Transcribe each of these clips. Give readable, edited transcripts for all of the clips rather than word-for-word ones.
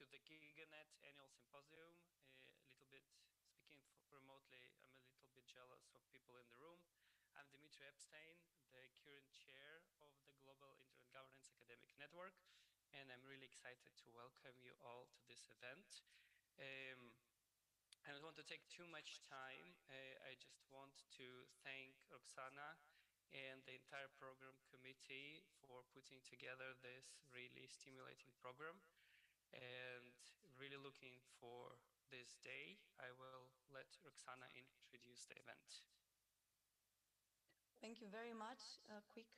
the GigaNet Annual Symposium. A little bit speaking remotely, I'm a little bit jealous of people in the room. I'm Dimitri Epstein, the current chair of the Global Internet Governance Academic Network, and I'm really excited to welcome you all to this event. I don't want to take too much time. I just want to thank Roxana and the entire program committee for putting together this really stimulating program, and really looking for this day. I will let Roxana introduce the event. Thank you very much. A quick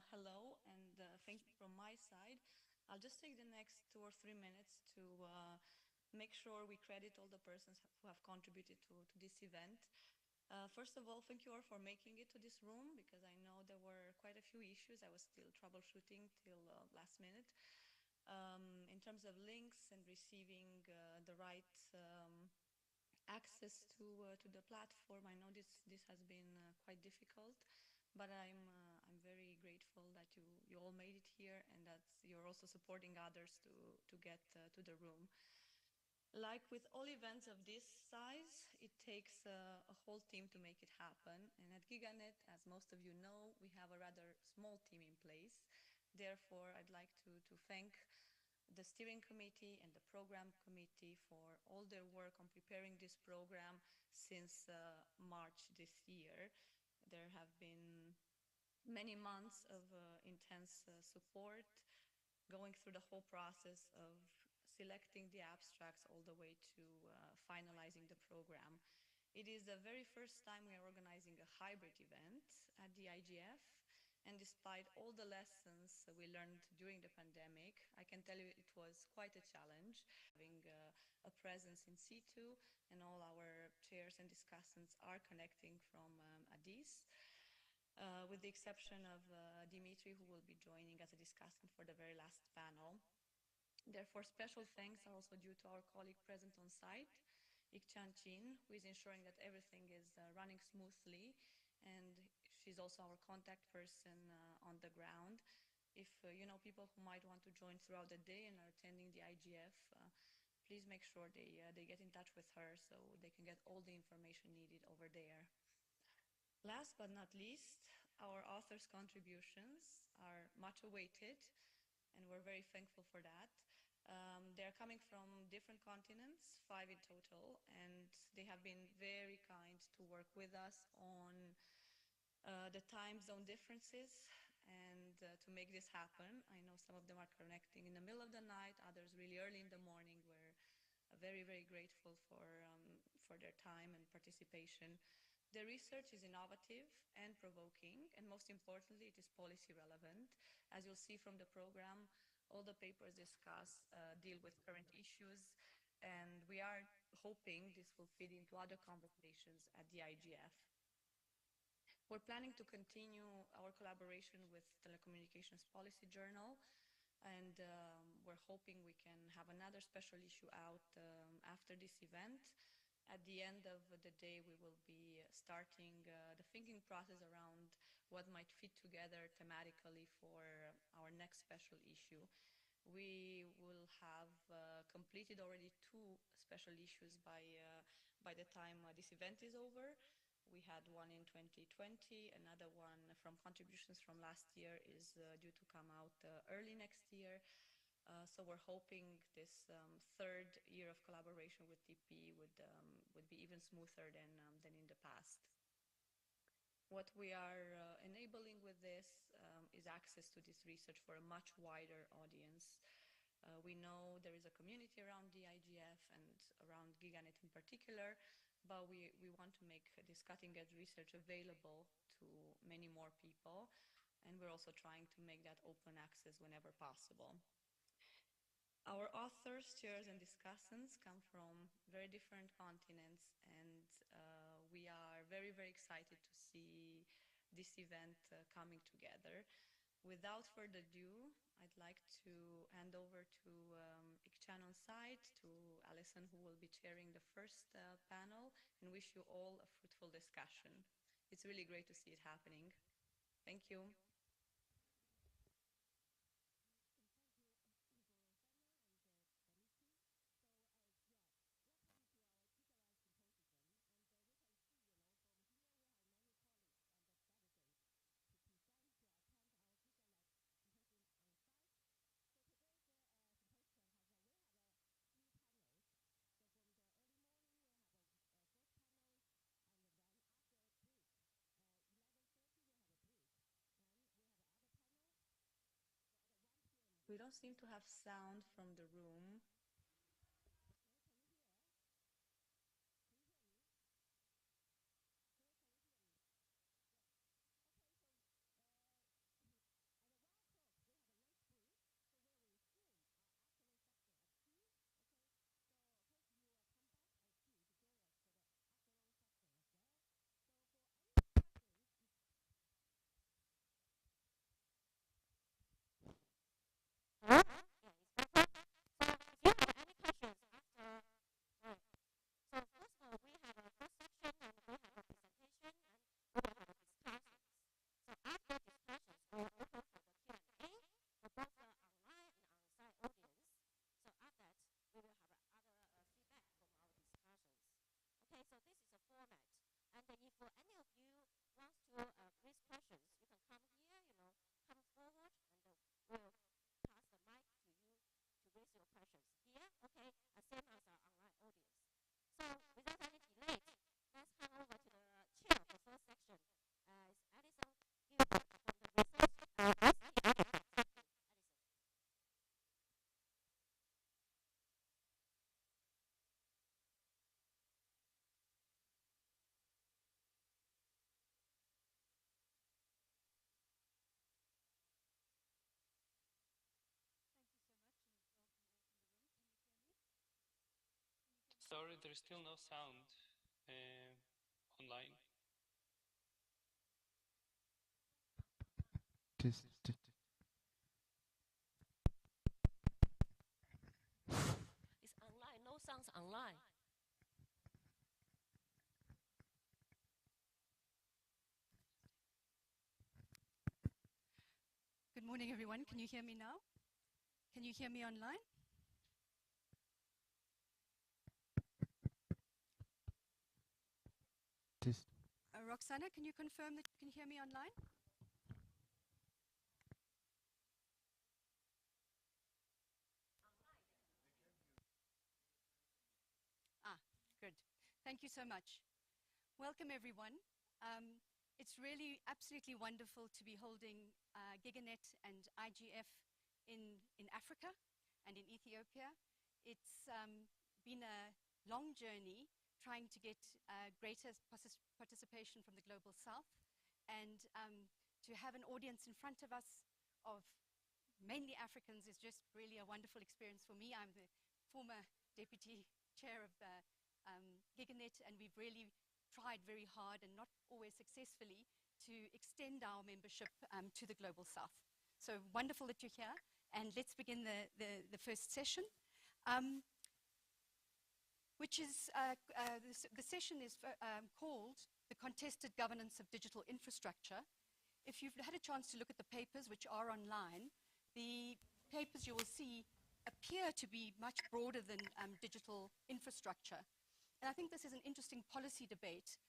hello and thank you from my side. I'll just take the next 2 or 3 minutes to make sure we credit all the persons who have contributed to this event. First of all, thank you all for making it to this room, because I know there were quite a few issues. I was still troubleshooting till last minute. In terms of links and receiving the right access to the platform, I know this has been quite difficult, but I'm very grateful that you all made it here, and that you're also supporting others to get to the room. Like with all events of this size, it takes a whole team to make it happen. And at GigaNet, as most of you know, we have a rather small team in place. Therefore, I'd like to thank the steering committee and the program committee for all their work on preparing this program since March this year. There have been many months of intense support, going through the whole process of selecting the abstracts all the way to finalizing the program. It is the very first time we are organizing a hybrid event at the IGF, and despite all the lessons we learned during the pandemic, I can tell you it was quite a challenge having a presence in situ, and all our chairs and discussants are connecting from Addis. With the exception of Dimitri, who will be joining as a discussant for the very last panel. Therefore, special thanks are also due to our colleague present on site, Ik-Chan Chin, who is ensuring that everything is running smoothly, and she's also our contact person on the ground. If you know people who might want to join throughout the day and are attending the IGF, please make sure they get in touch with her so they can get all the information needed over there. Last but not least, our authors' contributions are much awaited, and we're very thankful for that. They are coming from different continents, 5 in total, and they have been very kind to work with us on the time zone differences and to make this happen. I know some of them are connecting in the middle of the night, others really early in the morning. We're very, very grateful for their time and participation. The research is innovative and provoking, and most importantly, it is policy relevant. As you'll see from the program, all the papers discussed deal with current issues, and we are hoping this will feed into other conversations at the IGF. We're planning to continue our collaboration with Telecommunications Policy Journal, and we're hoping we can have another special issue out after this event. At the end of the day, we will be starting the thinking process around what might fit together thematically for our next special issue. We will have completed already 2 special issues by the time this event is over. We had one in 2020, another one from contributions from last year is due to come out early next year. So we're hoping this 3rd year of collaboration with TP would be even smoother than in the past. What we are enabling with this is access to this research for a much wider audience. We know there is a community around the IGF and around GigaNet in particular, but we want to make this cutting-edge research available to many more people, and we're also trying to make that open access whenever possible. Our authors, chairs, and discussants come from very different continents, and we are very, very excited to see this event coming together. Without further ado, I'd like to hand over to Ik-Chan on site, to Alison, who will be chairing the first panel, and wish you all a fruitful discussion. It's really great to see it happening. Thank you. we don't seem to have sound from the room. Sorry, there's still no sound online. Test. It's online. No sounds online. Good morning, everyone. Can you hear me now? Can you hear me online? Test. Roxana, can you confirm that you can hear me online? Ah, good. Thank you so much. Welcome, everyone. It's really absolutely wonderful to be holding GigaNet and IGF in Africa and in Ethiopia. It's been a long journey trying to get greater participation from the Global South, and to have an audience in front of us of mainly Africans is just really a wonderful experience for me. I'm the former deputy chair of GigaNet, and we've really tried very hard and not always successfully to extend our membership to the Global South. So wonderful that you're here, and let's begin the first session. The session is called The Contested Governance of Digital Infrastructure. If you've had a chance to look at the papers, which are online, the papers you will see appear to be much broader than digital infrastructure. And I think this is an interesting policy debate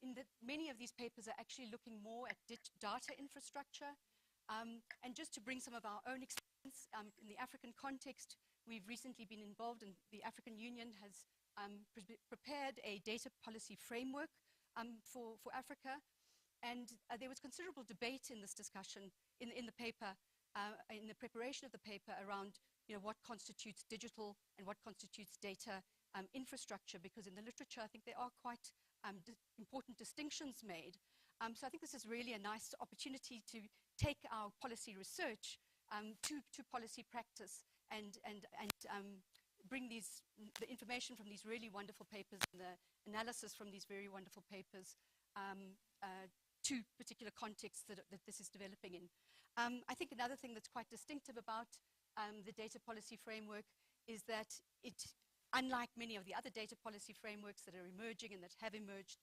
in that many of these papers are actually looking more at data infrastructure. And just to bring some of our own experience in the African context, we've recently been involved, and the African Union has prepared a data policy framework for Africa. And there was considerable debate in this discussion, in the paper, in the preparation of the paper around what constitutes digital and what constitutes data infrastructure, because in the literature, I think there are quite important distinctions made. So I think this is really a nice opportunity to take our policy research to policy practice and bring the information from these really wonderful papers and the analysis from these very wonderful papers to particular contexts that this is developing in. I think another thing that's quite distinctive about the data policy framework is that it, unlike many of the other data policy frameworks that are emerging and that have emerged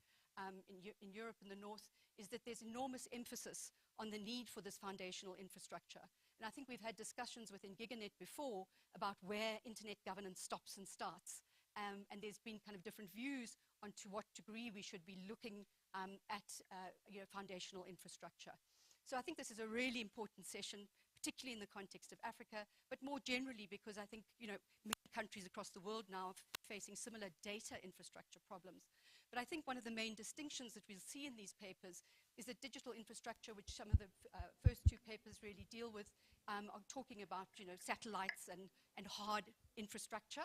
in Europe and the North, is that there's enormous emphasis on the need for this foundational infrastructure. And I think we've had discussions within GigaNet before about where internet governance stops and starts. And there's been kind of different views on to what degree we should be looking at foundational infrastructure. So I think this is a really important session, particularly in the context of Africa, but more generally because I think many countries across the world now are facing similar data infrastructure problems. But I think one of the main distinctions that we'll see in these papers is that digital infrastructure, which some of the first two papers really deal with, are talking about, satellites and hard infrastructure,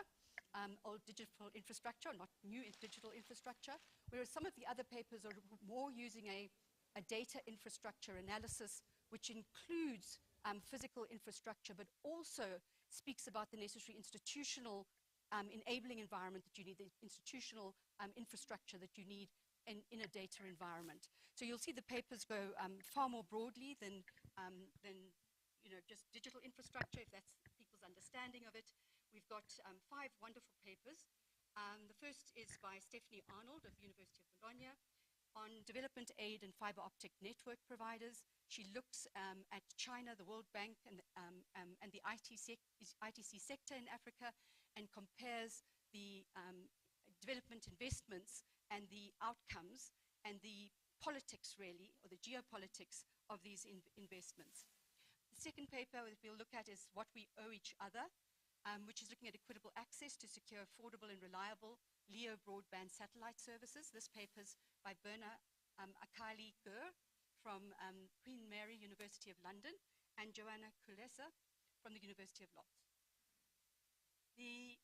old digital infrastructure, not new digital infrastructure, whereas some of the other papers are more using a data infrastructure analysis, which includes physical infrastructure, but also speaks about the necessary institutional enabling environment that you need, the institutional infrastructure that you need in a data environment. So you'll see the papers go far more broadly than just digital infrastructure, if that's people's understanding of it. We've got 5 wonderful papers. The first is by Stephanie Arnold of University of Bologna on development aid and fiber optic network providers. She looks at China, the World Bank, and the ITC sector in Africa, and compares the development investments and the outcomes and the politics, really, or the geopolitics of these investments. The second paper that we'll look at is What We Owe Each Other, which is looking at equitable access to secure, affordable, and reliable LEO broadband satellite services. This paper is by Berna Akali Gur from Queen Mary University of London and Joanna Kulesa from the University of Lodz. The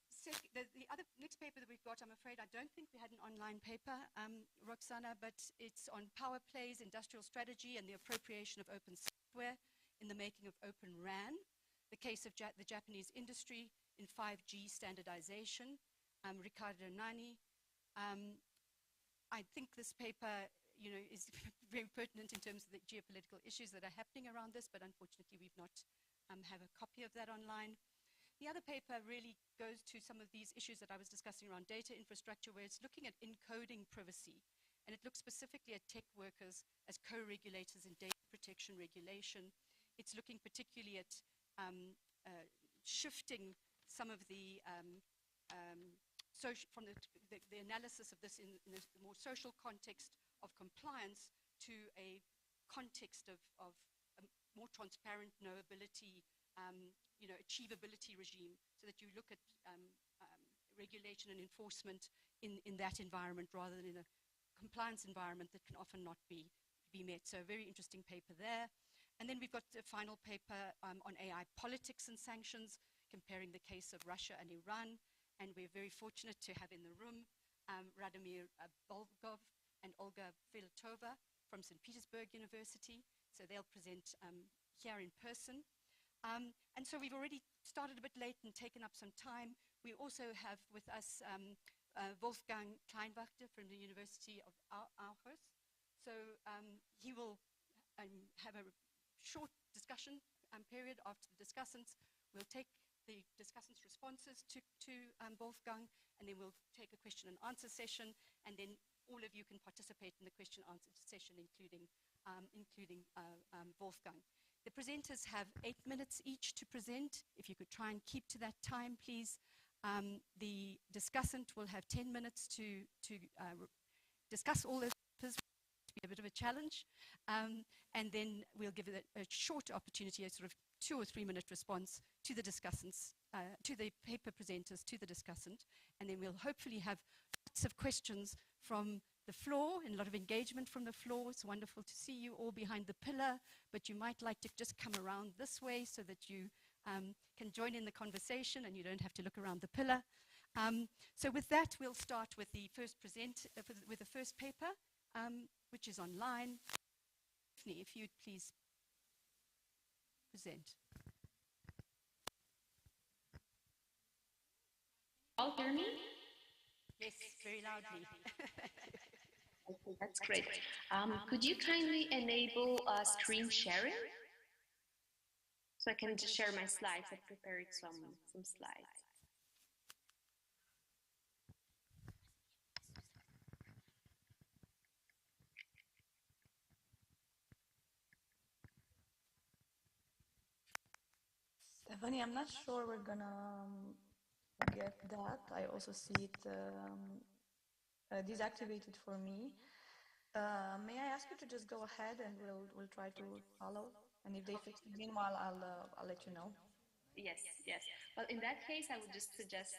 next paper that we've got, I'm afraid I don't think we had an online paper, Roxana, but it's on power plays, industrial strategy, and the appropriation of open software in the making of Open RAN, the case of the Japanese industry in 5G standardization, Riccardo Nani. I think this paper, is very pertinent in terms of the geopolitical issues that are happening around this, but unfortunately we've not have a copy of that online. The other paper really goes to some of these issues that I was discussing around data infrastructure, where it's looking at encoding privacy, and it looks specifically at tech workers as co-regulators in data protection regulation. It's looking particularly at shifting some of the from the analysis of this in a more social context of compliance to a context of a more transparent knowability, achievability regime, so that you look at regulation and enforcement in that environment rather than in a compliance environment that can often not be met. So a very interesting paper there. And then we've got a final paper on AI politics and sanctions, comparing the case of Russia and Iran. And we're very fortunate to have in the room Radomir Bolgov and Olga Filatova from St. Petersburg University. So they'll present here in person. And so we've already started a bit late and taken up some time. We also have with us Wolfgang Kleinwachter from the University of Aarhus. So he will have a short discussion period after the discussants. We'll take the discussants' responses to Wolfgang, and then we'll take a question and answer session, and then all of you can participate in the question and answer session, including Wolfgang. The presenters have 8 minutes each to present. If you could try and keep to that time, please. The discussant will have 10 minutes to discuss all those papers. Be a bit of a challenge, and then we'll give it a short opportunity, a sort of 2 or 3 minute response to the discussants, to the paper presenters, to the discussant, and then we'll hopefully have lots of questions from the floor and a lot of engagement from the floor. It's wonderful to see you all behind the pillar, but you might like to just come around this way so that you can join in the conversation and you don't have to look around the pillar. So with that, we'll start with the first with the first paper, which is online. If you'd please present. All hear me? Yes, very loudly. Okay, that's great. Could you kindly enable screen sharing? So I can just share my slides. I prepared some slides. Stephanie, I'm not sure we're gonna get that. I also see it deactivated for me. May I ask you to just go ahead and we'll try to follow? And if they fix it, meanwhile, I'll let you know. Yes, yes. Well, in that case, I would just suggest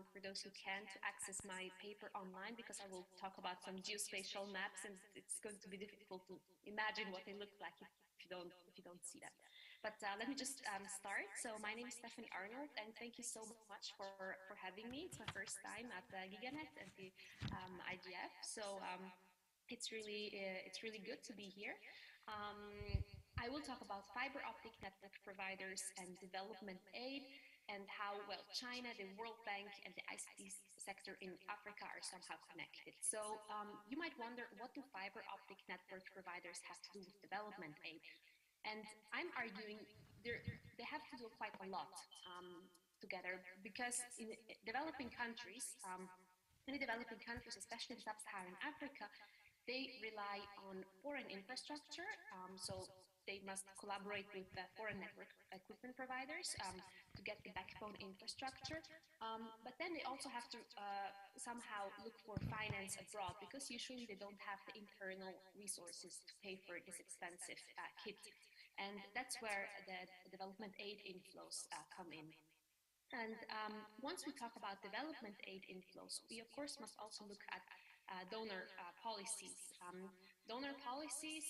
for those who can to access my paper online, because I will talk about some geospatial maps, and it's going to be difficult to imagine what they look like if you don't see them. But let me just start. So my name is Stephanie Arnold, and thank you so much for having me. It's my first time at the GigaNet and the IGF. So it's really good to be here. Um, I will talk about fiber optic network providers and development aid, and how, well, China, the World Bank, and the ICT sector in Africa are somehow connected. So you might wonder, what do fiber optic network providers have to do with development aid? And I'm arguing they have to do quite a lot together, because in developing countries, many developing countries, especially in sub-Saharan Africa, they rely on foreign infrastructure. So they must collaborate with foreign network equipment providers to get the backbone infrastructure. But then they also have to somehow look for finance abroad, because usually they don't have the internal resources to pay for this expensive kit. And that's where the development aid inflows come in. And once we talk about development aid inflows, we of course must also look at donor policies. Donor policies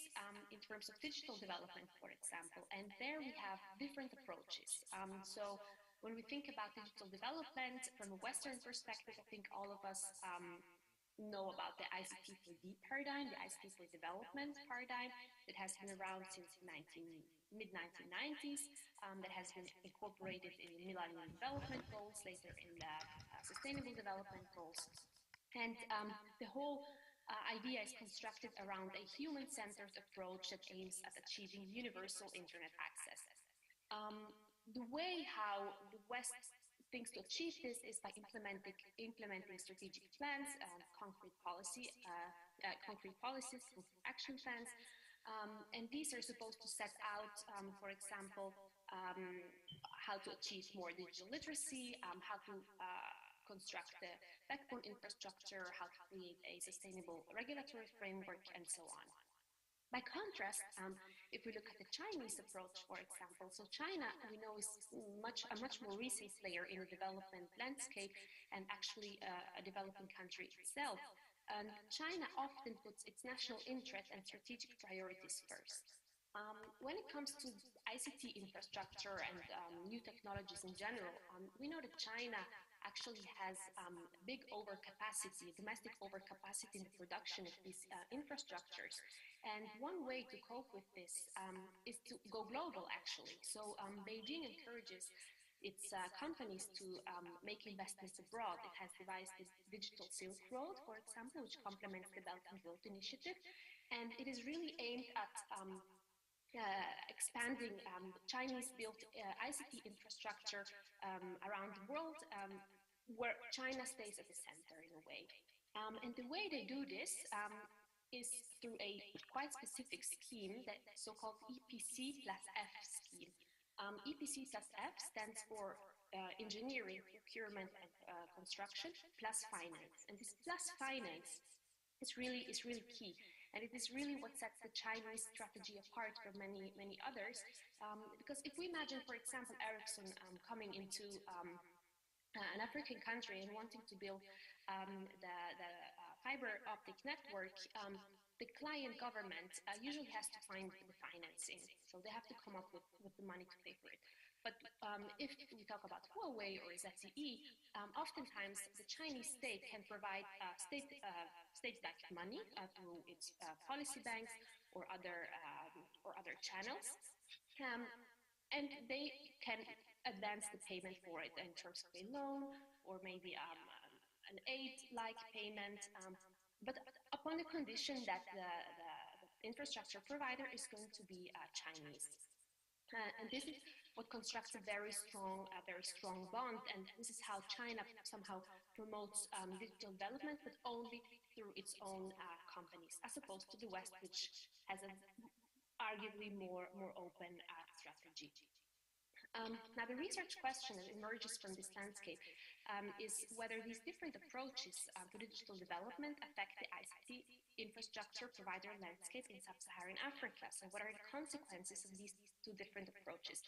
in terms of digital development, for example, and there we have different approaches. So when we think about digital development from a Western perspective, I think all of us know about the ICT for D paradigm, the ICT for development paradigm that has been around since mid-1990s, that has been incorporated in the Millennium Development Goals, later in the Sustainable Development Goals. And the whole idea is constructed around a human-centered approach that aims at achieving universal internet access. The way how the West thinks to achieve this is by implementing strategic plans, concrete policies, concrete action plans, and these are supposed to set out, for example, how to achieve more digital literacy, how to construct the backbone infrastructure, how to create a sustainable regulatory framework, and so on. By contrast, if we look at the Chinese approach, for example, so China, we know, is a much more recent player in the development landscape, and actually a developing country itself. And China often puts its national interest and strategic priorities first. When it comes to ICT infrastructure and new technologies in general, we know that China actually has big overcapacity, domestic overcapacity in the production of these infrastructures. And one way to cope with this is to go global, actually. So Beijing encourages its companies to make investments abroad. It has devised this digital Silk Road, for example, which complements the Belt and Road Initiative. And it is really aimed at expanding Chinese-built ICT infrastructure around the world, where China stays at the center in a way. And the way they do this is through a quite specific scheme, that so-called EPC plus F scheme. EPC plus F stands for engineering, procurement, and construction plus finance. And this plus finance is really key. And it is really what sets the Chinese strategy apart from many others. Because if we imagine, for example, Ericsson coming into an African country and wanting to build the fiber optic network, the client government usually has to find the financing. So they have to come up with the money to pay for it. But if we talk about Huawei or ZTE, oftentimes the Chinese state can provide state-backed money through its policy banks or other channels, and they can advance the payment for it in terms of a loan or maybe an aid-like payment, but upon the condition that the infrastructure provider is going to be Chinese. And this is what constructs a very strong bond, and this is how China somehow promotes digital development, but only through its own companies, as opposed to the West, which has an arguably more open strategy. Now, the research question that emerges from this landscape is whether these different approaches to digital development affect the ICT infrastructure provider landscape in sub-Saharan Africa. So what are the consequences of these two different approaches?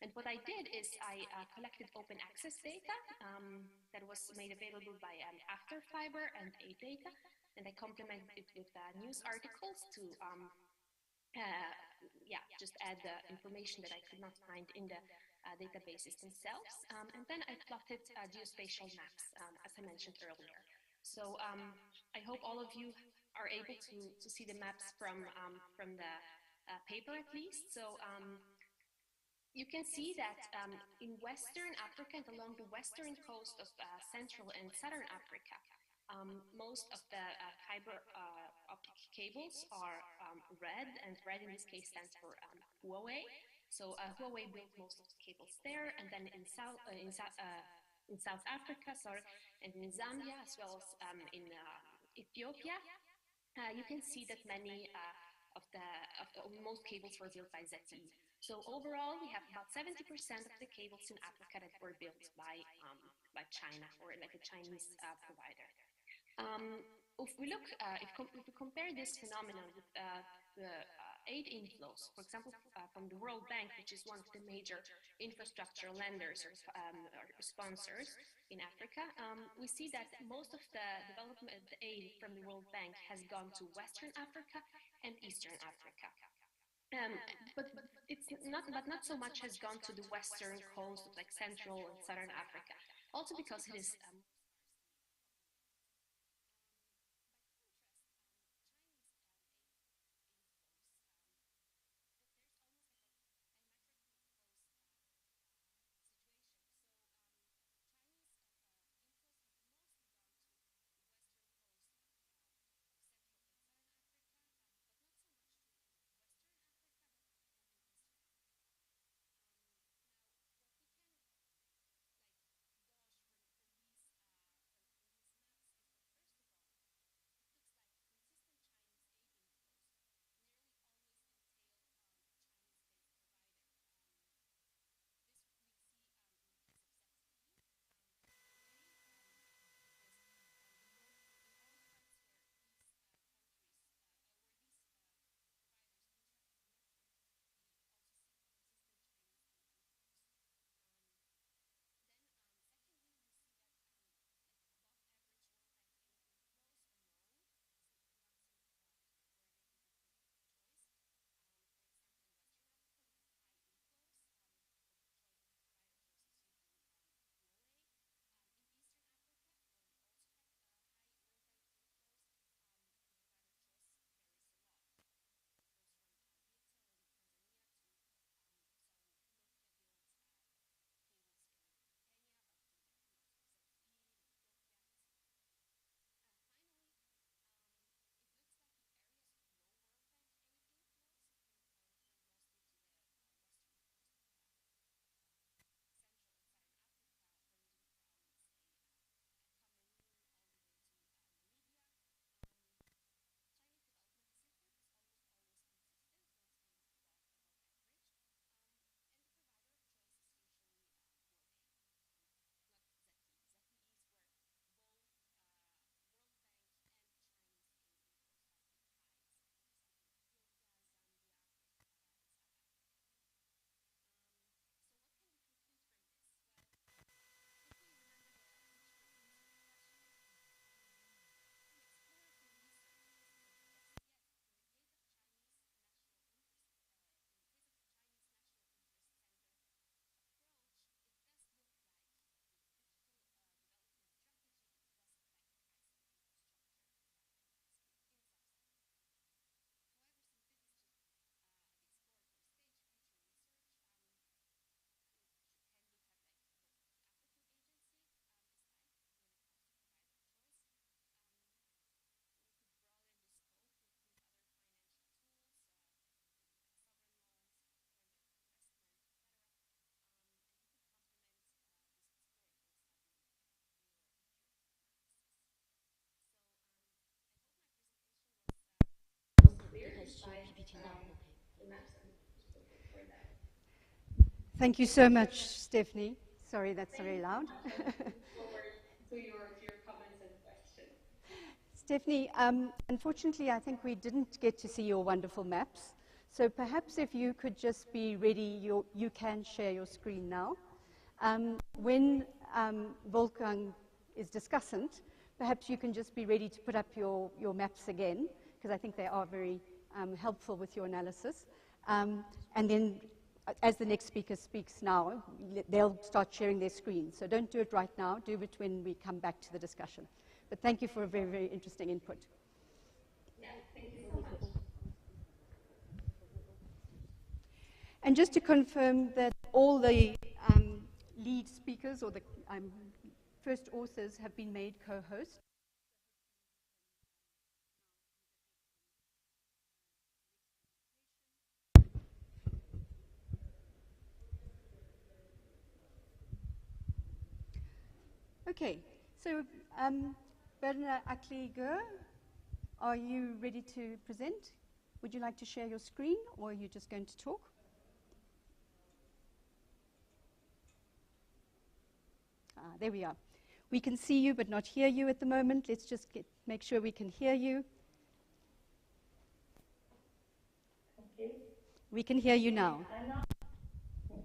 And what I did is I collected open access data that was made available by Afterfiber and AData, and I complemented it with news articles to yeah, just add the information that I could not find in the databases themselves. And then I plotted geospatial maps, as I mentioned earlier. So I hope all of you are able to see the maps from the paper at least. So you can see that in Western Africa and along the western coast of Central and Southern Africa, most of the fiber optic cables are red, and red in this case stands for Huawei. So Huawei built most of the cables there, and then in South Africa, sorry, and in Zambia as well as in Ethiopia, you can see that many most cables were built by ZTE. So overall, we have about 70% of the cables in Africa that were built by China, or like a Chinese provider. If we look, if we compare this phenomenon with the aid inflows, for example, from the World Bank, which is one of the major infrastructure lenders or sponsors in Africa, we see that most of the development aid from the World Bank has gone to Western Africa and Eastern Africa. But not so much has gone to the western coast of like Central and Southern Africa. Also because it is Thank you so much, Stephanie. Sorry, that's very loud. to your comments and questions. Stephanie, unfortunately, I think we didn't get to see your wonderful maps. So perhaps if you could just be ready, you can share your screen now. When Wolfgang is discussant, perhaps you can just be ready to put up your maps again, because I think they are very helpful with your analysis. And then as the next speaker speaks now, they'll start sharing their screen. So don't do it right now. Do it when we come back to the discussion. But thank you for a very, very interesting input. Yeah, thank you so much. And just to confirm that all the lead speakers or the first authors have been made co-hosts. Okay, so Berna Akli-Gur, are you ready to present? Would you like to share your screen, or are you just going to talk? There we are. We can see you but not hear you at the moment. Let's just make sure we can hear you. Thank you. We can hear you now.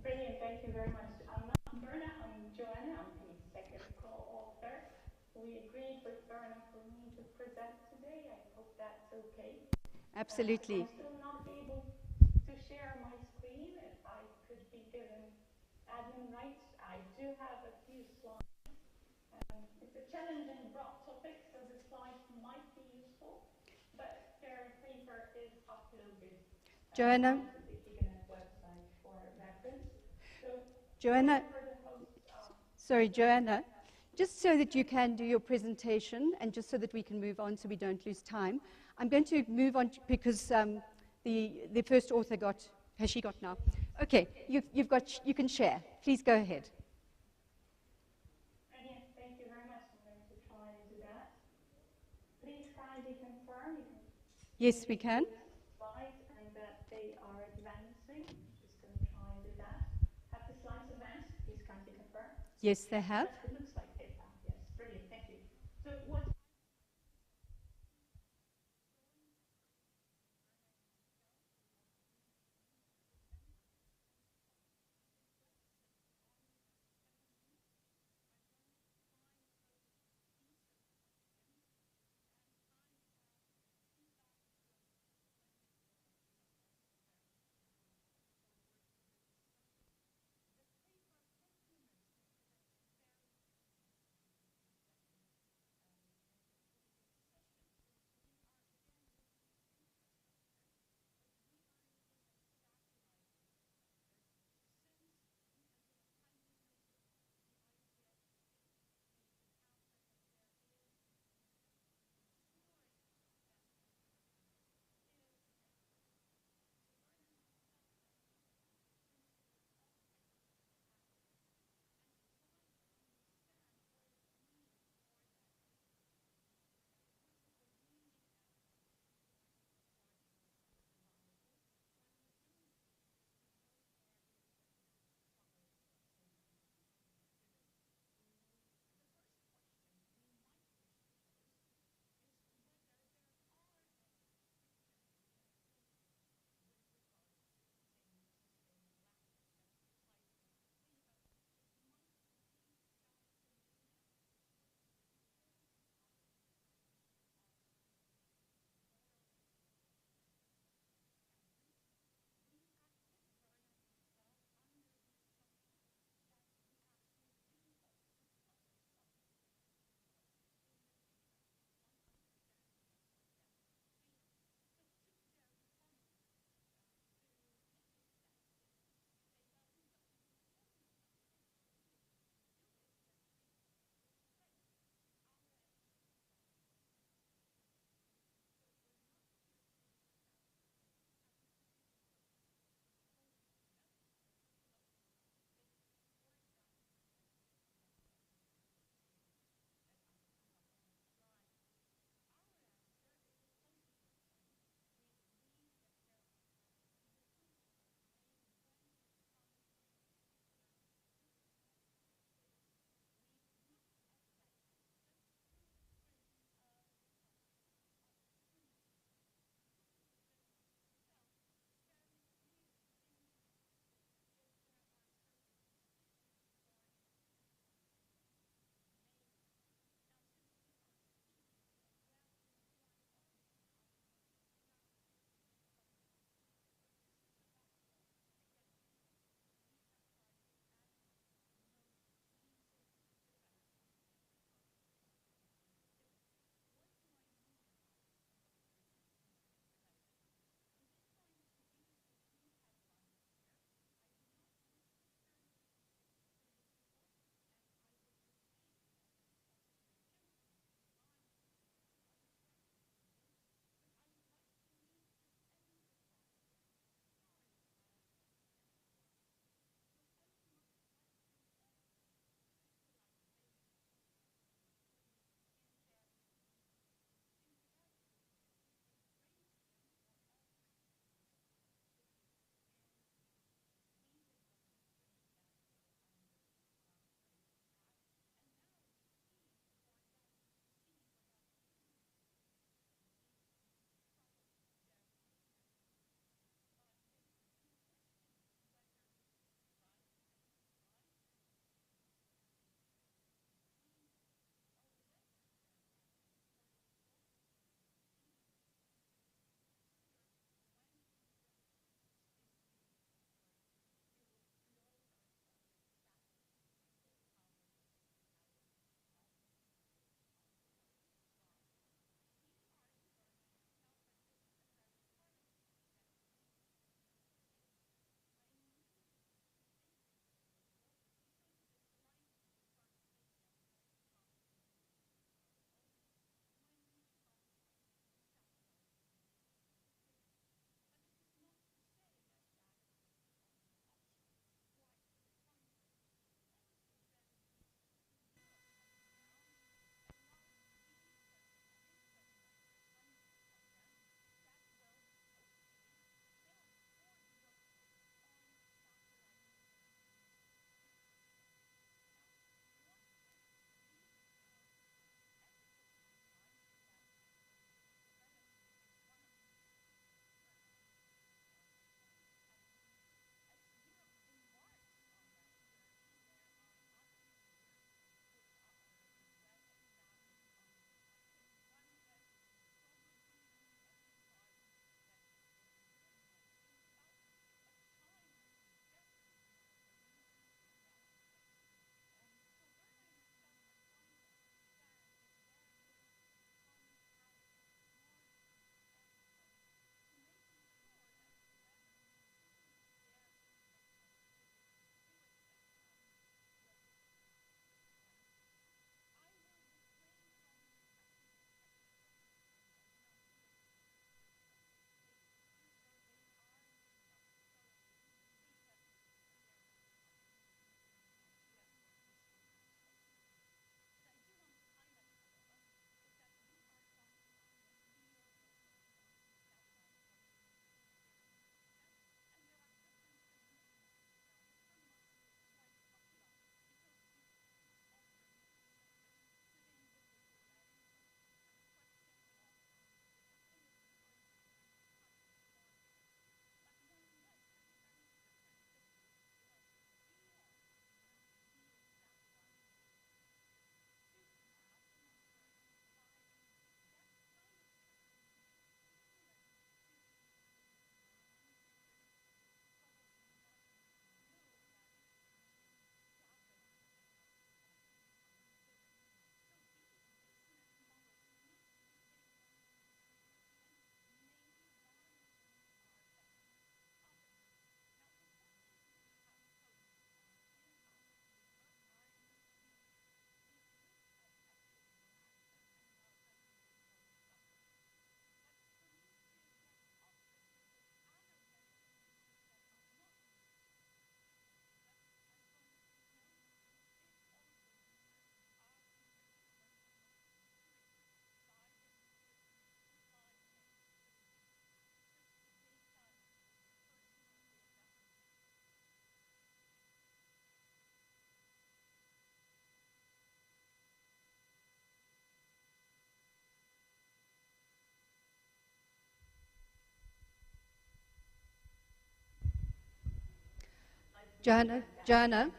Brilliant, thank you very much. I'm not Berna, I'm Joanna. I'm the second co-author. We agreed with Berna for me to present today. I hope that's okay. Absolutely. I'm still not able to share my screen. If I could be given admin rights, I do have a few slides. It's a challenging, broad topic, so the slides might be useful, but their paper is uploaded Joanna? onto the Giganet website for reference. So Joanna, whatever the hosts are. sorry, Joanna, just so that you can do your presentation and just so that we can move on so we don't lose time, I'm going to move on because the first author has she got now? Okay, you can share. Please go ahead. Brilliant, thank you very much. I'm going to try and do that. Please kindly confirm you can Yes, we can. slides and that they are advancing. I'm just going to try and do that. Have the slides advanced? Please kindly confirm. Yes, they have. It looks like they have. Yes, brilliant. Thank you. So what Joanna,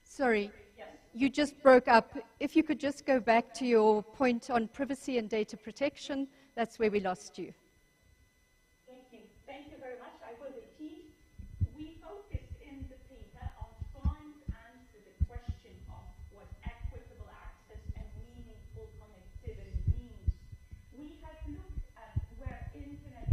sorry, Yes. you just broke up. If you could just go back to your point on privacy and data protection, that's where we lost you. Thank you. Thank you very much. I will repeat. We focused in the paper on trying to answer the question of what equitable access and meaningful connectivity means. We have looked at where internet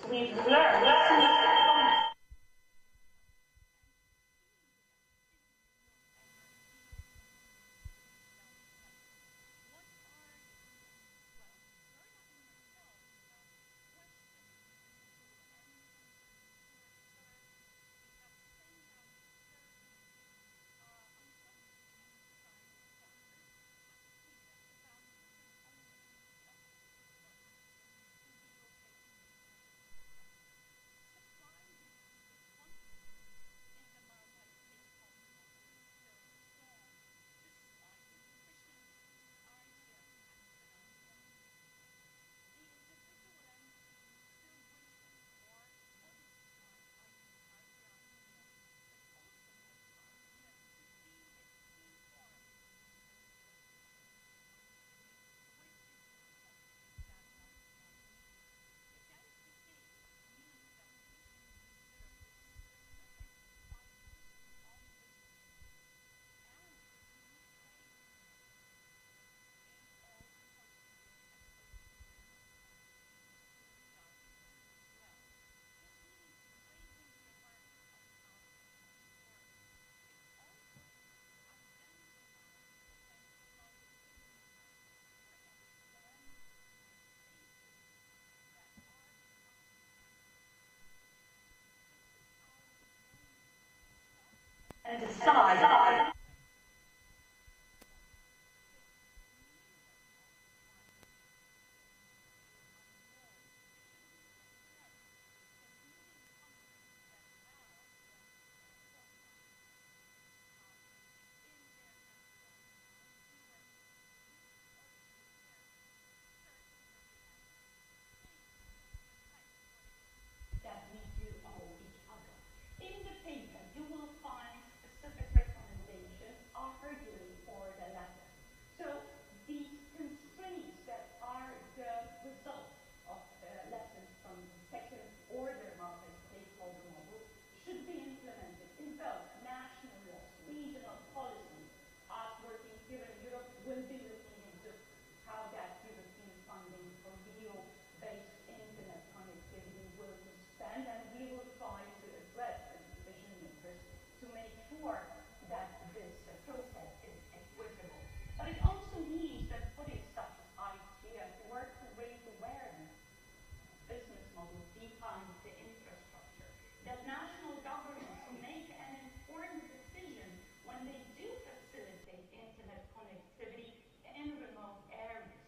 we've learned. And decide. That we do owe each other. In the paper, you will find specific recommendations arguing for the latter. So these constraints that are the result of lessons from the second order multi-stakeholder model should be implemented in both national laws, regional policies. Us working here in Europe will be looking into how that European funding for video-based internet connectivity will stand, and we will try to address as decision makers to make sure that this process is equitable. But it also means that bodies such as ITF work to raise awareness, business model behind the infrastructure, that national governments make an informed decision when they do facilitate internet connectivity in remote areas.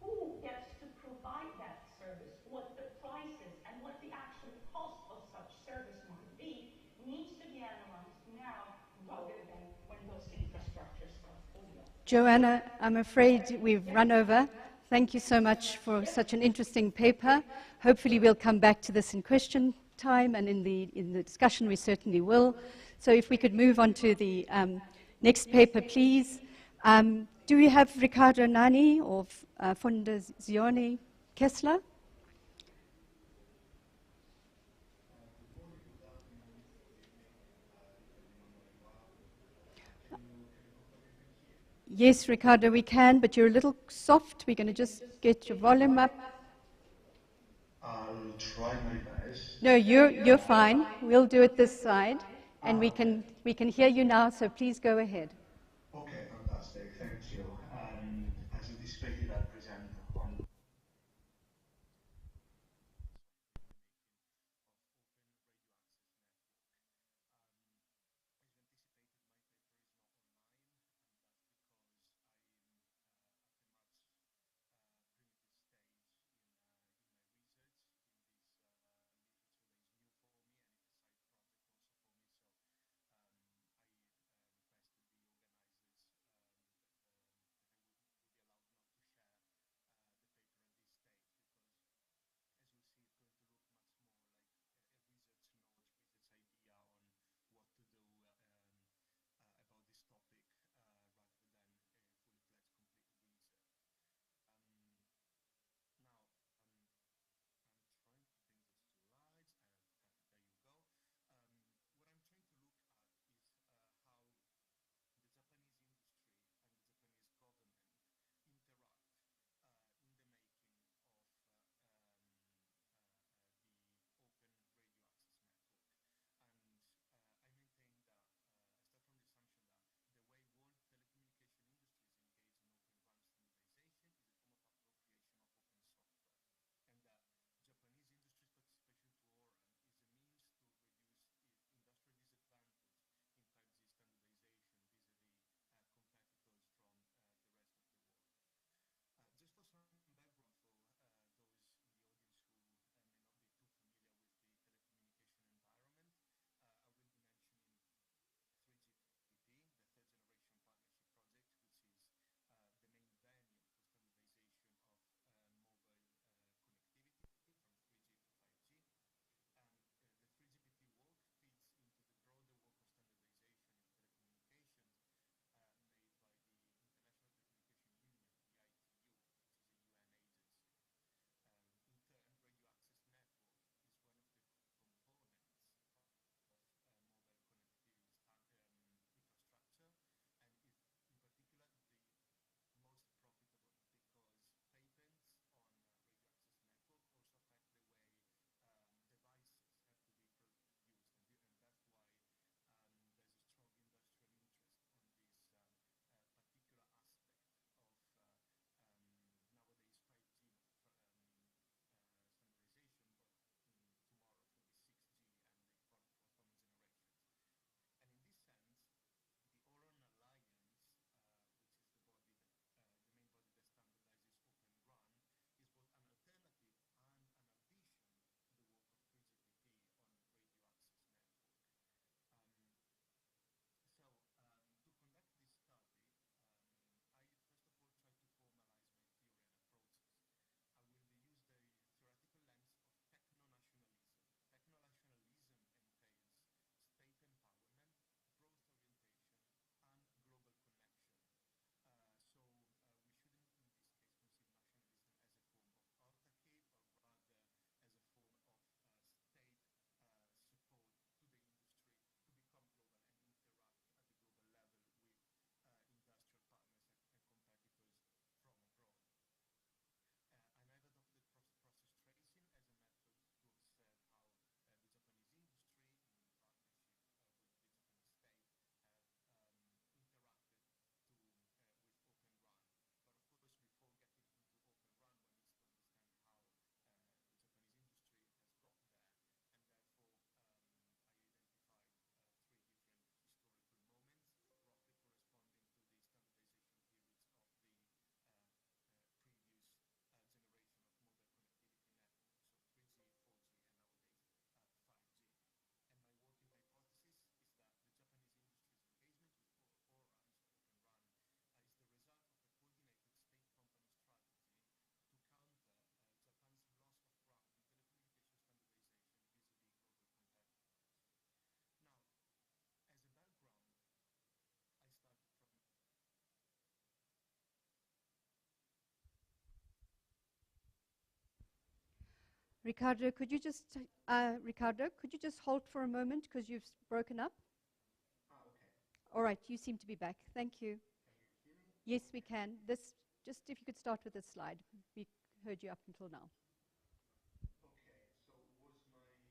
Who gets to provide that service, what the prices and what the actual cost of such service might be, needs to be analyzed now rather than when those infrastructures are fully up. Joanna, I'm afraid we've run over. Thank you so much for such an interesting paper. Hopefully we'll come back to this in question time, and in the discussion we certainly will. So if we could move on to the next paper, please. Do we have Riccardo Nani of Fondazione Kessler? Yes, Riccardo, we can, but you're a little soft. We're going to just get your volume up. I'll try my best. No, you're fine. We'll do it this side, and we can hear you now, so please go ahead. Okay, fantastic. Thank you. And as anticipated, I'll present on Ricardo, could you just hold for a moment because you've broken up? Okay. All right, you seem to be back. Thank you. Can you hear me? Yes, we can. Just if you could start with this slide. We heard you up until now. Okay, so was my hypothesis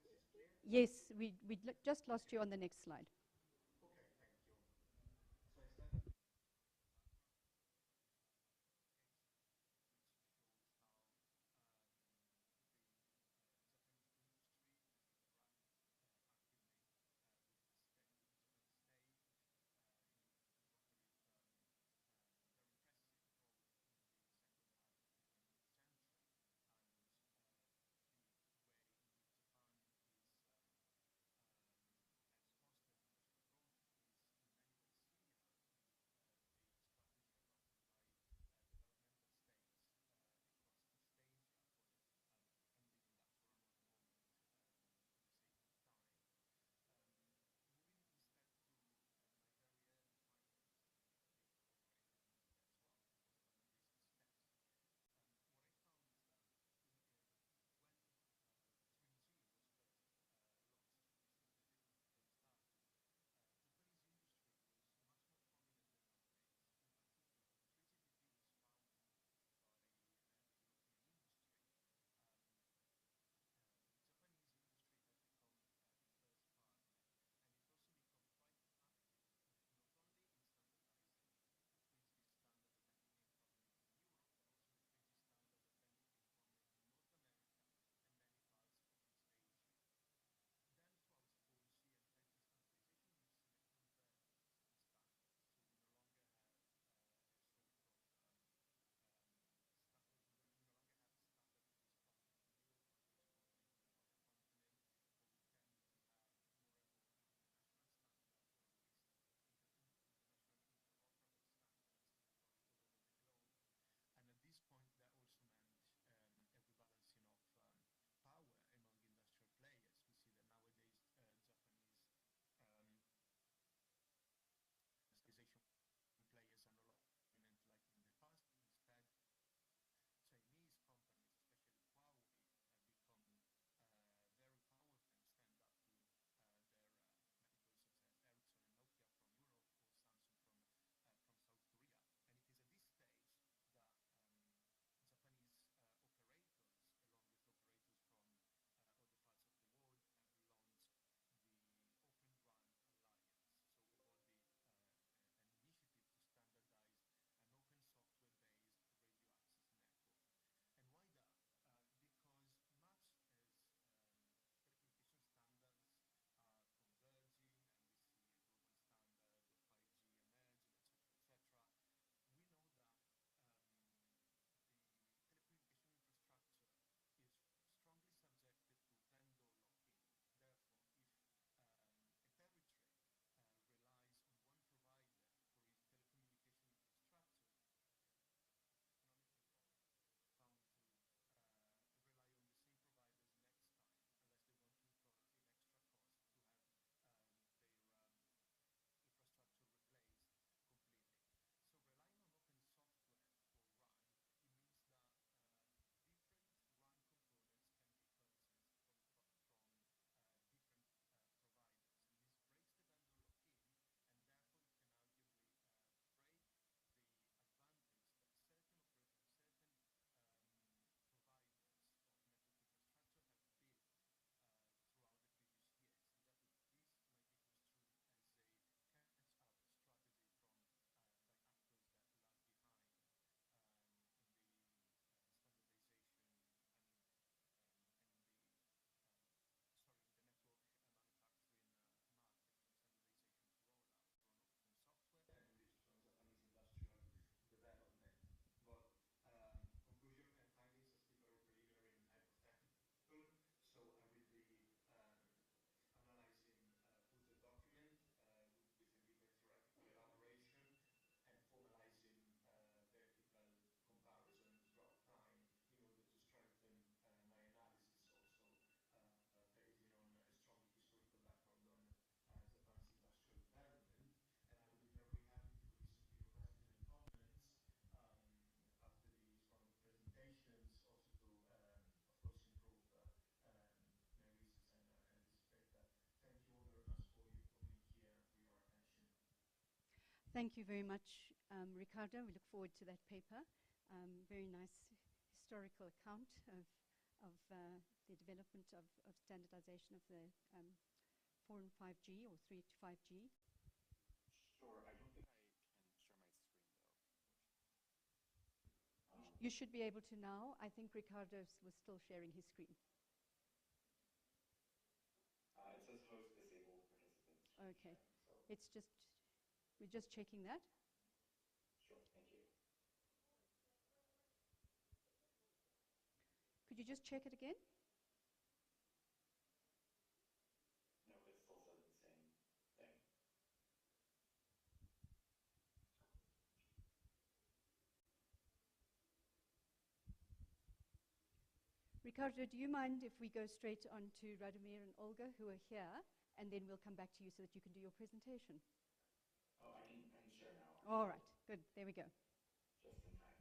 clear? Yes, we just lost you on the next slide. Okay, thank you. So I started with Thank you very much, Ricardo. We look forward to that paper. Very nice historical account of the development of standardization of the 4 and 5G or 3 to 5G. Sure. I don't think I can share my screen though. You should be able to now. I think Ricardo was still sharing his screen. It says host disabled participants. Okay. So We're just checking that. sure, thank you. Could you just check it again? No, it still says the same thing. Ricardo, do you mind if we go straight on to Radomir and Olga, who are here, and then we'll come back to you so that you can do your presentation? Oh, I can share now. All right, good. There we go. Just in time.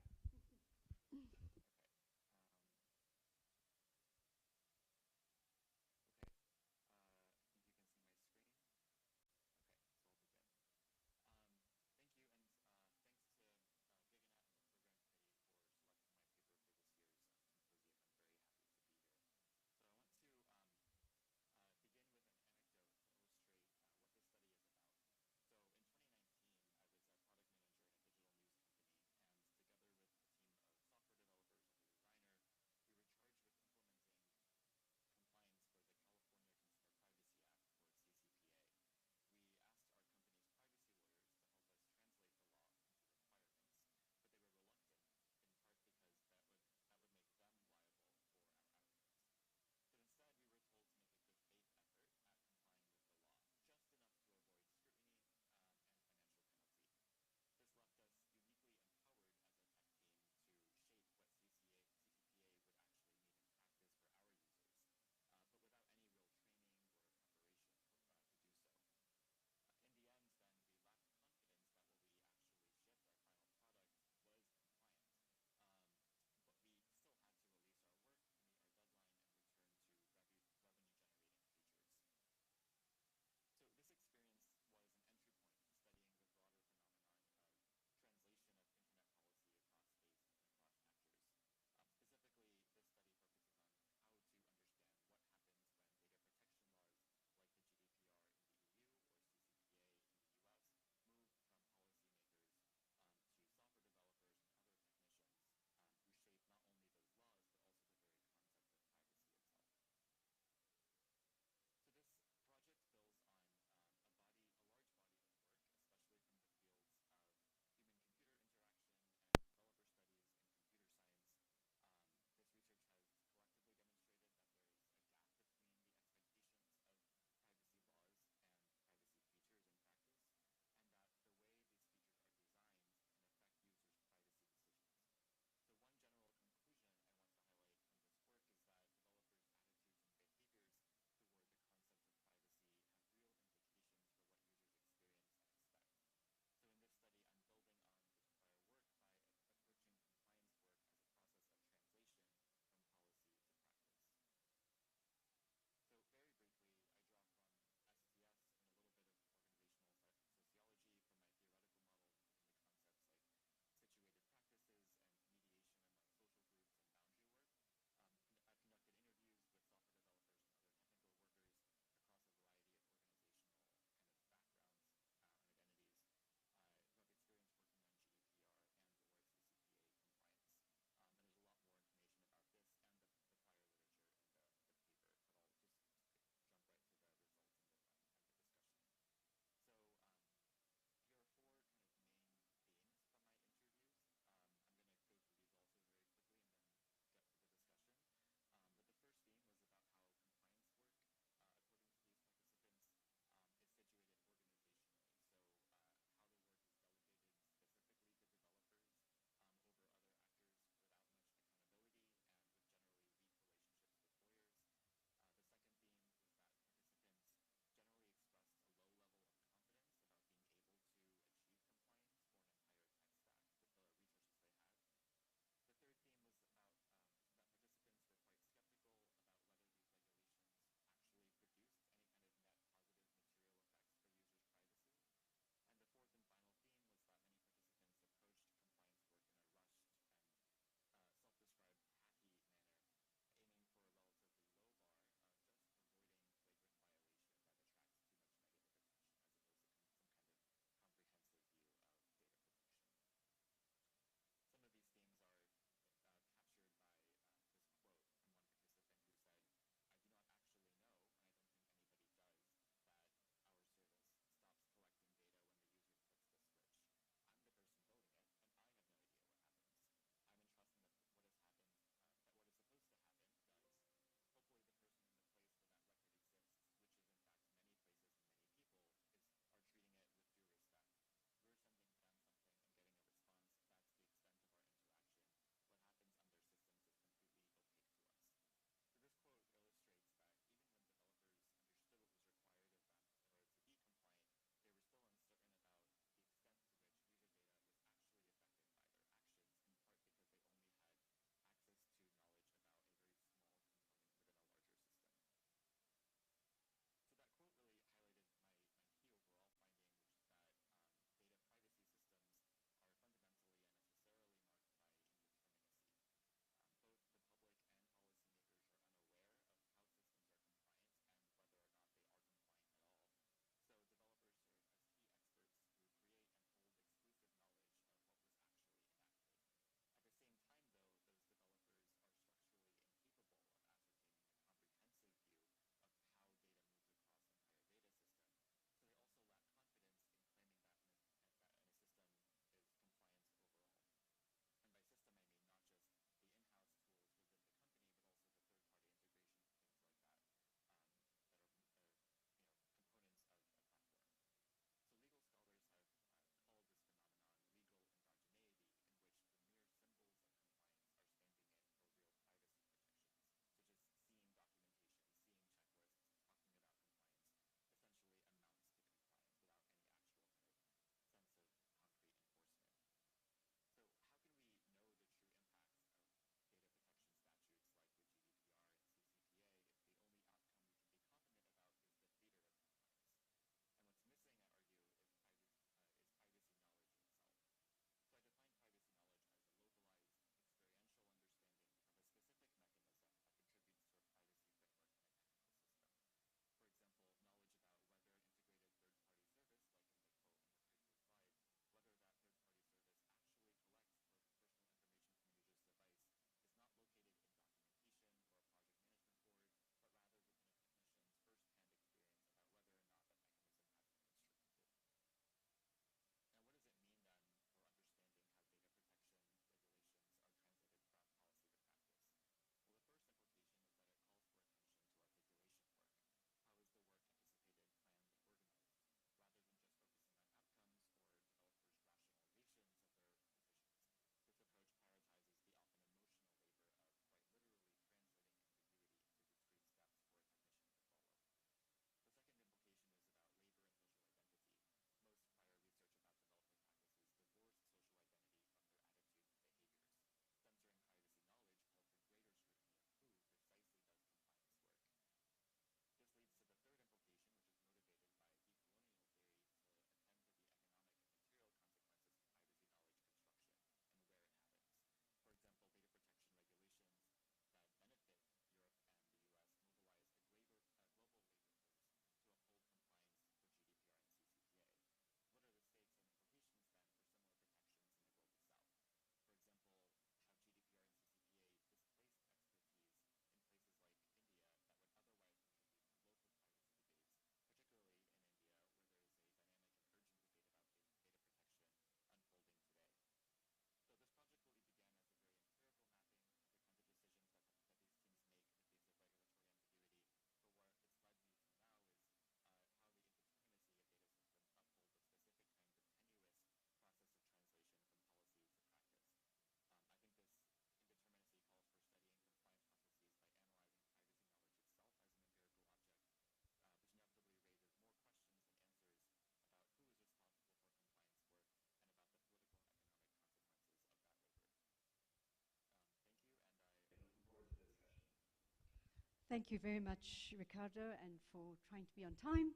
Thank you very much, Ricardo, and for trying to be on time.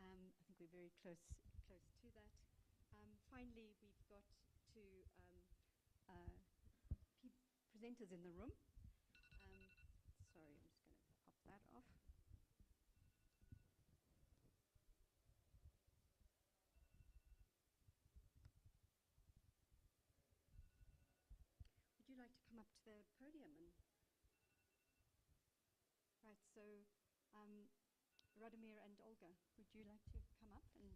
I think we're very close to that. Finally, we've got two presenters in the room. Sorry, I'm just going to pop that off. Would you like to come up to the podium? Right, so Radomir and Olga, would you like to come up and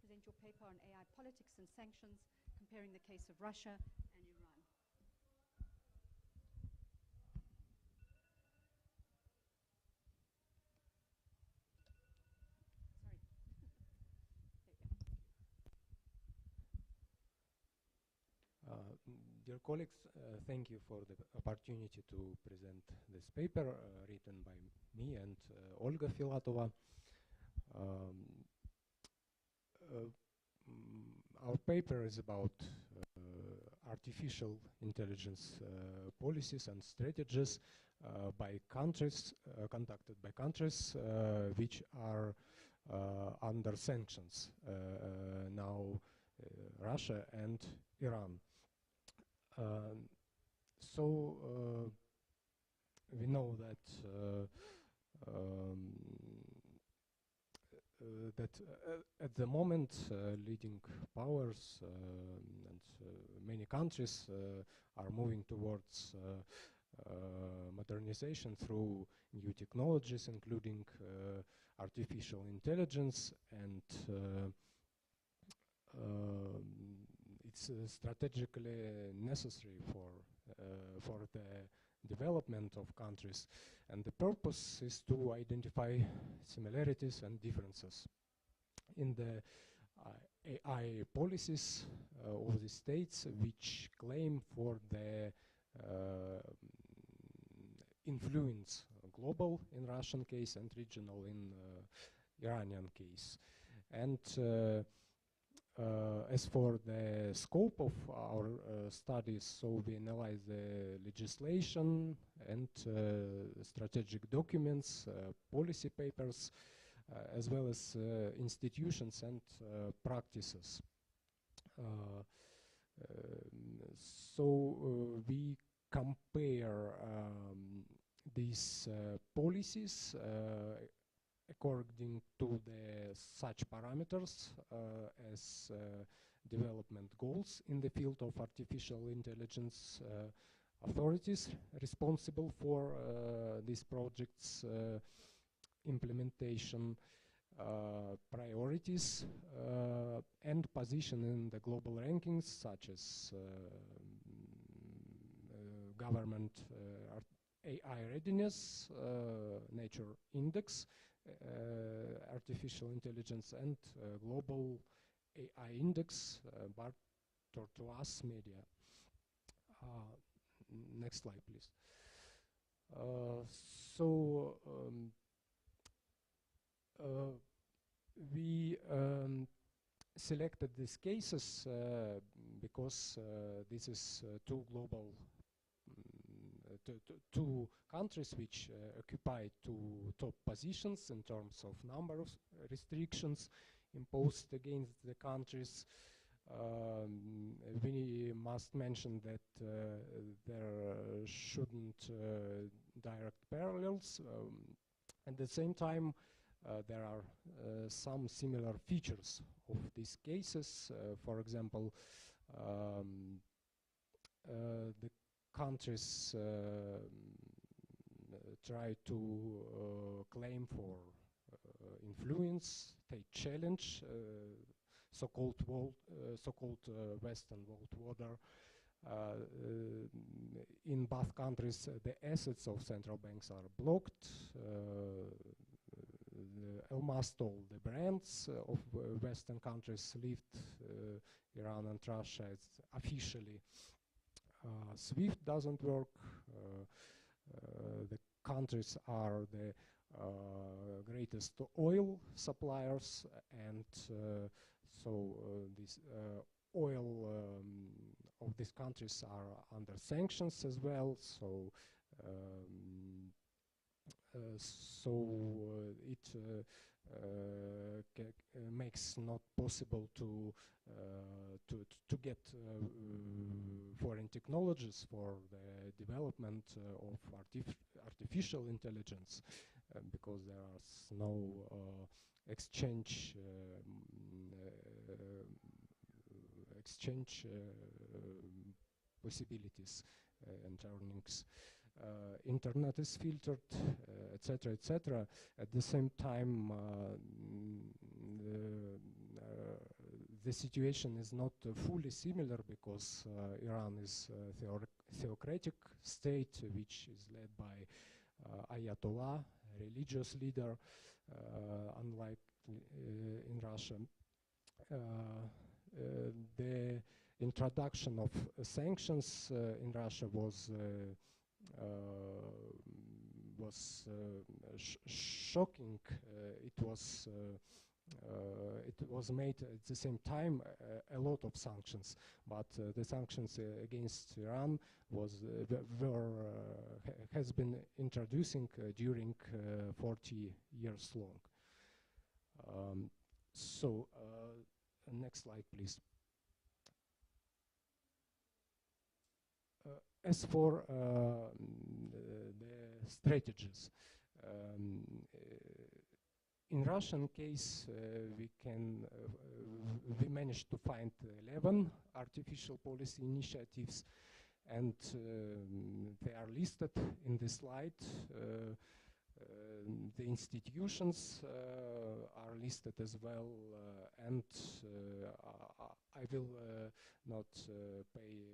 present your paper on AI politics and sanctions, comparing the case of Russia and Iran? Sorry. Dear colleagues, thank you for the opportunity to present this paper written by me and Olga Filatova. Our paper is about artificial intelligence policies and strategies by countries, conducted by countries which are under sanctions now, Russia and Iran. We know that at the moment leading powers and many countries are moving towards modernization through new technologies, including artificial intelligence, and it's strategically necessary for the development of countries, and the purpose is to identify similarities and differences in the AI policies of the states which claim for the influence global in Russian case and regional in Iranian case. And as for the scope of our studies, so we analyze the legislation and strategic documents, policy papers, as well as institutions and practices. We compare these policies according to the such parameters as development goals in the field of artificial intelligence, authorities responsible for these projects implementation, priorities, and position in the global rankings, such as government AI readiness, nature index, artificial intelligence, and global AI index, Barter to us media. Next slide, please. We selected these cases because this is two global two countries which occupy two top positions in terms of number of restrictions imposed against the countries. We must mention that there shouldn't direct parallels. At the same time, there are some similar features of these cases. For example, the countries try to claim for influence, take challenge, so-called Western world order. In both countries, the assets of central banks are blocked. Almost all the brands of Western countries left Iran and Russia. It's officially SWIFT doesn't work. The countries are the greatest oil suppliers, and this oil of these countries are under sanctions as well. So It makes not possible to get foreign technologies for the development of artificial intelligence because there are no exchange possibilities and earnings. Internet is filtered, etc., etc. At the same time, the situation is not fully similar because Iran is a theocratic state which is led by Ayatollah, a religious leader, unlike in Russia. The introduction of sanctions in Russia was shocking. It was made at the same time a lot of sanctions, but the sanctions against Iran has been introducing during 40 years long. Next slide, please. As for the strategies, in Russian case, we managed to find 11 artificial policy initiatives, and they are listed in this slide. The institutions are listed as well, and I will not pay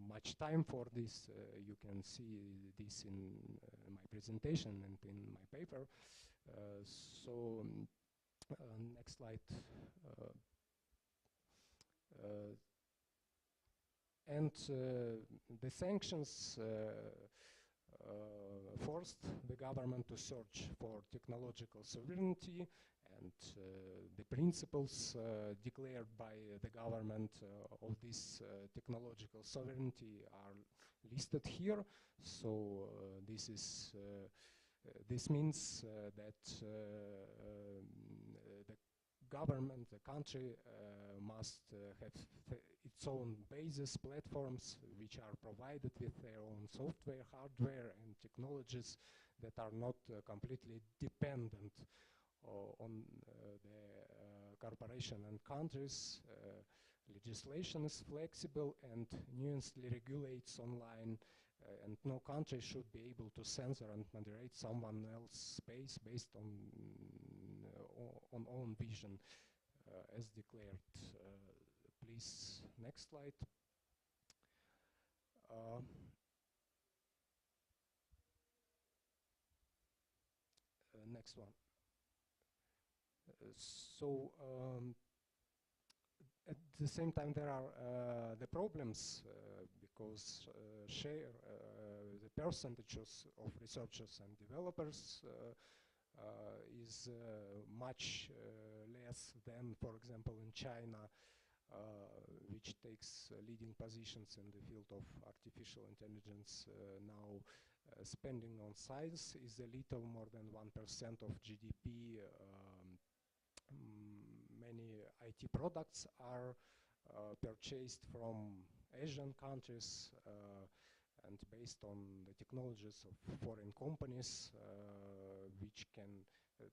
much time for this. You can see this in my presentation and in my paper. Next slide. The sanctions forced the government to search for technological sovereignty, and the principles declared by the government of this technological sovereignty are listed here. So this means that the government, the country, must have its own basis platforms which are provided with their own software, hardware, and technologies that are not completely dependent on the corporation and countries. Legislation is flexible and nuancedly regulates online, and no country should be able to censor and moderate someone else's space based on own vision, as declared. Please, next slide. Next one. At the same time, there are the problems because the percentages of researchers and developers is much less than, for example, in China, which takes leading positions in the field of artificial intelligence now. Spending on science is a little more than 1% of GDP. Many IT products are purchased from Asian countries and based on the technologies of foreign companies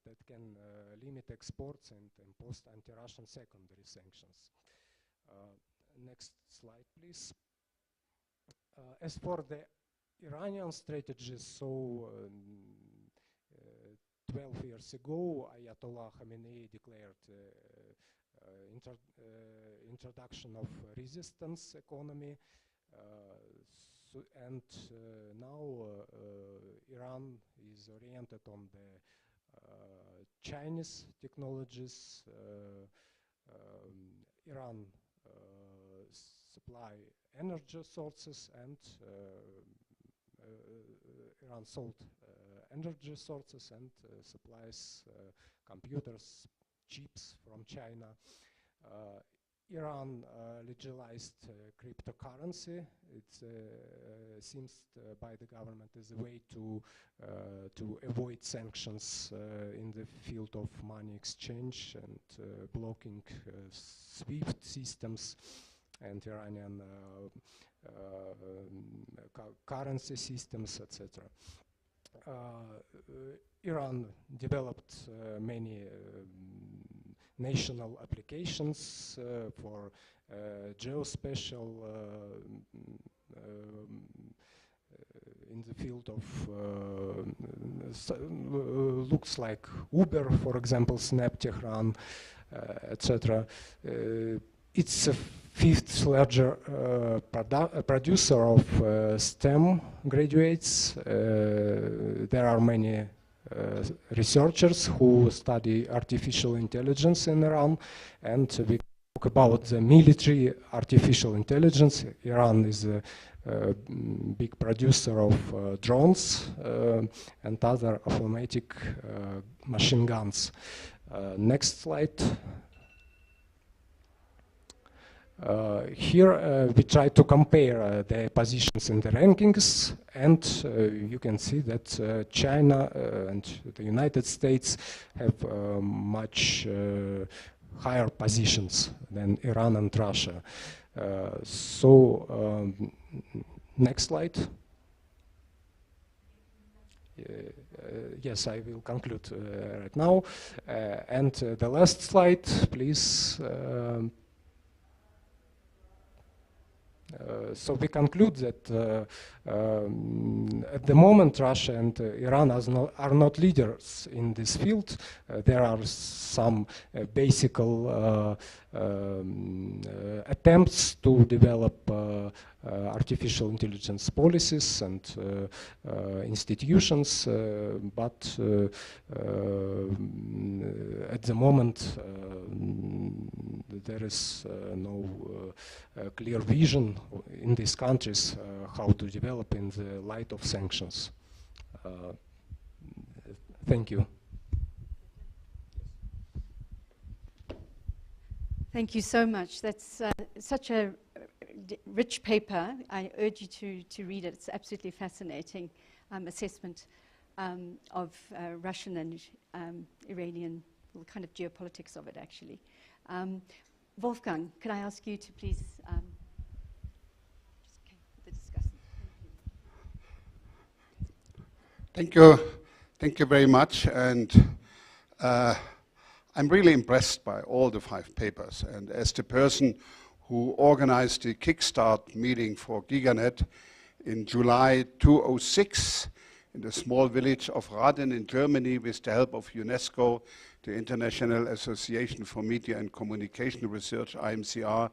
that can limit exports and impose anti-Russian secondary sanctions. Next slide, please. As for the Iranian strategy, so 12 years ago, Ayatollah Khamenei declared introduction of resistance economy, and now Iran is oriented on the Chinese technologies. Iran supply energy sources, and Iran sold energy sources and supplies computers, chips from China. Iran legalized cryptocurrency. It seems by the government as a way to avoid sanctions in the field of money exchange and blocking SWIFT systems and Iranian currency systems, etc. Iran developed many national applications for geospatial in the field of looks like Uber, for example, Snap Tehran, etc. It's a fifth larger producer of STEM graduates. There are many researchers who study artificial intelligence in Iran, and we talk about the military artificial intelligence. Iran is a big producer of drones and other automatic machine guns. Next slide. Here we try to compare the positions in the rankings, and you can see that China and the United States have much higher positions than Iran and Russia. Next slide. Yes, I will conclude right now. And the last slide, please. So we conclude that at the moment Russia and Iran are not leaders in this field. There are some basic attempts to develop artificial intelligence policies and institutions, but at the moment there is no clear vision in these countries how to develop in the light of sanctions. Thank you. Thank you so much. That's such a rich paper. I urge you to read it. It's absolutely fascinating assessment of Russian and Iranian, well, kind of geopolitics of it, actually. Wolfgang, could I ask you to please just the discussion? Thank you. Thank you very much. And I'm really impressed by all the 5 papers. And as the person who organized the Kickstart meeting for GigaNet in July 2006 in the small village of Raden in Germany with the help of UNESCO, the International Association for Media and Communication Research, IMCR,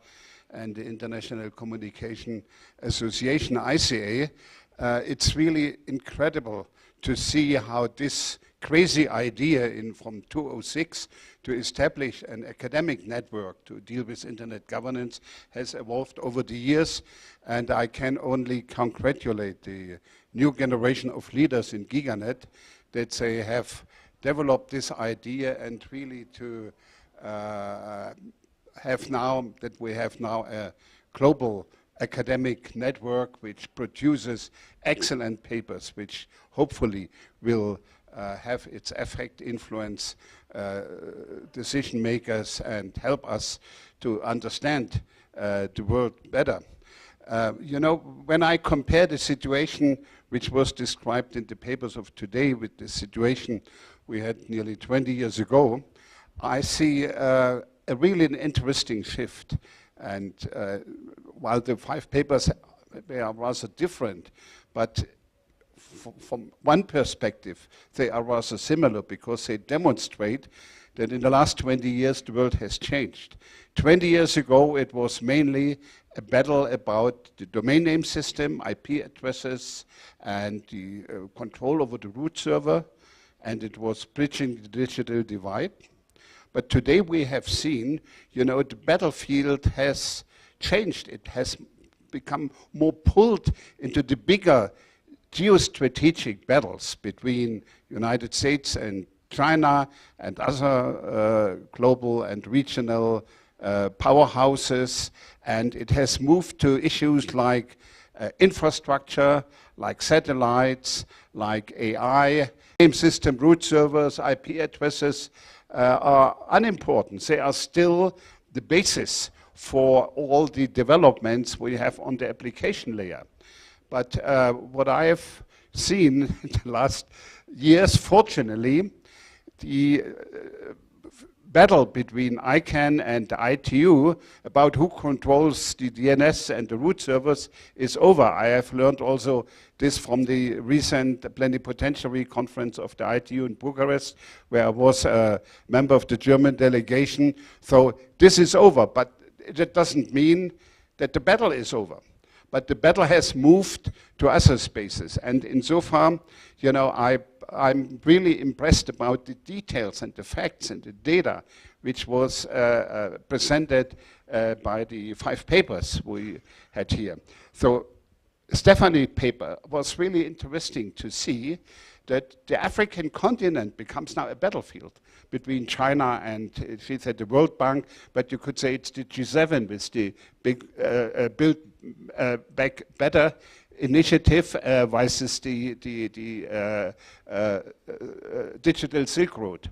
and the International Communication Association, ICA, it's really incredible to see how this crazy idea from 2006 to establish an academic network to deal with internet governance has evolved over the years. And I can only congratulate the new generation of leaders in GigaNet that they have developed this idea and really to have now a global academic network which produces excellent papers which hopefully will have its effect, influence decision makers and help us to understand the world better. You know, when I compare the situation which was described in the papers of today with the situation we had nearly 20 years ago, I see a really interesting shift. And while the 5 papers they are rather different, but from one perspective, they are rather similar because they demonstrate that in the last 20 years, the world has changed. 20 years ago, it was mainly a battle about the domain name system, IP addresses, and the control over the root server, and it was bridging the digital divide. But today we have seen, you know, the battlefield has changed. It has become more pulled into the bigger geostrategic battles between United States and China and other global and regional powerhouses, and it has moved to issues like infrastructure, like satellites, like AI. Name system, root servers, IP addresses are unimportant. They are still the basis for all the developments we have on the application layer. But what I have seen in the last years, fortunately, the battle between ICANN and the ITU about who controls the DNS and the root servers is over. I have learned also this from the recent plenipotentiary conference of the ITU in Bucharest, where I was a member of the German delegation. So this is over, but that doesn't mean that the battle is over. But the battle has moved to other spaces. And insofar, you know, I'm really impressed about the details and the facts and the data which was presented by the 5 papers we had here. So Stephanie's paper was really interesting to see that the African continent becomes now a battlefield between China and, she said, the World Bank, but you could say it's the G7 with the big Build Back Better initiative versus the Digital Silk Road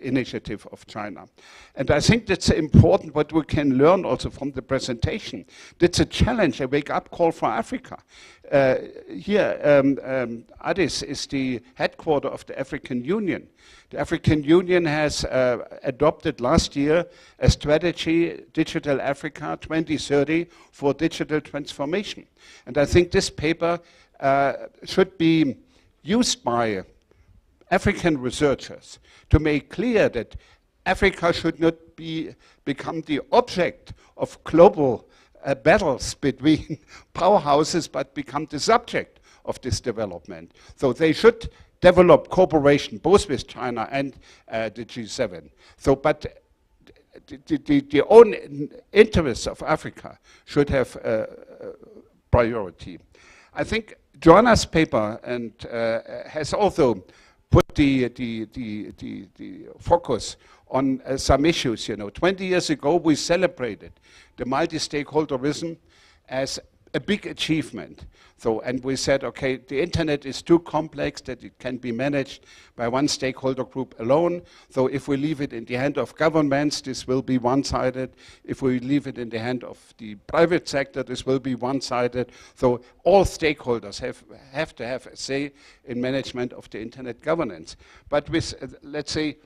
initiative of China. And I think that's important what we can learn also from the presentation. That's a challenge, a wake-up call for Africa. Here, Addis is the headquarter of the African Union. The African Union has adopted last year a strategy, Digital Africa 2030, for digital transformation. And I think this paper should be used by African researchers to make clear that Africa should not become the object of global battles between powerhouses, but become the subject of this development. So they should develop cooperation both with China and the G7. So, but the own interests of Africa should have priority. I think Joanna's paper and has also put the focus on some issues. You know, 20 years ago we celebrated the multi-stakeholderism as a big achievement. So, and we said, okay, the internet is too complex that it can be managed by one stakeholder group alone. So if we leave it in the hand of governments, this will be one-sided. If we leave it in the hand of the private sector, this will be one-sided. So all stakeholders have to have a say in management of the internet governance. But with, let's say,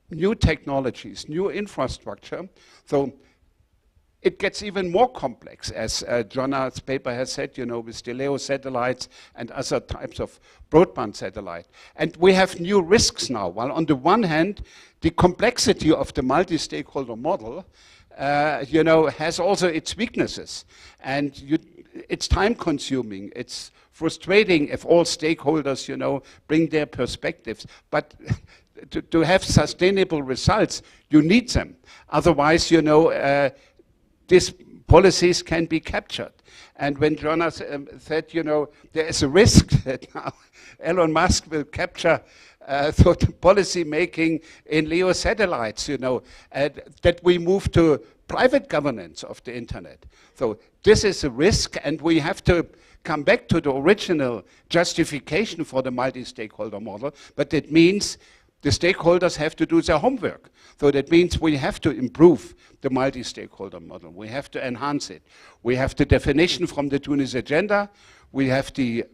new technologies, new infrastructure, so it gets even more complex, as Joanna's paper has said, you know, with the LEO satellites and other types of broadband satellite. And we have new risks now. While on the one hand, the complexity of the multi-stakeholder model, you know, has also its weaknesses. And it's time-consuming. It's frustrating if all stakeholders, you know, bring their perspectives. But to have sustainable results, you need them. Otherwise, you know, these policies can be captured. And when Joanna said, you know, there is a risk that now Elon Musk will capture sort of policy making in LEO satellites, you know, that we move to private governance of the internet. So this is a risk, and we have to come back to the original justification for the multi-stakeholder model, but it means the stakeholders have to do their homework. So that means we have to improve the multi-stakeholder model. We have to enhance it. We have the definition from the Tunis Agenda. We have the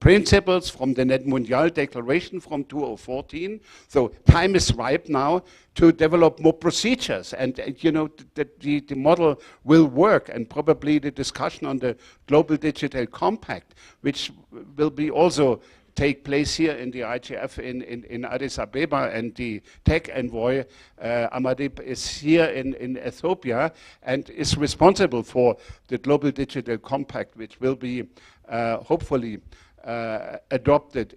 principles from the Net Mundial Declaration from 2014. So time is ripe now to develop more procedures. And you know, the model will work, and probably the discussion on the Global Digital Compact, which will be also take place here in the IGF in Addis Ababa, and the tech envoy, Amadip, is here in Ethiopia and is responsible for the Global Digital Compact, which will be hopefully adopted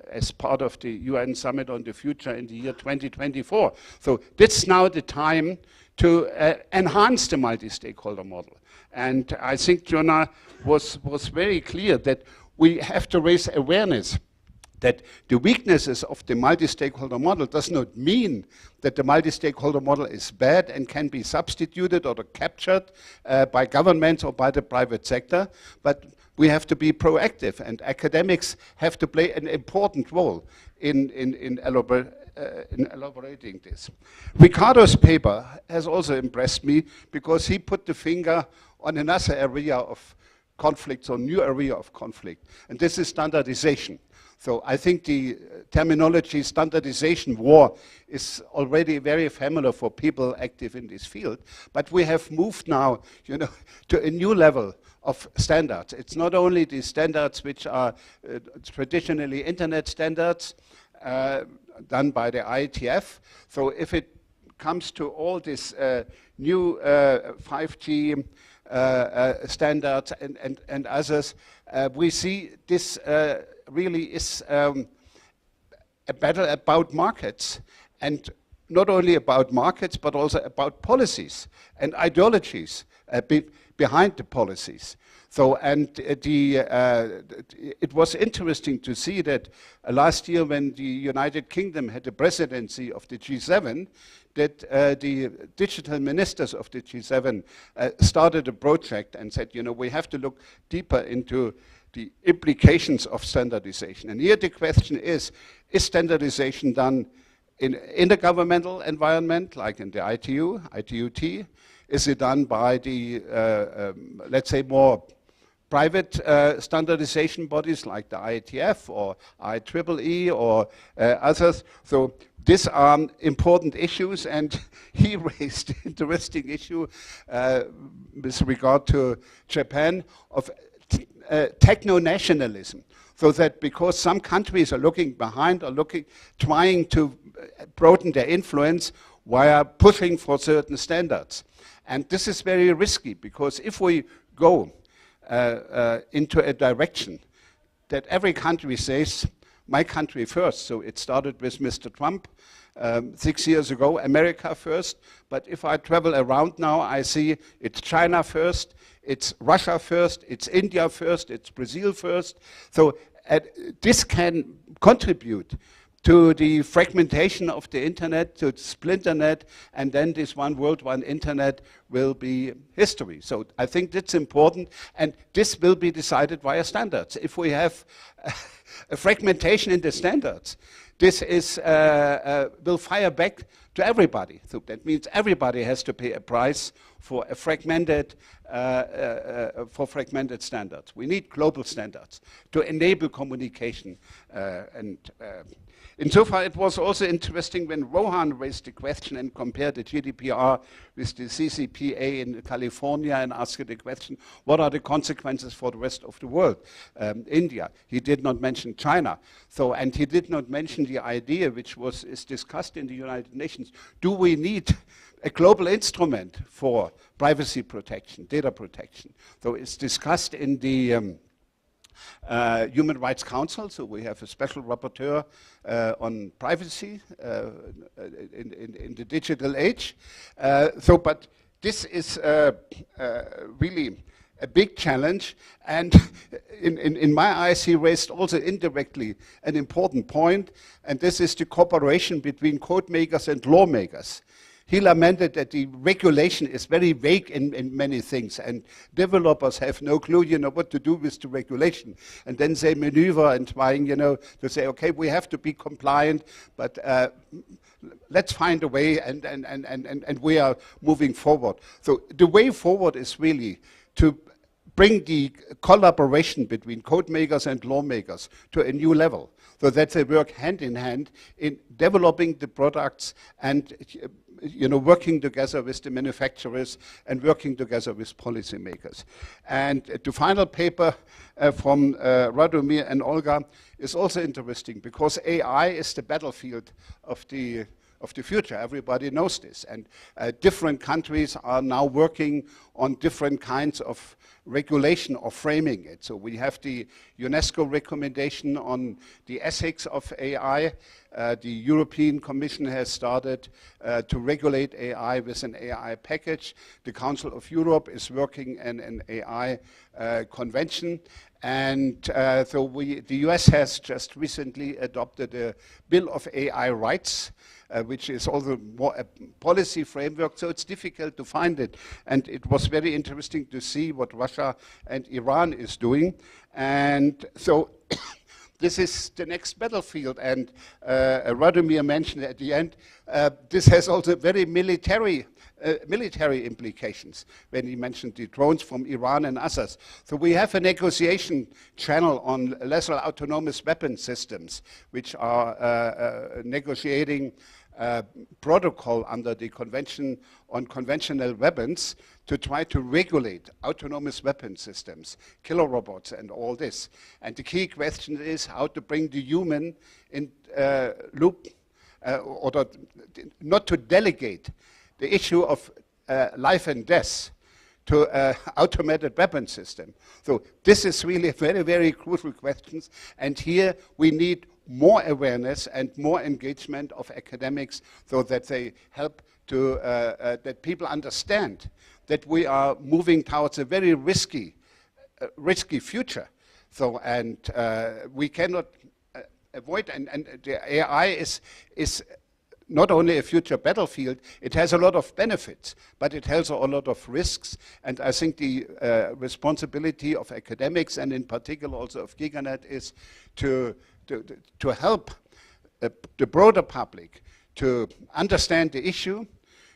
as part of the UN Summit on the Future in the year 2024. So this is now the time to enhance the multi-stakeholder model. And I think Joanna was very clear that we have to raise awareness that the weaknesses of the multi-stakeholder model does not mean that the multi-stakeholder model is bad and can be substituted or captured by governments or by the private sector, but we have to be proactive, and academics have to play an important role in elaborating this. Ricardo's paper has also impressed me because he put the finger on another area of conflicts or new area of conflict, and this is standardization. So I think the terminology standardization war is already very familiar for people active in this field, but we have moved now, to a new level of standards. It's not only the standards which are traditionally internet standards done by the IETF. So if it comes to all this new 5G standards and others, we see this really is a battle about markets, and not only about markets, but also about policies and ideologies behind the policies. So, and it was interesting to see that last year when the United Kingdom had the presidency of the G7, that the digital ministers of the G7 started a project and said, we have to look deeper into the implications of standardization. And here the question is standardization done in a governmental environment, like in the ITUT? Is it done by the, let's say, more private standardization bodies like the IETF or IEEE or others? So these are important issues, and he raised an interesting issue with regard to Japan of techno-nationalism. So that because some countries are looking behind or trying to broaden their influence via pushing for certain standards. And this is very risky, because if we go into a direction that every country says, my country first, so it started with Mr. Trump 6 years ago, America first, but if I travel around now, I see it's China first, it's Russia first, it's India first, it's Brazil first. So this can contribute to the fragmentation of the internet, to splinternet, and then this one world, one internet will be history. So I think that's important, and this will be decided via standards. If we have a fragmentation in the standards, this is will fire back to everybody. So that means everybody has to pay a price for a fragmented standards. We need global standards to enable communication. Insofar, it was also interesting when Rohan raised the question and compared the GDPR with the CCPA in California and asked the question, what are the consequences for the rest of the world? India. He did not mention China. So, and he did not mention the idea, which is discussed in the United Nations. Do we need a global instrument for privacy protection, data protection? So it's discussed in the Human Rights Council, so we have a special rapporteur on privacy in the digital age. But this is really a big challenge, and in my eyes he raised also indirectly an important point, and this is the cooperation between code makers and lawmakers. He lamented that the regulation is very vague in many things, and developers have no clue, what to do with the regulation. And then they maneuver and trying, to say, okay, we have to be compliant, but let's find a way, and we are moving forward. So the way forward is really to bring the collaboration between code makers and lawmakers to a new level, so that they work hand in hand in developing the products and working together with the manufacturers and working together with policymakers. And the final paper from Radomir and Olga is also interesting, because AI is the battlefield of the future. Everybody knows this, and different countries are now working on different kinds of regulation or framing it. So we have the UNESCO recommendation on the ethics of AI. The European Commission has started to regulate AI with an AI package. The Council of Europe is working on an AI convention. And so the US has just recently adopted a Bill of AI Rights, which is also more a policy framework, so it's difficult to find it. And it was very interesting to see what Russia and Iran is doing. And so this is the next battlefield. And Radomir mentioned at the end, this has also very military implications when he mentioned the drones from Iran and others. So we have a negotiation channel on lethal autonomous weapon systems, which are negotiating protocol under the Convention on Conventional Weapons to try to regulate autonomous weapon systems, killer robots and all this. And the key question is how to bring the human in loop, not to delegate the issue of life and death to an automated weapon system. So this is really a very, very crucial question. And here we need more awareness and more engagement of academics so that they help to, that people understand that we are moving towards a very risky future. So, and we cannot avoid, and the AI is not only a future battlefield, it has a lot of benefits, but it has a lot of risks. And I think the responsibility of academics, and in particular also of GigaNet, is to help the broader public to understand the issue,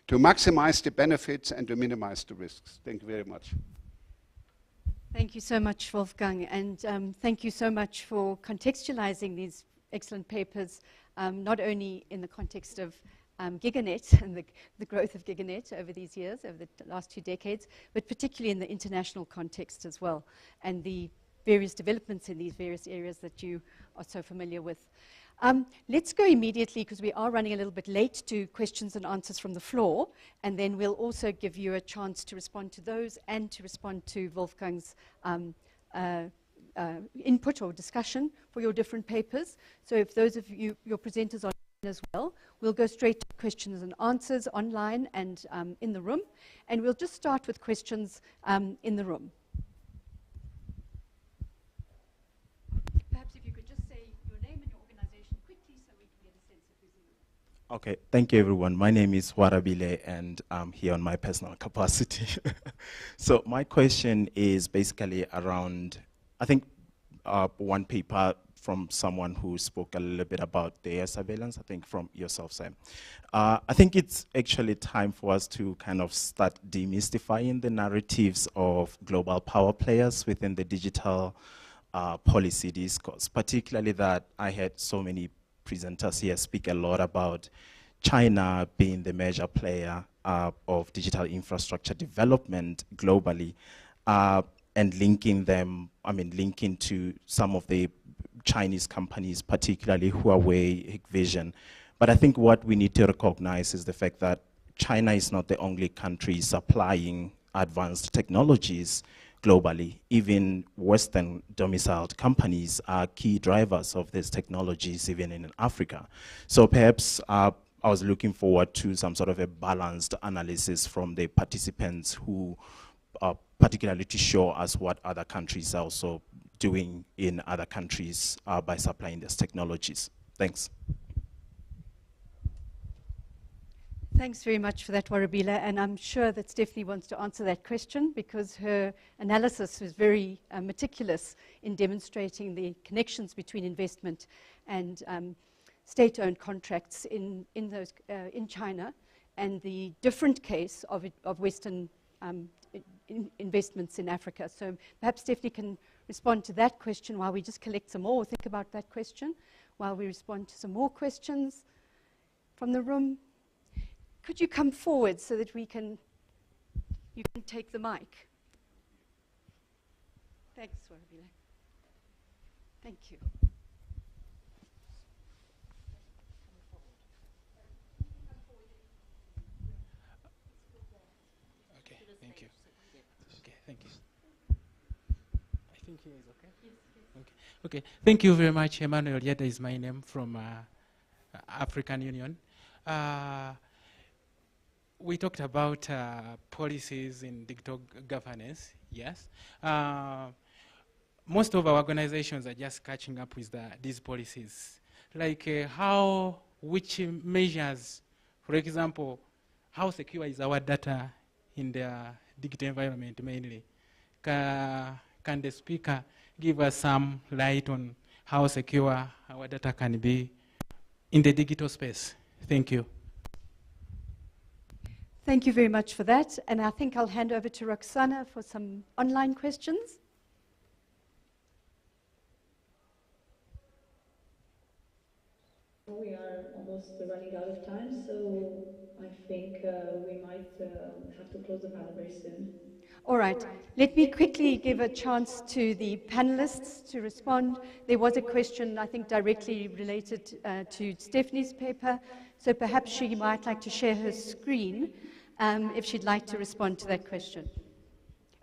to maximize the benefits, and to minimize the risks. Thank you very much. Thank you so much, Wolfgang, and thank you so much for contextualizing these excellent papers, not only in the context of GigaNet and the growth of GigaNet over these years, over the last 2 decades, but particularly in the international context as well, and the various developments in these various areas that you are so familiar with. Let's go immediately, because we are running a little bit late, to questions and answers from the floor, and then we'll also give you a chance to respond to those and to respond to Wolfgang's input or discussion for your different papers. So if those of you, your presenters are as well, we'll go straight to questions and answers online and in the room, and we'll just start with questions in the room. Perhaps if you could just say your name and your organization quickly so we can get a sense of who's in the room. Okay, thank you everyone. My name is Warabile and I'm here on my personal capacity. So my question is basically around, I think one paper from someone who spoke a little bit about the air surveillance, I think from yourself, Sam. I think it's actually time for us to kind of start demystifying the narratives of global power players within the digital policy discourse, particularly that I had so many presenters here speak a lot about China being the major player of digital infrastructure development globally, and linking them, linking to some of the Chinese companies, particularly Huawei, Hikvision. But I think what we need to recognize is the fact that China is not the only country supplying advanced technologies globally. Even Western domiciled companies are key drivers of these technologies, even in Africa. So perhaps I was looking forward to some sort of a balanced analysis from the participants who particularly to show us what other countries are also doing in other countries by supplying these technologies. Thanks. Thanks very much for that, Warabila, and I'm sure that Stephanie wants to answer that question because her analysis was very meticulous in demonstrating the connections between investment and state-owned contracts in China, and the different case of Western investments in Africa. So perhaps Stephanie can respond to that question while we just collect some more, think about that question, while we respond to some more questions from the room. Could you come forward so that you can take the mic? Thanks, Warabila. Thank you. Okay, thank you. Okay, thank you. think here is okay? Yes. Okay. Okay. Thank you very much. Emmanuel Yeda is my name from African Union. We talked about policies in digital governance. Yes. Most of our organizations are just catching up with these policies. Like which measures, for example, how secure is our data in the digital environment mainly? Can the speaker give us some light on how secure our data can be in the digital space? Thank you. Thank you very much for that. And I think I'll hand over to Roxana for some online questions. We are almost running out of time, so I think we might have to close the panel very soon. All right. Let me quickly give a chance to the panelists to respond. There was a question, I think, directly related to Stephanie's paper, so perhaps she might like to share her screen if she'd like to respond to that question.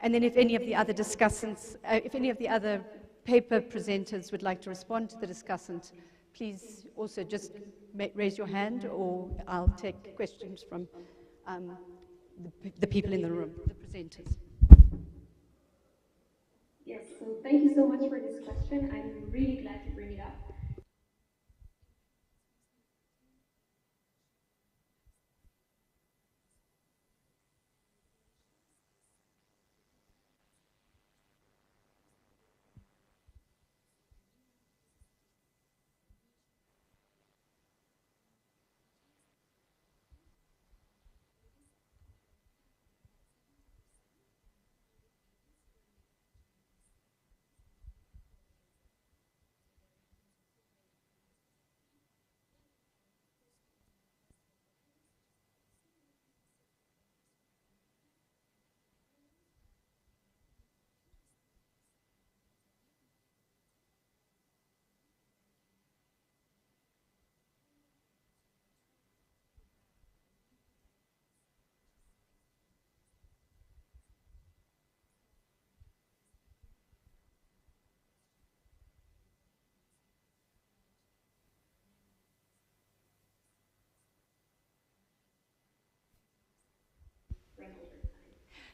And then if any of the other discussants, if any of the other paper presenters would like to respond to the discussant, please also just raise your hand, or I'll take questions from the people in the room, the presenters. Yes, so thank you so much for this question. I'm really glad to bring it up.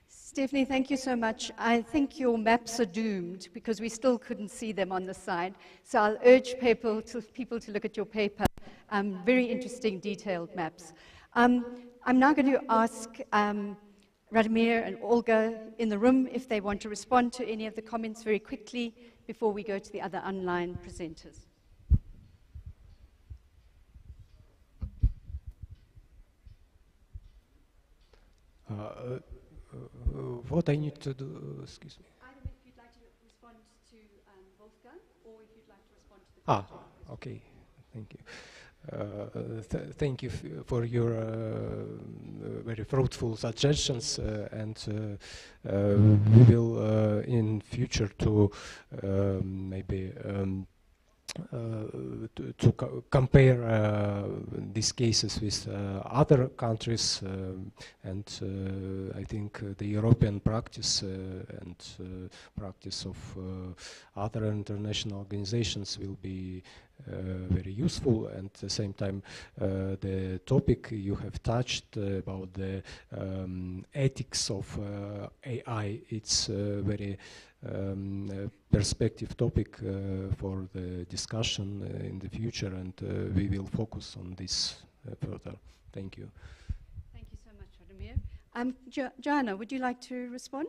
Stephanie, thank you so much. I think your maps are doomed because we still couldn't see them on the side. So I'll urge people to look at your paper. Very interesting, detailed maps. I'm now going to ask Radomir and Olga in the room if they want to respond to any of the comments very quickly before we go to the other online presenters. What I need to do, excuse me. Either if you'd like to respond to Wolfgang, or if you'd like to respond to the Okay, thank you. Thank you for your very fruitful suggestions, and we will in future to maybe compare these cases with other countries, and I think the European practice and practice of other international organizations will be very useful. And at the same time, the topic you have touched about the ethics of AI, it's very perspective topic for the discussion in the future, and we will focus on this further. Thank you. Thank you so much, Radomir. Joanna, would you like to respond?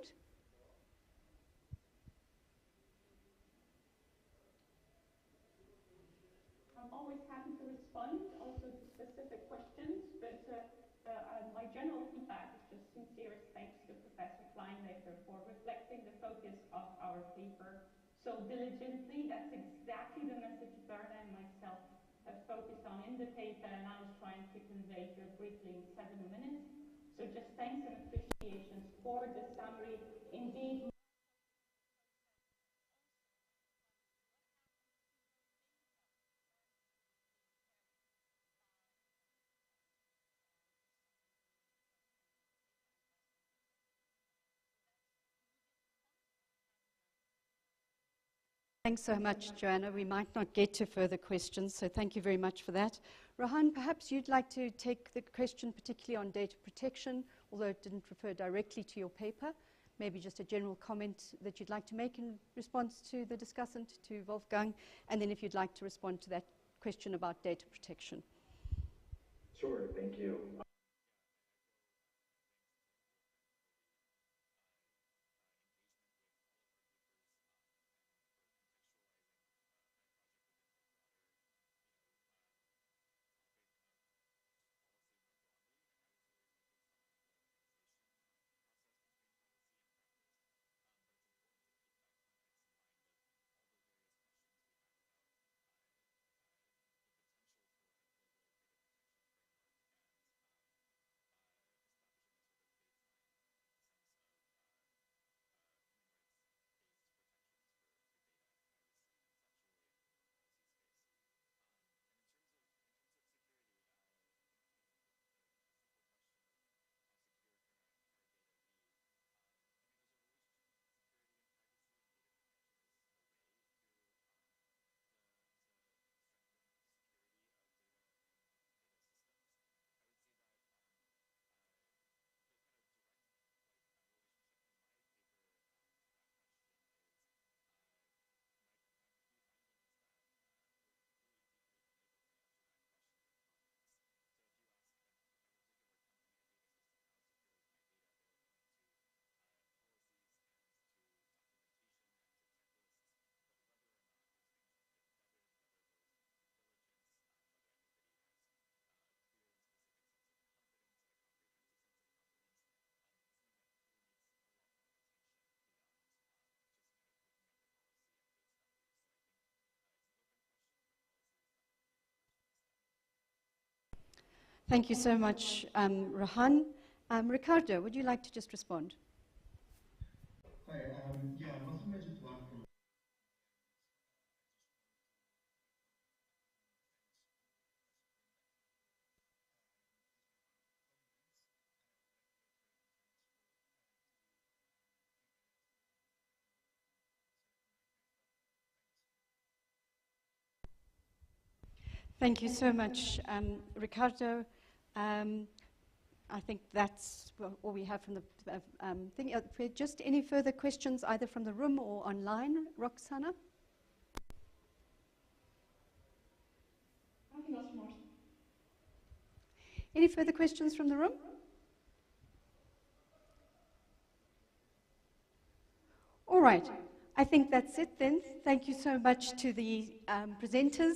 I'm always happy to respond also to specific questions, but my general feedback is just sincerest thanks to Professor Kleinleiter for reflecting the focus of our paper so diligently. That's exactly the message Berna and myself have focused on in the paper, and I was trying to convey here briefly in 7 minutes. So just thanks and appreciations for the summary. Indeed, Thanks so much, Joanna. We might not get to further questions, so thank you very much for that. Rohan, perhaps you'd like to take the question particularly on data protection, although it didn't refer directly to your paper. Maybe just a general comment that you'd like to make in response to the discussant, to Wolfgang, and then if you'd like to respond to that question about data protection. Sure, thank you. Thank you so much, Rohan. Ricardo, would you like to just respond? Hi, yeah, nothing major to add from. Thank you so much, Ricardo. I think that's all we have from the thing. Just any further questions, either from the room or online, Roxana? Nothing else more. Any further questions from the room? All right. I think that's it then. Thank you so much to the presenters.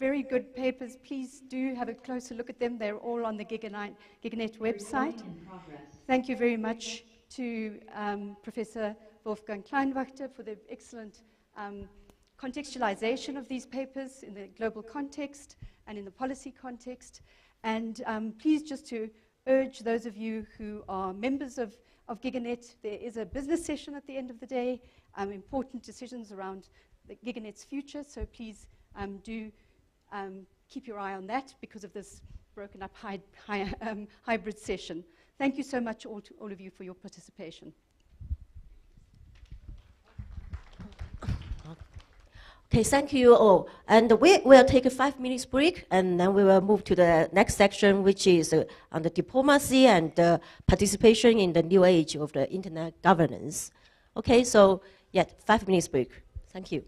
Very good papers. Please do have a closer look at them. They're all on the GigaNet website. Thank you very much to Professor Wolfgang Kleinwachter for the excellent contextualization of these papers in the global context and in the policy context. And please just to urge those of you who are members of GigaNet, there is a business session at the end of the day, important decisions around the GigaNet's future, so please do keep your eye on that because of this broken up hybrid session. Thank you so much all of you for your participation. Okay, thank you all. And we will take a 5 minutes break, and then we will move to the next section, which is on the diplomacy and participation in the new age of the internet governance. Okay, so yeah, 5 minutes break. Thank you.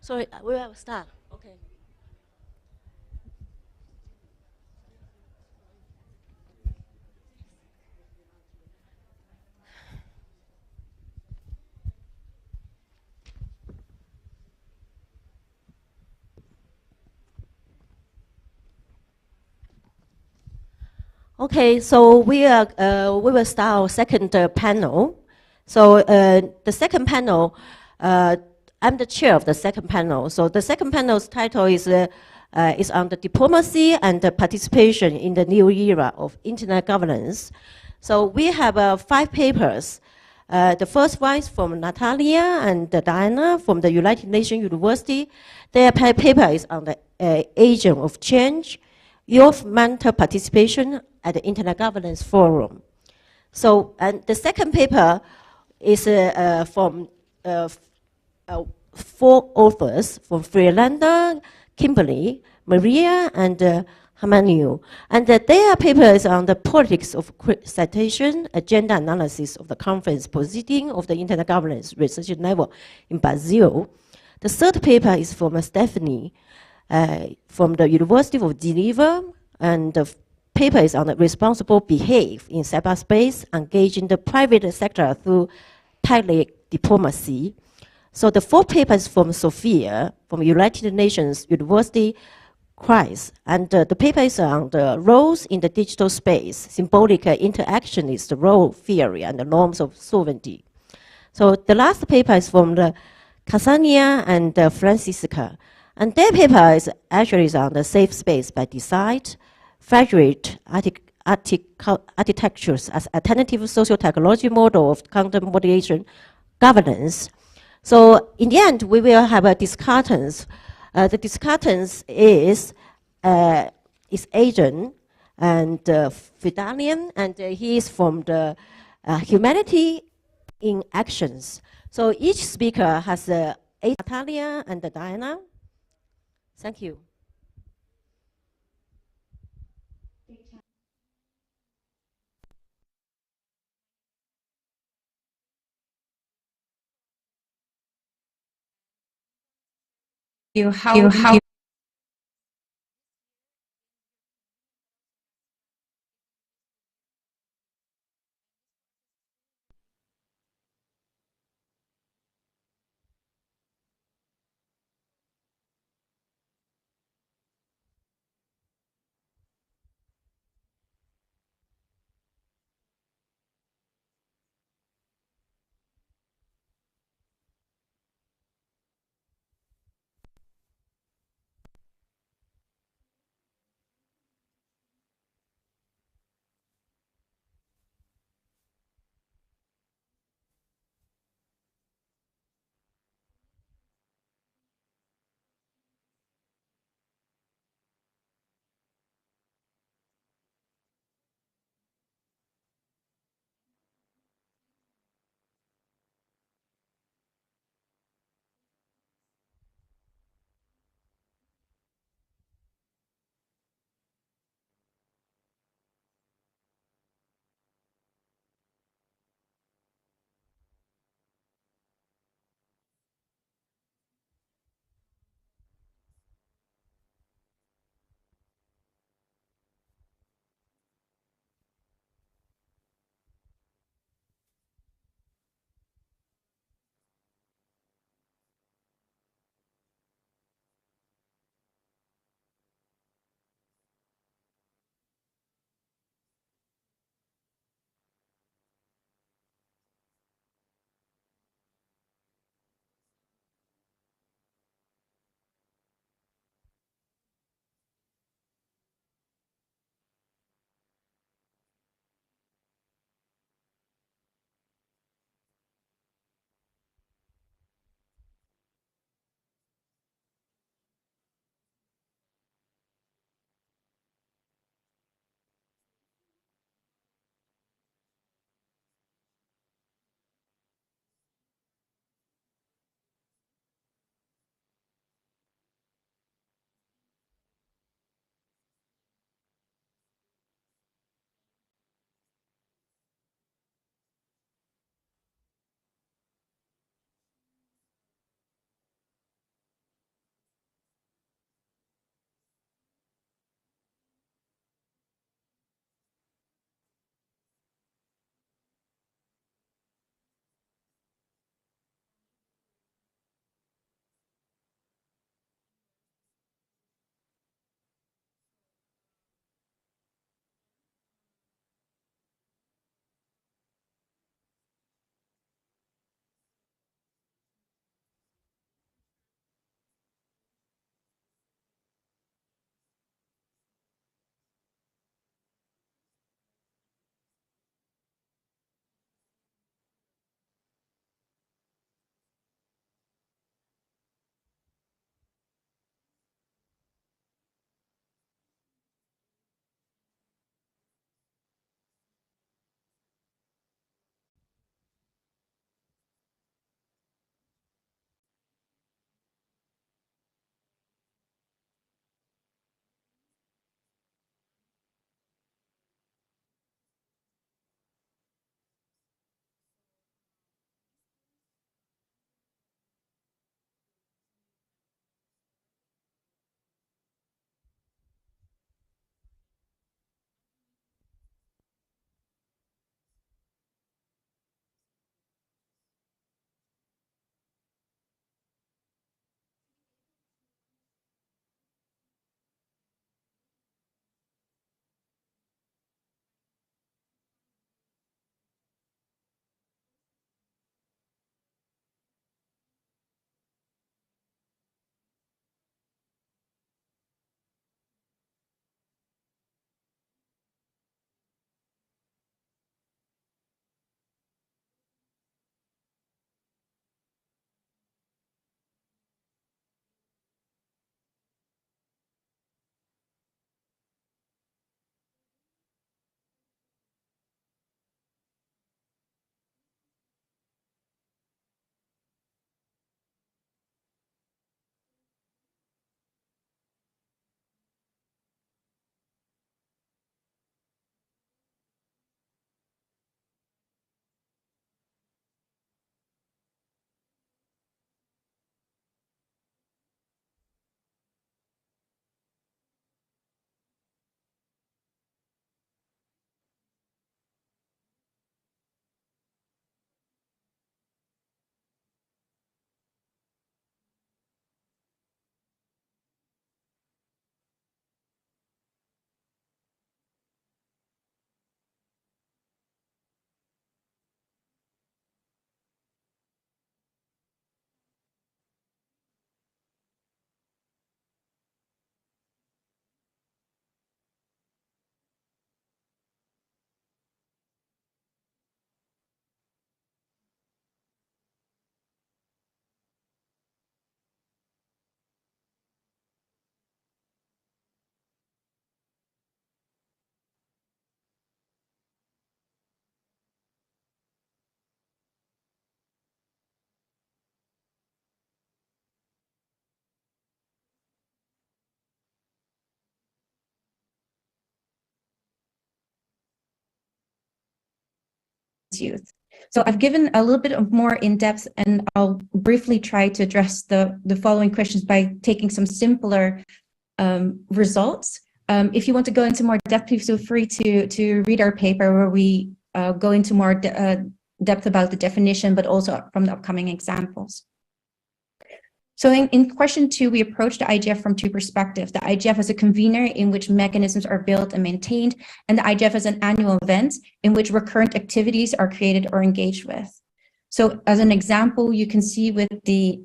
Sorry, we will start. Okay. Okay, so we will start our second panel. So the second panel, I'm the chair of the second panel. So the second panel's title is on the diplomacy and the participation in the new era of internet governance. So we have 5 papers. The first one is from Natalia and Diana from the United Nations University. Their paper is on the agent of change, youth mental participation at the Internet Governance Forum. So, and the second paper is from 4 authors from Freelander, Kimberly, Maria, and Hamanu. And their paper is on the politics of citation, agenda analysis of the conference proceeding of the Internet Governance Research Network in Brazil. The third paper is from Stephanie from the University of Geneva, and the paper is on the responsible behavior in cyberspace, engaging the private sector through tightly diplomacy. So the fourth paper is from Sophia, from United Nations University Christ, and the paper is on the roles in the digital space, symbolic interaction is the role theory and the norms of sovereignty. So the last paper is from the Casania and Francisca, and their paper is actually on the safe space by design, federate architectures as alternative social technology model of content moderation governance. So in the end, we will have a discussions. The discussions is Adrian and Fidalian, and he is from the Humanity in Actions. So each speaker has Natalia and Diana. Thank you. How youth. So I've given a little bit of more in-depth, and I'll briefly try to address the following questions by taking some simpler results. If you want to go into more depth, please feel free to read our paper where we go into more depth about the definition, but also from the upcoming examples. So in question 2, we approach the IGF from 2 perspectives. The IGF as a convener in which mechanisms are built and maintained, and the IGF as an annual event in which recurrent activities are created or engaged with. So as an example, you can see with the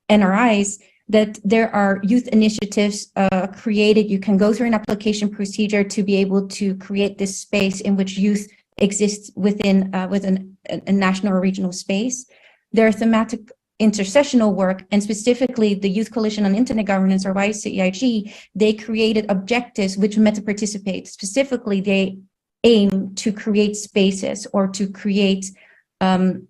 NRIs that there are youth initiatives created. You can go through an application procedure to be able to create this space in which youth exists within a national or regional space. There are thematic intercessional work, and specifically the Youth Coalition on Internet Governance, or YCIG, they created objectives which Meta participate. Specifically, they aim to create spaces or to create an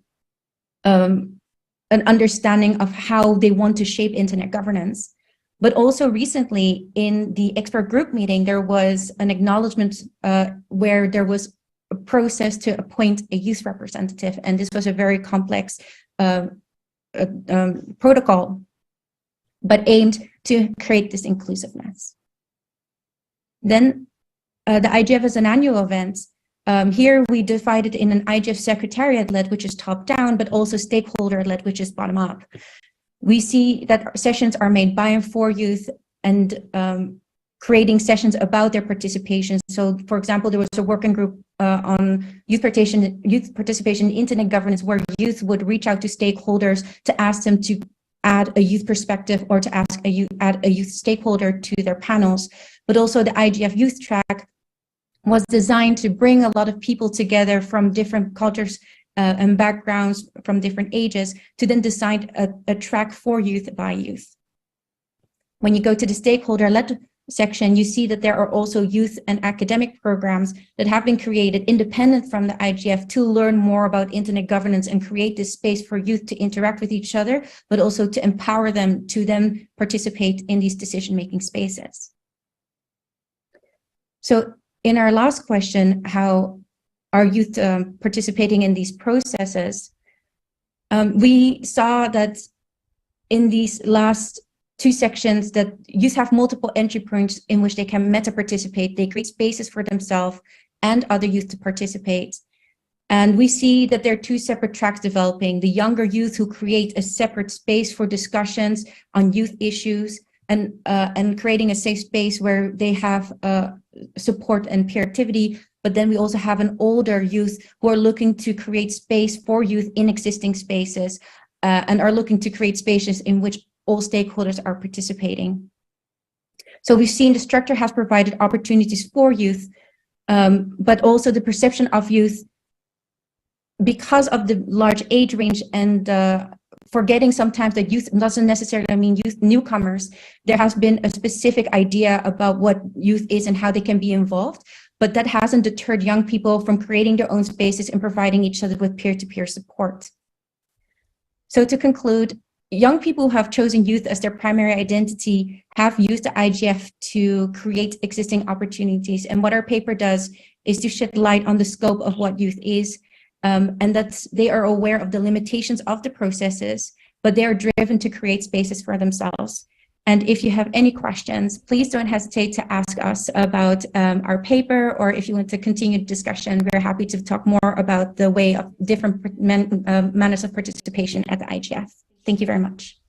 understanding of how they want to shape internet governance. But also recently in the expert group meeting, there was an acknowledgement where there was a process to appoint a youth representative, and this was a very complex protocol, but aimed to create this inclusiveness. Then the IGF is an annual event. Here we divide it in an IGF secretariat-led, which is top-down, but also stakeholder-led, which is bottom-up. We see that sessions are made by and for youth, and creating sessions about their participation. So, for example, there was a working group on youth participation in internet governance, where youth would reach out to stakeholders to ask them to add a youth perspective or to add a youth stakeholder to their panels. But also the IGF youth track was designed to bring a lot of people together from different cultures and backgrounds, from different ages, to then decide a track for youth by youth. When you go to the stakeholder-led section, you see that there are also youth and academic programs that have been created independent from the IGF to learn more about internet governance and create this space for youth to interact with each other, but also to empower them to then participate in these decision-making spaces. So in our last question, how are youth participating in these processes? We saw that in these last 2 sections that youth have multiple entry points in which they can meta participate. They create spaces for themselves and other youth to participate. And we see that there are 2 separate tracks developing: the younger youth who create a separate space for discussions on youth issues, and creating a safe space where they have support and peer activity. But then we also have an older youth who are looking to create space for youth in existing spaces, and are looking to create spaces in which all stakeholders are participating. So we've seen the structure has provided opportunities for youth, but also the perception of youth, because of the large age range and forgetting sometimes that youth doesn't necessarily mean youth newcomers. There has been a specific idea about what youth is and how they can be involved, but that hasn't deterred young people from creating their own spaces and providing each other with peer-to-peer support. So to conclude, young people who have chosen youth as their primary identity have used the IGF to create existing opportunities. And what our paper does is to shed light on the scope of what youth is, and that they are aware of the limitations of the processes, but they are driven to create spaces for themselves. And if you have any questions, please don't hesitate to ask us about our paper, or if you want to continue the discussion, we're happy to talk more about the way of different manners of participation at the IGF. Thank you very much.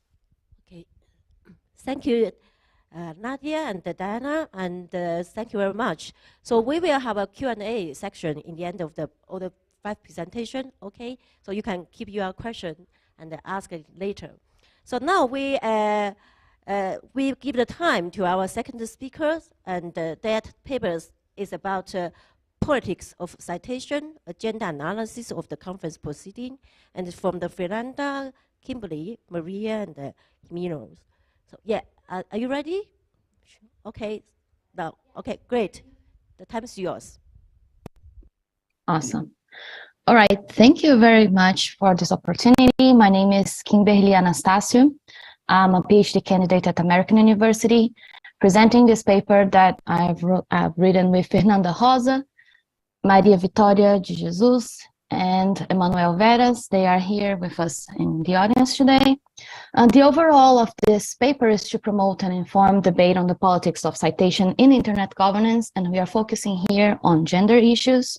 Okay, thank you, Nadia and Diana, and thank you very much. So we will have a Q&A section in the end of all the 5 presentation. Okay, so you can keep your question and ask it later. So now we give the time to our second speakers, and that paper is about politics of citation, agenda analysis of the conference proceeding, and it's from the Fernanda, Kimberly, Maria, and Camilo. So yeah, are you ready? Okay, now, okay, great. The time is yours. Awesome. All right, thank you very much for this opportunity. My name is Kimberly Anastasio. I'm a PhD candidate at American University, presenting this paper that I've written with Fernanda Rosa, Maria Vitória de Jesus, and Emmanuel Veras. They are here with us in the audience today. The overall of this paper is to promote and inform debate on the politics of citation in internet governance, and we are focusing here on gender issues.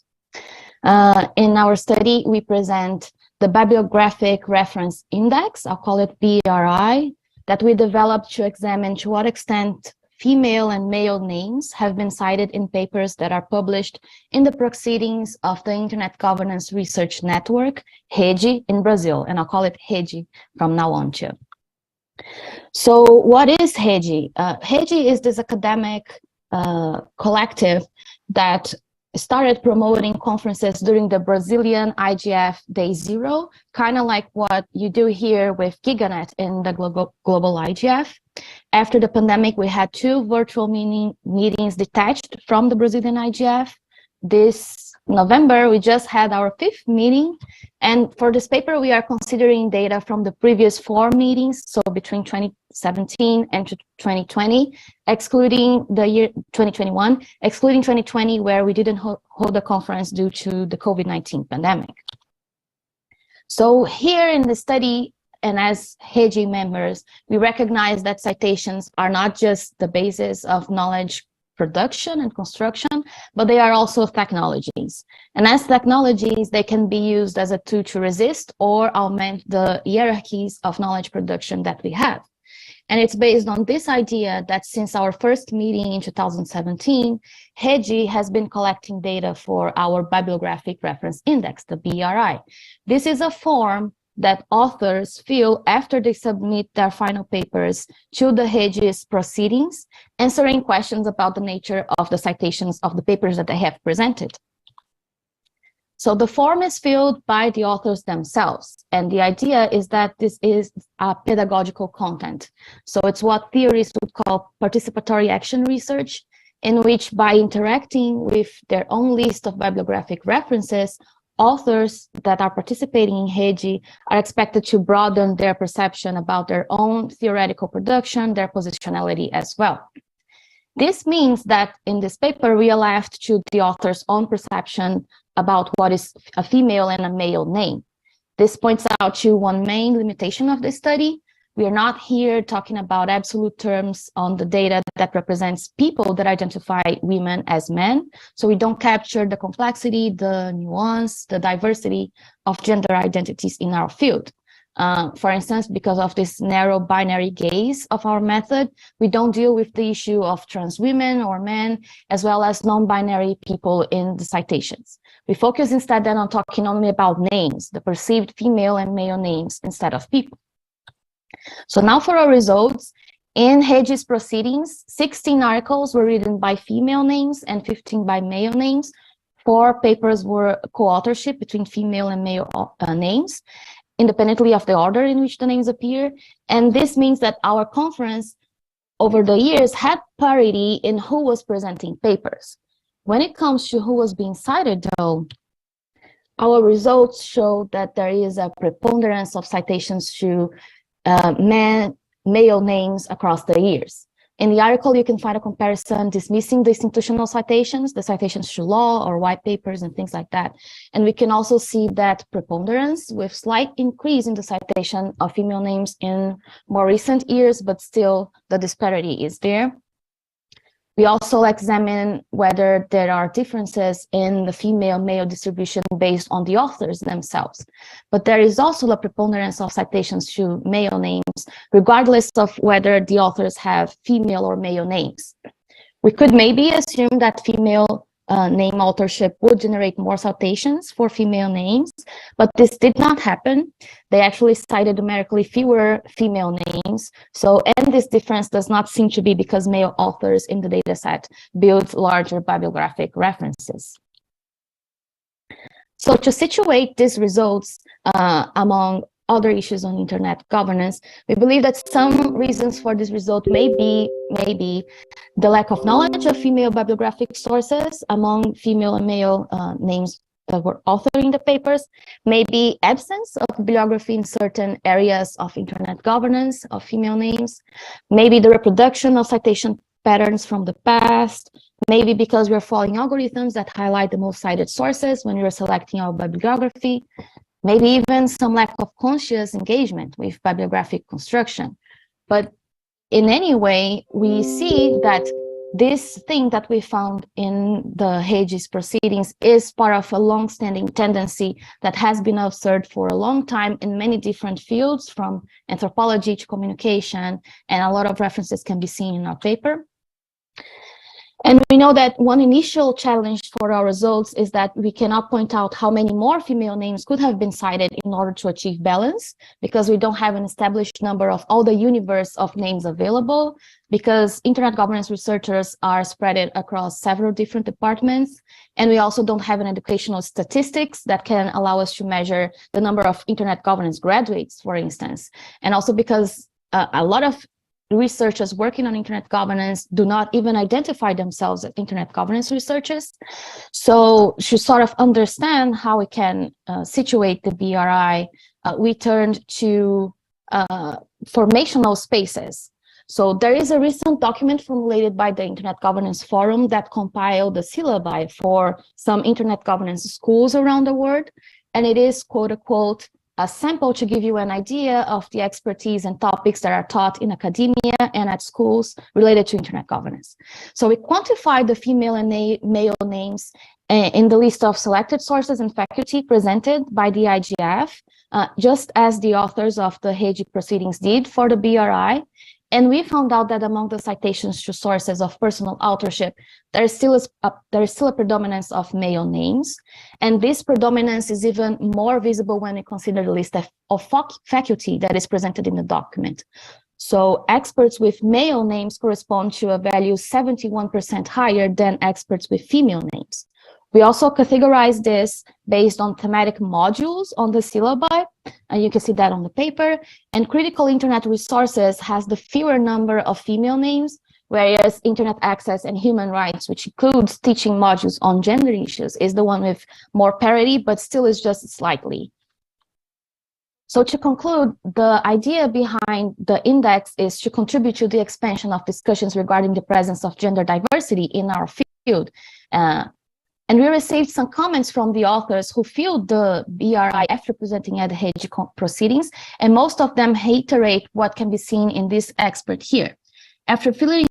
In our study, we present the Bibliographic Reference Index, I'll call it BRI, that we developed to examine to what extent female and male names have been cited in papers that are published in the proceedings of the Internet Governance Research Network, REGI, in Brazil, and I'll call it REGI from now on too. So what is REGI? REGI is this academic collective that started promoting conferences during the Brazilian IGF Day Zero, kind of like what you do here with GigaNet in the global IGF. After the pandemic, we had 2 virtual meetings detached from the Brazilian IGF. This November, we just had our 5th meeting. And for this paper, we are considering data from the previous 4 meetings, so between 2017 and 2020, excluding the year 2021, excluding 2020, where we didn't hold a conference due to the COVID-19 pandemic. So here in the study, and as REGI members, we recognize that citations are not just the basis of knowledge production and construction, but they are also technologies. And as technologies, they can be used as a tool to resist or augment the hierarchies of knowledge production that we have. And it's based on this idea that since our first meeting in 2017, REGI has been collecting data for our Bibliographic Reference Index, the BRI. This is a form that authors fill after they submit their final papers to the REGI's proceedings, answering questions about the nature of the citations of the papers that they have presented. So the form is filled by the authors themselves, and the idea is that this is a pedagogical content. So it's what theorists would call participatory action research, in which by interacting with their own list of bibliographic references, authors that are participating in REGI are expected to broaden their perception about their own theoretical production, their positionality as well. This means that in this paper, we are left to the author's own perception about what is a female and a male name. This points out to one main limitation of this study. We are not here talking about absolute terms on the data that represents people that identify women as men. So we don't capture the complexity, the nuance, the diversity of gender identities in our field. For instance, because of this narrow binary gaze of our method, we don't deal with the issue of trans women or men, as well as non-binary people in the citations. We focus instead then on talking only about names, the perceived female and male names instead of people. So now for our results, in REGI's proceedings, 16 articles were written by female names and 15 by male names. 4 papers were co-authorship between female and male names, independently of the order in which the names appear. And this means that our conference over the years had parity in who was presenting papers. When it comes to who was being cited, though, our results show that there is a preponderance of citations to male names across the years. In the article, you can find a comparison dismissing the institutional citations, the citations to law or white papers and things like that. And we can also see that preponderance with slight increase in the citation of female names in more recent years, but still the disparity is there. We also examine whether there are differences in the female-male distribution based on the authors themselves. But there is also a preponderance of citations to male names, regardless of whether the authors have female or male names. We could maybe assume that female name authorship would generate more citations for female names, but this did not happen. They actually cited numerically fewer female names. So, and this difference does not seem to be because male authors in the dataset build larger bibliographic references. So to situate these results among other issues on internet governance, we believe that some reasons for this result may be the lack of knowledge of female bibliographic sources among female and male names that were authoring the papers, maybe absence of bibliography in certain areas of internet governance of female names, maybe the reproduction of citation patterns from the past, maybe because we're following algorithms that highlight the most cited sources when we're selecting our bibliography, maybe even some lack of conscious engagement with bibliographic construction. But in any way, we see that this thing that we found in the Hage's proceedings is part of a long-standing tendency that has been observed for a long time in many different fields, from anthropology to communication, and a lot of references can be seen in our paper. And we know that one initial challenge for our results is that we cannot point out how many more female names could have been cited in order to achieve balance, because we don't have an established number of all the universe of names available, because internet governance researchers are spread across several different departments. And we also don't have an educational statistics that can allow us to measure the number of internet governance graduates, for instance. And also because a lot of researchers working on internet governance do not even identify themselves as internet governance researchers. So to sort of understand how we can situate the BRI, we turned to formational spaces. So there is a recent document formulated by the Internet Governance Forum that compiled the syllabi for some internet governance schools around the world. And it is, quote unquote, a sample to give you an idea of the expertise and topics that are taught in academia and at schools related to internet governance. So we quantified the female and male names in the list of selected sources and faculty presented by the IGF, just as the authors of the Hage proceedings did for the BRI. And we found out that among the citations to sources of personal authorship, there is still a predominance of male names. And this predominance is even more visible when we consider the list of faculty that is presented in the document. So experts with male names correspond to a value 71% higher than experts with female names. We also categorize this based on thematic modules on the syllabi, and you can see that on the paper. And critical internet resources has the fewer number of female names, whereas internet access and human rights, which includes teaching modules on gender issues, is the one with more parity, but still is just slightly. So to conclude, the idea behind the index is to contribute to the expansion of discussions regarding the presence of gender diversity in our field. And we received some comments from the authors who feel the BRI after presenting at the Hage proceedings, and most of them reiterate what can be seen in this expert here. After filling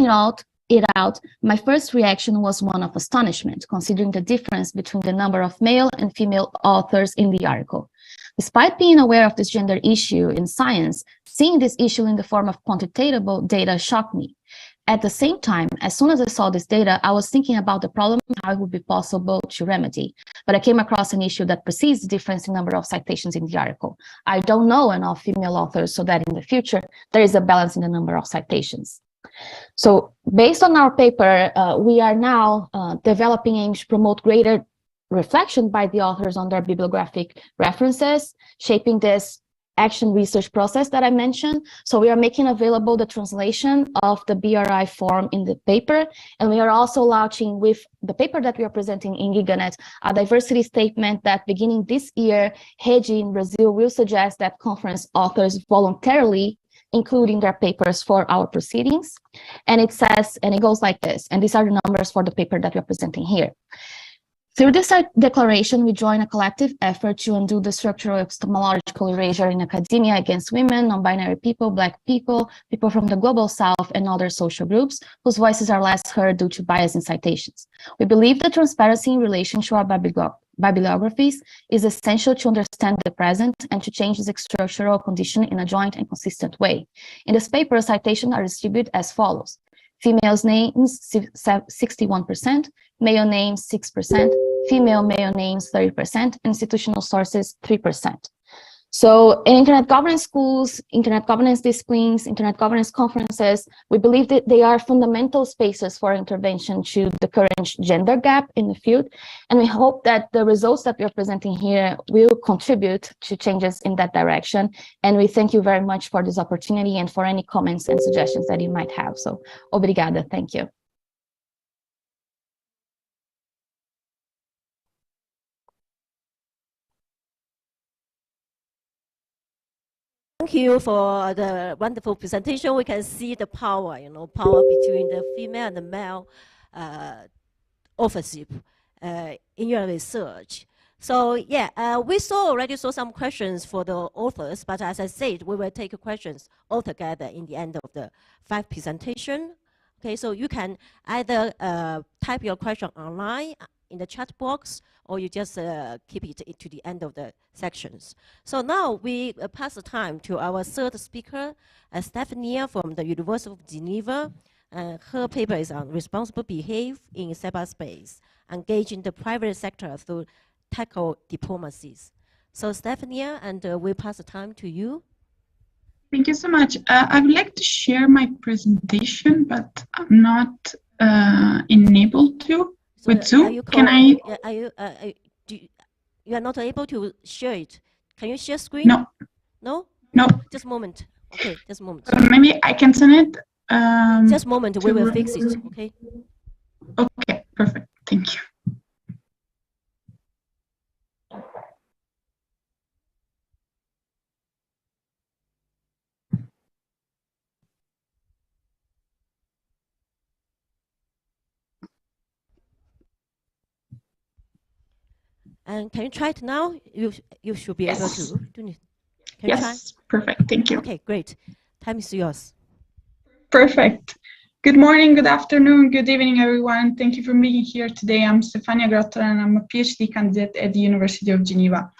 it out, my first reaction was one of astonishment, considering the difference between the number of male and female authors in the article. Despite being aware of this gender issue in science, seeing this issue in the form of quantitative data shocked me. At the same time, as soon as I saw this data, I was thinking about the problem and how it would be possible to remedy. But I came across an issue that precedes the difference in number of citations in the article. I don't know enough female authors so that in the future, there is a balance in the number of citations. So based on our paper, we are now developing aims to promote greater reflection by the authors on their bibliographic references, shaping this action research process that I mentioned. So we are making available the translation of the BRI form in the paper, and we are also launching with the paper that we are presenting in GigaNet, a diversity statement that beginning this year, Hage in Brazil will suggest that conference authors voluntarily including their papers for our proceedings. And it says, and it goes like this, and these are the numbers for the paper that we're presenting here. Through this declaration, we join a collective effort to undo the structural epistemological erasure in academia against women, non-binary people, Black people, people from the global South, and other social groups whose voices are less heard due to bias in citations. We believe that transparency in relation to our bibliographies is essential to understand the present and to change this structural condition in a joint and consistent way. In this paper, citations are distributed as follows. Females names 61%, male names 6%, female male names 30%, institutional sources 3%. So in internet governance schools, internet governance disciplines, internet governance conferences, we believe that they are fundamental spaces for intervention to the current gender gap in the field. And we hope that the results that we are presenting here will contribute to changes in that direction. And we thank you very much for this opportunity and for any comments and suggestions that you might have. So, obrigada, thank you. Thank you for the wonderful presentation. We can see the power, power between the female and the male authorship in your research. So yeah, we already saw some questions for the authors, but as I said, we will take questions all together in the end of the 5 presentation. Okay, so you can either type your question online in the chat box, or you just keep it to the end of the sections. So now we pass the time to our third speaker, Stephanie from the University of Geneva. Her paper is on responsible behavior in cyberspace, engaging the private sector through tackle diplomacies. So Stephanie, and we pass the time to you. Thank you so much. I would like to share my presentation, but I'm not enabled to with Zoom. Can I? You are not able to share it. Can you share screen? No. No? No. Just a moment. Okay, just a moment. Maybe I can send it. Just a moment, we will fix it, okay? Okay, perfect. Thank you. And can you try it now? You should be able to. Can you try? Perfect. Thank you. Okay, great. Time is yours. Perfect. Good morning, good afternoon, good evening, everyone. Thank you for being here today. I'm Stefania Grotter, and I'm a PhD candidate at the University of Geneva.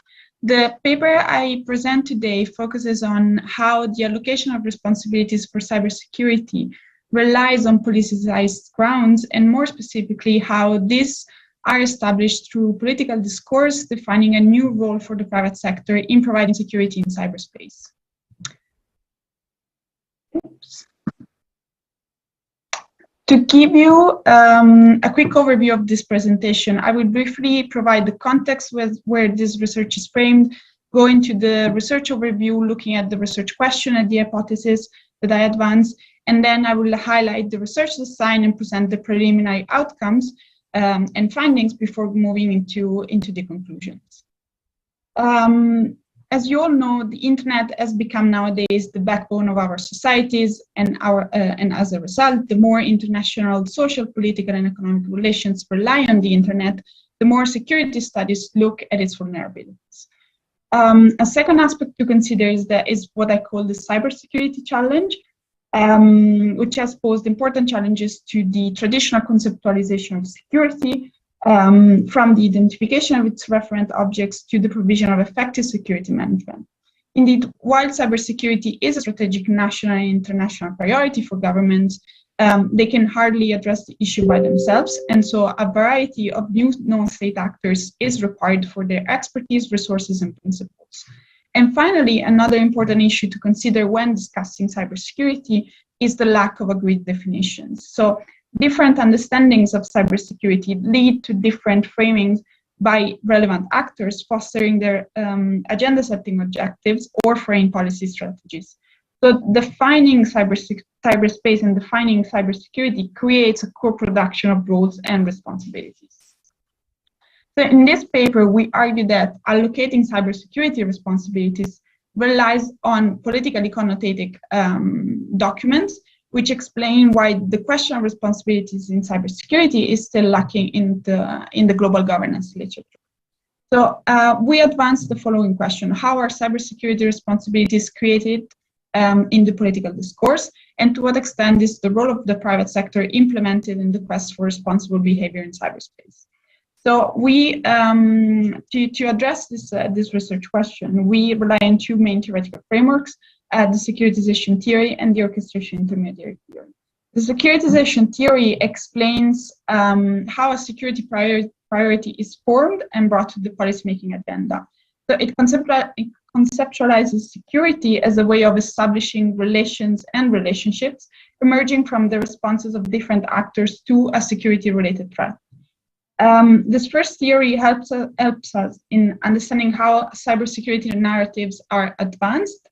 The paper I present today focuses on how the allocation of responsibilities for cybersecurity relies on politicized grounds, and more specifically, how these are established through political discourse, defining a new role for the private sector in providing security in cyberspace. Oops. To give you a quick overview of this presentation, I will briefly provide the context where this research is framed, go into the research overview, looking at the research question and the hypothesis that I advance, and then I will highlight the research design and present the preliminary outcomes and findings before moving into the conclusions. As you all know, the internet has become nowadays the backbone of our societies, and as a result, the more international social, political, and economic relations rely on the internet, the more security studies look at its vulnerabilities. A second aspect to consider is what I call the cybersecurity challenge, which has posed important challenges to the traditional conceptualization of security, from the identification of its referent objects to the provision of effective security management. Indeed, while cybersecurity is a strategic national and international priority for governments, they can hardly address the issue by themselves, and so a variety of new non-state actors is required for their expertise, resources, and principles. And finally, another important issue to consider when discussing cybersecurity is the lack of agreed definitions. So different understandings of cybersecurity lead to different framings by relevant actors, fostering their agenda-setting objectives or frame policy strategies. So defining cyberspace and defining cybersecurity creates a co-production of roles and responsibilities. So in this paper, we argue that allocating cybersecurity responsibilities relies on politically connotated documents, which explain why the question of responsibilities in cybersecurity is still lacking in the global governance literature. So we advanced the following question: how are cybersecurity responsibilities created in the political discourse, and to what extent is the role of the private sector implemented in the quest for responsible behavior in cyberspace? So we, to address this research question, we rely on two main theoretical frameworks: the securitization theory and the orchestration intermediary theory. The securitization theory explains how a security priority is formed and brought to the policymaking agenda. So it conceptualizes security as a way of establishing relations and relationships emerging from the responses of different actors to a security-related threat. This first theory helps us in understanding how cybersecurity narratives are advanced.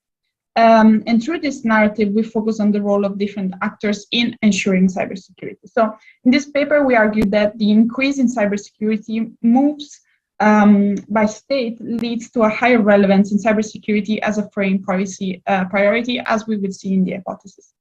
And through this narrative, we focus on the role of different actors in ensuring cybersecurity. So in this paper, we argue that the increase in cybersecurity moves by state leads to a higher relevance in cybersecurity as a frame policy priority, as we would see in the hypothesis.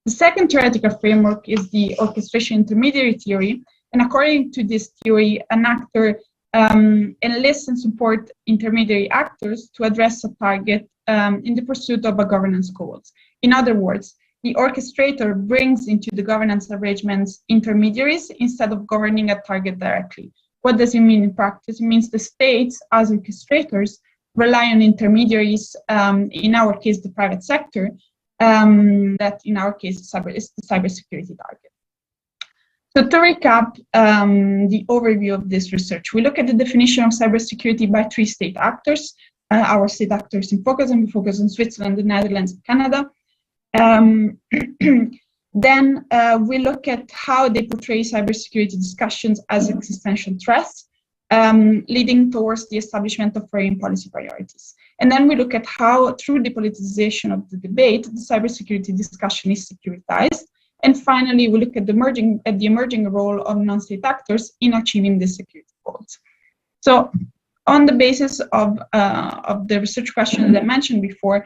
The second theoretical framework is the orchestration intermediary theory, And according to this theory, an actor enlists and support intermediary actors to address a target in the pursuit of a governance goals. In other words, the orchestrator brings into the governance arrangements intermediaries instead of governing a target directly. What does it mean in practice? It means the states, as orchestrators, rely on intermediaries, in our case, the private sector, that in our case is the cybersecurity target. So to recap the overview of this research, we look at the definition of cybersecurity by 3 state actors, our state actors in focus, and we focus on Switzerland, the Netherlands, and Canada. Then we look at how they portray cybersecurity discussions as existential threats, leading towards the establishment of foreign policy priorities. And then we look at how, through the politicization of the debate, the cybersecurity discussion is securitized. And finally, we look at the emerging role of non-state actors in achieving the security goals. So, on the basis of the research question that I mentioned before,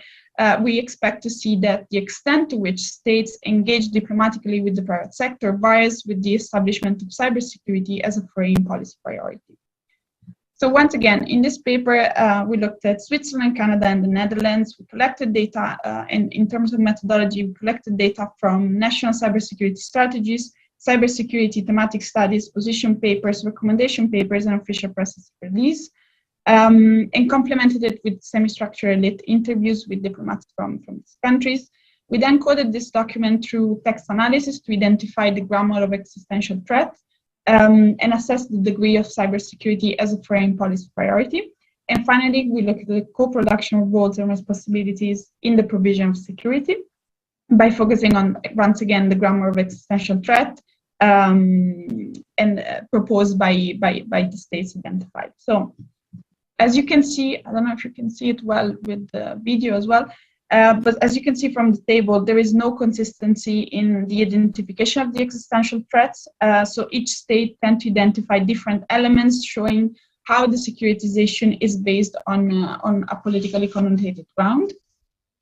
we expect to see that the extent to which states engage diplomatically with the private sector varies with the establishment of cybersecurity as a foreign policy priority. So once again, in this paper, we looked at Switzerland, Canada, and the Netherlands. We collected data, and in terms of methodology, we collected data from national cybersecurity strategies, cybersecurity thematic studies, position papers, recommendation papers, and official press release, and complemented it with semi-structured lit interviews with diplomats from these countries. We then coded this document through text analysis to identify the grammar of existential threat, and assess the degree of cybersecurity as a foreign policy priority. And finally, we look at the co-production of roles and responsibilities in the provision of security by focusing on, once again, the grammar of existential threat and proposed by the states identified. So, as you can see, I don't know if you can see it well with the video as well, but as you can see from the table, there is no consistency in the identification of the existential threats. So each state tends to identify different elements showing how the securitization is based on a politically connotated ground.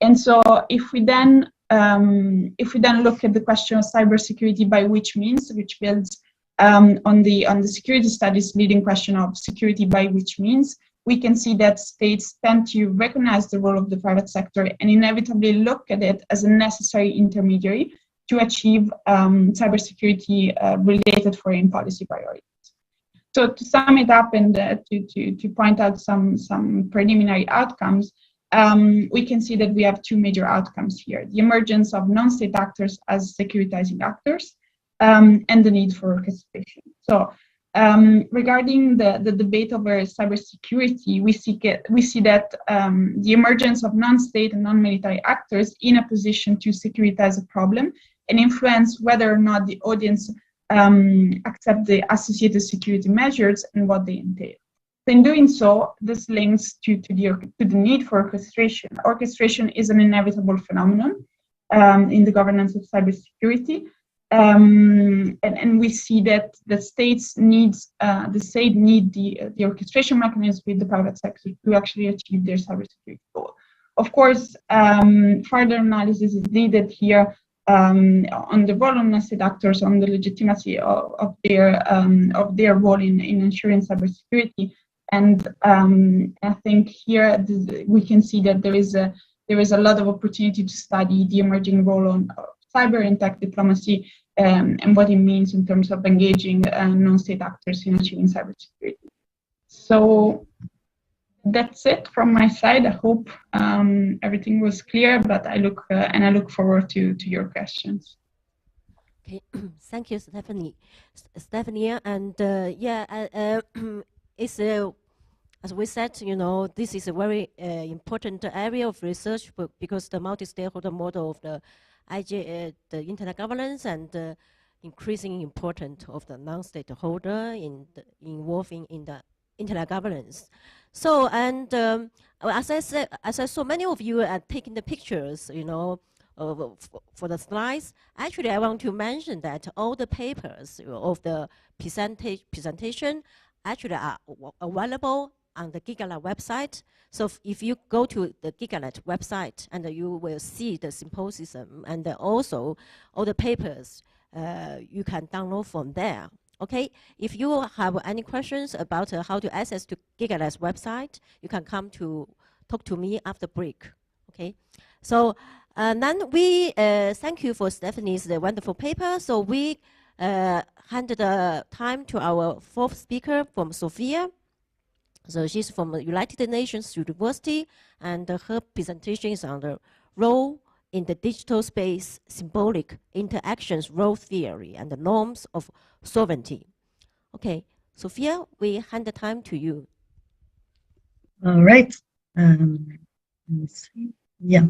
And so if we then look at the question of cybersecurity by which means, which builds on the security studies leading question of security by which means, we can see that states tend to recognize the role of the private sector and inevitably look at it as a necessary intermediary to achieve cybersecurity-related foreign policy priorities. So to sum it up and to point out some preliminary outcomes, we can see that we have 2 major outcomes here: the emergence of non-state actors as securitizing actors, and the need for orchestration. So, regarding the debate over cybersecurity, we see that the emergence of non-state and non-military actors in a position to securitize a problem and influence whether or not the audience accept the associated security measures and what they entail. In doing so, this links to the need for orchestration. Orchestration is an inevitable phenomenon in the governance of cybersecurity. And we see that the state needs the orchestration mechanism with the private sector to actually achieve their cybersecurity goal. Of course, further analysis is needed here on the role of non-state actors, on the legitimacy of their role in ensuring cybersecurity. And I think here we can see that there is a lot of opportunity to study the emerging role of cyber and tech diplomacy and what it means in terms of engaging non-state actors in achieving cybersecurity. So that's it from my side. I hope everything was clear, but I look forward to your questions. Okay, thank you, Stephanie. And it's as we said, this is a very important area of research because the multi-stakeholder model of the the internet governance and the increasing importance of the non-stakeholder involving in the internet governance. So, and as I saw many of you are taking the pictures, for the slides. Actually, I want to mention that all the papers of the presentation actually are available on the GigaNet website. So if you go to the GigaNet website, and you will see the symposium, and also all the papers you can download from there. Okay, if you have any questions about how to access to GigaLab's website, you can come to talk to me after break. Okay, so then we thank you for Stephanie's wonderful paper. So we hand the time to our fourth speaker from Sofia. So she's from the United Nations University, and her presentation is on the role in the digital space, symbolic interactions, role theory, and the norms of sovereignty. Okay, Sophia, we hand the time to you. All right. Let's see. Yeah.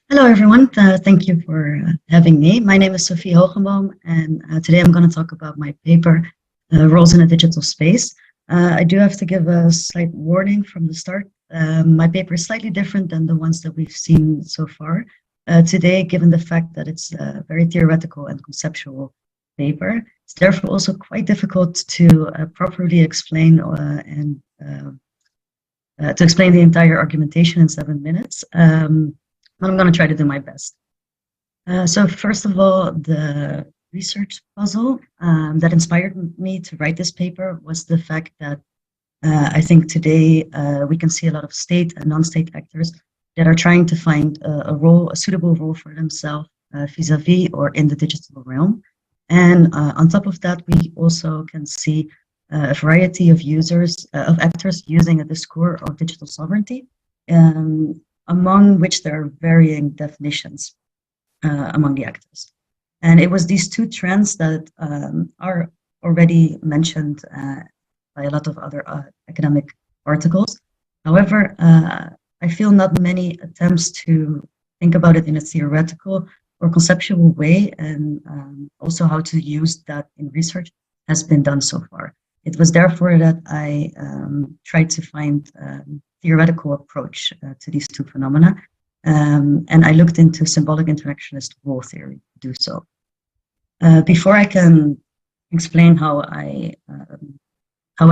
Hello, everyone. Thank you for having me. My name is Sophie Hogenboom, and today I'm going to talk about my paper, Roles in a Digital Space. I do have to give a slight warning from the start. My paper is slightly different than the ones that we've seen so far today, given the fact that it's a very theoretical and conceptual paper. It's therefore also quite difficult to properly explain and to explain the entire argumentation in 7 minutes. But I'm going to try to do my best. So first of all, the research puzzle that inspired me to write this paper was the fact that I think today we can see a lot of state and non-state actors that are trying to find a suitable role for themselves vis-a-vis or in the digital realm. And on top of that, we also can see a variety of of actors using a discourse of digital sovereignty, among which there are varying definitions among the actors. And it was these two trends that are already mentioned by a lot of other academic articles. However, I feel not many attempts to think about it in a theoretical or conceptual way, and also how to use that in research has been done so far. It was therefore that I tried to find a theoretical approach to these two phenomena, and I looked into symbolic interactionist role theory to do so. Before I can explain how I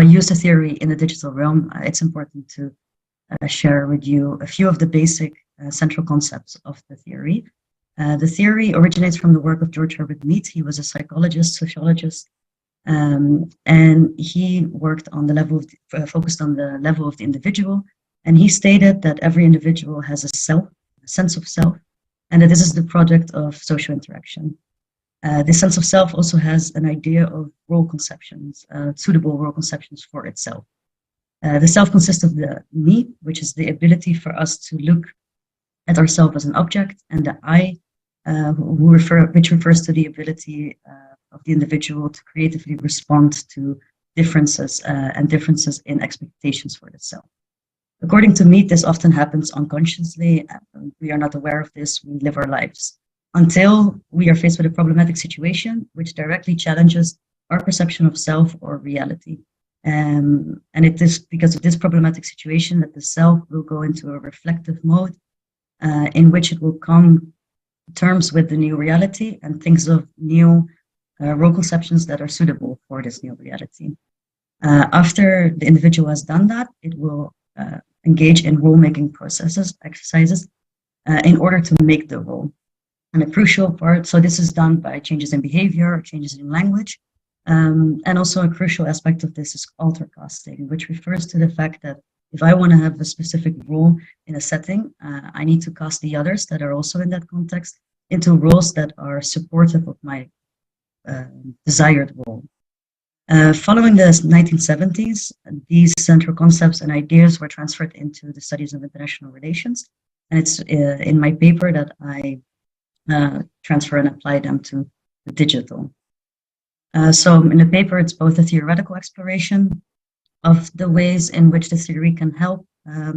use the theory in the digital realm, it's important to share with you a few of the basic central concepts of the theory. The theory originates from the work of George Herbert Mead. He was a psychologist, sociologist, and he worked on the level of focused on the level of the individual. And he stated that every individual has a self, a sense of self, and that this is the product of social interaction. This sense of self also has an idea of role conceptions, suitable role conceptions for itself. The self consists of the me, which is the ability for us to look at ourselves as an object, and the I, which refers to the ability of the individual to creatively respond to differences and differences in expectations for itself. According to Mead, this often happens unconsciously. We are not aware of this. We live our lives until we are faced with a problematic situation which directly challenges our perception of self or reality. And it is because of this problematic situation that the self will go into a reflective mode in which it will come to terms with the new reality and thinks of new role conceptions that are suitable for this new reality. After the individual has done that, it will engage in role-making exercises in order to make the role. And a crucial part, so this is done by changes in behavior, changes in language, and also a crucial aspect of this is alter casting, which refers to the fact that if I want to have a specific role in a setting, I need to cast the others that are also in that context into roles that are supportive of my desired role. Following the 1970s, these central concepts and ideas were transferred into the studies of international relations. And it's in my paper that I transfer and apply them to the digital. So in the paper, it's both a theoretical exploration of the ways in which the theory can help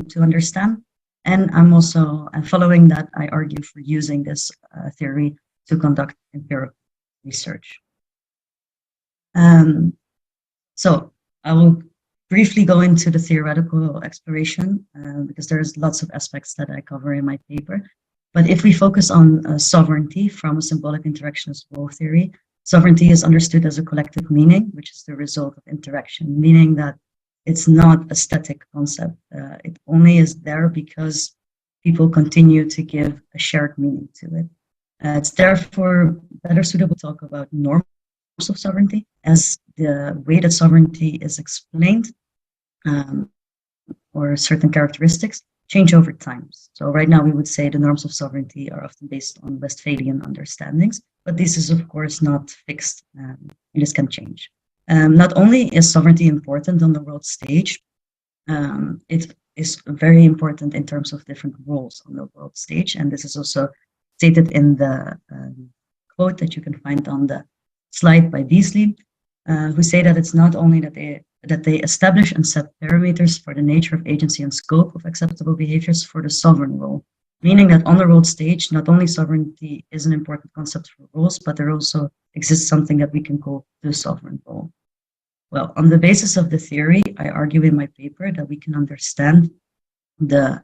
to understand. And I'm also, following that, I argue for using this theory to conduct empirical research. So I will briefly go into the theoretical exploration because there's lots of aspects that I cover in my paper. But if we focus on sovereignty from a symbolic interactionist role theory, sovereignty is understood as a collective meaning, which is the result of interaction, meaning that it's not a static concept. It only is there because people continue to give a shared meaning to it. It's therefore better suitable to talk about norm of sovereignty as the way that sovereignty is explained or certain characteristics change over time. So right now we would say the norms of sovereignty are often based on Westphalian understandings, but this is of course not fixed and this can change. Not only is sovereignty important on the world stage, it is very important in terms of different roles on the world stage, and this is also stated in the quote that you can find on the slide by Beasley, who say that it's not only that they establish and set parameters for the nature of agency and scope of acceptable behaviors for the sovereign role, meaning that on the world stage, not only sovereignty is an important concept for roles, but there also exists something that we can call the sovereign role. Well, on the basis of the theory, I argue in my paper that we can understand the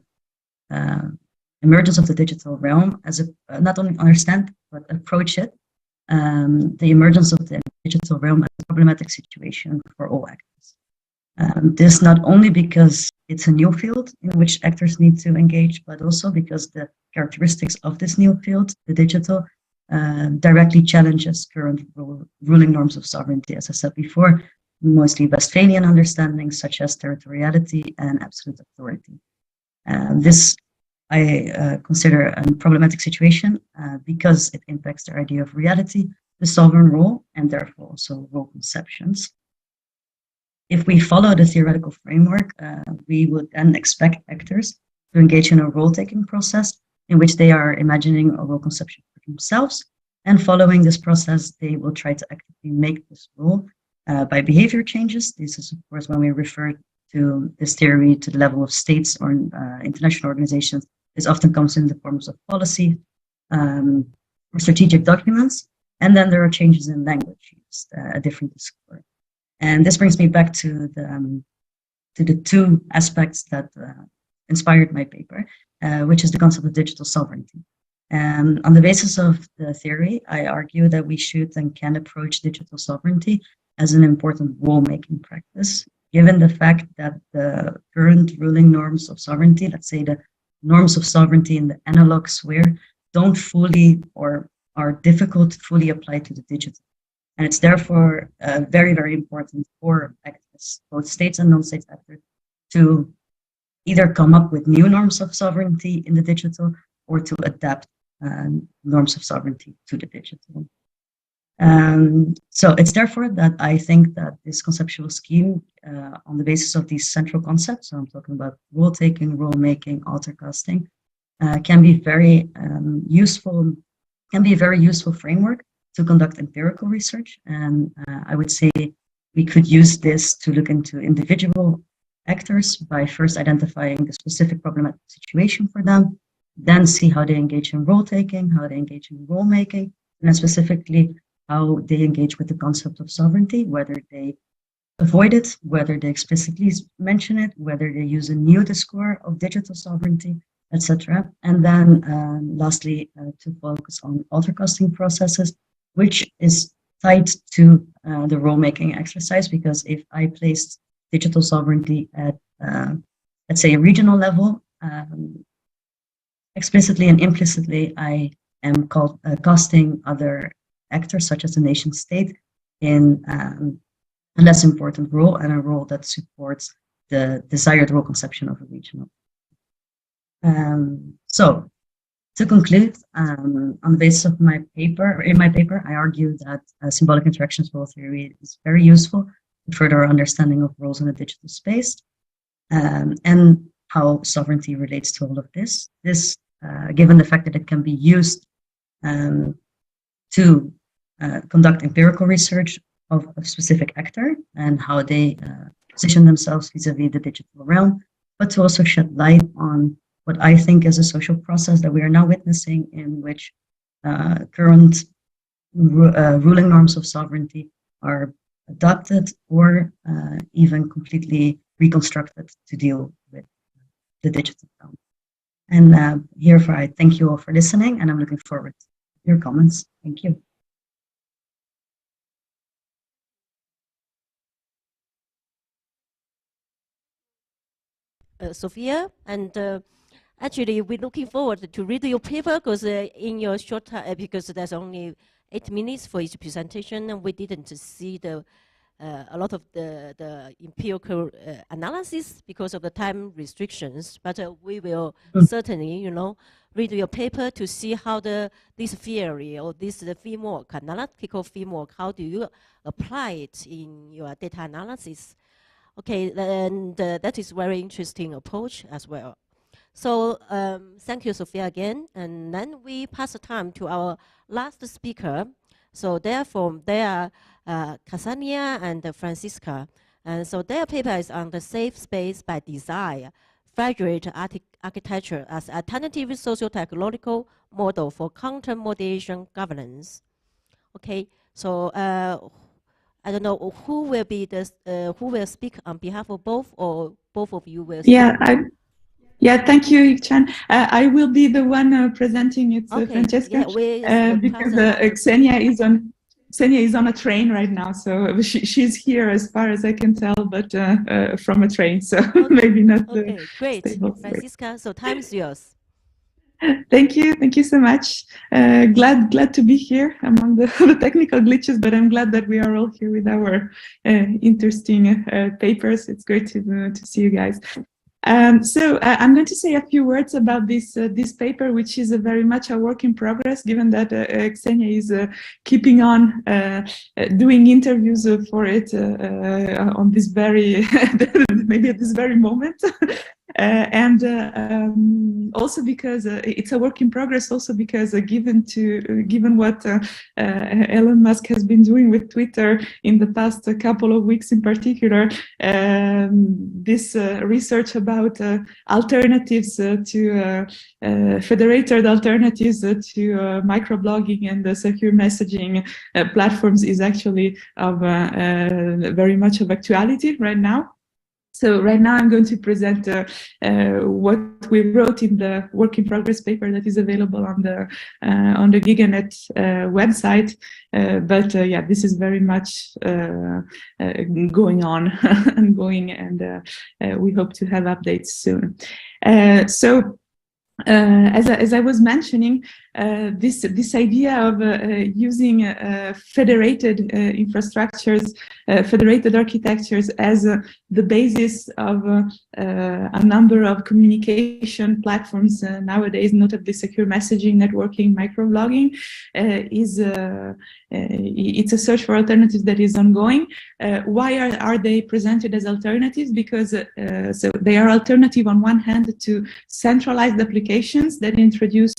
emergence of the digital realm as not only understand, but approach it, the emergence of the digital realm as a problematic situation for all actors. This not only because it's a new field in which actors need to engage, but also because the characteristics of this new field, the digital, directly challenges current ruling norms of sovereignty, as I said before, mostly Westphalian understandings such as territoriality and absolute authority. This I consider a problematic situation because it impacts the idea of reality, the sovereign role, and therefore also role conceptions. If we follow the theoretical framework, we would then expect actors to engage in a role-taking process in which they are imagining a role conception for themselves, and following this process, they will try to actively make this role by behavior changes. This is, of course, when we refer to this theory to the level of states or international organizations. This often comes in the forms of policy or strategic documents. And then there are changes in language used, a different discourse. And this brings me back to the two aspects that inspired my paper, which is the concept of digital sovereignty. On the basis of the theory, I argue that we should and can approach digital sovereignty as an important rule-making practice, given the fact that the current ruling norms of sovereignty, let's say the norms of sovereignty in the analog sphere, don't fully or are difficult to fully apply to the digital. And it's therefore very, very important for actors, both states and non-state actors, to either come up with new norms of sovereignty in the digital or to adapt norms of sovereignty to the digital. So it's therefore that I think that this conceptual scheme, on the basis of these central concepts, so I'm talking about rule-taking, rule-making, altercasting, can be very useful, can be a very useful framework to conduct empirical research. And I would say we could use this to look into individual actors by first identifying the specific problematic situation for them, then see how they engage in role-taking, how they engage in rule-making, and then specifically how they engage with the concept of sovereignty, whether they avoid it, whether they explicitly mention it, whether they use a new discourse of digital sovereignty, etc. And then lastly, to focus on altercasting processes, which is tied to the role-making exercise, because if I placed digital sovereignty at, let's say, a regional level, explicitly and implicitly, I am casting other actors, such as the nation state, in a less important role and a role that supports the desired role conception of a regional. So, to conclude, on the basis of my paper, I argue that symbolic interactions role theory is very useful to further our understanding of roles in the digital space and how sovereignty relates to all of this. This, given the fact that it can be used to conduct empirical research of a specific actor and how they position themselves vis-a-vis the digital realm, but to also shed light on what I think is a social process that we are now witnessing, in which current ruling norms of sovereignty are adopted or even completely reconstructed to deal with the digital realm. And herefore, I thank you all for listening, and I'm looking forward to your comments. Thank you. Sophia, and Actually, we're looking forward to read your paper because in your short time, because there's only 8 minutes for each presentation, and we didn't see the a lot of the empirical analysis because of the time restrictions. But we will certainly, you know, read your paper to see how this theory or this framework, analytical framework, how do you apply it in your data analysis? Okay, and that is very interesting approach as well. So thank you, Sophia, again. And then we pass the time to our last speaker. So therefore, they are Ksenia and Francisca. And so their paper is on the safe space by design, federated architecture as alternative socio-technological model for content moderation governance. Okay, so I don't know who will be who will speak on behalf of both, or both of you will speak. Yeah, thank you, Chan. I will be the one presenting it, Francesca, because Ksenia is on a train right now, so she's here as far as I can tell, but from a train, so maybe not. Okay, great, Francisca. So time is yours. Thank you so much. Glad to be here among the technical glitches, but I'm glad that we are all here with our interesting papers. It's great to see you guys. So I'm going to say a few words about this paper, which is very much a work in progress, given that Ksenia is keeping on doing interviews for it on this very, maybe at this very moment. And also because it's a work in progress, also because given what Elon Musk has been doing with Twitter in the past couple of weeks in particular, this research about alternatives to federated alternatives to microblogging and secure messaging platforms is actually of very much of actuality right now. So right now I'm going to present what we wrote in the work in progress paper that is available on the GigaNet website. But yeah, this is very much going on and going, and we hope to have updates soon. So as I was mentioning, this idea of using federated infrastructures, federated architectures as the basis of a number of communication platforms nowadays, notably secure messaging, networking, microblogging, it's a search for alternatives that is ongoing. Why are they presented as alternatives? Because so they are alternative on one hand to centralized applications that introduce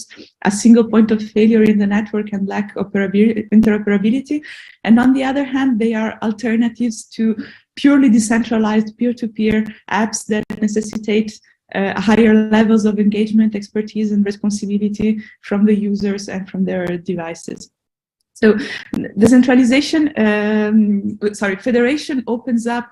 a single point of failure in the network and lack interoperability. And on the other hand, they are alternatives to purely decentralized peer-to-peer apps that necessitate higher levels of engagement, expertise, and responsibility from the users and from their devices. So decentralization, federation opens up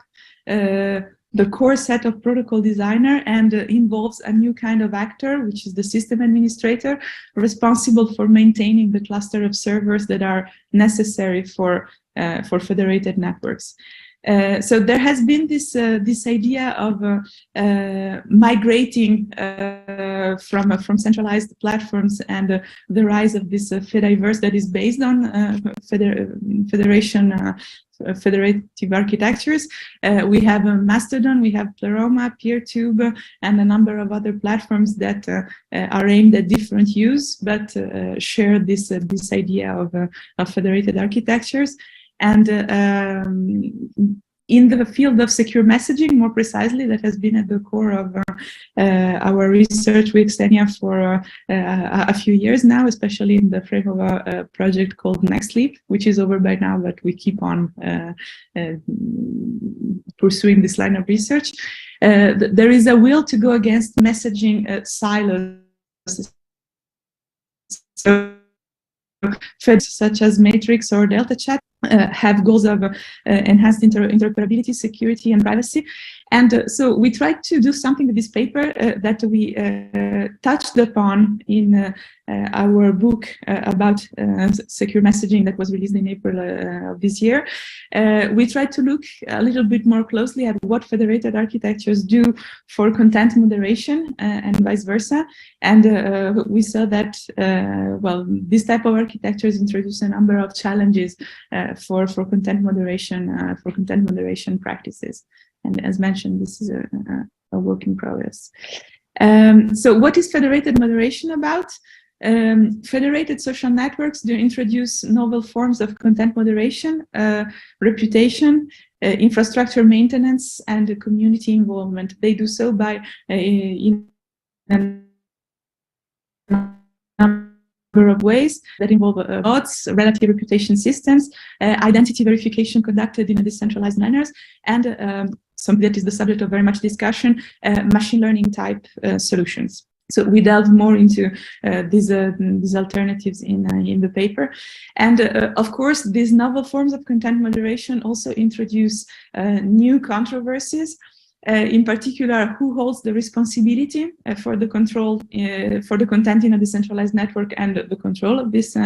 the core set of protocol designer and involves a new kind of actor, which is the system administrator, responsible for maintaining the cluster of servers that are necessary for federated networks. So there has been this idea of migrating from centralized platforms and the rise of this Fediverse that is based on federative architectures. We have Mastodon, we have Pleroma, PeerTube, and a number of other platforms that are aimed at different use, but share this idea of federated architectures. And in the field of secure messaging, more precisely, that has been at the core of our research with Ksenia for a few years now, especially in the frame of a project called NextLeap, which is over by now, but we keep on pursuing this line of research. There is a will to go against messaging silos. So, such as Matrix or Delta Chat have goals of enhanced interoperability, security, and privacy. And so we tried to do something with this paper that we touched upon in our book about secure messaging that was released in April of this year, we tried to look a little bit more closely at what federated architectures do for content moderation and vice versa. And we saw that, well, this type of architectures introduce a number of challenges for content moderation practices. And as mentioned, this is a work in progress. So what is federated moderation about? Federated social networks do introduce novel forms of content moderation, reputation, infrastructure maintenance, and community involvement. They do so by in number of ways that involve bots, relative reputation systems, identity verification conducted in a decentralized manner, and something that is the subject of very much discussion, machine learning type solutions. So we delve more into these alternatives in the paper. And of course, these novel forms of content moderation also introduce new controversies. In particular, who holds the responsibility for the control for the content in a decentralized network and the control of this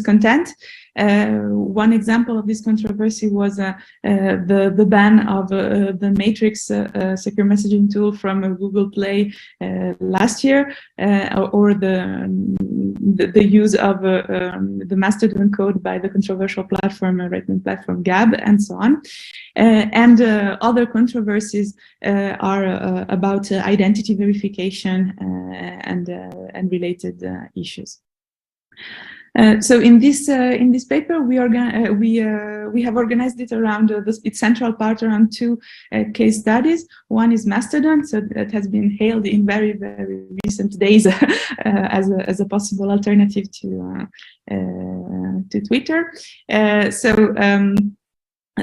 content. One example of this controversy was the ban of the Matrix secure messaging tool from Google Play last year, or the use of the Mastodon code by the controversial platform, right-wing platform Gab, and so on. And other controversies are about identity verification and related issues. So in this paper, we have organized it around its central part around two case studies. One is Mastodon, so that has been hailed in very, very recent days as a possible alternative to Twitter.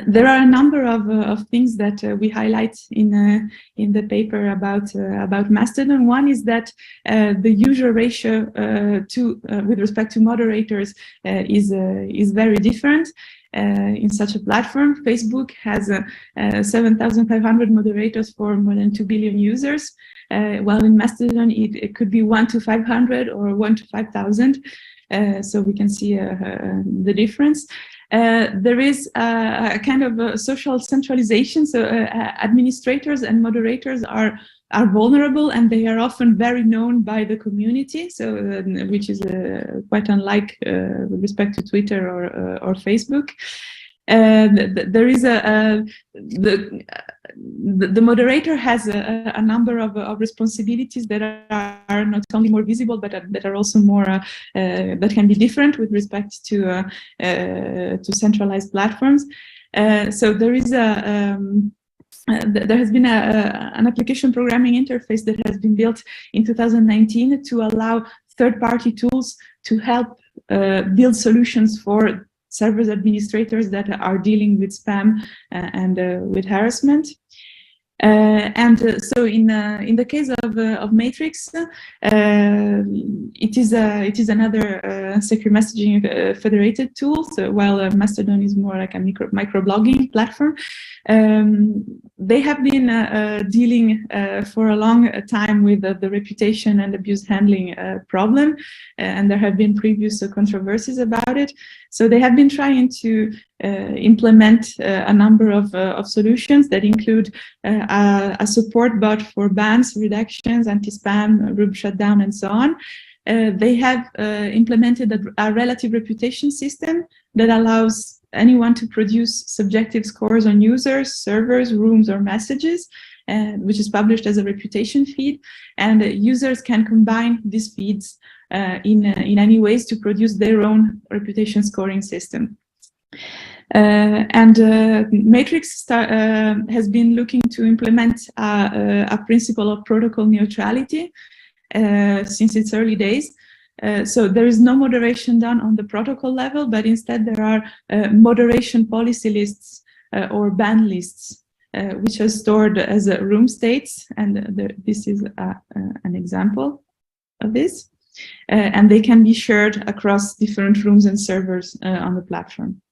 There are a number of things that we highlight in the paper about Mastodon. One is that the user ratio with respect to moderators is very different. In such a platform, Facebook has 7,500 moderators for more than 2 billion users, while in Mastodon it could be 1 to 500 or 1 to 5,000. So we can see the difference. There is a kind of a social centralization, so administrators and moderators are vulnerable, and they are often very known by the community, so which is quite unlike with respect to Twitter or Facebook. There is the moderator has a number of responsibilities that are not only more visible, but that are also more that can be different with respect to centralized platforms. So there is there has been an application programming interface that has been built in 2019 to allow third-party tools to help build solutions for service administrators that are dealing with spam and with harassment. So in the case of Matrix, it is another secure messaging federated tool. So while Mastodon is more like a microblogging platform, they have been dealing for a long time with the reputation and abuse handling problem, and there have been previous controversies about it. So they have been trying to implement a number of solutions that include a support bot for bans, reductions, anti-spam, room shutdown, and so on. They have implemented a relative reputation system that allows anyone to produce subjective scores on users, servers, rooms, or messages, which is published as a reputation feed. And users can combine these feeds in any ways to produce their own reputation scoring system. Matrix has been looking to implement a principle of protocol neutrality since its early days. So there is no moderation done on the protocol level, but instead there are moderation policy lists or ban lists, which are stored as room states. And this is an example of this. And they can be shared across different rooms and servers on the platform.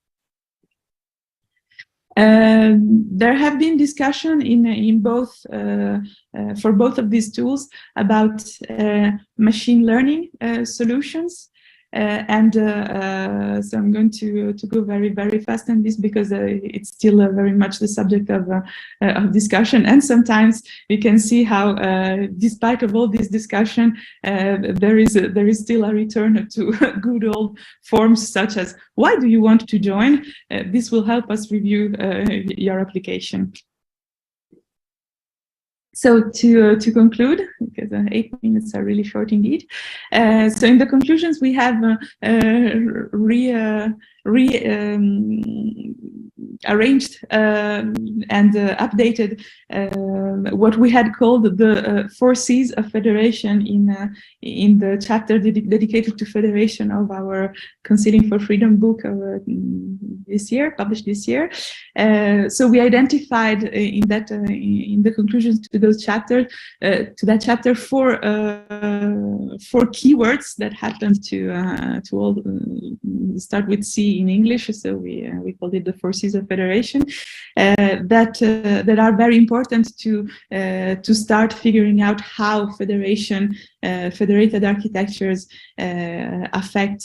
There have been discussion in both for both of these tools about machine learning solutions. So I'm going to go very fast on this because it's still very much the subject of discussion. And sometimes we can see how, despite of all this discussion, there is still a return to good old forms such as "Why do you want to join?" This will help us review your application. So to conclude, because 8 minutes are really short indeed. So in the conclusions, we have arranged and updated what we had called the 4 C's of federation in the chapter dedicated to federation of our Concealing for Freedom book this year, published this year. So we identified in the conclusions to those chapters, to that chapter, 4 keywords that happened to all start with C in English. So we called it the 4 C's of federation. That are very important to start figuring out how federated architectures affect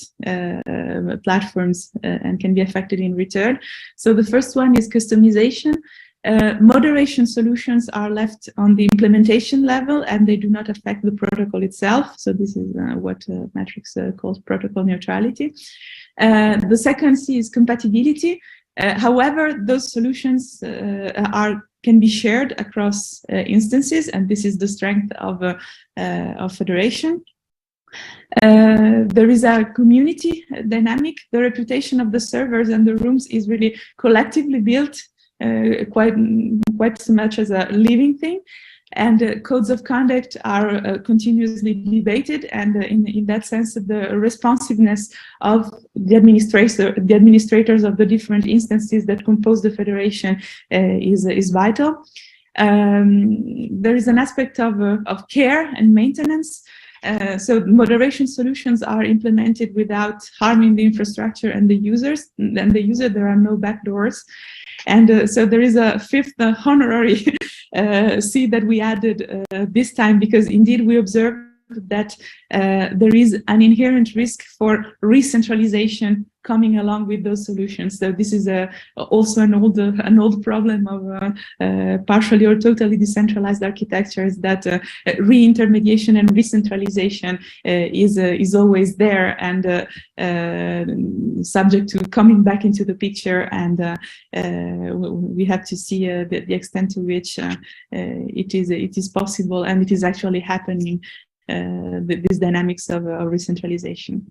platforms and can be affected in return. So the first one is customization. Moderation solutions are left on the implementation level and they do not affect the protocol itself. So this is what Matrix calls protocol neutrality. The second C is compatibility. However, those solutions can be shared across instances, and this is the strength of federation. There is a community dynamic. The reputation of the servers and the rooms is really collectively built quite so much as a living thing. And codes of conduct are continuously debated, and in that sense, the responsiveness of the administrators of the different instances that compose the federation is vital. There is an aspect of care and maintenance. So moderation solutions are implemented without harming the infrastructure and the users. And the user, there are no backdoors. And so there is a fifth honorary C that we added this time, because indeed we observed that there is an inherent risk for re-centralization coming along with those solutions. So this is also an old problem of partially or totally decentralized architectures, that re-intermediation and re-centralization is always there and subject to coming back into the picture. And we have to see the extent to which it is possible and it is actually happening, these dynamics of re-centralization.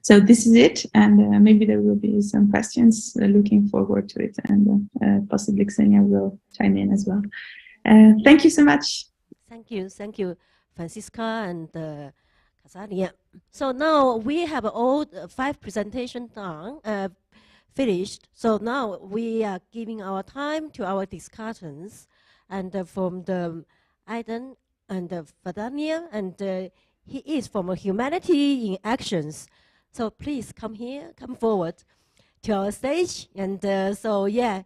So this is it, and maybe there will be some questions. Looking forward to it, and possibly Xenia will chime in as well. Thank you so much. Thank you, Francisca and Kazania. So now we have all 5 presentations done, finished. So now we are giving our time to our discussants, and from the Aidan and Fadania, and he is from Humanity in Actions. So please come here, come forward to our stage. And so yeah,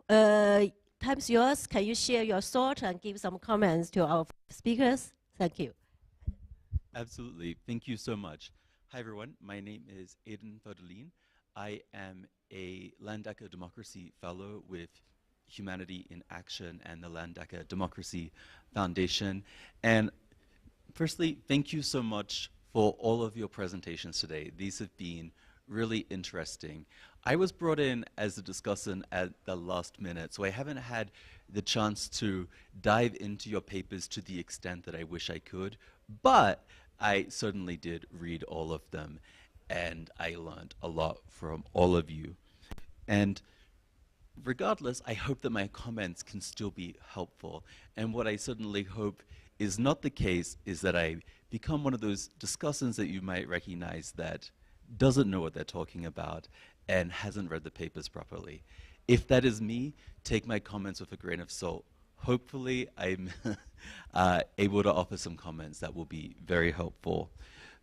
time's yours. Can you share your thought and give some comments to our speakers? Thank you. Absolutely. Thank you so much. Hi, everyone. My name is Aidan Fodelin. I am a Landacker Democracy Fellow with Humanity in Action and the Landacker Democracy Foundation. And firstly, thank you so much for all of your presentations today. These have been really interesting. I was brought in as a discussant at the last minute, so I haven't had the chance to dive into your papers to the extent that I wish I could, but I certainly did read all of them, and I learned a lot from all of you. And regardless, I hope that my comments can still be helpful. And what I certainly hope is not the case is that I become one of those discussants that you might recognize that doesn't know what they're talking about and hasn't read the papers properly. If that is me, take my comments with a grain of salt. Hopefully, I'm able to offer some comments that will be very helpful.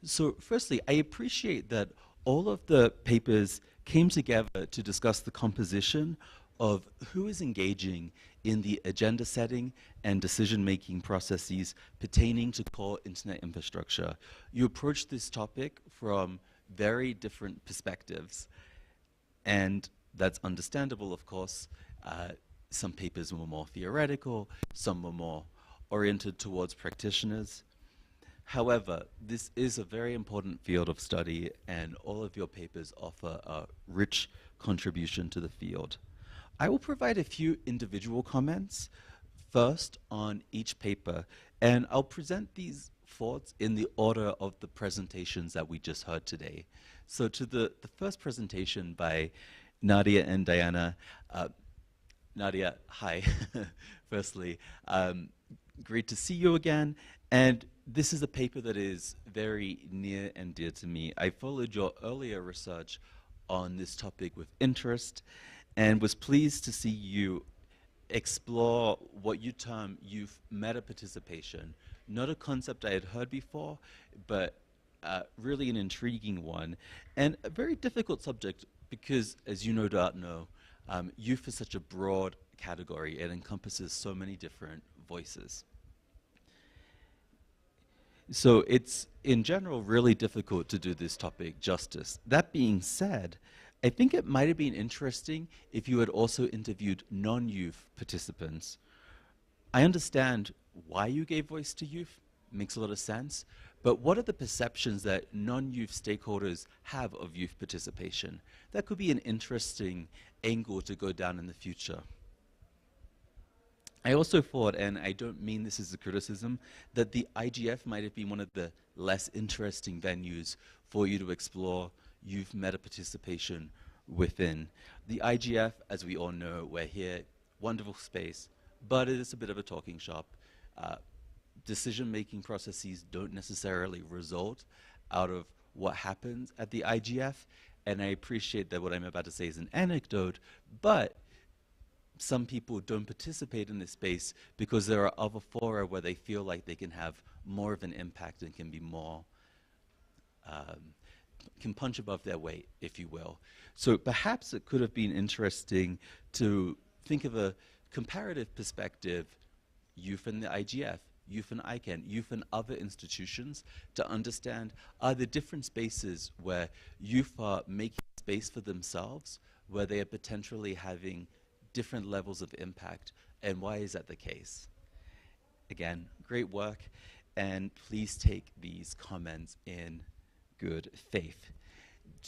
So firstly, I appreciate that all of the papers came together to discuss the composition of who is engaging in the agenda setting and decision-making processes pertaining to core internet infrastructure. You approach this topic from very different perspectives, and that's understandable, of course. Some papers were more theoretical, some were more oriented towards practitioners. However, this is a very important field of study, and all of your papers offer a rich contribution to the field. I will provide a few individual comments first on each paper, and I'll present these thoughts in the order of the presentations that we just heard today. So to the first presentation by Nadia and Diana. Nadia, hi, firstly. Great to see you again. And this is a paper that is very near and dear to me. I followed your earlier research on this topic with interest and was pleased to see you explore what you term youth meta-participation. Not a concept I had heard before, but really an intriguing one, and a very difficult subject because, as you no doubt know, youth is such a broad category. It encompasses so many different voices. So it's, in general, really difficult to do this topic justice. That being said, I think it might have been interesting if you had also interviewed non-youth participants. I understand why you gave voice to youth, makes a lot of sense, but what are the perceptions that non-youth stakeholders have of youth participation? That could be an interesting angle to go down in the future. I also thought, and I don't mean this as a criticism, that the IGF might have been one of the less interesting venues for you to explore youth meta-participation within. The IGF, as we all know, we're here, wonderful space, but it is a bit of a talking shop. Decision-making processes don't necessarily result out of what happens at the IGF, and I appreciate that what I'm about to say is an anecdote, but some people don't participate in this space because there are other fora where they feel like they can have more of an impact and can be more, can punch above their weight, if you will. So perhaps it could have been interesting to think of a comparative perspective, youth and the IGF, youth and ICANN, youth and other institutions, to understand, are there different spaces where youth are making space for themselves, where they are potentially having different levels of impact, and why is that the case? Again, great work, and please take these comments in good faith.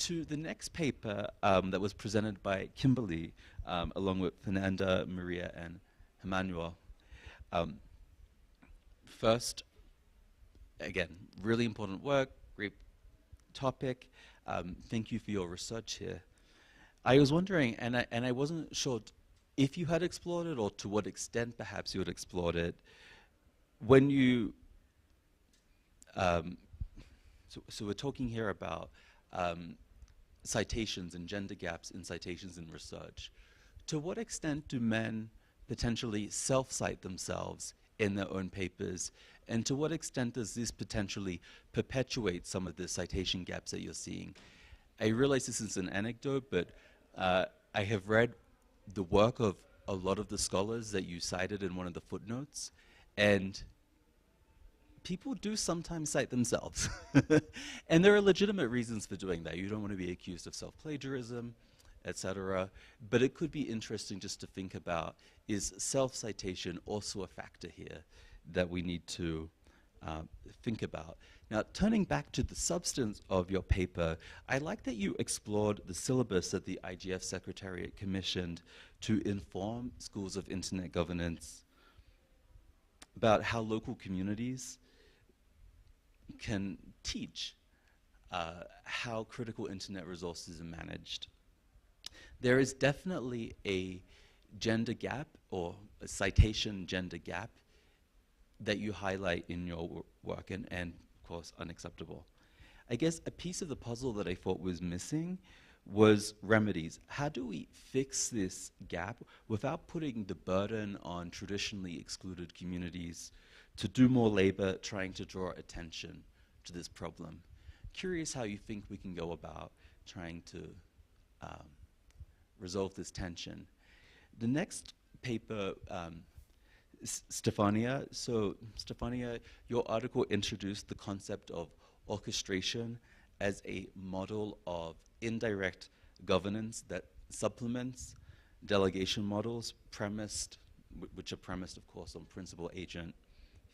To the next paper that was presented by Kimberly, along with Fernanda, Maria, and Emmanuel. First, again, really important work, great topic. Thank you for your research here. I was wondering, and I wasn't sure if you had explored it or to what extent perhaps you had explored it, when you, so we're talking here about citations and gender gaps in citations and research. To what extent do men potentially self-cite themselves in their own papers, and to what extent does this potentially perpetuate some of the citation gaps that you're seeing? I realize this is an anecdote, but I have read the work of a lot of the scholars that you cited in one of the footnotes, and people do sometimes cite themselves. And there are legitimate reasons for doing that. You don't want to be accused of self-plagiarism, etc. But it could be interesting just to think about, is self-citation also a factor here that we need to think about? Now, turning back to the substance of your paper, I like that you explored the syllabus that the IGF Secretariat commissioned to inform schools of internet governance about how local communities can teach how critical internet resources are managed. There is definitely a gender gap, or a citation gender gap, that you highlight in your work, and of course unacceptable. I guess a piece of the puzzle that I thought was missing was remedies. How do we fix this gap without putting the burden on traditionally excluded communities to do more labor trying to draw attention to this problem? Curious how you think we can go about trying to resolve this tension. The next paper, Stefania. So Stefania, your article introduced the concept of orchestration as a model of indirect governance that supplements delegation models which are premised, of course, on principal-agent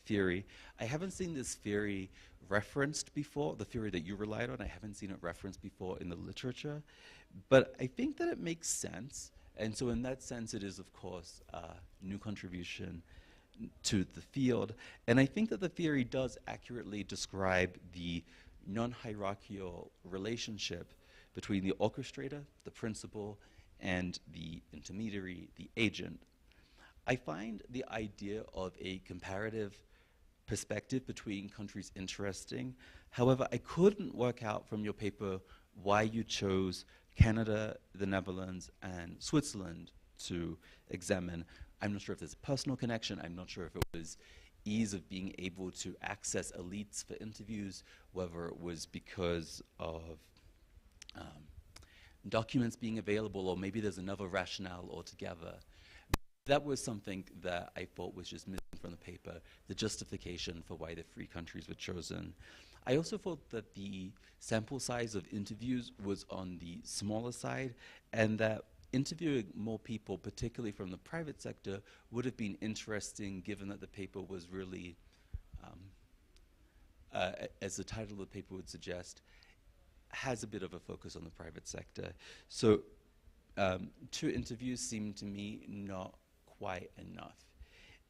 theory. I haven't seen this theory referenced before, the theory that you relied on. I haven't seen it referenced before in the literature, but I think that it makes sense. And so in that sense, it is, of course, a new contribution to the field. And I think that the theory does accurately describe the non-hierarchical relationship between the orchestrator, the principal, and the intermediary, the agent. I find the idea of a comparative perspective between countries interesting. However, I couldn't work out from your paper why you chose Canada, the Netherlands, and Switzerland to examine. I'm not sure if there's a personal connection. I'm not sure if it was ease of being able to access elites for interviews, whether it was because of documents being available, or maybe there's another rationale altogether. That was something that I thought was just missing from the paper, the justification for why the three countries were chosen. I also thought that the sample size of interviews was on the smaller side, and that interviewing more people, particularly from the private sector, would have been interesting given that the paper was really, as the title of the paper would suggest, has a bit of a focus on the private sector. So 2 interviews seemed to me not quite enough.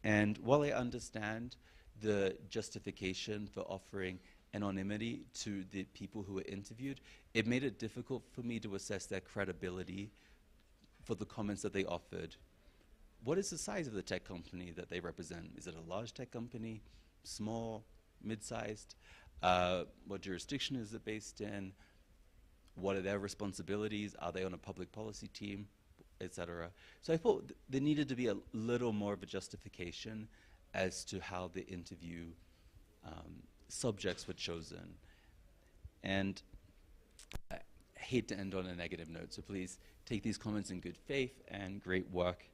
And while I understand the justification for offering anonymity to the people who were interviewed, it made it difficult for me to assess their credibility for the comments that they offered. What is the size of the tech company that they represent? Is it a large tech company, small, mid-sized? What jurisdiction is it based in? What are their responsibilities? Are they on a public policy team, etc.? So I thought there needed to be a little more of a justification as to how the interview subjects were chosen. And I hate to end on a negative note, so please take these comments in good faith and great work.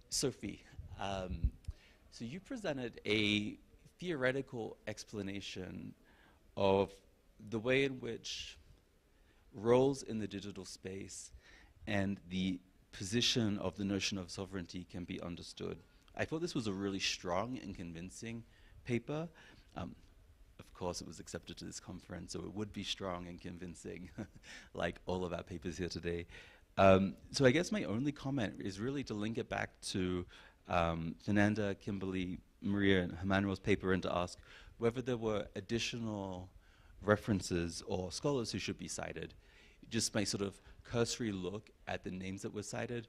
Sophie, so you presented a theoretical explanation of the way in which roles in the digital space and the position of the notion of sovereignty can be understood. I thought this was a really strong and convincing paper. Of course, it was accepted to this conference, so it would be strong and convincing, like all of our papers here today. So I guess my only comment is really to link it back to Fernanda, Kimberly, Maria, and Emmanuel's paper, and to ask whether there were additional references or scholars who should be cited. Just my sort of cursory look at the names that were cited,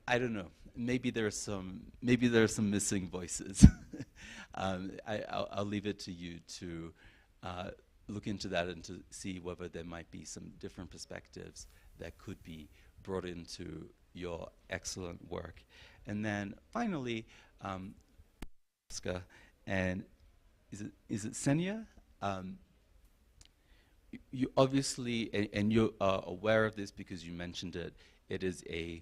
I don't know. Maybe there are some missing voices. I'll leave it to you to look into that and to see whether there might be some different perspectives that could be brought into your excellent work. And then finally, Oscar, and is it Senia? You obviously, and you are aware of this because you mentioned it, it is a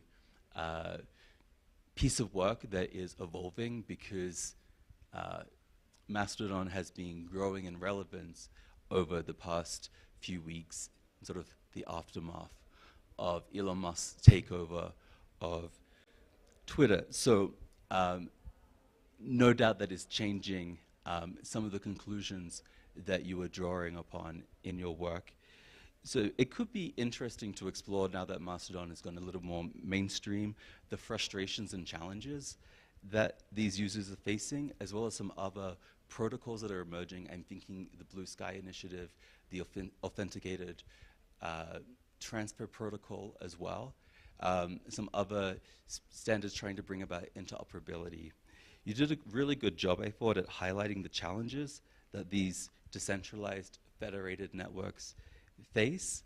piece of work that is evolving because Mastodon has been growing in relevance over the past few weeks, sort of the aftermath of Elon Musk's takeover of Twitter. So no doubt that is changing some of the conclusions that you were drawing upon in your work. So it could be interesting to explore, now that Mastodon has gone a little more mainstream, the frustrations and challenges that these users are facing, as well as some other protocols that are emerging. I'm thinking the Blue Sky Initiative, the authenticated transfer protocol as well, some other standards trying to bring about interoperability. You did a really good job, I thought, at highlighting the challenges that these decentralized federated networks face.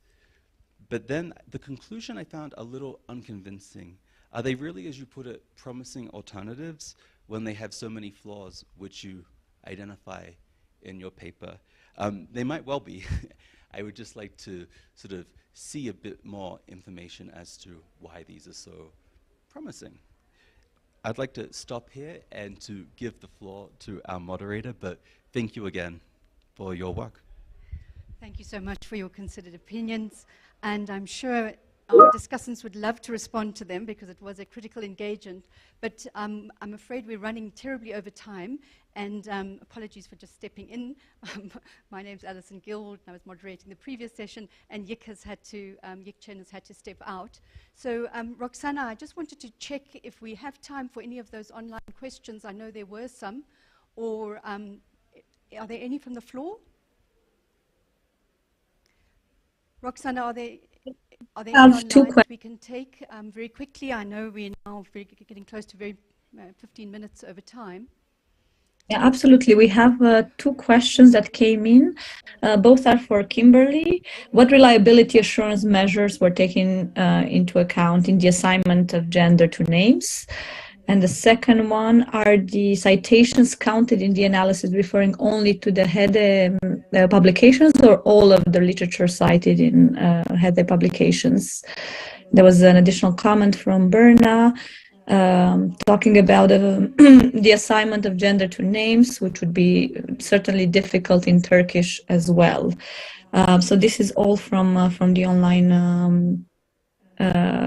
But then the conclusion I found a little unconvincing. Are they really, as you put it, promising alternatives when they have so many flaws which you identify in your paper? They might well be. I would just like to sort of see a bit more information as to why these are so promising. I'd like to stop here and to give the floor to our moderator, but thank you again for your work. Thank you so much for your considered opinions, and I'm sure our discussants would love to respond to them because it was a critical engagement, but I'm afraid we're running terribly over time, and apologies for just stepping in. My name's Alison Gilwood, and I was moderating the previous session, and Yik Chen has had to step out. So Roxana, I just wanted to check if we have time for any of those online questions. I know there were some, or are there any from the floor? Roxana, are there any online that we can take very quickly? I know we're now getting close to 15 minutes over time. Yeah, absolutely. We have 2 questions that came in. Both are for Kimberly. What reliability assurance measures were taken into account in the assignment of gender to names? And the second one, are the citations counted in the analysis referring only to the HEDE publications or all of the literature cited in HEDE publications? There was an additional comment from Berna talking about the assignment of gender to names, which would be certainly difficult in Turkish as well. So this is all from the online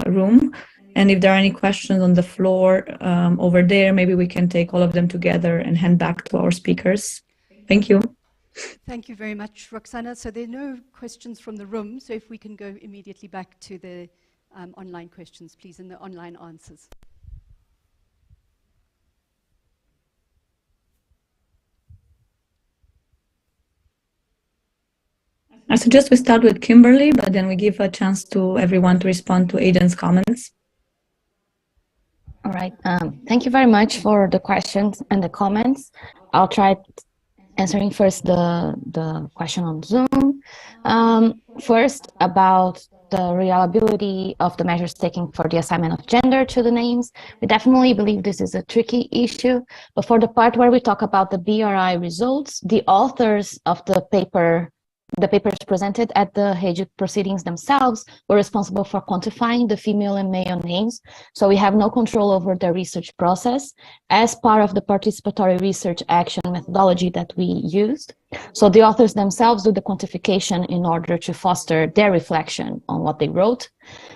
room. And if there are any questions on the floor over there, maybe we can take all of them together and hand back to our speakers. Thank you. Thank you very much, Roxana. So there are no questions from the room, so if we can go immediately back to the online questions, please, and the online answers. I suggest we start with Kimberly, but then we give a chance to everyone to respond to Aidan's comments. All right. Thank you very much for the questions and the comments. I'll try answering first the question on Zoom. First, about the reliability of the measures taken for the assignment of gender to the names. We definitely believe this is a tricky issue, but for the part where we talk about the BRI results, the authors of the papers presented at the HEJU proceedings themselves were responsible for quantifying the female and male names. So we have no control over the research process as part of the participatory research action methodology that we used. So the authors themselves do the quantification in order to foster their reflection on what they wrote.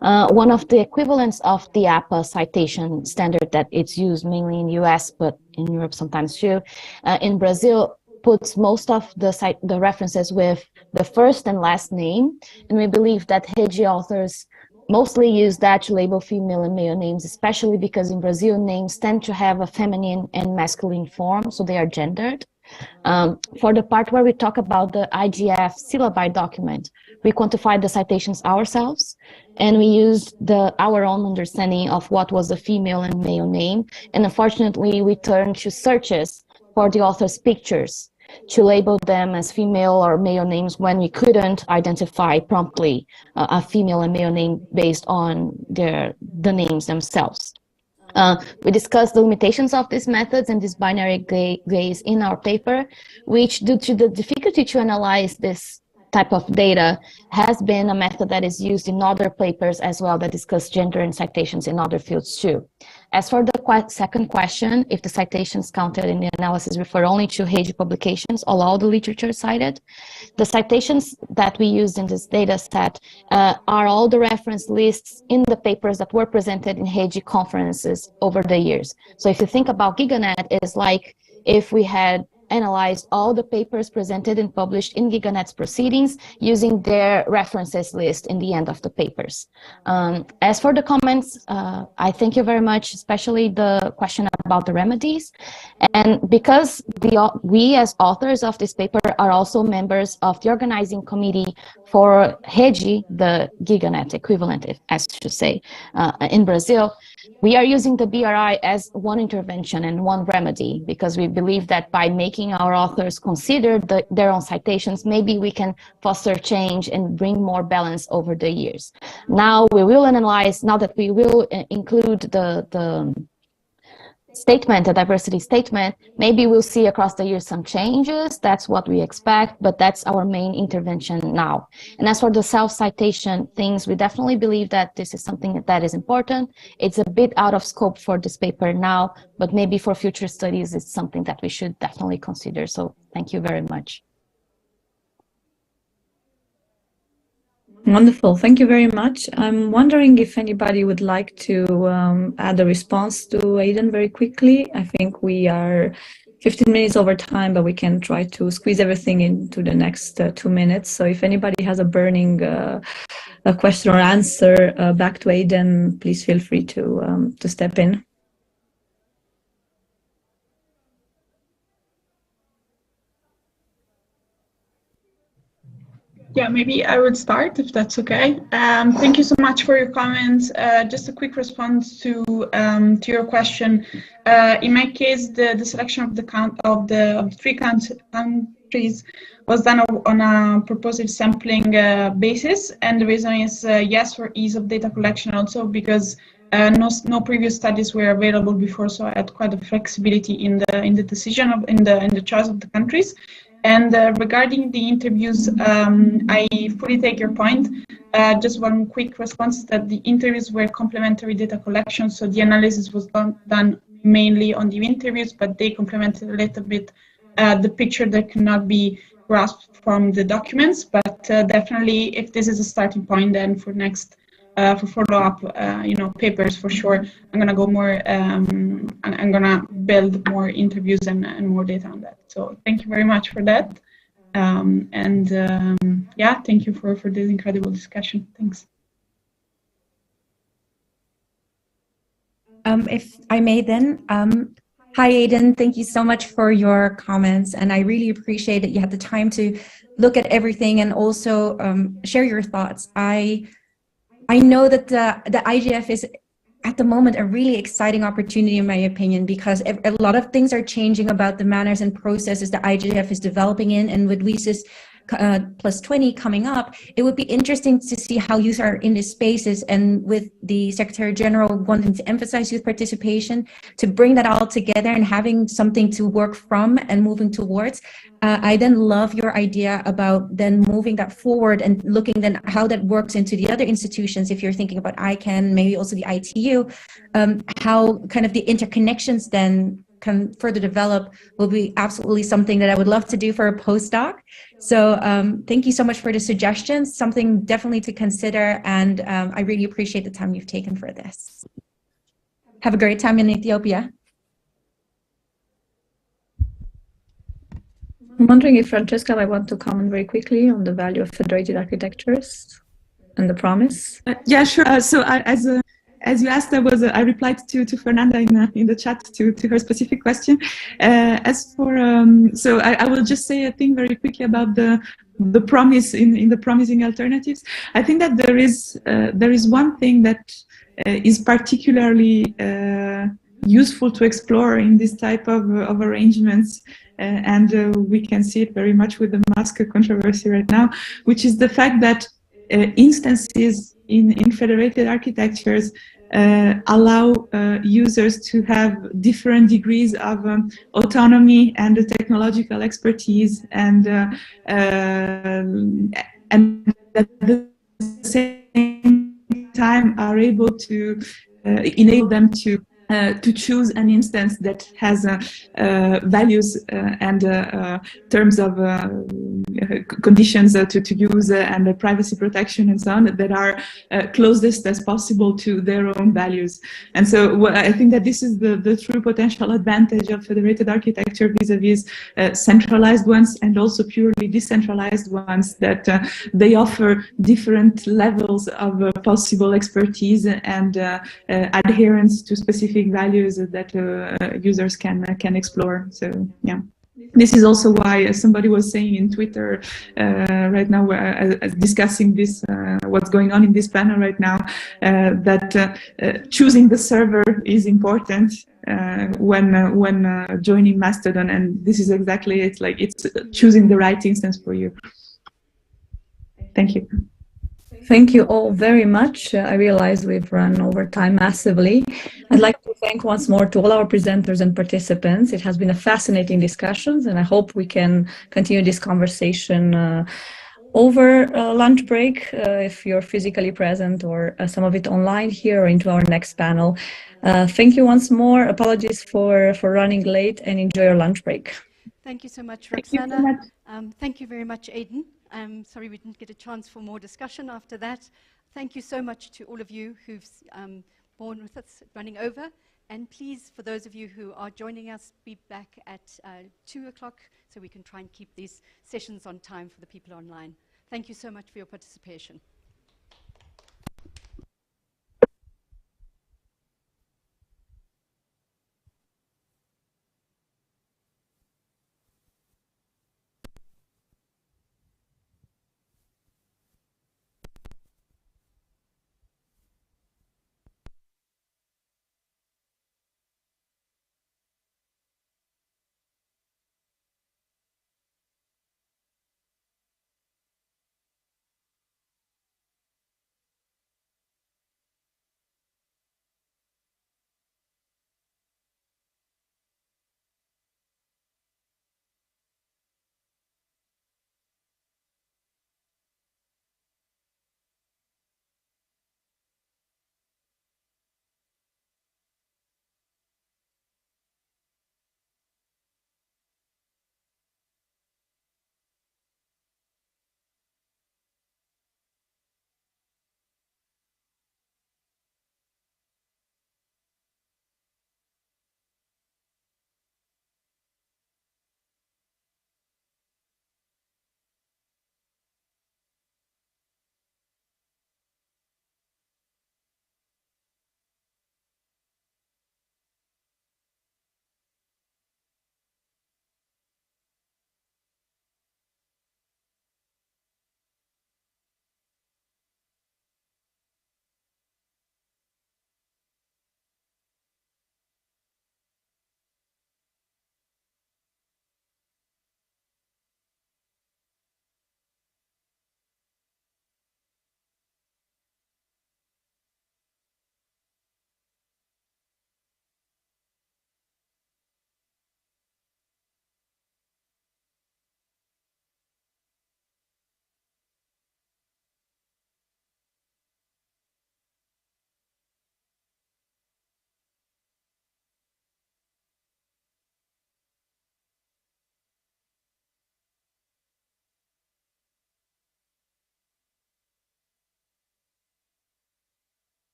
One of the equivalents of the APA citation standard that it's used mainly in US, but in Europe sometimes too, in Brazil, puts most of the references with the first and last name, and we believe that HEJI authors mostly use that to label female and male names, especially because in Brazil names tend to have a feminine and masculine form, so they are gendered. For the part where we talk about the IGF syllabi document, we quantified the citations ourselves, and we used our own understanding of what was a female and male name, and unfortunately we turned to searches for the author's pictures to label them as female or male names when we couldn't identify promptly a female and male name based on the names themselves. We discussed the limitations of these methods and this binary gaze in our paper, which, due to the difficulty to analyze this type of data, has been a method that is used in other papers as well that discuss gender and citations in other fields too. As for the second question, if the citations counted in the analysis refer only to HEJI publications, all the literature cited, the citations that we used in this data set are all the reference lists in the papers that were presented in HEJI conferences over the years. So if you think about GigaNet, it's like if we had analyzed all the papers presented and published in GigaNet's proceedings using their references list in the end of the papers. As for the comments, I thank you very much, especially the question about the remedies. And because we as authors of this paper are also members of the organizing committee for HEJI, the GigaNet equivalent, as to say, in Brazil, we are using the BRI as one intervention and one remedy because we believe that by making our authors consider their own citations, maybe we can foster change and bring more balance over the years. Now we will analyze, now that we will include the statement, a diversity statement. Maybe we'll see across the years some changes. That's what we expect, but that's our main intervention now. And as for the self-citation things, we definitely believe that this is something that is important. It's a bit out of scope for this paper now, but maybe for future studies, it's something that we should definitely consider. So thank you very much. Wonderful. Thank you very much. I'm wondering if anybody would like to add a response to Aiden very quickly. I think we are 15 minutes over time, but we can try to squeeze everything into the next 2 minutes. So if anybody has a burning a question or answer back to Aiden, please feel free to step in. Yeah, maybe I would start if that's okay. Thank you so much for your comments. Just a quick response to your question. In my case, the selection of the 3 countries was done on a purposive sampling basis, and the reason is yes, for ease of data collection, also because no previous studies were available before, so I had quite a flexibility in the decision of in the choice of the countries. And regarding the interviews, I fully take your point. Just one quick response is that the interviews were complementary data collection, so the analysis was done mainly on the interviews, but they complemented a little bit the picture that cannot be grasped from the documents. But definitely, if this is a starting point, then for next for follow-up, papers for sure, I'm gonna go more. I'm gonna build more interviews and more data on that. So thank you very much for that, yeah, thank you for this incredible discussion. Thanks. If I may then, hi Aiden, thank you so much for your comments, and I really appreciate that you had the time to look at everything and also share your thoughts. I know that the IGF is at the moment a really exciting opportunity in my opinion, because a lot of things are changing about the manners and processes the IGF is developing in, and with WSIS plus 20 coming up, it would be interesting to see how youth are in these spaces, and with the Secretary General wanting to emphasize youth participation, to bring that all together and having something to work from and moving towards. I then love your idea about then moving that forward and looking then how that works into the other institutions. If you're thinking about ICANN, maybe also the ITU, how kind of the interconnections then can further develop will be absolutely something that I would love to do for a postdoc. So thank you so much for the suggestions, something definitely to consider, and I really appreciate the time you've taken for this. Have a great time in Ethiopia. I'm wondering if Francesca might want to comment very quickly on the value of federated architectures and the promise. Yeah, sure. So as you asked, I replied to Fernanda in the chat to her specific question. As for so I will just say a thing very quickly about the promise in the promising alternatives. I think that there is one thing that is particularly useful to explore in this type of arrangements. And we can see it very much with the mask controversy right now, which is the fact that instances in federated architectures allow users to have different degrees of autonomy and technological expertise, and at the same time are able to enable them to choose an instance that has values and terms of conditions to use and privacy protection and so on that are closest as possible to their own values. And so I think that this is the true potential advantage of federated architecture vis-a-vis centralized ones and also purely decentralized ones, that they offer different levels of possible expertise and adherence to specific values that users can explore. So yeah, this is also why somebody was saying in Twitter right now, discussing this, what's going on in this panel right now, that choosing the server is important when joining Mastodon, and this is exactly it. Like, it's choosing the right instance for you. Thank you. Thank you all very much. I realize we've run over time massively. I'd like to thank once more to all our presenters and participants. It has been a fascinating discussion, and I hope we can continue this conversation over lunch break, if you're physically present, or some of it online here or into our next panel. Thank you once more. Apologies for running late, and enjoy your lunch break. Thank you so much, Thank you so Roxana. much. Thank you very much, Aidan. I'm sorry we didn't get a chance for more discussion after that. Thank you so much to all of you who've borne with us running over. And please, for those of you who are joining us, be back at 2 o'clock so we can try and keep these sessions on time for the people online. Thank you so much for your participation.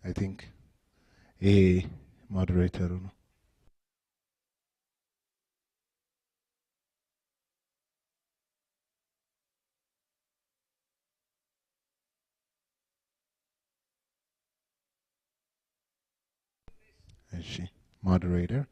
I think a moderator. Is she moderator?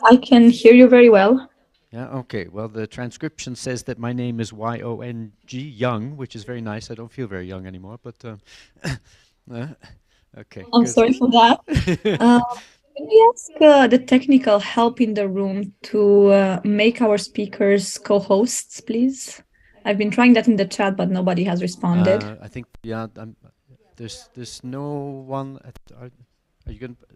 I can hear you very well. Yeah, okay. Well, the transcription says that my name is Y-O-N-G, Young, which is very nice. I don't feel very young anymore, but okay, I'm good. sorry for that. Can we ask the technical help in the room to make our speakers co-hosts, please? I've been trying that in the chat, but nobody has responded. I think, yeah, there's no one are you going to...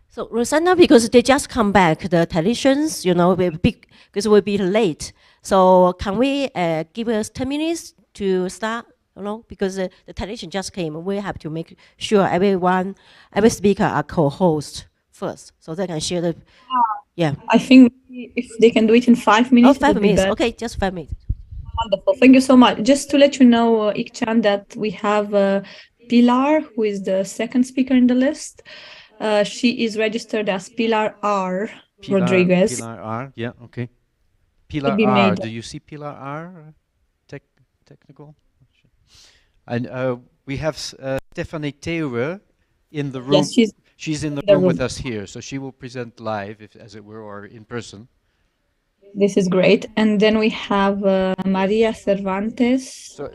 So Rosanna, because they just come back, the technicians, you know, because we'll be late. So can we give us 10 minutes to start? You know, because the technician just came. We have to make sure every speaker are co-host first, so they can share the. Yeah. I think if they can do it in 5 minutes, oh, 5 it would be minutes. better. Okay, just 5 minutes. Wonderful. Thank you so much. Just to let you know, Ikchan, that we have Pilar, who is the second speaker in the list. She is registered as Pilar R. Rodriguez. Pilar R, yeah, okay. Pilar be R, made. do you see Pilar R? Technical? And we have Stephanie Theure in the room. Yes, she's in the room with us here, so she will present live, if, as it were, or in person. This is great. And then we have Maria Cervantes. So,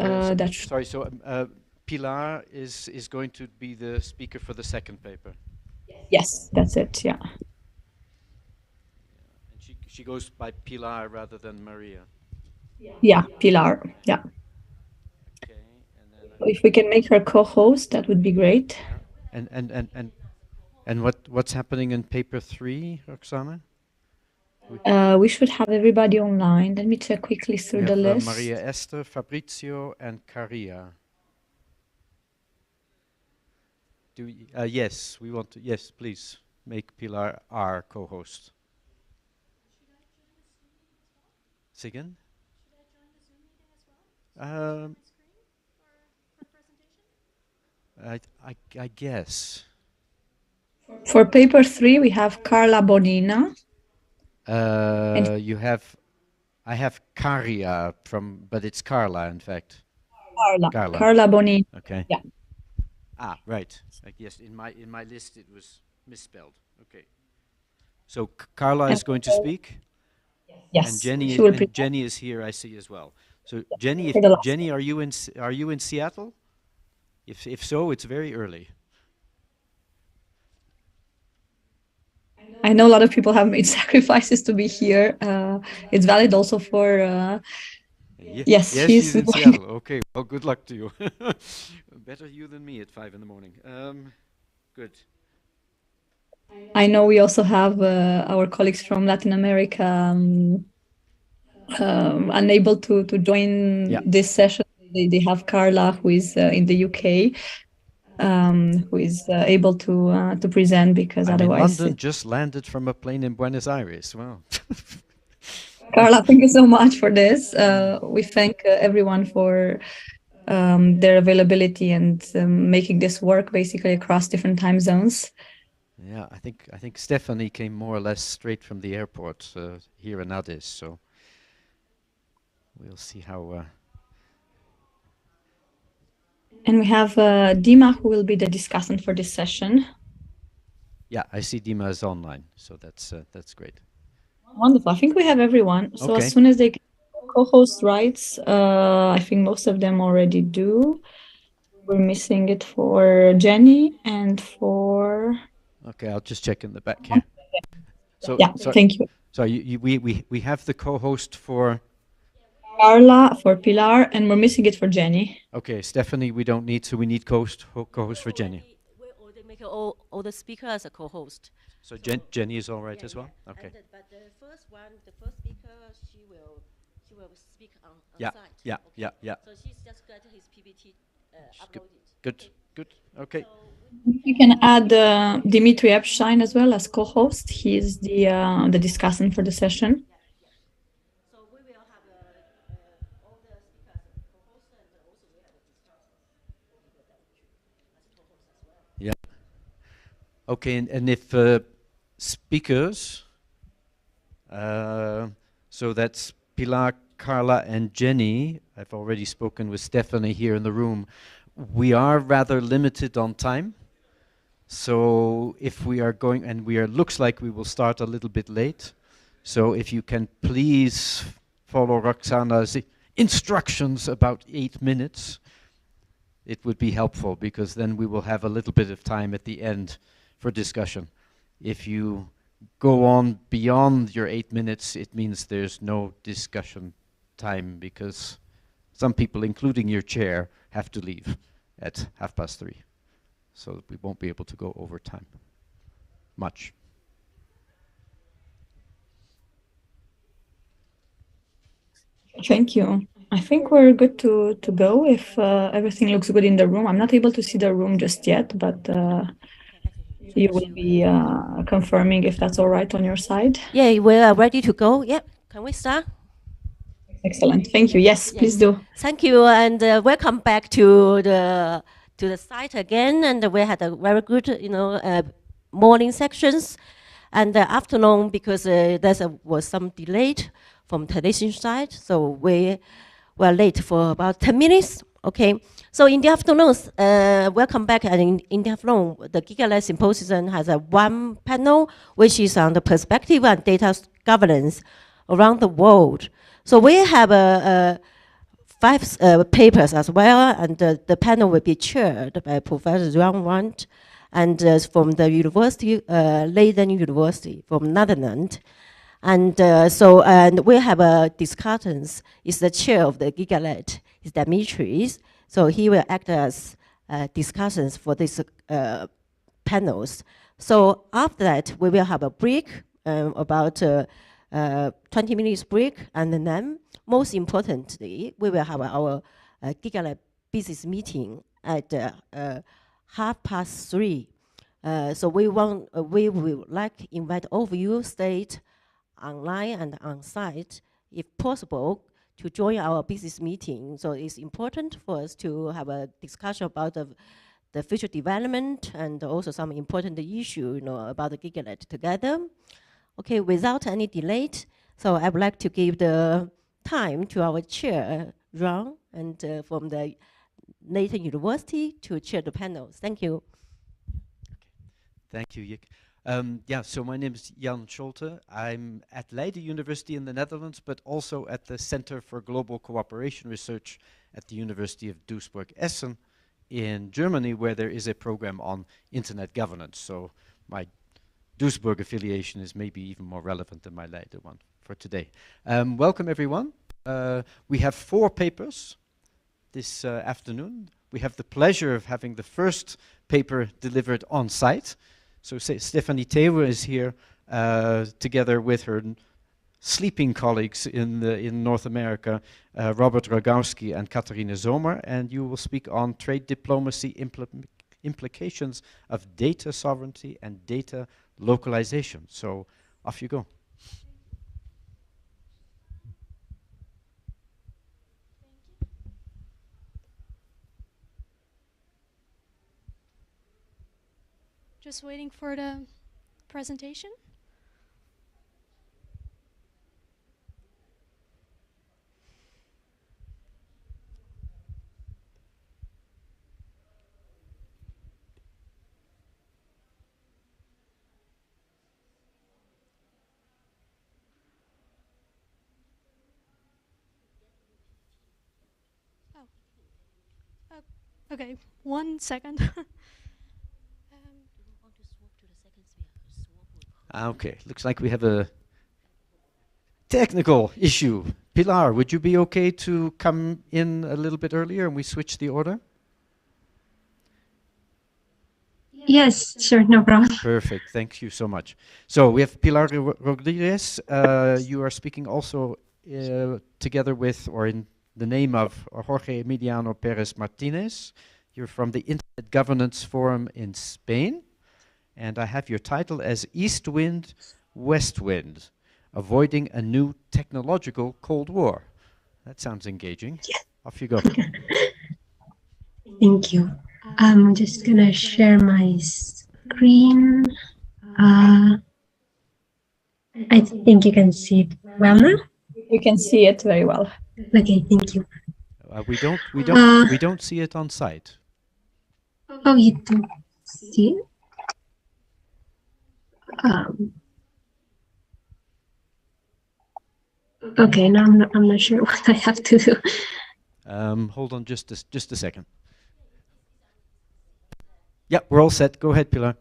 Pilar is going to be the speaker for the second paper. Yes, that's it, yeah. And she goes by Pilar rather than Maria. Yeah, Pilar, yeah. Okay, and then So if we can make her co-host, that would be great. And what's happening in paper 3, Roxana? We should have everybody online. Let me check quickly through the list. Maria Esther, Fabrizio, and Caria. Do we, yes, we want to. Yes, please make Pilar our co-host. Say again? I guess. For paper 3, we have Carla Bonina. I have Caria but it's Carla, in fact. Carla Bonina. Okay. Yeah. Ah, right. Yes, in my list it was misspelled. Okay. So Carla is going to speak. Yes. And Jenny is here, I see as well. So Jenny, Jenny, are you in Seattle? If so, it's very early. I know a lot of people have made sacrifices to be here. It's valid also for. Yes, she's in Seattle. Okay, well, good luck to you. Better you than me at 5 in the morning. Good. I know we also have our colleagues from Latin America unable to join this session. They have Carla, who is in the UK, who is able to present because I'm otherwise. In London, just landed from a plane in Buenos Aires. Wow. Carla, thank you so much for this. We thank everyone for their availability and making this work basically across different time zones. Yeah, I think Stephanie came more or less straight from the airport here in Addis, so we'll see how. And we have Dima, who will be the discussant for this session. Yeah, I see Dima is online, so that's great. Wonderful. I think we have everyone. So as soon as they get co-host rights, I think most of them already do. We're missing it for Jenny and for. Okay, I'll just check in the back here. So yeah, thank you. So we have the co-host for Carla, for Pilar, and we're missing it for Jenny. Okay, Stephanie, we don't need, so we need co-host for Jenny. They make all the speakers as a co-host. So Jenny is all right as well. Okay. But the first speaker, she will speak on site. Yeah. So she's just got his PPT uploaded. Good. Okay. You can add Dimitri Epstein as well as co-host. He is the discussant for the session. So we will have all the speakers as co-host, and also we have a discussant as co-host as well. Yeah. Okay, and if speakers, so that's Pilar, Carla, and Jenny. I've already spoken with Stephanie here in the room. We are rather limited on time, So if we are going, and looks like we will start a little bit late. So if you can please follow Roxana's instructions about 8 minutes, it would be helpful, because then we will have a little bit of time at the end for discussion. If you go on beyond your 8 minutes, it means there's no discussion time, because some people, including your chair, have to leave at 3:30. So we won't be able to go over time much. Thank you. I think we're good to go if everything looks good in the room. I'm not able to see the room just yet, but you will be confirming if that's all right on your side. Yeah, we are ready to go. Yeah, can we start? Excellent. Thank you. Yes, please do. Thank you, and welcome back to the site again. And we had a very good, morning sections, and the afternoon, because was some delay from Tunisian side, so we were late for about 10 minutes. Okay, so in the afternoons, welcome back, and in the afternoon, the GigaLab Symposium has one panel, which is on the perspective and data governance around the world. So we have 5 papers as well, and the panel will be chaired by Professor Jan Wandt, and from the university, Leiden University from Netherlands. And and we have discussants. Is the chair of the GigaLab, is Dimitris. So he will act as discussants for these panels. So after that, we will have a break, about 20 minutes break, and then most importantly, we will have our GigaLab business meeting at 3:30. So we will like invite all of you stay online and on site, if possible, to join our business meeting. So it's important for us to have a discussion about the future development and also some important issue, about the GigaLab together. Okay, without any delay, so I would like to give the time to our chair, Ron, and from the Leiden University to chair the panels. Thank you. Thank you, Jik. So my name is Jan Scholte. I'm at Leiden University in the Netherlands, but also at the Center for Global Cooperation Research at the University of Duisburg-Essen in Germany, where there is a program on internet governance. So my Duisburg affiliation is maybe even more relevant than my Leiden one for today. Welcome, everyone. We have 4 papers this afternoon. We have the pleasure of having the first paper delivered on site. So Stephanie Thewe is here together with her sleeping colleagues in North America, Robert Rogowski and Katharina Zomer, and you will speak on trade diplomacy implications of data sovereignty and data localization. So off you go. Just waiting for the presentation. Okay, 1 second. Okay, looks like we have a technical issue. Pilar, would you be okay to come in a little bit earlier and we switch the order? Yes, sure, no problem. Perfect, thank you so much. So we have Pilar Rodriguez. You are speaking also together with, or in the name of, Jorge Emiliano Perez Martinez. You're from the Internet Governance Forum in Spain. And I have your title as East Wind, West Wind, Avoiding a New Technological Cold War. That sounds engaging. Yeah. Off you go. Thank you. I'm just going to share my screen. I think you can see it well now. You can see it very well. Okay, thank you. We don't see it on site. Oh, you don't see it? Okay, now I'm not sure what I have to do. Hold on just a second. Yeah, we're all set. Go ahead, Pilar.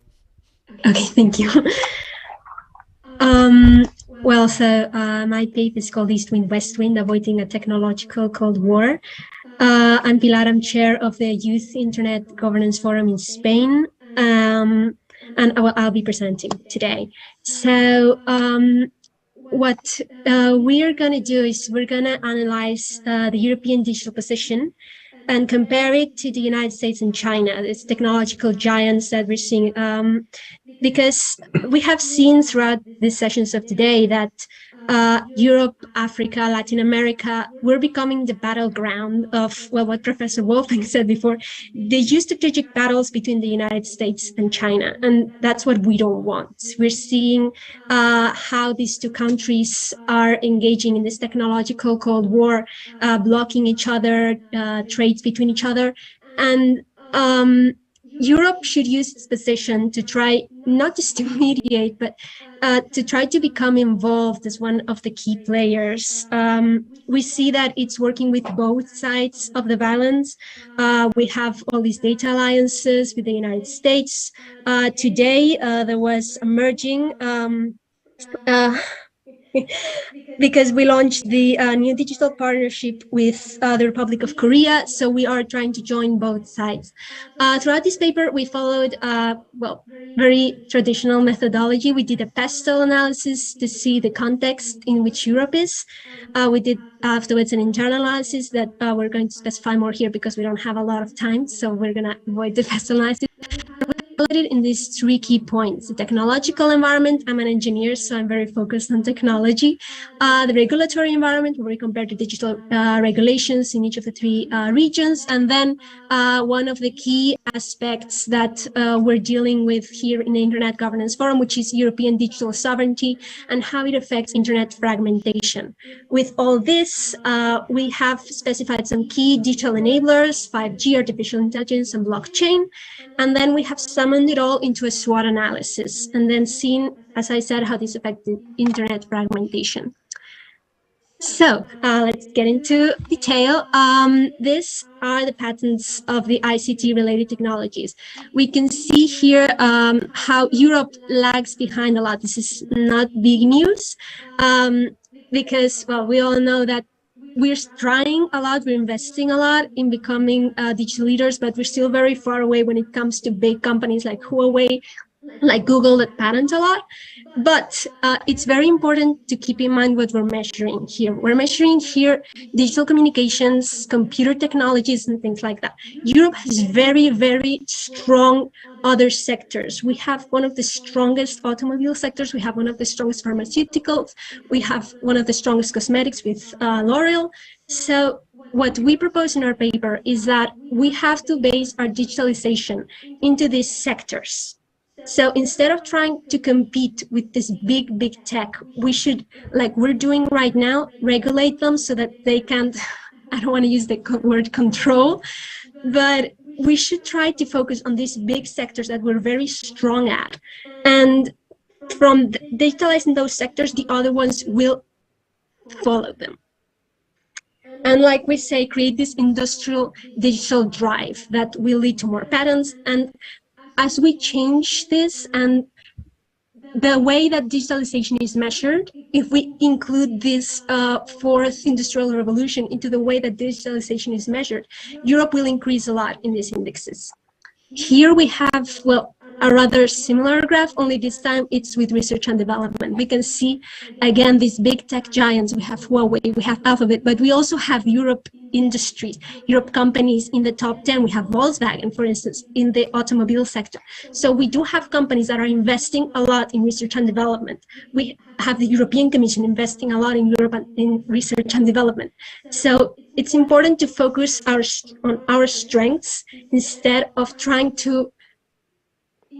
Okay, thank you. Well, so my paper is called East Wind, West Wind, Avoiding a Technological Cold War. I'm Pilar, I'm chair of the Youth Internet Governance Forum in Spain, and I'll be presenting today. So what we're going to do is we're going to analyze the European digital position and compare it to the United States and China, these technological giants that we're seeing. Because we have seen throughout these sessions of today that Europe, Africa, Latin America, we're becoming the battleground of, well, what Professor Wolfing said before, the geostrategic battles between the United States and China. And that's what we don't want. We're seeing how these two countries are engaging in this technological Cold War, blocking each other, trades between each other. And Europe should use its position to try not just to mediate, but to try to become involved as one of the key players. We see that it's working with both sides of the balance. We have all these data alliances with the United States. Today, there was a merging because we launched the new digital partnership with the Republic of Korea. So we are trying to join both sides. Throughout this paper, we followed, well, very traditional methodology. We did a pestle analysis to see the context in which Europe is. We did afterwards an internal analysis that we're going to specify more here because we don't have a lot of time. So we're going to avoid the pestle analysis. In these three key points: the technological environment. I'm an engineer, so I'm very focused on technology. The regulatory environment, where we compare the digital regulations in each of the three regions. And then one of the key aspects that we're dealing with here in the Internet Governance Forum, which is European digital sovereignty and how it affects Internet fragmentation. With all this, we have specified some key digital enablers: 5G, artificial intelligence, and blockchain. And then we have summoned it all into a SWOT analysis and then seen, as I said, how this affected Internet fragmentation. So let's get into detail. These are the patents of the ICT-related technologies. We can see here how Europe lags behind a lot. This is not big news because, well, we all know that we're trying a lot, we're investing a lot in becoming digital leaders, but we're still very far away when it comes to big companies like Huawei, like Google, that patent a lot. But it's very important to keep in mind what we're measuring here. We're measuring here digital communications, computer technologies, and things like that. Europe has very, very strong other sectors. We have one of the strongest automobile sectors. We have one of the strongest pharmaceuticals. We have one of the strongest cosmetics with L'Oreal. So what we propose in our paper is that we have to base our digitalization into these sectors. So instead of trying to compete with this big tech, we should, like we're doing right now, regulate them so that they can't, I don't want to use the word control, but we should try to focus on these big sectors that we're very strong at. And from digitalizing those sectors, the other ones will follow them. And like we say, create this industrial digital drive that will lead to more patents. And as we change this and the way that digitalization is measured, if we include this fourth industrial revolution into the way that digitalization is measured, Europe will increase a lot in these indexes. Here we have, well, a rather similar graph, only this time it's with research and development. We can see, again, these big tech giants. We have Huawei, we have Alphabet, but we also have Europe industries, Europe companies in the top 10. We have Volkswagen, for instance, in the automobile sector. So we do have companies that are investing a lot in research and development. We have the European Commission investing a lot in Europe in research and development. So it's important to focus on our strengths instead of trying to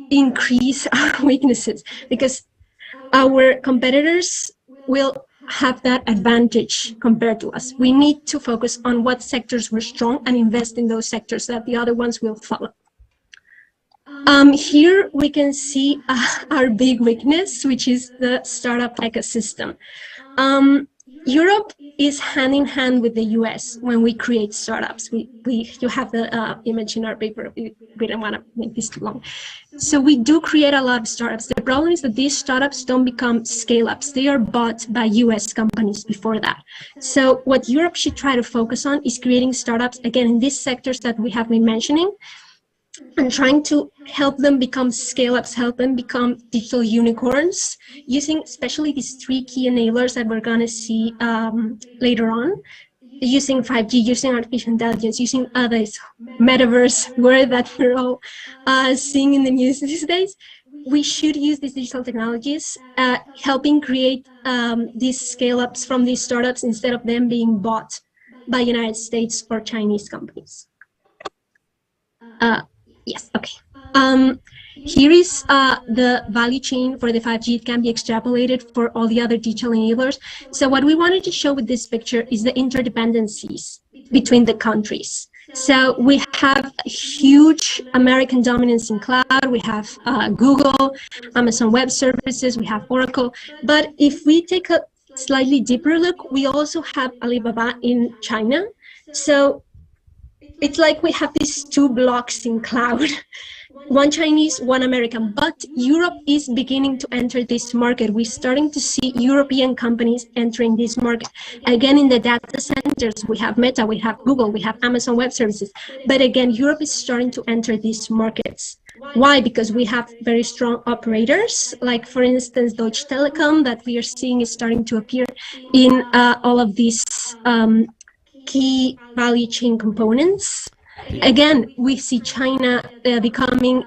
increase our weaknesses, because our competitors will have that advantage compared to us. We need to focus on what sectors we're strong and invest in those sectors that the other ones will follow. Here we can see our big weakness, which is the startup ecosystem. Europe is hand in hand with the US when we create startups. You have the image in our paper. We don't want to make this too long. So we do create a lot of startups. The problem is that these startups don't become scale-ups. They are bought by US companies before that. So what Europe should try to focus on is creating startups, again, in these sectors that we have been mentioning, and trying to help them become scale-ups, help them become digital unicorns, using especially these three key enablers that we're going to see later on, using 5G, using artificial intelligence, using others, metaverse, word that we're all seeing in the news these days. We should use these digital technologies, helping create these scale-ups from these startups instead of them being bought by United States or Chinese companies. Yes, okay. Here is the value chain for the 5G. It can be extrapolated for all the other digital enablers. So what we wanted to show with this picture is the interdependencies between the countries. So we have a huge American dominance in cloud. We have Google, Amazon Web Services, we have Oracle. But if we take a slightly deeper look, we also have Alibaba in China. So it's like we have these two blocks in cloud, one Chinese, one American, but Europe is beginning to enter this market. We're starting to see European companies entering this market. Again, in the data centers, we have Meta, we have Google, we have Amazon Web Services. But again, Europe is starting to enter these markets. Why? Because we have very strong operators, like for instance, Deutsche Telekom, that we are seeing is starting to appear in all of these key value chain components. Again, we see China becoming,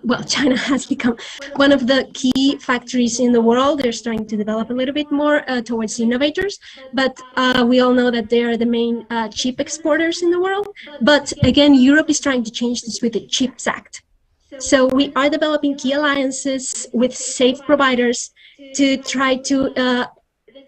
well, China has become one of the key factories in the world. They're starting to develop a little bit more towards innovators, but we all know that they are the main chip exporters in the world. But again, Europe is trying to change this with the CHIPS Act. So we are developing key alliances with safe providers to try to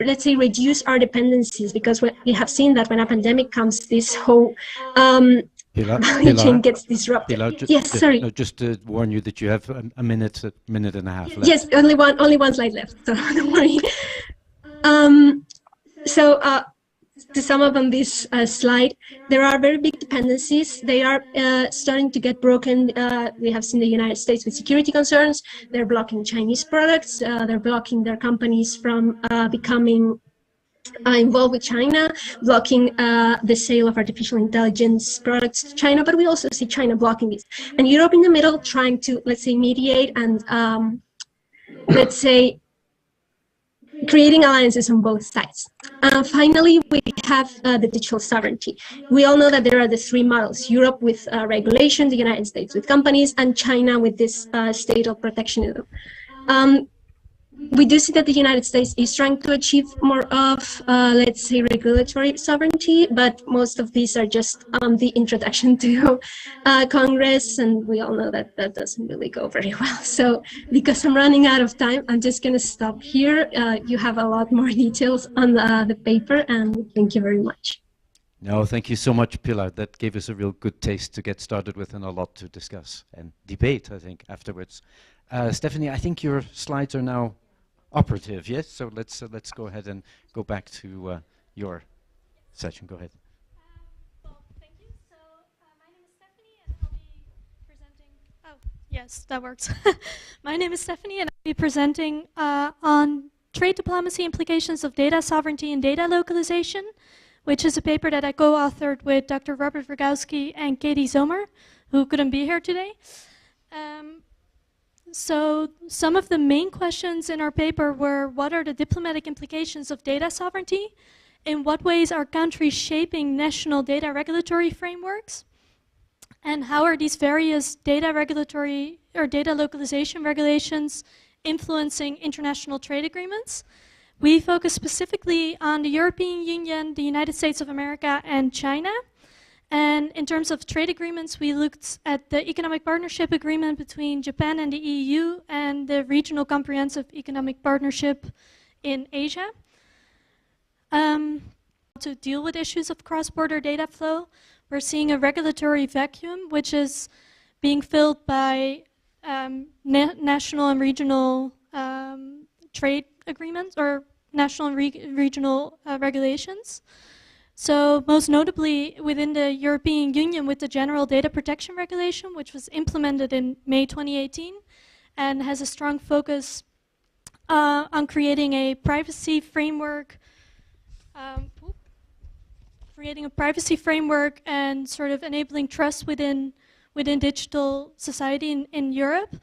let's say, reduce our dependencies, because we have seen that when a pandemic comes, this whole value chain gets disrupted. Pilar, Yes, sorry. No, just to warn you that you have a minute and a half left. Yes, only one slide left, so don't worry. To sum up on this slide, there are very big dependencies. They are starting to get broken. We have seen the United States with security concerns. They're blocking Chinese products. They're blocking their companies from becoming involved with China, blocking the sale of artificial intelligence products to China, but we also see China blocking this. And Europe in the middle trying to, let's say, mediate and, let's say, creating alliances on both sides. Finally, we have the digital sovereignty. We all know that there are the three models: Europe with regulation, the United States with companies, and China with this state of protectionism. We do see that the United States is trying to achieve more of, let's say, regulatory sovereignty, but most of these are just the introduction to Congress, and we all know that that doesn't really go very well. So because I'm running out of time, I'm just going to stop here. You have a lot more details on the paper, and thank you very much. No, thank you so much, Pilar. That gave us a real good taste to get started with and a lot to discuss and debate, I think, afterwards. Stephanie, I think your slides are now operative, yes? So let's go ahead and go back to your session. Go ahead. Well, thank you. So my name is Stephanie, and I'll be presenting. Oh, yes, that works. My name is Stephanie, and I'll be presenting on trade diplomacy implications of data sovereignty and data localization, which is a paper that I co-authored with Dr. Robert Rogowski and Katie Zomer, who couldn't be here today. So some of the main questions in our paper were: what are the diplomatic implications of data sovereignty? In what ways are countries shaping national data regulatory frameworks? And how are these various data regulatory or data localization regulations influencing international trade agreements? We focus specifically on the European Union, the United States of America, and China. And in terms of trade agreements, we looked at the Economic Partnership Agreement between Japan and the EU and the Regional Comprehensive Economic Partnership in Asia. To deal with issues of cross-border data flow, we're seeing a regulatory vacuum, which is being filled by national and regional trade agreements or national and regional regulations. So most notably within the European Union with the General Data Protection Regulation, which was implemented in May 2018 and has a strong focus on creating a privacy framework, and sort of enabling trust within digital society in Europe.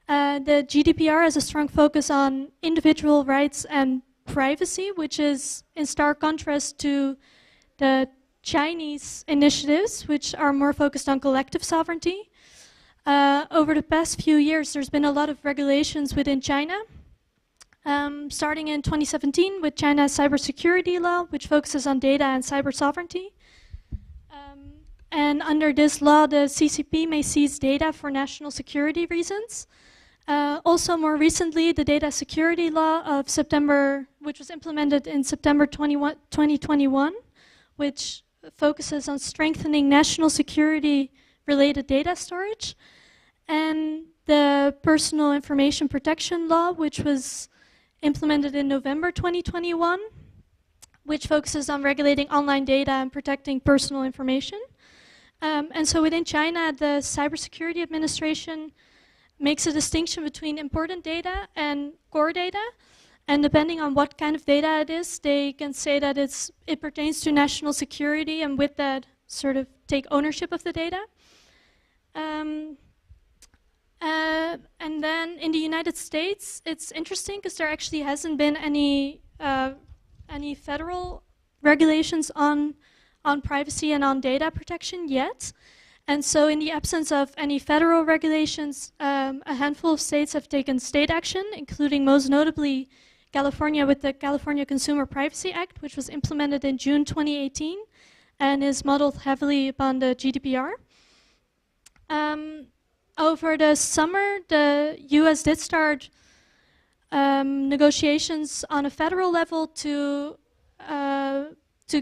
The GDPR has a strong focus on individual rights and privacy, which is in stark contrast to the Chinese initiatives, which are more focused on collective sovereignty. Over the past few years, there's been a lot of regulations within China, starting in 2017 with China's cybersecurity law, which focuses on data and cyber sovereignty. And under this law, the CCP may seize data for national security reasons. Also, more recently, the data security law of September, which was implemented in September 2021, which focuses on strengthening national security-related data storage, and the Personal Information Protection Law, which was implemented in November 2021, which focuses on regulating online data and protecting personal information. And so within China, the Cybersecurity Administration makes a distinction between important data and core data. And depending on what kind of data it is, they can say that it pertains to national security, and with that sort of take ownership of the data. And then in the United States, it's interesting because there actually hasn't been any federal regulations on privacy and on data protection yet. And so in the absence of any federal regulations, a handful of states have taken state action, including most notably California with the California Consumer Privacy Act, which was implemented in June 2018 and is modeled heavily upon the GDPR. Over the summer, the US did start negotiations on a federal level to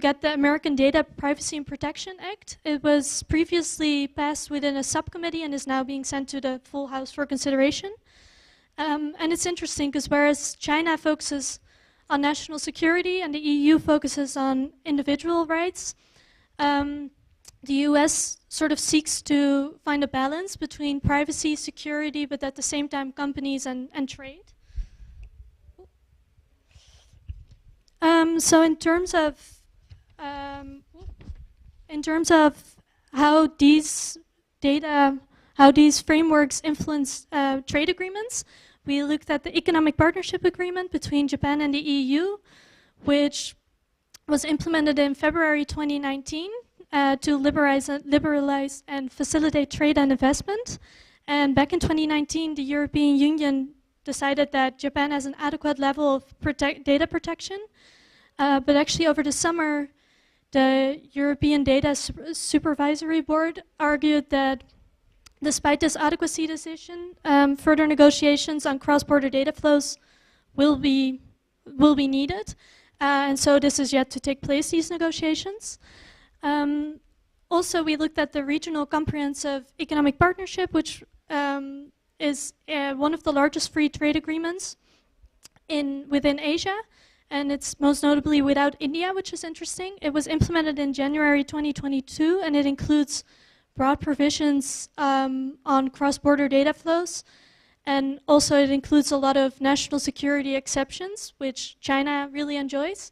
get the American Data Privacy and Protection Act. It was previously passed within a subcommittee and is now being sent to the full House for consideration. And it's interesting because whereas China focuses on national security and the EU focuses on individual rights, the US sort of seeks to find a balance between privacy, security, but at the same time companies and trade. So in terms of how these frameworks influence trade agreements, we looked at the Economic Partnership Agreement between Japan and the EU, which was implemented in February 2019 to liberalize and facilitate trade and investment. And back in 2019, the European Union decided that Japan has an adequate level of data protection. But actually over the summer, the European Data Supervisory Board argued that despite this adequacy decision, further negotiations on cross-border data flows will be needed. And so this is yet to take place, these negotiations. Also, we looked at the Regional Comprehensive Economic Partnership, which is one of the largest free trade agreements within Asia. And it's most notably without India, which is interesting. It was implemented in January 2022, and it includes broad provisions on cross-border data flows. And also it includes a lot of national security exceptions, which China really enjoys.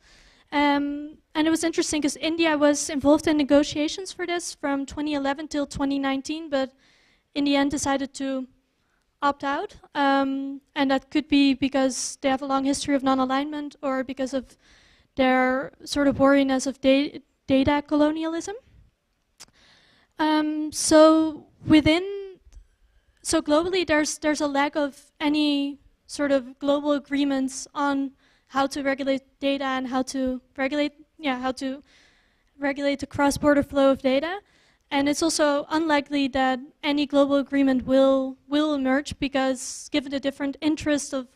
And it was interesting because India was involved in negotiations for this from 2011 till 2019, but in the end decided to opt out. And that could be because they have a long history of non-alignment or because of their sort of wariness of data colonialism. So globally there's a lack of any sort of global agreements on how to regulate data and how to regulate the cross-border flow of data. And it's also unlikely that any global agreement will emerge because given the different interests of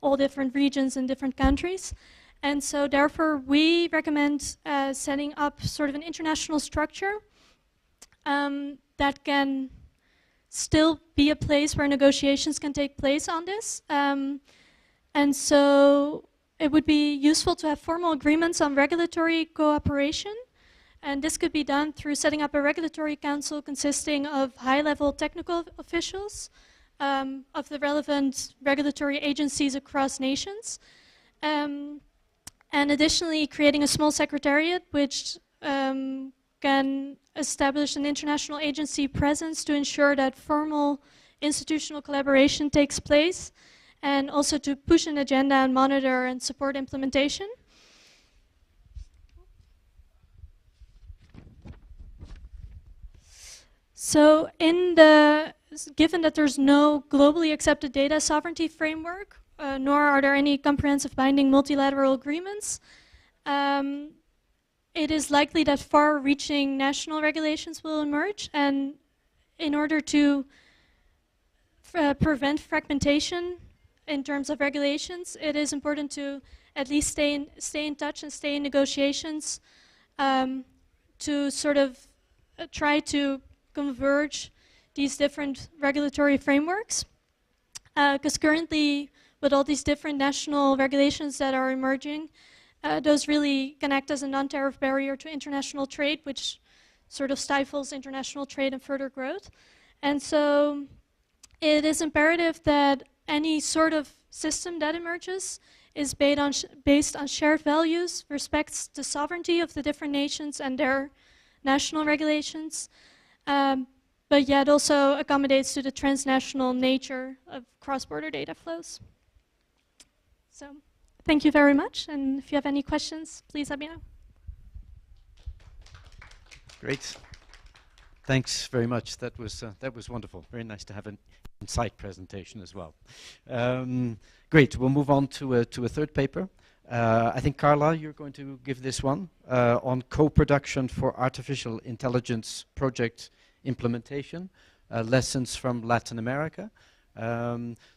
all different regions and different countries. And so therefore we recommend setting up sort of an international structure that can still be a place where negotiations can take place on this. And so it would be useful to have formal agreements on regulatory cooperation. And this could be done through setting up a regulatory council consisting of high-level technical officials of the relevant regulatory agencies across nations. And additionally, creating a small secretariat which can establish an international agency presence to ensure that formal institutional collaboration takes place, and also to push an agenda and monitor and support implementation. So given that there's no globally accepted data sovereignty framework, nor are there any comprehensive binding multilateral agreements, it is likely that far-reaching national regulations will emerge. And in order to prevent fragmentation in terms of regulations, it is important to at least stay in touch and stay in negotiations to sort of try to converge these different regulatory frameworks. Because currently, with all these different national regulations that are emerging, those really can act as a non-tariff barrier to international trade, which sort of stifles international trade and further growth. And so it is imperative that any sort of system that emerges is based on shared values, respects the sovereignty of the different nations and their national regulations, but yet also accommodates to the transnational nature of cross-border data flows. So thank you very much, and if you have any questions, please let me know. Great. Thanks very much. That was wonderful. Very nice to have an insight presentation as well. Great. We'll move on to a third paper. I think, Carla, you're going to give this one on co-production for artificial intelligence project implementation, lessons from Latin America.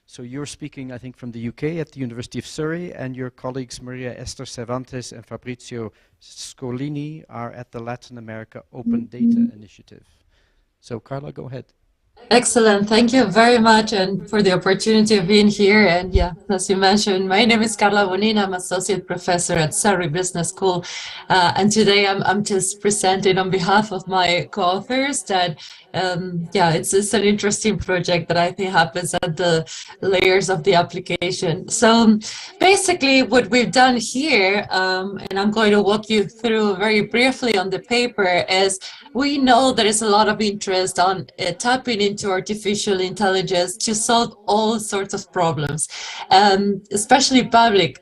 So you're speaking, I think, from the UK at the University of Surrey, and your colleagues Maria Esther Cervantes and Fabrizio Scolini are at the Latin America Open Data Initiative. So Carla, go ahead. Excellent. Thank you very much and for the opportunity of being here. And yeah, as you mentioned, my name is Carla Bonina. I'm associate professor at Surrey Business School. And today I'm just presenting on behalf of my co-authors that yeah, it's an interesting project that I think happens at the layers of the application. So basically what we've done here, and I'm going to walk you through very briefly on the paper, is we know there is a lot of interest on tapping into artificial intelligence to solve all sorts of problems, especially public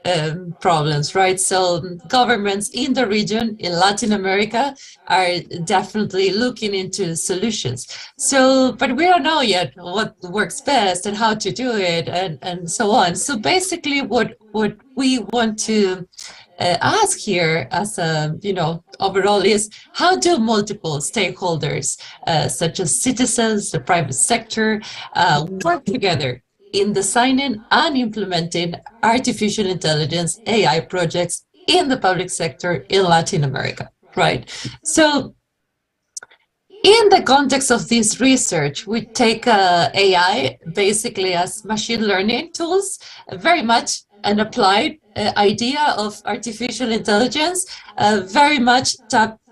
problems, right? So governments in the region, in Latin America, are definitely looking into solutions. So, but we don't know yet what works best and how to do it and so on. So basically what we want to ask here as a, overall is how do multiple stakeholders, such as citizens, the private sector, work together in designing and implementing artificial intelligence AI projects in the public sector in Latin America, right? So in the context of this research, we take AI basically as machine learning tools, very much an applied idea of artificial intelligence, very much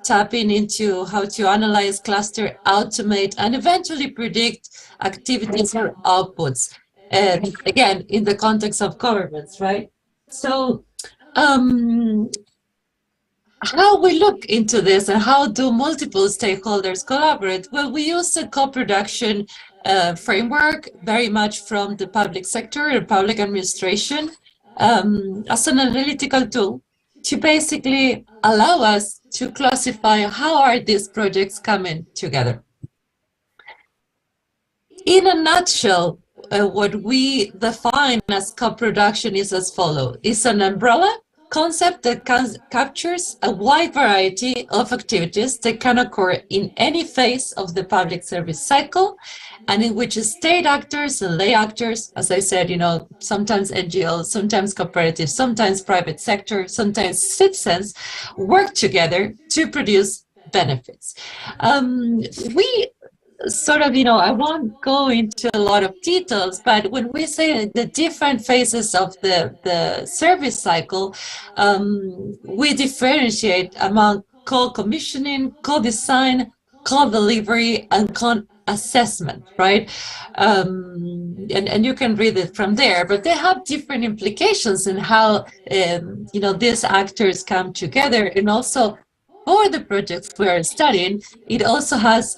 tapping into how to analyze, cluster, automate, and eventually predict activities or outputs. And again, in the context of governments, right? So how we look into this and how do multiple stakeholders collaborate? Well, we use a co-production framework very much from the public sector and public administration as an analytical tool to basically allow us to classify how are these projects coming together. In a nutshell, what we define as co-production is as follows. It's an umbrella concept that captures a wide variety of activities that can occur in any phase of the public service cycle, and in which state actors and lay actors, as I said, sometimes NGOs, sometimes cooperatives, sometimes private sector, sometimes citizens, work together to produce benefits. We sort of, I won't go into a lot of details, but when we say the different phases of the service cycle, we differentiate among co-commissioning, co-design, co-delivery, and co-assessment, right? And you can read it from there, but they have different implications in how, these actors come together, and also for the projects we are studying, it also has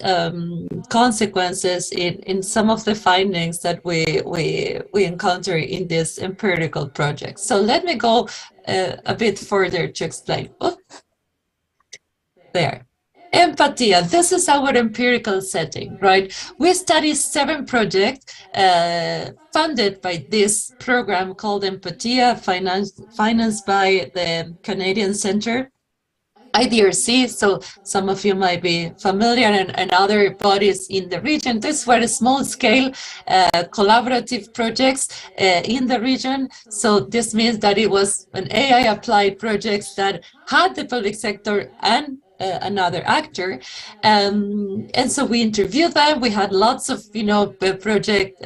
consequences in some of the findings that we encounter in this empirical project. So let me go a bit further to explain. There. Empatia, this is our empirical setting, right? We study 7 projects funded by this program called Empatia, financed by the Canadian Centre IDRC, so some of you might be familiar, and other bodies in the region. These were small-scale collaborative projects in the region. So this means that it was an AI-applied projects that had the public sector and another actor. And so we interviewed them. We had lots of, project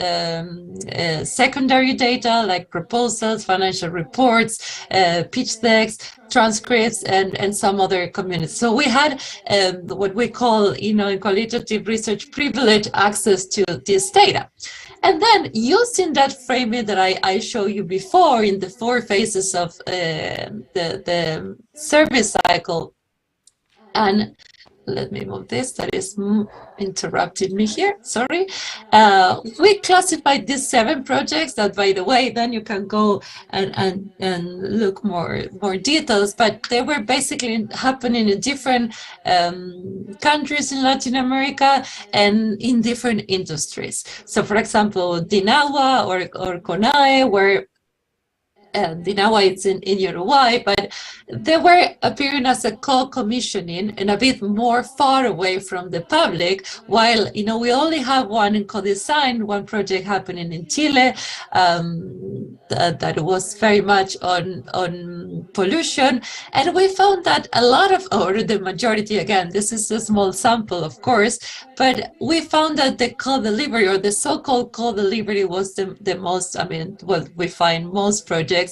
secondary data like proposals, financial reports, pitch decks, transcripts, and some other communities. So we had what we call, in qualitative research, privileged access to this data. And then using that framing that I showed you before in the 4 phases of the service cycle, and let me move this, that is interrupting me here, sorry. We classified these 7 projects that, by the way, then you can go and look more details, but they were basically happening in different countries in Latin America and in different industries. So for example, Dinagua or CONAE were Dinagua, it's in Uruguay, but they were appearing as a co-commissioning and a bit more far away from the public, while, we only have one in co-design, one project happening in Chile, that was very much on pollution. And we found that a lot of, or the majority, again, this is a small sample, of course, but we found that the co-delivery, or the so-called co-delivery, was the most, what we find most projects,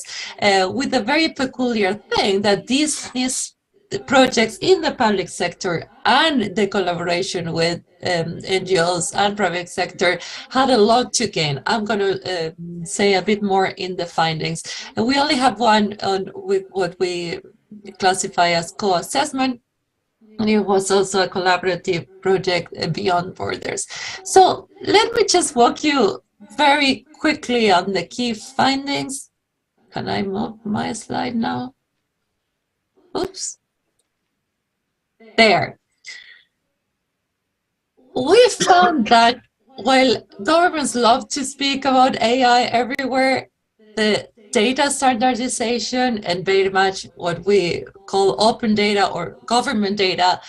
with a very peculiar thing, that these projects in the public sector and the collaboration with NGOs and private sector had a lot to gain. I'm going to say a bit more in the findings. And we only have one with what we classify as co-assessment. And it was also a collaborative project beyond borders. So let me just walk you very quickly on the key findings. Can I move my slide now? Oops. There. We found that while governments love to speak about AI everywhere, the data standardization and very much what we call open data or government data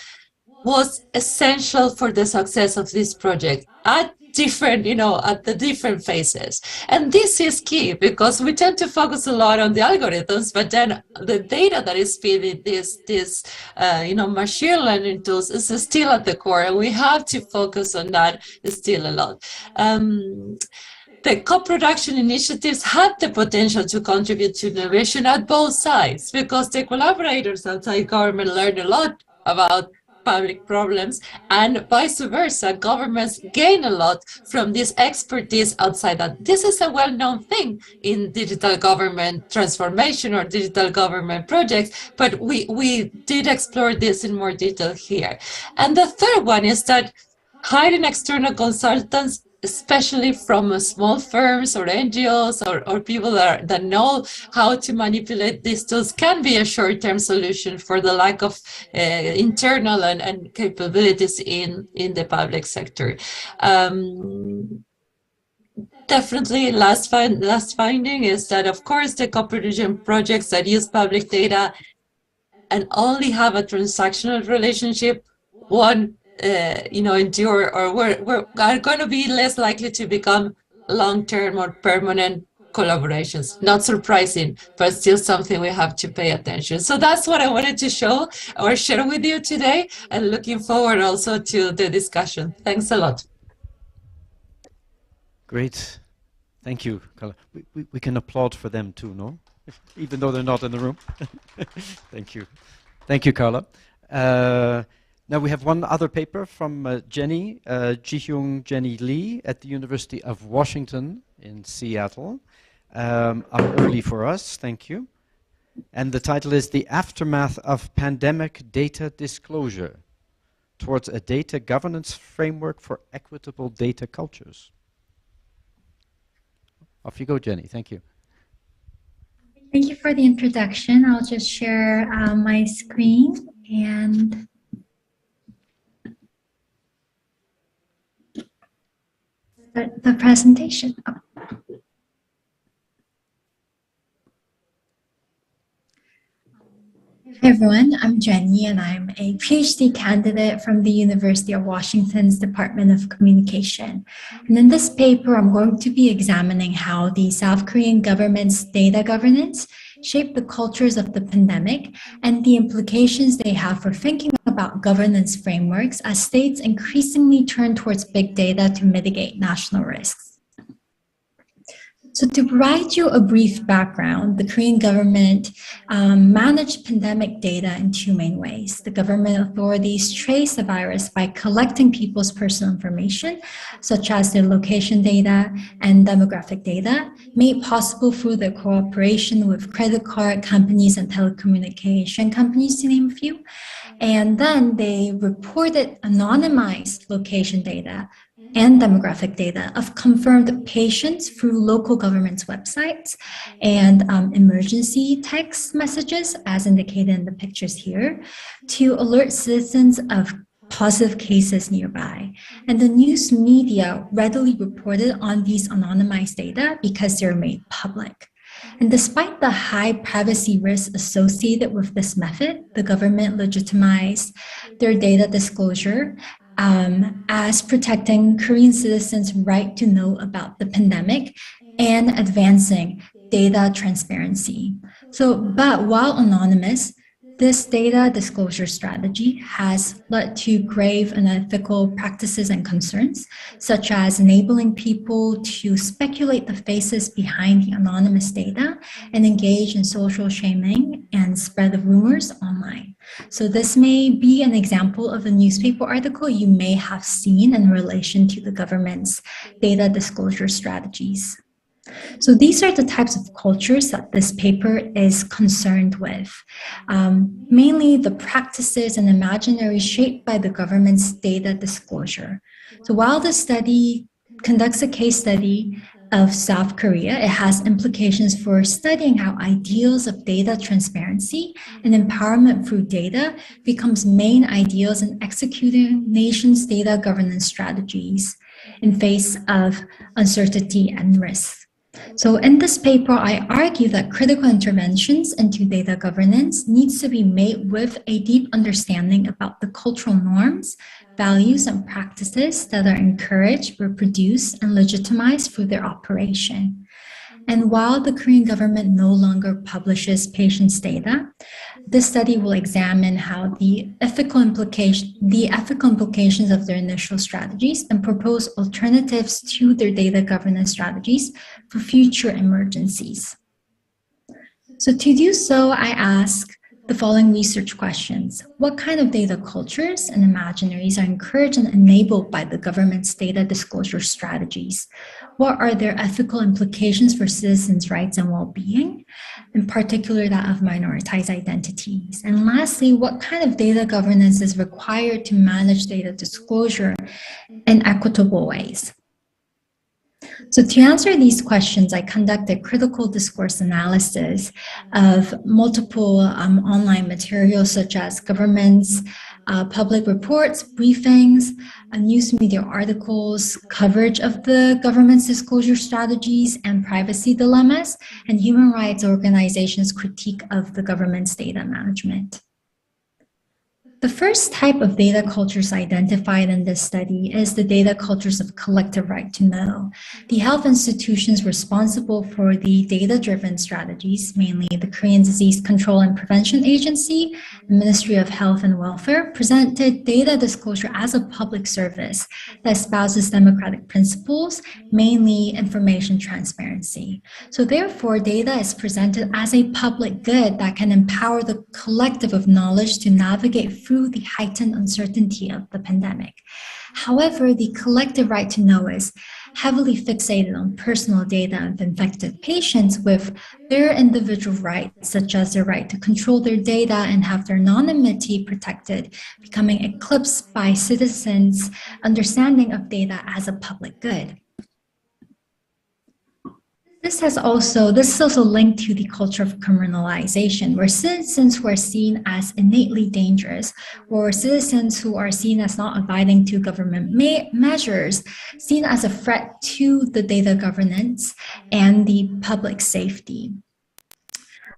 was essential for the success of this project at the different phases. And this is key because we tend to focus a lot on the algorithms, but then the data that is feeding this machine learning tools is still at the core, and we have to focus on that still a lot. The co-production initiatives had the potential to contribute to innovation at both sides, because the collaborators outside government learned a lot about public problems, and vice versa. Governments gain a lot from this expertise outside that. This is a well-known thing in digital government transformation or digital government projects, but we did explore this in more detail here. And the third one is that hiring external consultants, especially from small firms or NGOs or people that know how to manipulate these tools, can be a short-term solution for the lack of internal and capabilities in the public sector. Definitely, last finding is that, of course, the co-production projects that use public data and only have a transactional relationship, endure, or are going to be less likely to become long-term or permanent collaborations. Not surprising, but still something we have to pay attention. So that's what I wanted to show or share with you today, and looking forward also to the discussion. Thanks a lot. Great. Thank you, Carla. We can applaud for them too, no? Even though they're not in the room. Thank you. Thank you, Carla. Now we have one other paper from Jenny, Ji-Hyung Jenny Lee at the University of Washington in Seattle. Up early for us, thank you. And the title is The Aftermath of Pandemic Data Disclosure Towards a Data Governance Framework for Equitable Data Cultures. Off you go, Jenny. Thank you. Thank you for the introduction. I'll just share my screen and the presentation. Oh. Hi everyone, I'm Jenny and I'm a PhD candidate from the University of Washington's Department of Communication. And in this paper, I'm going to be examining how the South Korean government's data governance shaped the cultures of the pandemic and the implications they have for thinking about governance frameworks as states increasingly turn towards big data to mitigate national risks. So to provide you a brief background, the Korean government managed pandemic data in two main ways. The government authorities trace the virus by collecting people's personal information, such as their location data and demographic data, made possible through their cooperation with credit card companies and telecommunication companies, to name a few. And then they reported anonymized location data and demographic data of confirmed patients through local government's websites and emergency text messages, as indicated in the pictures here, to alert citizens of positive cases nearby. And the news media readily reported on these anonymized data because they're made public. And despite the high privacy risks associated with this method, the government legitimized their data disclosure as protecting Korean citizens' right to know about the pandemic and advancing data transparency. But while anonymous, this data disclosure strategy has led to grave unethical practices and concerns, such as enabling people to speculate the faces behind the anonymous data and engage in social shaming and spread of rumors online. So this may be an example of a newspaper article you may have seen in relation to the government's data disclosure strategies. So these are the types of cultures that this paper is concerned with, mainly the practices and imaginaries shaped by the government's data disclosure. So while the study conducts a case study of South Korea, it has implications for studying how ideals of data transparency and empowerment through data becomes main ideals in executing nations' data governance strategies in face of uncertainty and risk. So in this paper, I argue that critical interventions into data governance needs to be made with a deep understanding about the cultural norms, values, and practices that are encouraged, reproduced, and legitimized through their operation. And while the Korean government no longer publishes patients' data, this study will examine how the ethical implications of their initial strategies and propose alternatives to their data governance strategies for future emergencies. So to do so, I ask the following research questions. What kind of data cultures and imaginaries are encouraged and enabled by the government's data disclosure strategies? What are their ethical implications for citizens' rights and well-being, in particular that of minoritized identities? And lastly, what kind of data governance is required to manage data disclosure in equitable ways? So to answer these questions, I conducted critical discourse analysis of multiple online materials such as governments, public reports, briefings, news media articles, coverage of the government's disclosure strategies and privacy dilemmas, and human rights organizations' critique of the government's data management. The first type of data cultures identified in this study is the data cultures of collective right to know. The health institutions responsible for the data-driven strategies, mainly the Korean Disease Control and Prevention Agency, the Ministry of Health and Welfare, presented data disclosure as a public service that espouses democratic principles, mainly information transparency. So therefore, data is presented as a public good that can empower the collective of knowledge to navigate through the heightened uncertainty of the pandemic. However, the collective right to know is heavily fixated on personal data of infected patients with their individual rights, such as their right to control their data and have their anonymity protected, becoming eclipsed by citizens' understanding of data as a public good. This is also linked to the culture of criminalization, where citizens who are seen as innately dangerous, or citizens who are seen as not abiding to government measures, seen as a threat to the data governance and the public safety.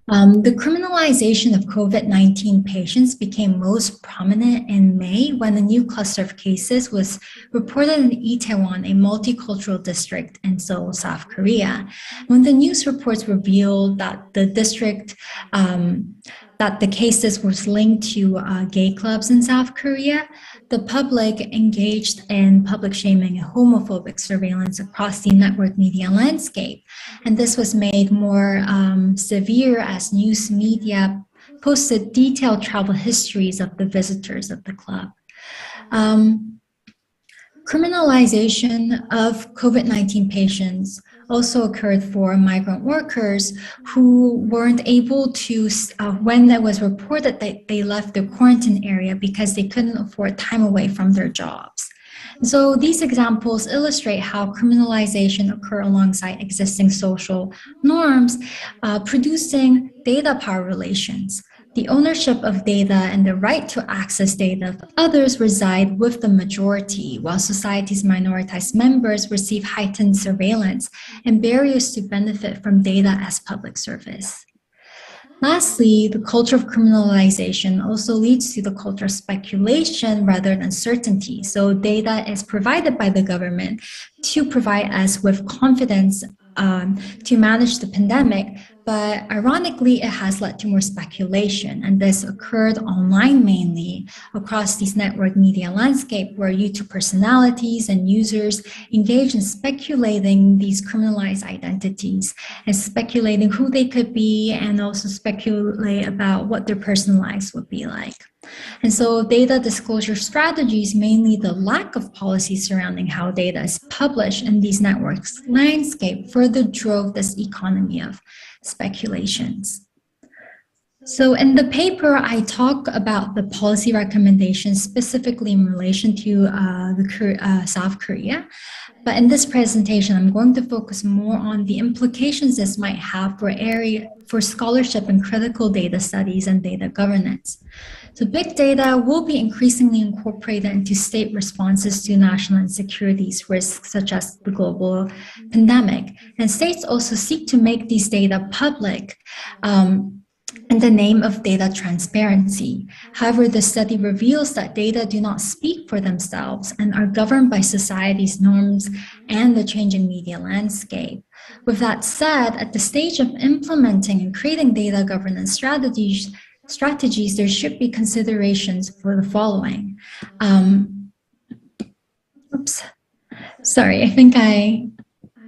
The criminalization of COVID-19 patients became most prominent in May when a new cluster of cases was reported in Itaewon, a multicultural district in Seoul, South Korea. When the news reports revealed that the district, that the cases was linked to gay clubs in South Korea, the public engaged in public shaming and homophobic surveillance across the network media landscape. And this was made more severe as news media posted detailed travel histories of the visitors of the club. Criminalization of COVID-19 patients also occurred for migrant workers who weren't able to, when it was reported that they left the quarantine area because they couldn't afford time away from their jobs. So these examples illustrate how criminalization occur alongside existing social norms, producing data power relations. The ownership of data and the right to access data of others reside with the majority, while society's minoritized members receive heightened surveillance and barriers to benefit from data as public service. Lastly, the culture of criminalization also leads to the culture of speculation rather than certainty. So data is provided by the government to provide us with confidence to manage the pandemic, but ironically, it has led to more speculation, and this occurred online mainly across these network media landscape where YouTube personalities and users engage in speculating these criminalized identities and speculating who they could be and also speculate about what their personal lives would be like. And so data disclosure strategies, mainly the lack of policy surrounding how data is published in these networks landscape, further drove this economy of speculations. So in the paper, I talk about the policy recommendations specifically in relation to South Korea. But in this presentation, I'm going to focus more on the implications this might have for scholarship in critical data studies and data governance. So big data will be increasingly incorporated into state responses to national insecurities risks such as the global pandemic. And states also seek to make these data public in the name of data transparency. However, the study reveals that data do not speak for themselves and are governed by society's norms and the changing media landscape. With that said, at the stage of implementing and creating data governance strategies, there should be considerations for the following. Oops, sorry, I think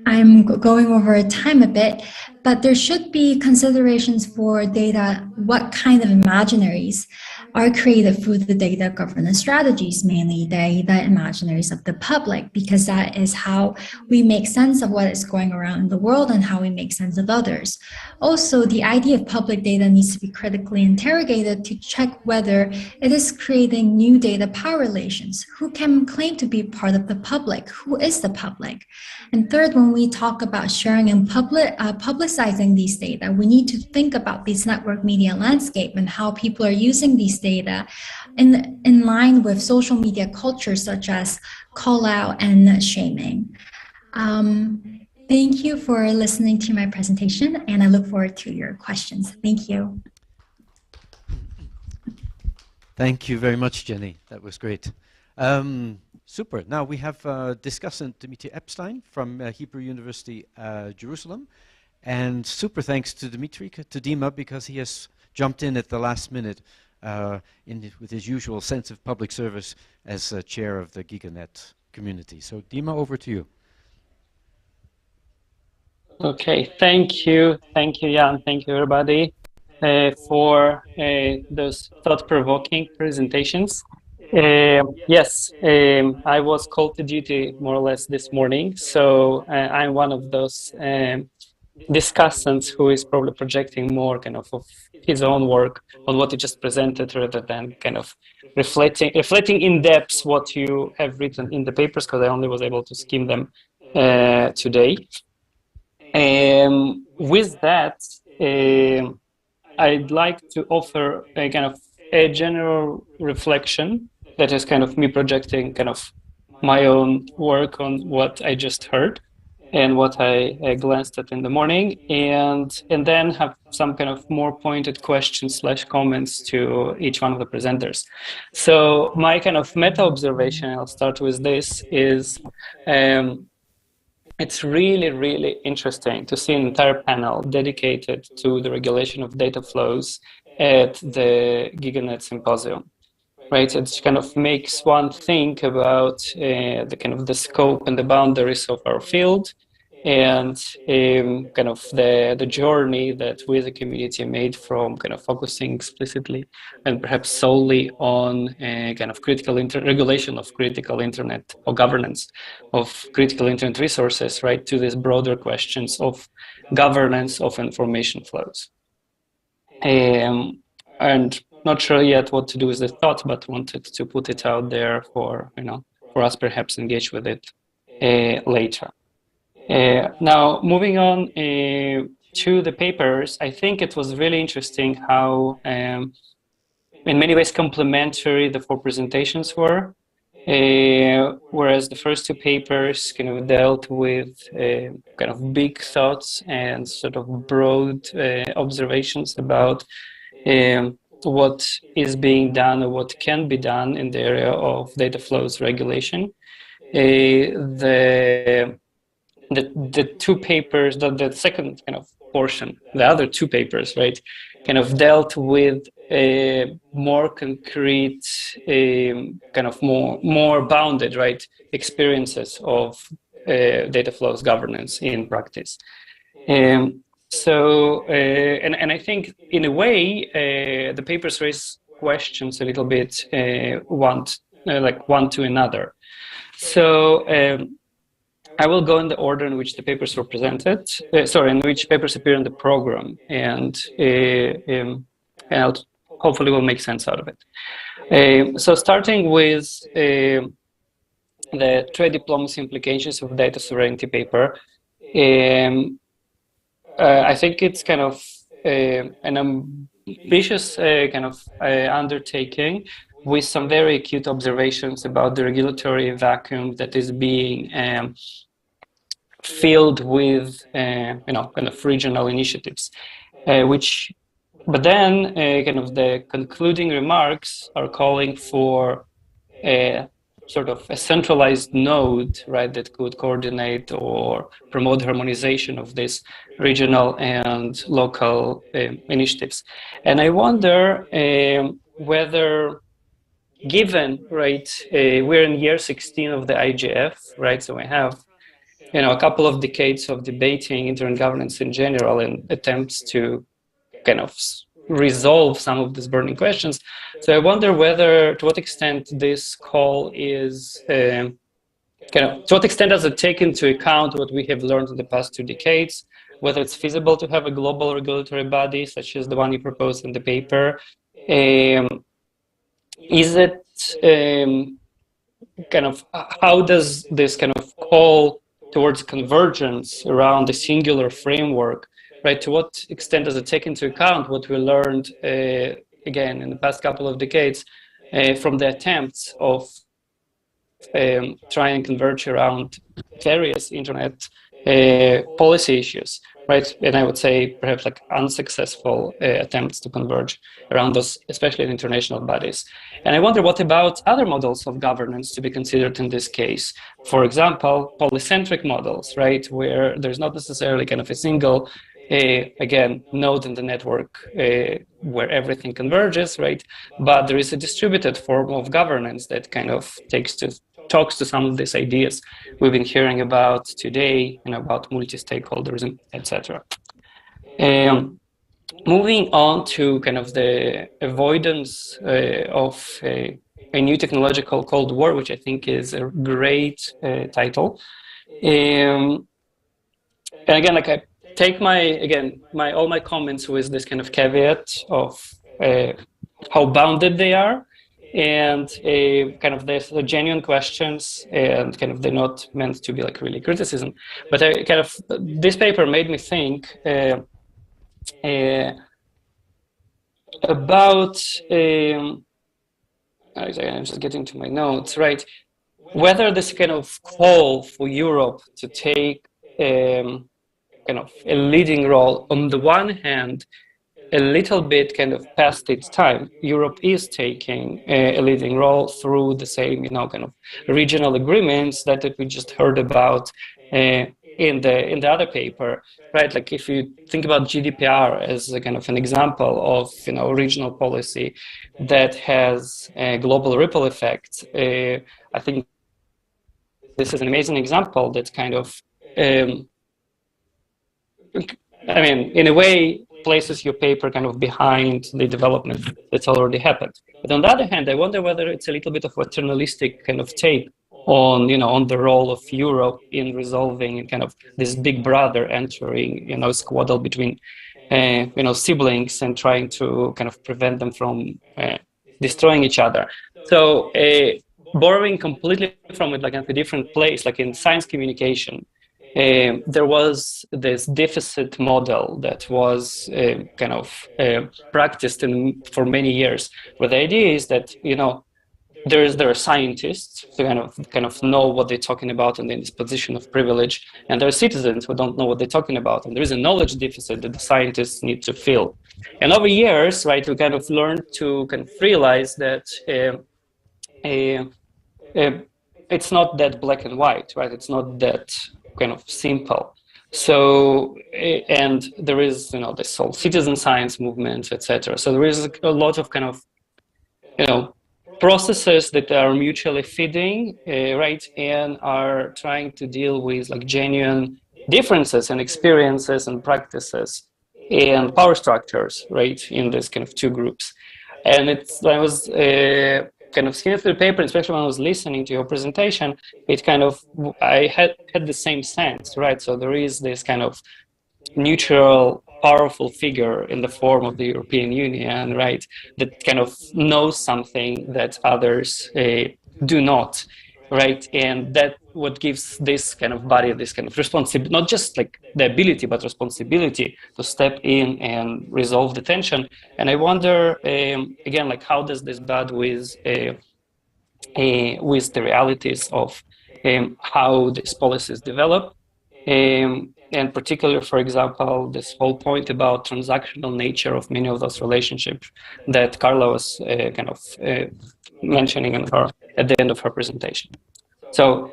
I'm going over time a bit, but there should be considerations for data, what kind of imaginaries are created through the data governance strategies, mainly data imaginaries of the public, because that is how we make sense of what is going around in the world and how we make sense of others. Also, the idea of public data needs to be critically interrogated to check whether it is creating new data power relations. Who can claim to be part of the public? Who is the public? And third, when we talk about sharing and publicizing these data, we need to think about this network media landscape and how people are using these data in line with social media culture such as call out and shaming. Thank you for listening to my presentation, and I look forward to your questions. Thank you. Thank you very much, Jenny. That was great. Super. Now we have discussant Dimitri Epstein from Hebrew University, Jerusalem. And super thanks to Dimitri, to Dima, because he has jumped in at the last minute with his usual sense of public service as chair of the GigaNet community. So Dima, over to you. Okay, thank you, Jan, thank you everybody for those thought-provoking presentations. Yes, I was called to duty more or less this morning, so I'm one of those discussants who is probably projecting more kind of his own work on what you just presented rather than kind of reflecting in depth what you have written in the papers, because I only was able to skim them today. With that, I'd like to offer a kind of a general reflection that is kind of me projecting kind of my own work on what I just heard and what I glanced at in the morning, and then have some kind of more pointed questions / comments to each one of the presenters. So my kind of meta observation, I'll start with this, is it's really, really interesting to see an entire panel dedicated to the regulation of data flows at the GigaNet Symposium, right? It kind of makes one think about the kind of the scope and the boundaries of our field, and kind of the journey that we as a community made from kind of focusing explicitly and perhaps solely on kind of critical regulation of critical internet or governance of critical internet resources, right, to these broader questions of governance of information flows. And not sure yet what to do with the thought, but wanted to put it out there for, for us perhaps engage with it later. Now, moving on to the papers, I think it was really interesting how, in many ways, complementary the four presentations were. Whereas the first two papers kind of dealt with kind of big thoughts and sort of broad observations about what is being done or what can be done in the area of data flows regulation. The two papers, the second kind of portion, the other two papers, right, kind of dealt with more concrete, kind of more bounded, right, experiences of data flows governance in practice. So, and I think in a way, the papers raise questions a little bit, like one to another. So, I will go in the order in which the papers were presented, in which papers appear in the program, and I'll hopefully will make sense out of it. So starting with the trade diplomacy implications of data sovereignty paper, I think it's kind of an ambitious kind of undertaking with some very acute observations about the regulatory vacuum that is being filled with, kind of regional initiatives, but then kind of the concluding remarks are calling for a sort of a centralized node, right, that could coordinate or promote harmonization of these regional and local initiatives. And I wonder whether, given, right, we're in year 16 of the IGF, right, so we have a couple of decades of debating internet governance in general and attempts to kind of resolve some of these burning questions. So I wonder whether, to what extent this call is, to what extent does it take into account what we have learned in the past 2 decades, whether it's feasible to have a global regulatory body such as the one you proposed in the paper. Is it kind of, how does this kind of call towards convergence around a singular framework, right? To what extent does it take into account what we learned, again, in the past couple of decades from the attempts of trying to converge around various internet policy issues, right? And I would say perhaps like unsuccessful attempts to converge around those, especially in international bodies. And I wonder, what about other models of governance to be considered in this case? For example, polycentric models, right, where there's not necessarily kind of a single, again, node in the network where everything converges, right? But there is a distributed form of governance that kind of talks to some of these ideas we've been hearing about today, about multi-stakeholderism, etc. Moving on to kind of the avoidance of a new technological Cold War, which I think is a great title. And again, like I take all my comments with this kind of caveat of how bounded they are, and kind of there's the genuine questions, and kind of they're not meant to be like really criticism. But this paper made me think about I'm just getting to my notes, right? Whether this kind of call for Europe to take kind of a leading role, on the one hand, a little bit kind of past its time. Europe is taking a leading role through the same, kind of regional agreements that we just heard about in the other paper, right? Like if you think about GDPR as a kind of an example of regional policy that has a global ripple effect, I think this is an amazing example that's kind of in a way, places your paper kind of behind the development that's already happened. But on the other hand, I wonder whether it's a little bit of paternalistic kind of take on, on the role of Europe in resolving kind of this big brother entering, squabble between, siblings and trying to kind of prevent them from destroying each other. So borrowing completely from it, like in a different place, like in science communication, there was this deficit model that was kind of practiced for many years, where the idea is that there are scientists who kind of know what they're talking about and in this position of privilege, and there are citizens who don't know what they're talking about, and there is a knowledge deficit that the scientists need to fill. And over years, right, we kind of learned to kind of realize that it's not that black and white, right? It's not that kind of simple. So, and there is, this whole citizen science movement, etc. So there is a lot of kind of, processes that are mutually feeding, right, and are trying to deal with like genuine differences and experiences and practices and power structures, right, in this kind of two groups. And I was kind of skimming through the paper, especially when I was listening to your presentation, I had the same sense, right? So there is this kind of neutral, powerful figure in the form of the European Union, right, that kind of knows something that others do not, right? And that what gives this kind of body this kind of responsibility, not just like the ability, but responsibility to step in and resolve the tension. And I wonder, again, like how does this bud with the realities of how these policies develop? And particularly, for example, this whole point about transactional nature of many of those relationships that Carla was kind of mentioning at the end of her presentation. So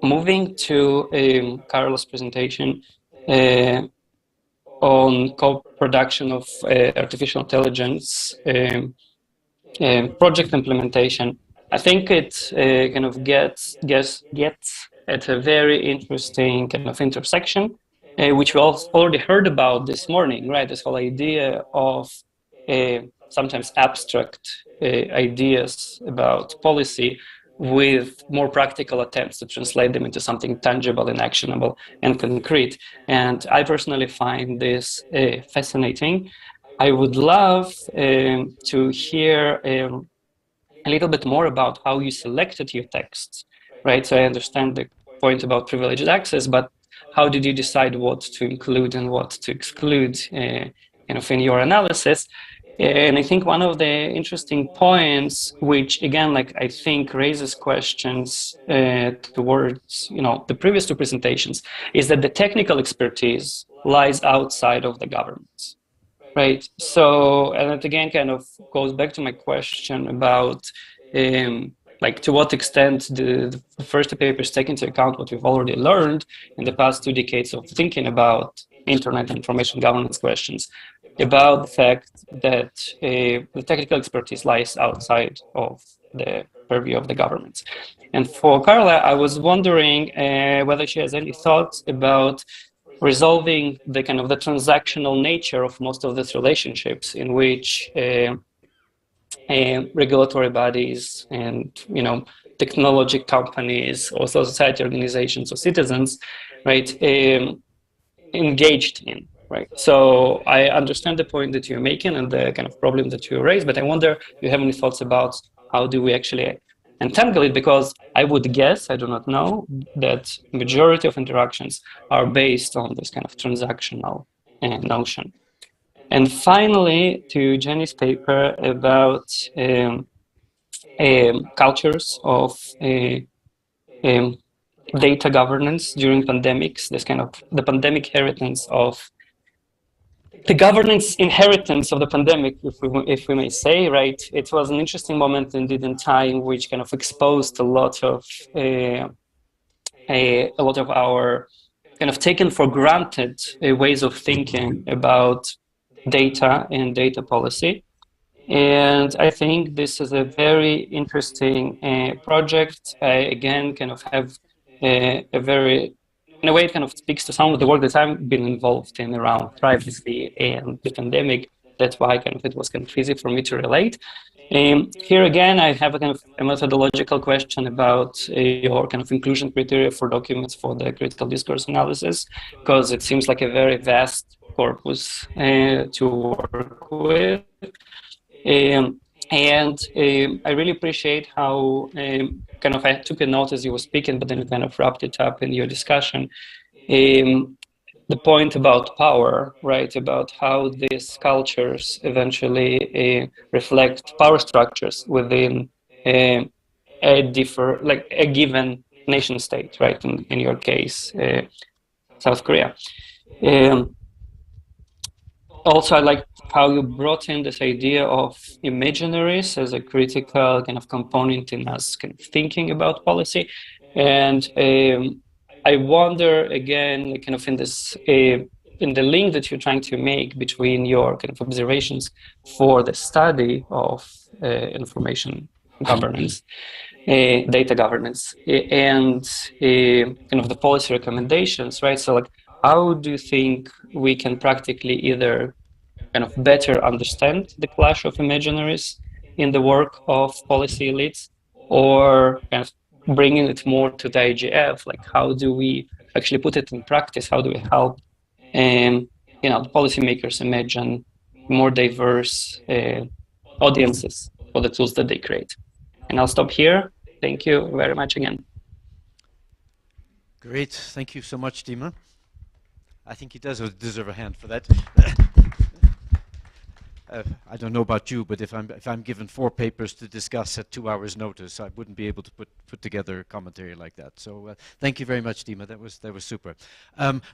moving to Carla's presentation on co-production of artificial intelligence project implementation, I think it kind of gets at a very interesting kind of intersection, which we already heard about this morning, right? This whole idea of sometimes abstract ideas about policy with more practical attempts to translate them into something tangible and actionable and concrete. And I personally find this fascinating. I would love to hear a little bit more about how you selected your texts, right? So I understand the point about privileged access, but how did you decide what to include and what to exclude kind of in your analysis? And I think one of the interesting points, which again, like I think raises questions towards, the previous two presentations, is that the technical expertise lies outside of the governments, right? So, and it again kind of goes back to my question about like to what extent the first two papers take into account what we've already learned in the past 2 decades of thinking about internet and information governance questions, about the fact that the technical expertise lies outside of the purview of the governments. And for Carla, I was wondering whether she has any thoughts about resolving the kind of the transactional nature of most of these relationships in which regulatory bodies and technology companies, also society organizations or citizens, right, engaged in, right? So I understand the point that you're making and the kind of problem that you raised, but I wonder if you have any thoughts about how do we actually entangle it, because I would guess, I do not know, that majority of interactions are based on this kind of transactional notion. And finally, to Jenny's paper about cultures of data governance during pandemics, this kind of the pandemic inheritance of the governance inheritance of the pandemic, if we may say, right? It was an interesting moment indeed in time, which kind of exposed a lot of our kind of taken for granted ways of thinking about data and data policy. And I think this is a very interesting project. I, again, kind of have a very, in a way, it kind of speaks to some of the work that I've been involved in around privacy and the pandemic. That's why kind of it was kind of easy for me to relate. Here again, I have a kind of a methodological question about your kind of inclusion criteria for documents for the critical discourse analysis, because it seems like a very vast corpus to work with. I really appreciate how kind of I took a note as you were speaking, but then you kind of wrapped it up in your discussion. The point about power, right? About how these cultures eventually reflect power structures within a given nation state, right? In your case, South Korea. Also, I like how you brought in this idea of imaginaries as a critical kind of component in us kind of thinking about policy. And I wonder again, kind of in this, in the link that you're trying to make between your kind of observations for the study of information governance, data governance, and kind of the policy recommendations, right? So, like, how do you think we can practically either kind of better understand the clash of imaginaries in the work of policy elites, or kind of bringing it more to the IGF? Like, how do we actually put it in practice? How do we help the policymakers imagine more diverse audiences for the tools that they create? And I'll stop here. Thank you very much again. Great. Thank you so much, Dima. I think he does deserve a hand for that. I don't know about you, but if I'm given 4 papers to discuss at 2 hours' notice, I wouldn't be able to put together a commentary like that. So thank you very much, Dima. That was super.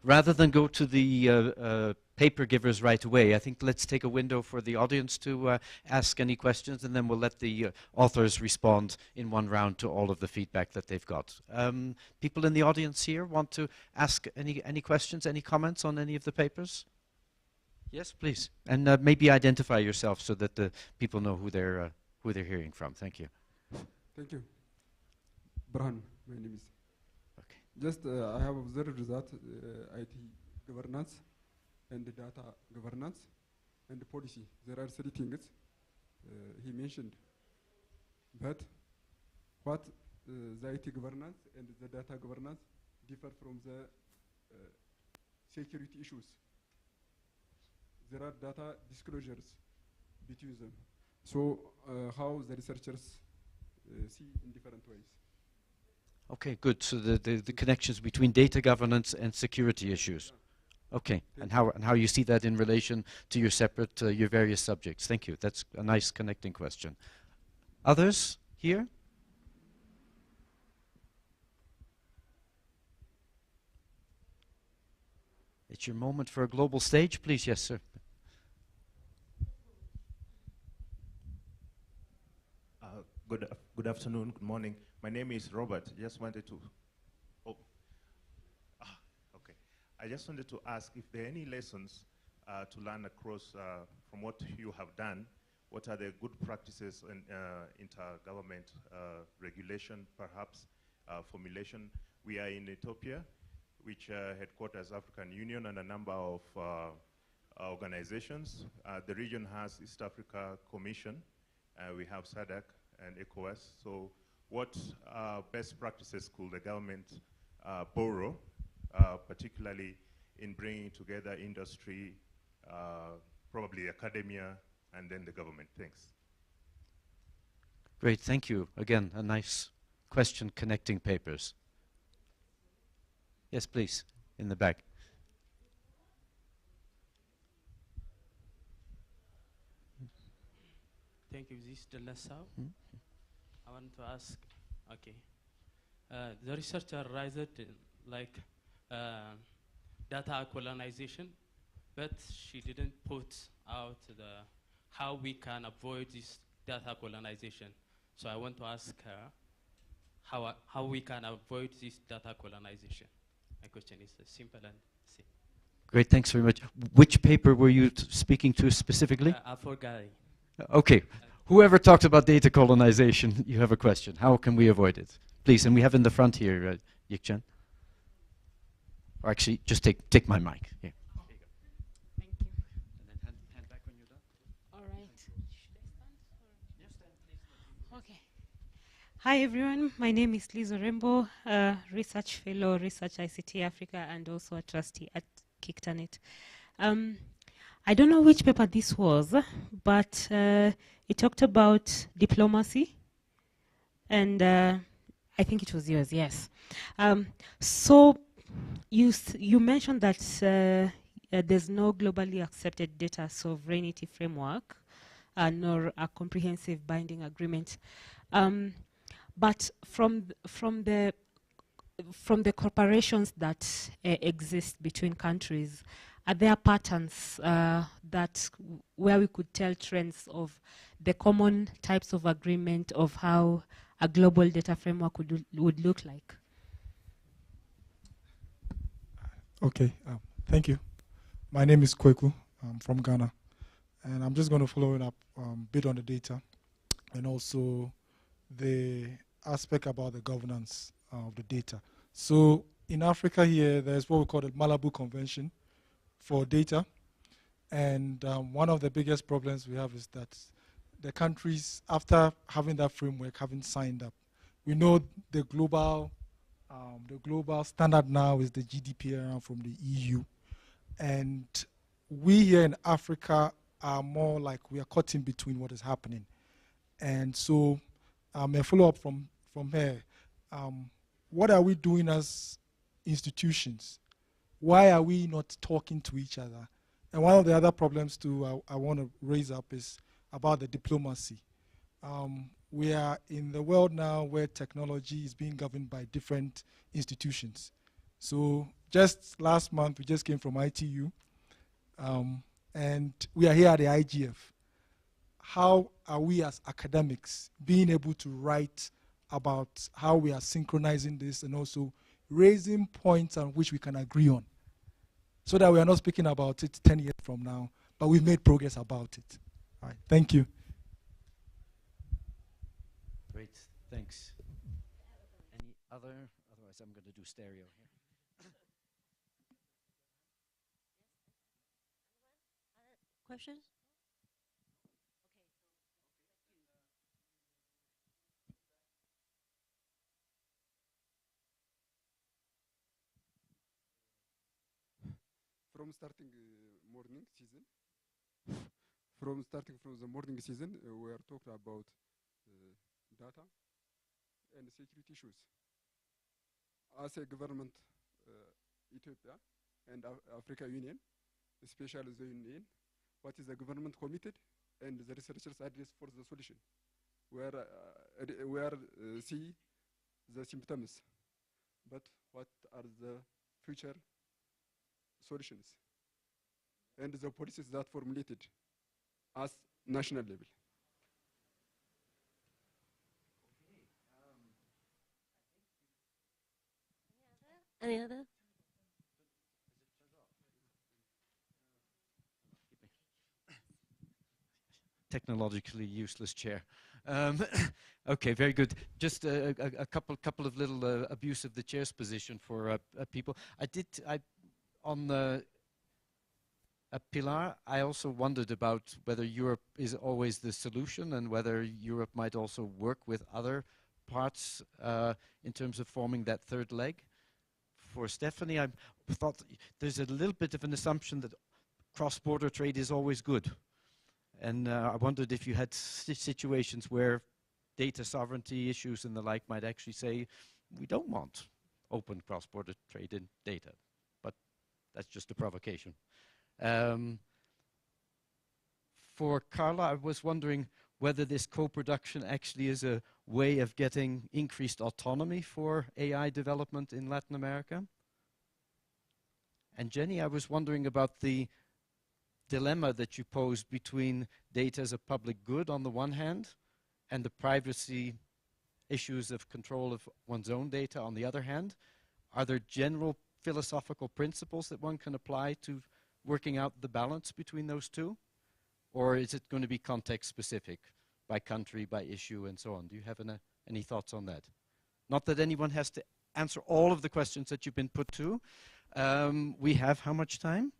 Rather than go to the paper givers right away, I think let's take a window for the audience to ask any questions, and then we'll let the authors respond in one round to all of the feedback that they've got. People in the audience here want to ask any questions, any comments on any of the papers? Yes, please, and maybe identify yourself so that the people know who they're hearing from. Thank you. Thank you. Burhan, my name is. Okay. Just I have observed that IT governance and the data governance and the policy, there are 3 things he mentioned. But what the IT governance and the data governance differ from the security issues? There are data disclosures between them. So how the researchers see in different ways? Okay, good. So the connections between data governance and security issues. Okay, and how you see that in relation to your separate, your various subjects. Thank you. That's a nice connecting question. Others here? It's your moment for a global stage, please. Yes, sir. Good afternoon, good morning. My name is Robert. Just wanted to, okay. I just wanted to ask if there are any lessons to learn across from what you have done. What are the good practices in intergovernment regulation, perhaps formulation? We are in Ethiopia, which headquarters African Union and a number of organizations. The region has East Africa Commission. We have SADC and ECOWAS. So what best practices could the government borrow, particularly in bringing together industry, probably academia, and then the government? Thanks. Great, thank you. Again, a nice question connecting papers. Yes, please, in the back. Thank you. This is Delasau. I want to ask, okay. The researcher raised like data colonization, but she didn't put out how we can avoid this data colonization. So I want to ask her how we can avoid this data colonization. My question is simple and simple. Great, thanks very much. Which paper were you speaking to specifically? I forgot. Okay, whoever talked about data colonization, you have a question. How can we avoid it? Please, and we have in the front here, Yikchan. Or actually, just take my mic. Here. Thank you. And then hand back when you're done. All right. Should I stand? Yes, stand, please. Okay. Hi, everyone. My name is Liz Orembo, research fellow, Research ICT Africa, and also a trustee at Kiktanet. I don't know which paper this was, but it talked about diplomacy, and I think it was yours, yes. So you mentioned that there's no globally accepted data sovereignty framework, nor a comprehensive binding agreement. But from the corporations that exist between countries, are there patterns where we could tell trends of the common types of agreement of how a global data framework would look like? Okay, thank you. My name is Kweku. I'm from Ghana. And I'm just going to follow it up a bit on the data and also the aspect about the governance of the data. So in Africa here, there's what we call the Malabo Convention for data. And one of the biggest problems we have is that the countries, after having that framework, haven't signed up. We know the global standard now is the GDPR from the EU. And we here in Africa are more like we are caught in between what is happening. And so a follow-up from here. What are we doing as institutions? Why are we not talking to each other? And one of the other problems too I want to raise up is about the diplomacy. We are in the world now where technology is being governed by different institutions. So just last month, we just came from ITU, and we are here at the IGF. How are we as academics being able to write about how we are synchronizing this and also raising points on which we can agree on, so that we are not speaking about it 10 years from now, but we've made progress about it. All right, thank you. Great, thanks. Any other? Otherwise, I'm going to do stereo here. Questions? From starting morning season, from the morning season, we are talking about data and security issues. As a government, Ethiopia, and Africa Union, especially the Union, what is the government committed, and the researchers address for the solution, where see the symptoms, but what are the future solutions, and the policies that formulated as national level. Any other? Technologically useless chair. Okay, very good. Just a couple of little abuse of the chair's position for people. On the Pilar, I also wondered about whether Europe is always the solution and whether Europe might also work with other parts in terms of forming that third leg. For Stephanie, I thought there's a little bit of an assumption that cross-border trade is always good. And I wondered if you had situations where data sovereignty issues and the like might actually say, we don't want open cross-border trade in data. But that's just a provocation. For Carla, I was wondering whether this co-production actually is a way of getting increased autonomy for AI development in Latin America. And Jenny, I was wondering about the dilemma that you posed between data as a public good on the one hand and the privacy issues of control of one's own data on the other hand. Are there general philosophical principles that one can apply to working out the balance between those two? Or is it going to be context specific by country, by issue, and so on? Do you have any thoughts on that? Not that anyone has to answer all of the questions that you've been put to. We have how much time?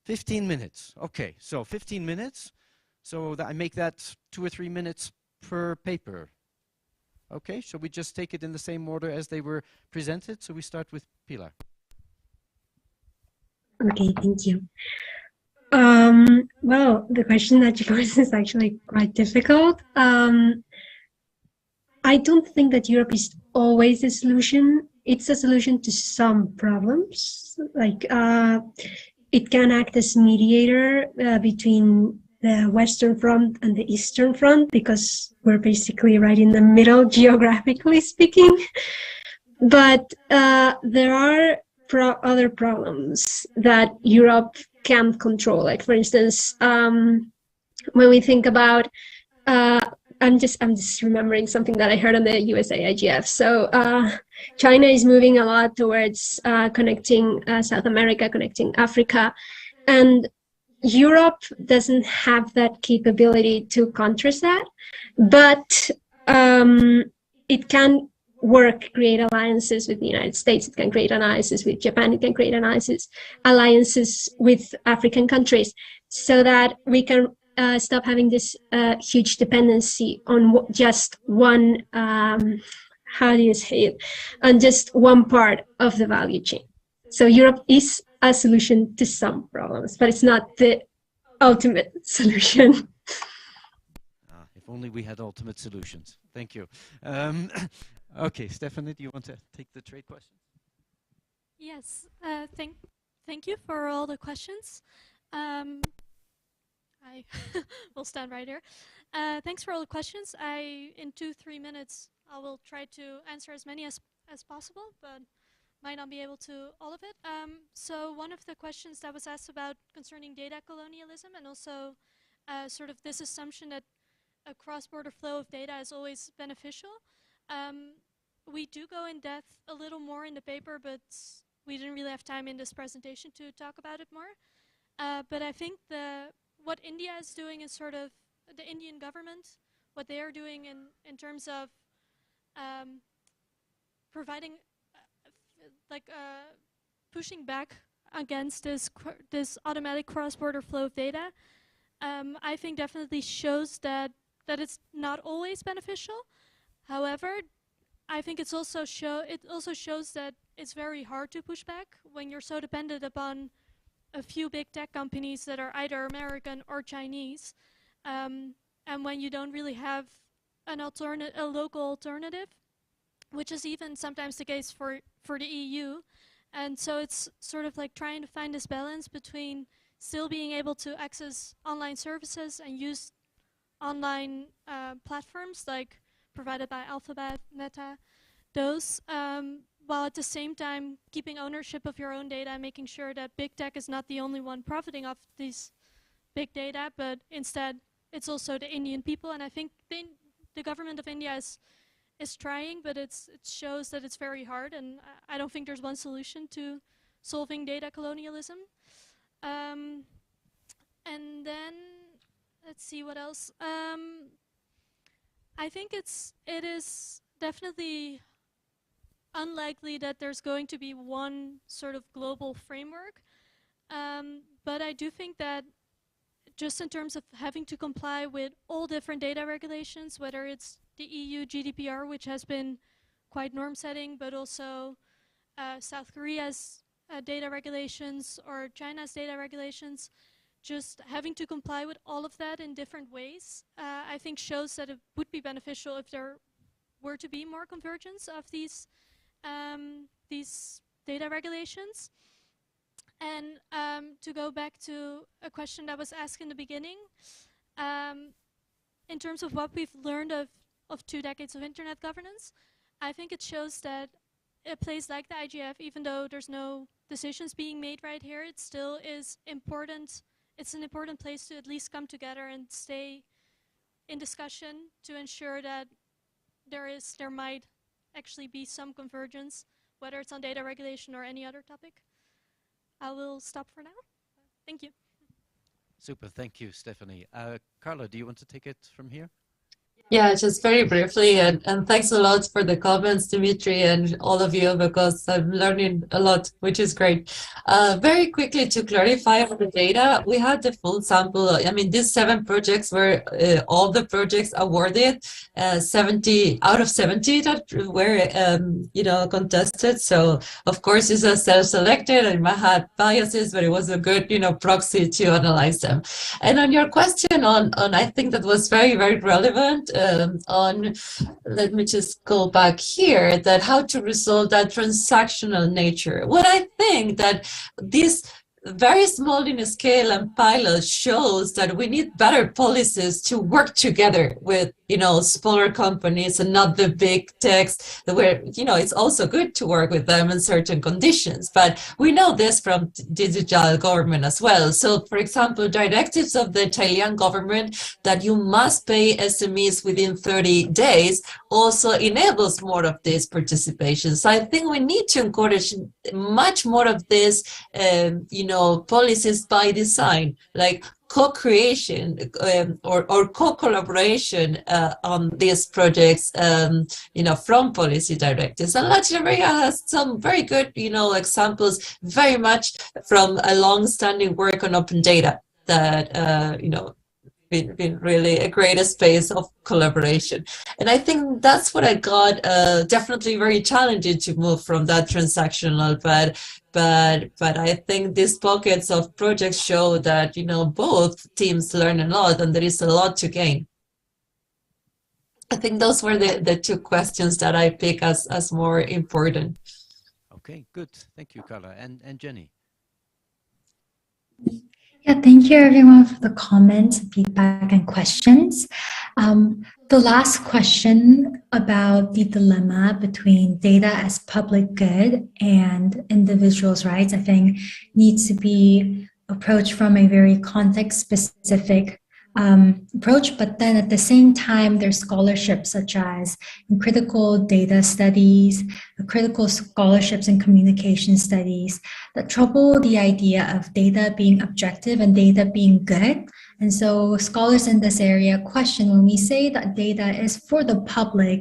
15 minutes. Okay, so 15 minutes. So I make that 2 or 3 minutes per paper. Okay, shall we just take it in the same order as they were presented? So we start with Pilar. Okay, thank you. Well, the question that you posed is actually quite difficult. I don't think that Europe is always the solution. It's a solution to some problems. Like it can act as mediator between the Western Front and the Eastern Front because we're basically right in the middle, geographically speaking. But there are other problems that Europe can't control. Like, for instance, when we think about I'm just remembering something that I heard on the USA IGF. So China is moving a lot towards connecting South America, connecting Africa, and Europe doesn't have that capability to contrast that, but it can create alliances with the United States. It can create alliances with Japan. It can create alliances with African countries, so that we can stop having this huge dependency on just one, how do you say it, on just one part of the value chain. So Europe is a solution to some problems, but it's not the ultimate solution. If only we had ultimate solutions. Thank you. Okay, Stephanie, do you want to take the trade question? Yes, thank you for all the questions. I will stand right here. Thanks for all the questions. In 2-3 minutes, I will try to answer as many as possible, but might not be able to all of it. So one of the questions that was asked about concerning data colonialism and also sort of this assumption that a cross-border flow of data is always beneficial. We do go in depth a little more in the paper, but we didn't really have time in this presentation to talk about it more. But I think what India is doing is sort of the Indian government, what they are doing in terms of providing, pushing back against this automatic cross-border flow of data, I think definitely shows that it's not always beneficial. However, I think it also shows that it's very hard to push back when you're so dependent upon a few big tech companies that are either American or Chinese, and when you don't really have a local alternative. which is even sometimes the case for the EU. And so it's sort of like trying to find this balance between still being able to access online services and use online platforms like provided by Alphabet, Meta, those, while at the same time keeping ownership of your own data, making sure that big tech is not the only one profiting off these big data, but instead it's also the Indian people. And I think the government of India is trying, but it shows that it's very hard, and I don't think there's one solution to solving data colonialism. And then let's see what else. I think it is definitely unlikely that there's going to be one sort of global framework, but I do think that just in terms of having to comply with all different data regulations, whether it's the EU GDPR, which has been quite norm setting, but also South Korea's data regulations or China's data regulations, just having to comply with all of that in different ways, I think shows that it would be beneficial if there were to be more convergence of these data regulations. And to go back to a question that was asked in the beginning, in terms of what we've learned of 2 decades of internet governance, I think it shows that a place like the IGF, even though there's no decisions being made right here, it still is important. It's an important place to at least come together and stay in discussion to ensure that there might actually be some convergence, whether it's on data regulation or any other topic. I will stop for now. Thank you. Super, thank you, Stephanie. Carla, do you want to take it from here? Yeah, just very briefly, and thanks a lot for the comments, Dimitri, and all of you, because I'm learning a lot, which is great. Very quickly to clarify on the data, we had the full sample. I mean, these 7 projects were all the projects awarded, 70 out of 70 that were, contested. So, of course, it's a self-selected, and it might have biases, but it was a good, proxy to analyze them. And on your question on I think that was very, very relevant, let me just go back here, that how to resolve that transactional nature. What I think that this very small in scale and pilot shows that we need better policies to work together with, smaller companies and not the big techs, where, it's also good to work with them in certain conditions. But we know this from digital government as well. So, for example, directives of the Italian government that you must pay SMEs within 30 days also enables more of this participation. So I think we need to encourage much more of this, policies by design, like co-creation or co-collaboration on these projects, from policy directives. And Latin America has some very good, examples, very much from a long-standing work on open data that, been really a greater space of collaboration. And I think that's what I got, definitely very challenging to move from that transactional, but I think these pockets of projects show that, both teams learn a lot and there is a lot to gain. I think those were the 2 questions that I pick as more important. Okay, good. Thank you, Carla. And Jenny. Yeah, thank you everyone for the comments, feedback, and questions. The last question about the dilemma between data as public good and individuals' rights, I think, needs to be approached from a very context-specific approach, but then at the same time, there's scholarships such as in critical data studies, critical scholarships in communication studies that trouble the idea of data being objective and data being good. And so scholars in this area question, when we say that data is for the public,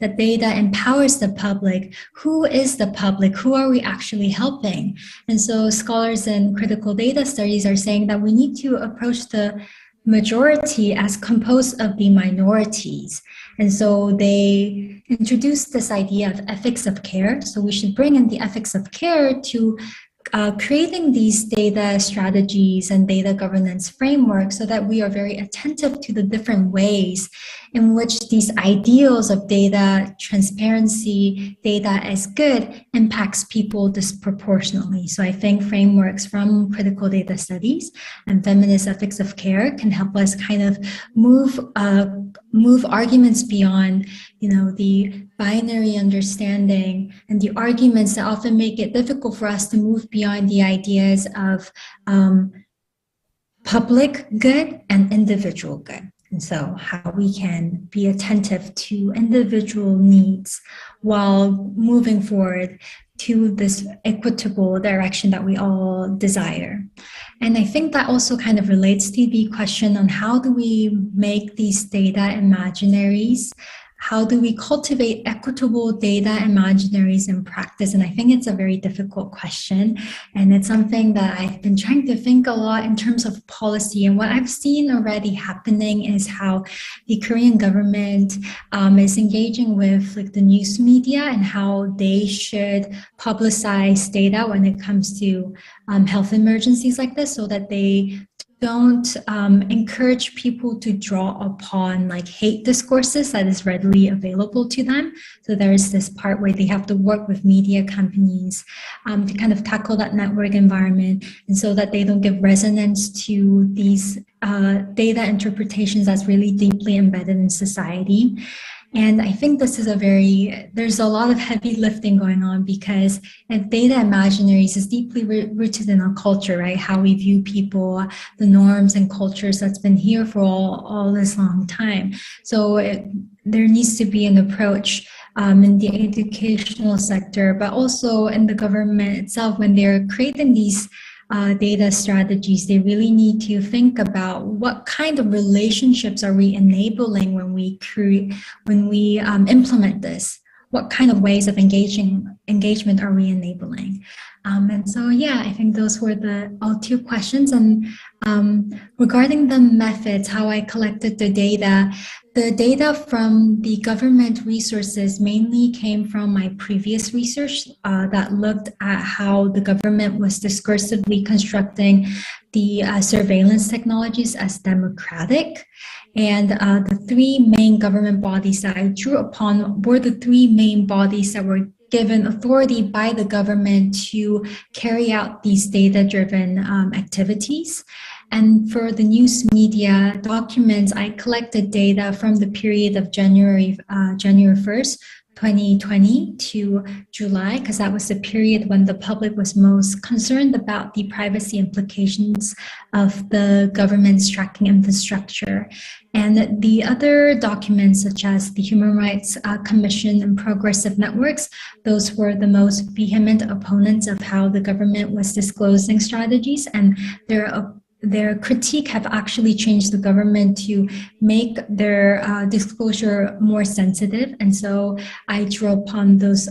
that data empowers the public, who is the public? Who are we actually helping? And so scholars in critical data studies are saying that we need to approach the majority as composed of the minorities. And so they introduced this idea of ethics of care. So we should bring in the ethics of care to creating these data strategies and data governance frameworks so that we are very attentive to the different ways in which these ideals of data transparency, data as good, impacts people disproportionately. So I think frameworks from critical data studies and feminist ethics of care can help us kind of move arguments beyond, the binary understanding and the arguments that often make it difficult for us to move beyond the ideas of public good and individual good. And so how we can be attentive to individual needs while moving forward to this equitable direction that we all desire. And I think that also kind of relates to the question on how do we make these data imaginaries. How do we cultivate equitable data imaginaries in practice? And I think it's a very difficult question. And it's something that I've been trying to think a lot in terms of policy. And what I've seen already happening is how the Korean government is engaging with the news media and how they should publicize data when it comes to health emergencies like this, so that they don't encourage people to draw upon hate discourses that is readily available to them. So there is this part where they have to work with media companies to kind of tackle that network environment, and so that they don't give resonance to these data interpretations that's really deeply embedded in society. And I think this is there's a lot of heavy lifting going on, because data imaginaries is deeply rooted in our culture, right? How we view people, the norms and cultures that's been here for all this long time. So there needs to be an approach in the educational sector, but also in the government itself, when they're creating these data strategies, they really need to think about what kind of relationships are we enabling when we implement this. What kind of ways of engagement are we enabling? And so, I think those were all two questions. And regarding the methods, how I collected the data from the government resources mainly came from my previous research that looked at how the government was discursively constructing the surveillance technologies as democratic. And the three main government bodies that I drew upon were the three main bodies that were given authority by the government to carry out these data-driven activities. And for the news media documents, I collected data from the period of January 1st, 2020 to July, because that was the period when the public was most concerned about the privacy implications of the government's tracking infrastructure. And the other documents, such as the Human Rights Commission and Progressive Networks, those were the most vehement opponents of how the government was disclosing strategies, and their critique have actually changed the government to make their disclosure more sensitive. And so I drew upon those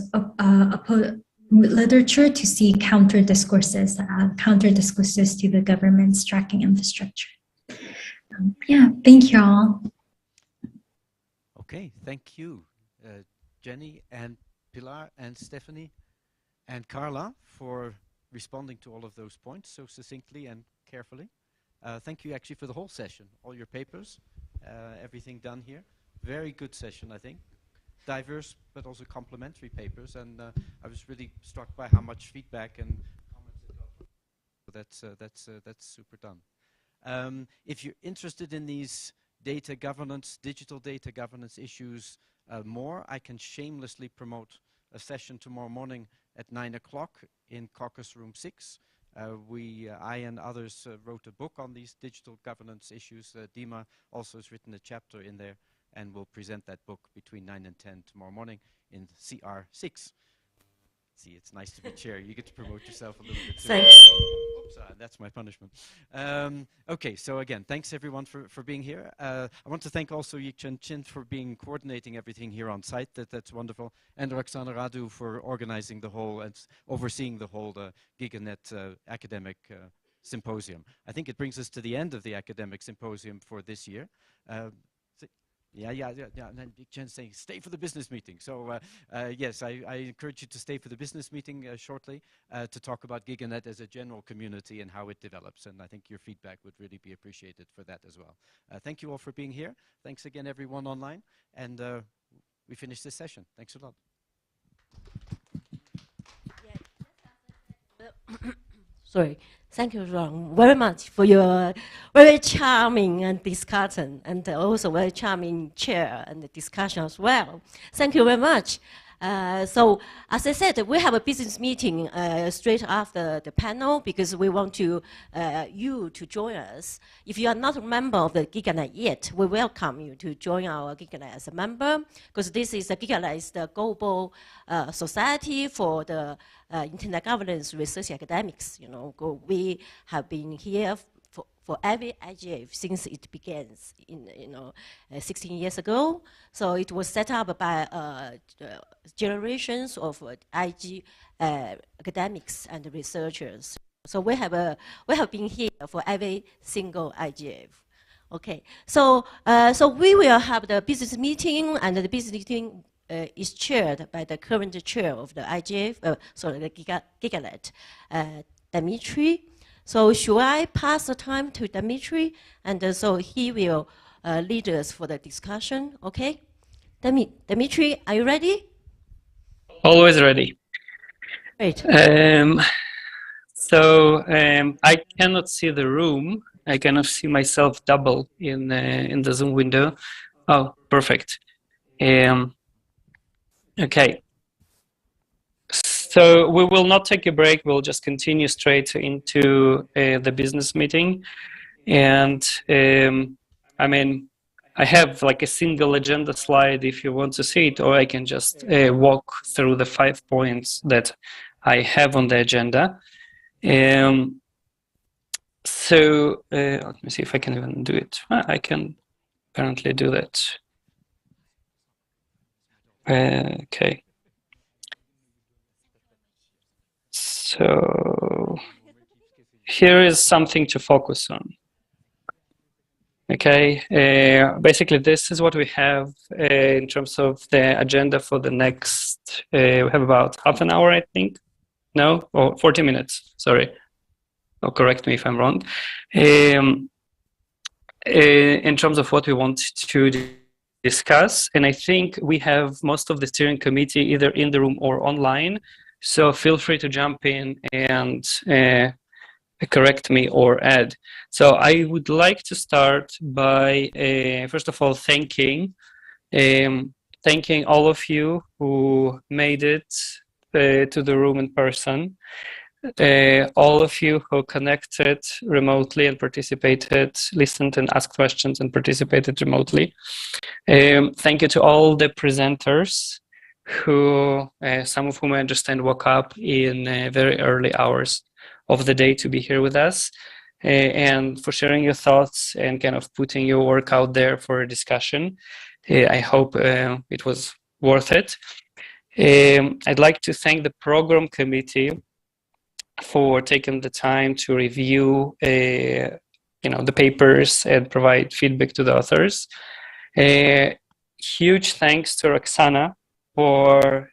literature to see counter discourses to the government's tracking infrastructure. Thank you all. Okay, thank you, Jenny and Pilar and Stephanie and Carla, for responding to all of those points so succinctly and carefully. Thank you actually for the whole session, all your papers, everything done here. Very good session, I think. Diverse but also complementary papers, and I was really struck by how much feedback and comments it got. So that's super done. If you're interested in these data governance, digital data governance issues more, I can shamelessly promote a session tomorrow morning at 9 o'clock in Caucus Room 6. I and others wrote a book on these digital governance issues. Dima also has written a chapter in there, and we'll present that book between 9 and 10 tomorrow morning in CR6. See, it's nice to be chair. You get to promote yourself a little bit too. Thanks. Oops, that's my punishment. Okay, so again, thanks everyone for being here. I want to thank also Yik-Chen Chin for coordinating everything here on site. That's wonderful. And Roxana Radu for organizing the whole and overseeing the whole GigaNet academic symposium. I think it brings us to the end of the academic symposium for this year. Yeah. And then Big Chen saying, stay for the business meeting. So yes, I encourage you to stay for the business meeting shortly to talk about GigaNet as a general community and how it develops. And I think your feedback would really be appreciated for that as well. Thank you all for being here. Thanks again, everyone online. And we finish this session. Thanks a lot. Sorry. Thank you, Ron, very much for your very charming discussion and also very charming chair and discussion as well. Thank you very much. So, as I said, we have a business meeting straight after the panel because we want you to join us. If you are not a member of the GigaNet yet, we welcome you to join our GigaNet as a member because this is GigaNet is the global society for the internet governance research academics. You know, we have been here for every IGF since it begins in 16 years ago. So it was set up by generations of IG academics and researchers. So we have been here for every single IGF. Okay, so we will have the business meeting, and the business meeting is chaired by the current chair of the IGF, the GigaNet, Dimitri. So should I pass the time to Dimitri? And so he will lead us for the discussion, okay? Dimitri, are you ready? Always ready. Great. I cannot see the room. I cannot see myself double in the Zoom window. Oh, perfect. Okay. So we will not take a break. We'll just continue straight into the business meeting. And I mean, I have like a single agenda slide if you want to see it, or I can just walk through the 5 points that I have on the agenda. Let me see if I can even do it. I can apparently do that. Okay. So here is something to focus on. Okay, basically this is what we have in terms of the agenda for the next, we have about half an hour, I think. No, or 40 minutes, sorry. Oh, correct me if I'm wrong. In terms of what we want to discuss, and I think we have most of the steering committee either in the room or online. So feel free to jump in and correct me or add. So I would like to start by, first of all, thanking all of you who made it to the room in person, all of you who connected remotely and participated, listened and asked questions and participated remotely. Thank you to all the presenters who, some of whom I understand woke up in very early hours of the day to be here with us, and for sharing your thoughts and kind of putting your work out there for a discussion. I hope it was worth it. I'd like to thank the program committee for taking the time to review the papers and provide feedback to the authors. Huge thanks to Roxana for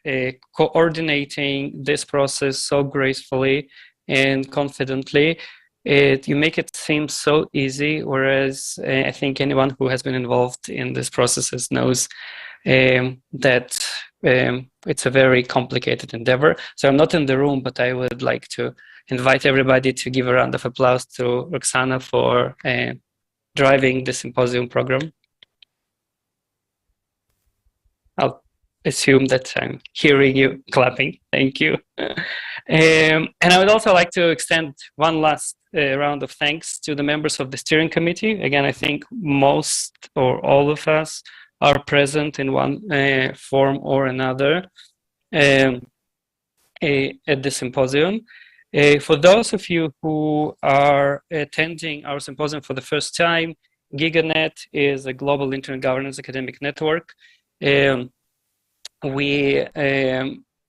coordinating this process so gracefully and confidently. You make it seem so easy, whereas I think anyone who has been involved in this process knows that it's a very complicated endeavor. So I'm not in the room, but I would like to invite everybody to give a round of applause to Roxana for driving the symposium program. I'll assume that I'm hearing you clapping. Thank you. And I would also like to extend one last round of thanks to the members of the steering committee. Again, I think most or all of us are present in one form or another at the symposium. For those of you who are attending our symposium for the first time, GigaNet is a global internet governance academic network. We,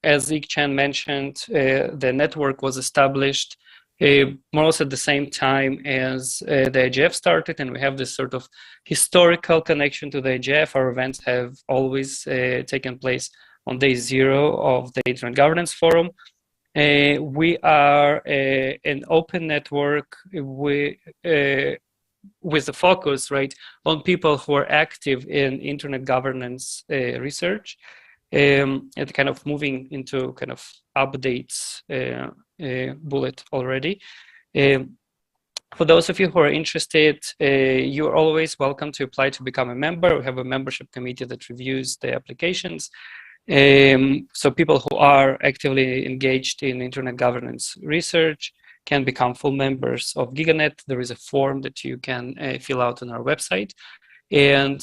as Ik Chan mentioned, the network was established more or less at the same time as the IGF started, and we have this sort of historical connection to the IGF. Our events have always taken place on day 0 of the Internet Governance Forum. We are an open network with the focus, right, on people who are active in internet governance research, and kind of moving into kind of updates bullet already. For those of you who are interested, you are always welcome to apply to become a member. We have a membership committee that reviews the applications. So people who are actively engaged in internet governance research can become full members of GigaNet. There is a form that you can fill out on our website. And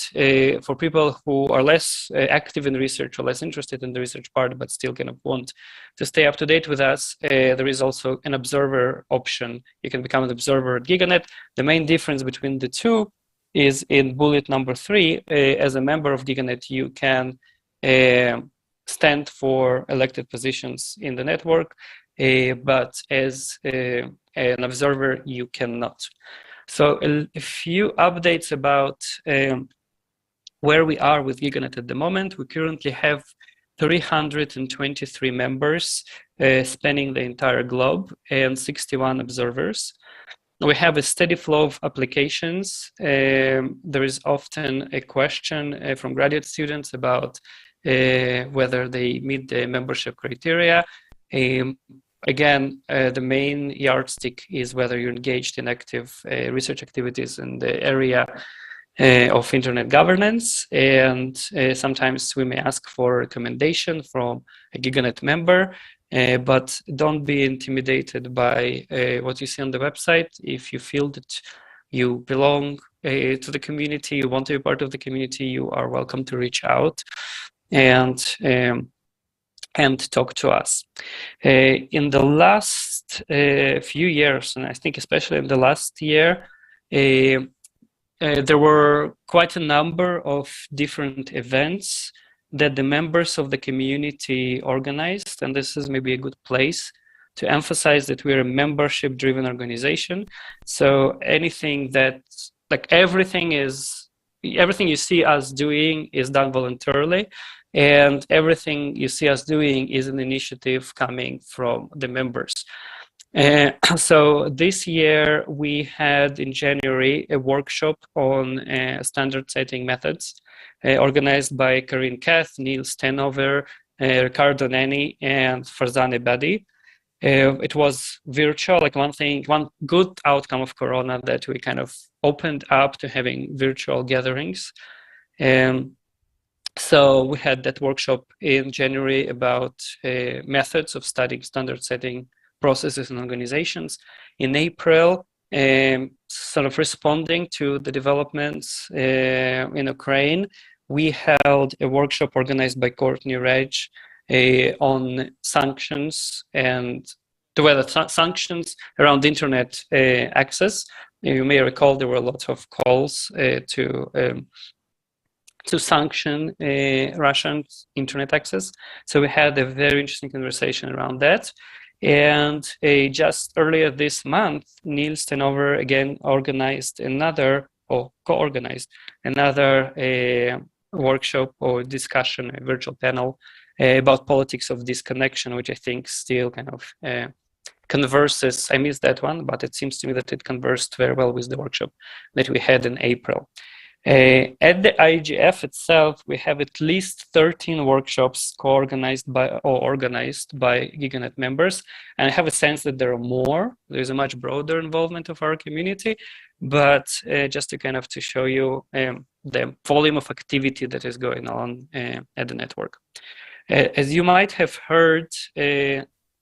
for people who are less active in research or less interested in the research part, but still kind of want to stay up to date with us, there is also an observer option. You can become an observer at GigaNet. The main difference between the two is in bullet number 3. As a member of GigaNet, you can stand for elected positions in the network, but as an observer, you cannot. So a few updates about where we are with GigaNet at the moment. We currently have 323 members spanning the entire globe and 61 observers. We have a steady flow of applications. There is often a question from graduate students about whether they meet the membership criteria. Again, the main yardstick is whether you're engaged in active research activities in the area of internet governance. And sometimes we may ask for a recommendation from a GigaNet member, but don't be intimidated by what you see on the website. If you feel that you belong to the community, you want to be part of the community, you are welcome to reach out and talk to us. In the last few years, and I think especially in the last year, there were quite a number of different events that the members of the community organized, and this is maybe a good place to emphasize that we're a membership-driven organization. So anything that, like everything you see us doing is done voluntarily, and everything you see us doing is an initiative coming from the members. So this year we had in January a workshop on standard setting methods organized by Karin Kath, Neil Stenover, Ricardo Nani, and Farzan Ebadi. It was virtual, like one good outcome of Corona that we kind of opened up to having virtual gatherings. So we had that workshop in January about methods of studying standard setting processes and organizations. In April, sort of responding to the developments in Ukraine, we held a workshop organized by Courtney Reg on sanctions and whether sanctions around internet access. You may recall there were lots of calls to sanction Russian internet access. So we had a very interesting conversation around that. And just earlier this month, Neil Stenover again organized another, or co-organized another workshop or discussion, a virtual panel about politics of disconnection, which I think still kind of converses. I missed that one, but it seems to me that it conversed very well with the workshop that we had in April. At the IGF itself, we have at least 13 workshops co-organized by or organized by GigaNet members, and I have a sense that there are more. There's a much broader involvement of our community, but just to kind of to show you the volume of activity that is going on at the network. As you might have heard,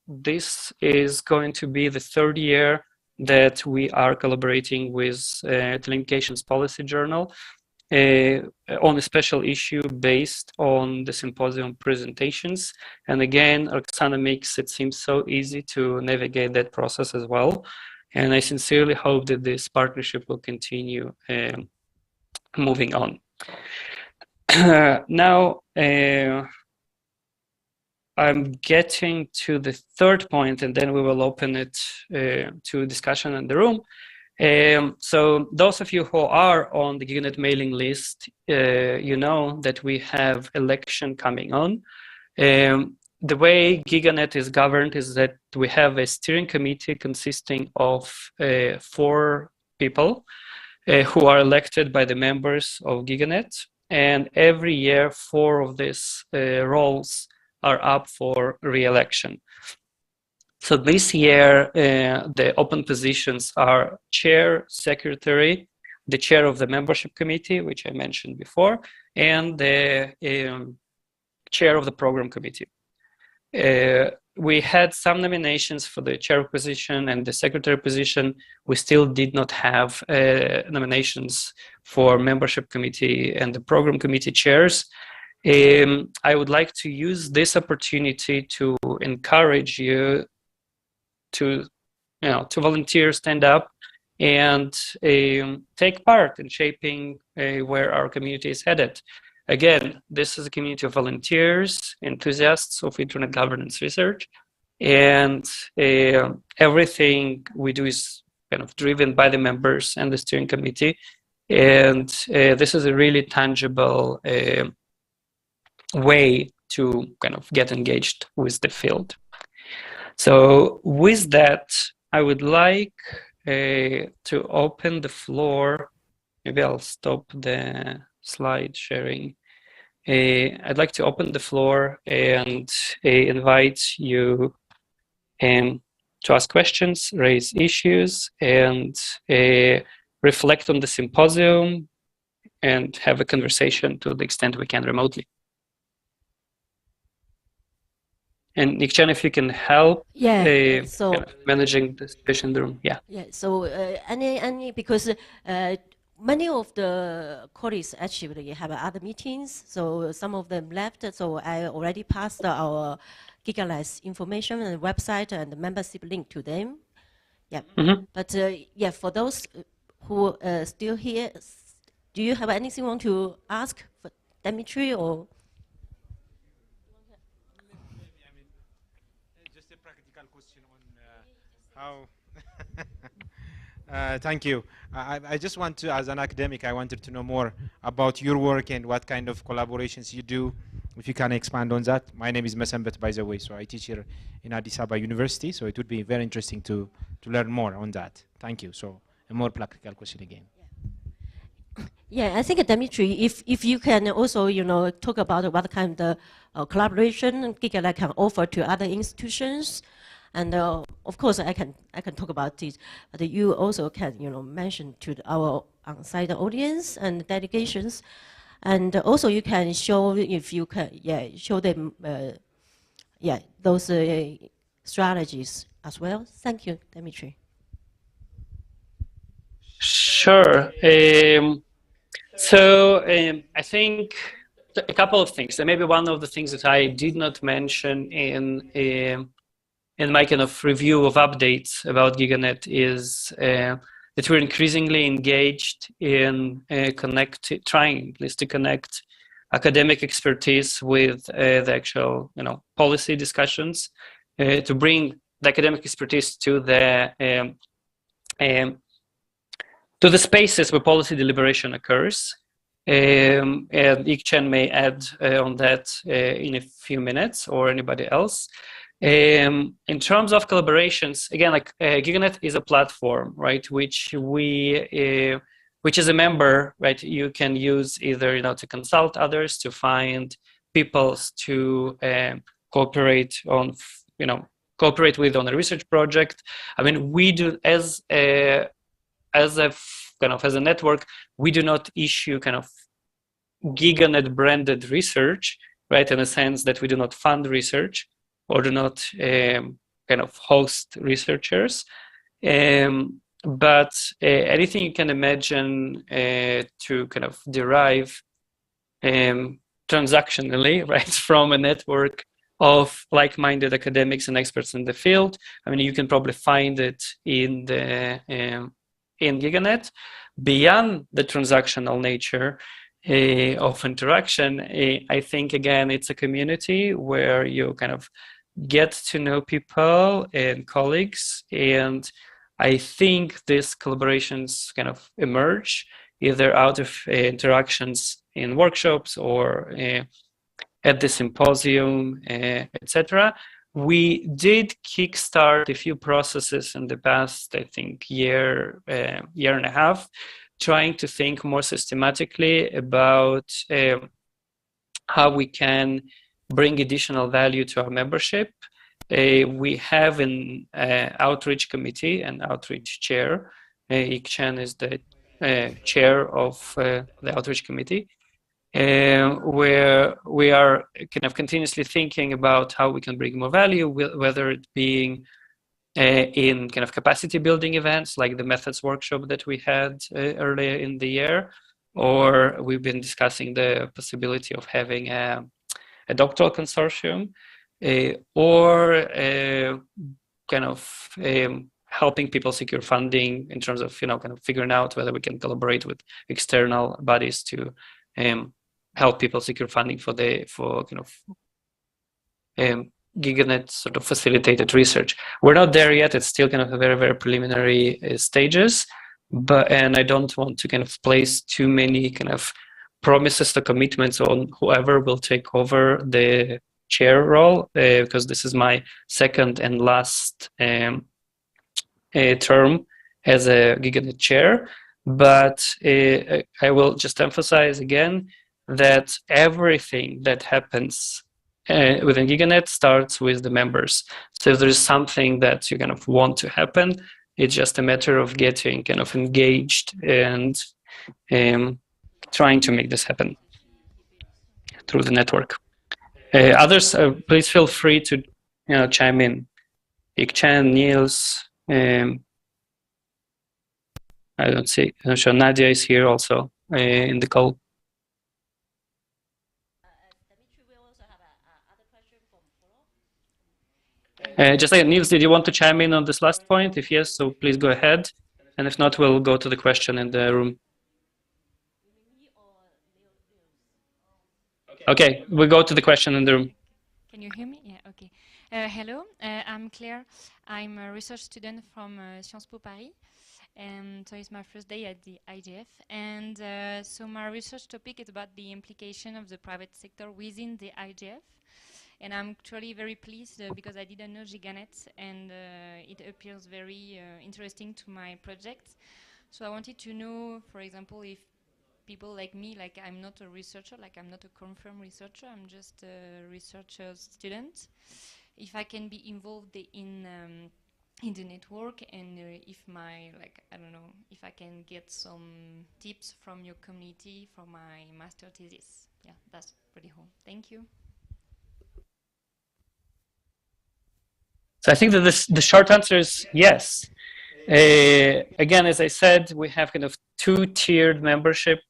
this is going to be the third year that we are collaborating with Telecommunications Policy Journal on a special issue based on the symposium presentations. And again, Oksana makes it seem so easy to navigate that process as well. And I sincerely hope that this partnership will continue moving on. Now, I'm getting to the third point, and then we will open it to discussion in the room. So those of you who are on the GigaNet mailing list, you know that we have election coming on. The way GigaNet is governed is that we have a steering committee consisting of 4 people who are elected by the members of GigaNet. And every year, 4 of these roles are up for re-election. So this year, the open positions are chair, secretary, the chair of the membership committee, which I mentioned before, and the chair of the program committee. We had some nominations for the chair position and the secretary position. We still did not have nominations for membership committee and the program committee chairs. I would like to use this opportunity to encourage you to volunteer, stand up, and take part in shaping where our community is headed. Again, this is a community of volunteers, enthusiasts of internet governance research, and everything we do is kind of driven by the members and the steering committee. And this is a really tangible way to kind of get engaged with the field. So with that, I would like to open the floor. Maybe I'll stop the slide sharing. I'd like to open the floor and invite you to ask questions, raise issues, and reflect on the symposium and have a conversation to the extent we can remotely. And Nick-chan, if you can help so kind of managing the situation in the room. Yeah. Yeah, so because many of the colleagues actually have other meetings, so some of them left, so I already passed our GigaLess information and website and the membership link to them. Yeah, but yeah, for those who are still here, do you have anything you want to ask for Dimitri or? Just a practical question on how. Thank you. I just want to, as an academic, I wanted to know more about your work and what kind of collaborations you do. If you can expand on that. My name is Mesembet, by the way, so I teach here in Addis Ababa University, so it would be very interesting to learn more on that. Thank you. So a more practical question again. Yeah, I think Dimitri, if you can also talk about what kind of collaboration GigaLess can offer to other institutions, and of course I can talk about this, but you also can mention to our on-site audience and delegations, and also you can show if you can show them those strategies as well. Thank you, Dimitri. Sure. So I think a couple of things, and maybe one of the things that I did not mention in my kind of review of updates about GigaNet is that we're increasingly engaged in trying at least to connect academic expertise with the actual policy discussions, to bring the academic expertise to the spaces where policy deliberation occurs. And Ik-Chen may add on that in a few minutes, or anybody else. In terms of collaborations, again, like GigaNet is a platform, right, which is a member, right? You can use either to consult others, to find people to cooperate with on a research project. I mean, we do as a network, we do not issue kind of GigaNet branded research, right? In a sense that we do not fund research or do not kind of host researchers. But anything you can imagine to kind of derive transactionally, right, from a network of like-minded academics and experts in the field. I mean, you can probably find it in the in GigaNet. Beyond the transactional nature, of interaction. I think, again, it's a community where you kind of get to know people and colleagues, and I think these collaborations kind of emerge either out of interactions in workshops or at the symposium, etc. We did kickstart a few processes in the past, I think, year and a half, trying to think more systematically about how we can bring additional value to our membership. We have an outreach committee and outreach chair. Ik-Chen is the chair of the outreach committee, where we are kind of continuously thinking about how we can bring more value, whether it being in kind of capacity building events like the methods workshop that we had earlier in the year, or we've been discussing the possibility of having a doctoral consortium, or kind of helping people secure funding in terms of, kind of figuring out whether we can collaborate with external bodies to help people secure funding for kind of GigaNet sort of facilitated research. We're not there yet. It's still kind of a very, very preliminary stages, and I don't want to kind of place too many kind of promises or commitments on whoever will take over the chair role, because this is my second and last term as a GigaNet chair. But I will just emphasize again that everything that happens within GigaNet starts with the members. So if there is something that you kind of want to happen, it's just a matter of getting kind of engaged and trying to make this happen through the network. Others, please feel free to chime in. Ik-Chen, Niels, I'm not sure Nadia is here also in the call. Just like Niels, did you want to chime in on this last point? If yes, so please go ahead. And if not, we'll go to the question in the room. Okay, we'll go to the question in the room. Can you hear me? Yeah, okay. Hello, I'm Claire. I'm a research student from Sciences Po Paris. And so it's my first day at the IGF. And so my research topic is about the implication of the private sector within the IGF. And I'm actually very pleased because I didn't know GigaNet, and it appears very interesting to my project. So I wanted to know, for example, if people like me, like I'm not a researcher, like I'm not a confirmed researcher, I'm just a researcher student, if I can be involved in the network, and if my, I don't know, if I can get some tips from your community for my master thesis. Yeah, that's pretty cool. Thank you. So I think that the short answer is yes. Again, as I said, we have kind of two-tiered membership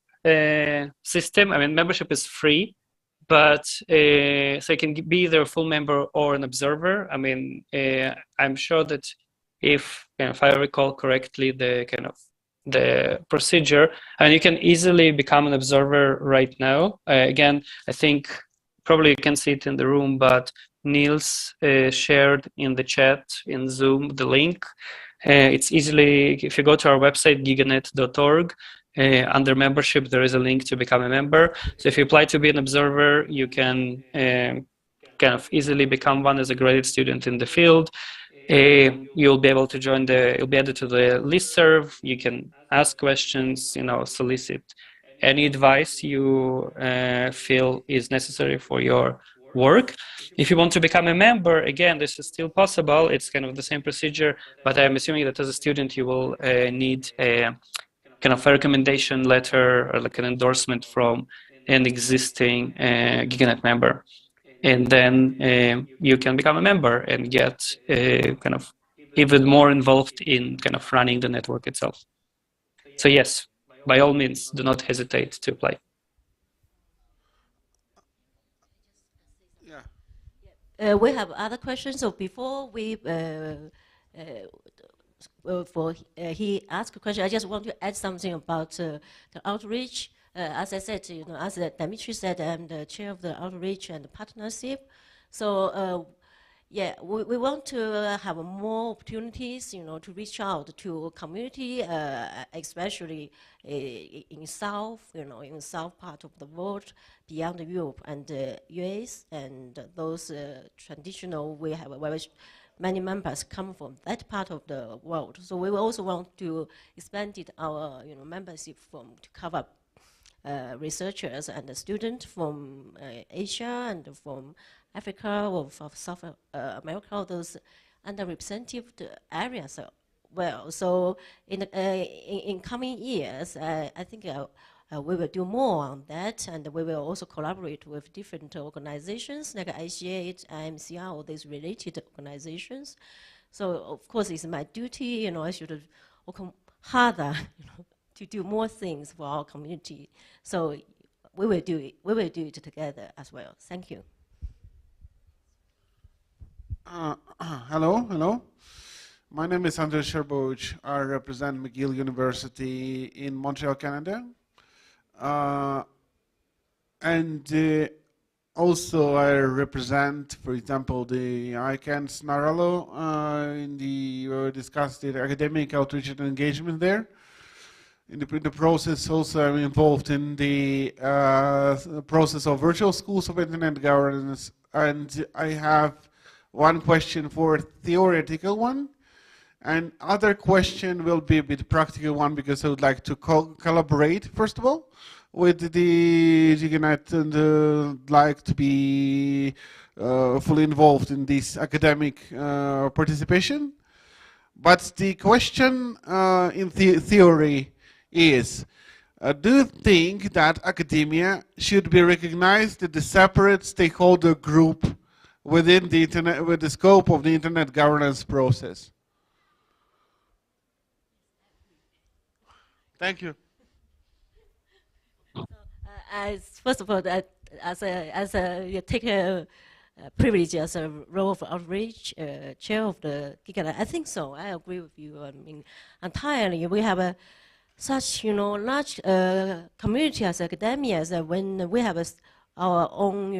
system. I mean, membership is free, but so you can be either a full member or an observer. I mean, I'm sure that if I recall correctly, the procedure, and you can easily become an observer right now. Again, I think probably you can see it in the room, but Niels shared in the chat in Zoom the link. It's easily, if you go to our website, giganet.org, under membership, there is a link to become a member. So if you apply to be an observer, you can kind of easily become one as a graduate student in the field. You'll be able to join you'll be added to the listserv. You can ask questions, solicit any advice you feel is necessary for your work. If you want to become a member, again, this is still possible. It's kind of the same procedure, but I'm assuming that as a student, you will need a kind of a recommendation letter or like an endorsement from an existing GigaNet member. And then you can become a member and get kind of even more involved in kind of running the network itself. So yes, by all means, do not hesitate to apply. We have other questions. So before we he asked a question, I just want to add something about the outreach. as I said, as Dimitri said, I'm the chair of the outreach and partnership. So yeah, we want to have more opportunities, to reach out to community, especially in South, in South part of the world, beyond Europe and US, and those traditional, we have many members come from that part of the world. So we also want to expand our, membership to cover researchers and students from Asia and from Africa or from South America, all those underrepresented areas. Well, so in coming years, I think we will do more on that, and we will also collaborate with different organizations like ICA, IMCR, all these related organizations. So of course, it's my duty, I should work harder, to do more things for our community. So we will do it. We will do it together as well. Thank you. Hello. My name is André Sherbouch. I represent McGill University in Montreal, Canada. And also I represent, for example, the ICANN Snaralo in the discussed the academic outreach and engagement there. In the process, also I'm involved in the process of virtual schools of internet governance, and I have one question for theoretical one, and other question will be a bit practical one, because I would like to collaborate, first of all, with the GigaNet, and like to be fully involved in this academic participation. But the question in theory is, do you think that academia should be recognized as a separate stakeholder group within the internet, with the scope of the internet governance process? Thank you. First of all, you take a privilege as a role of outreach, chair of the GigaNet. I think so. I agree with you. I mean, entirely. We have such large community as academia, that when we have our own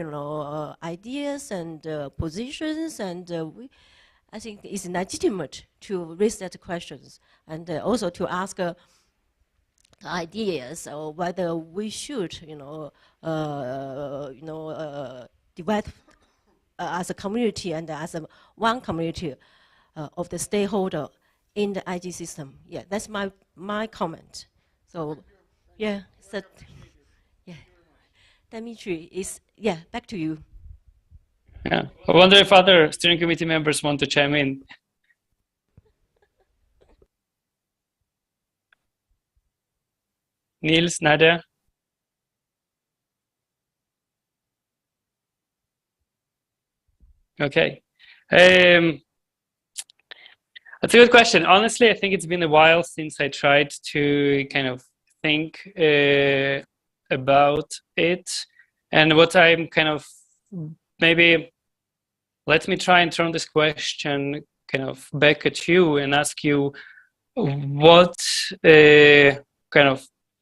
ideas and positions, and I think it's legitimate to raise that questions, and also to ask ideas, or whether we should divide as a community and as one community of the stakeholder in the IG system. Yeah, that's my comment. So, yeah, so, yeah, Dimitri back to you. Yeah, I wonder if other steering committee members want to chime in. Niels, Nadia. Okay. That's a good question. Honestly, I think it's been a while since I tried to kind of think about it. And what I'm kind of, maybe let me try and turn this question kind of back at you and ask you what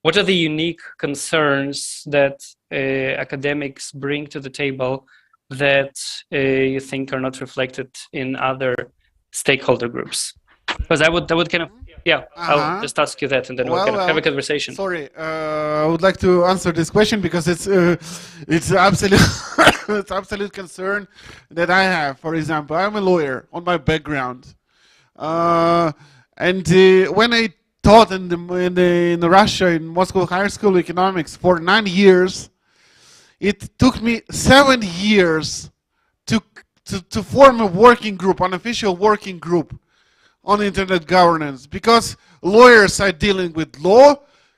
what are the unique concerns that academics bring to the table that you think are not reflected in other stakeholder groups? Because I would kind of, I'll just ask you that, and then we'll kind of have a conversation. Sorry, I would like to answer this question, because it's absolute it's absolute concern that I have. For example, I'm a lawyer on my background, and when I taught in Russia in Moscow Higher School of Economics for 9 years, it took me 7 years to form a working group, an official working group on internet governance, because lawyers are dealing with law,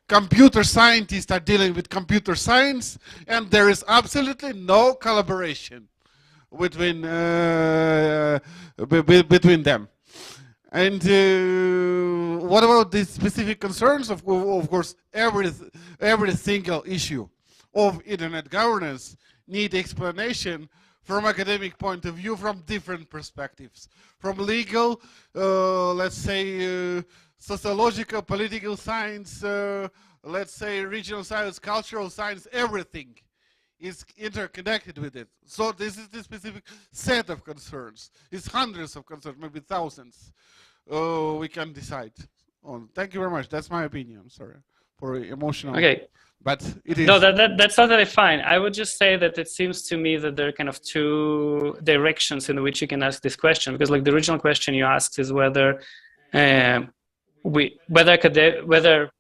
computer scientists are dealing with computer science, and there is absolutely no collaboration between them. And what about the specific concerns? Of course, every single issue of internet governance need explanation from academic point of view, from different perspectives, from legal, let's say, sociological, political science, let's say, regional science, cultural science, everything is interconnected with it. So this is the specific set of concerns. It's hundreds of concerns, maybe thousands. We can decide on. Thank you very much. That's my opinion. I'm sorry for emotional. Okay. But it is. No, that's totally fine. I would just say that it seems to me that there are kind of two directions in which you can ask this question, because like the original question you asked is whether whether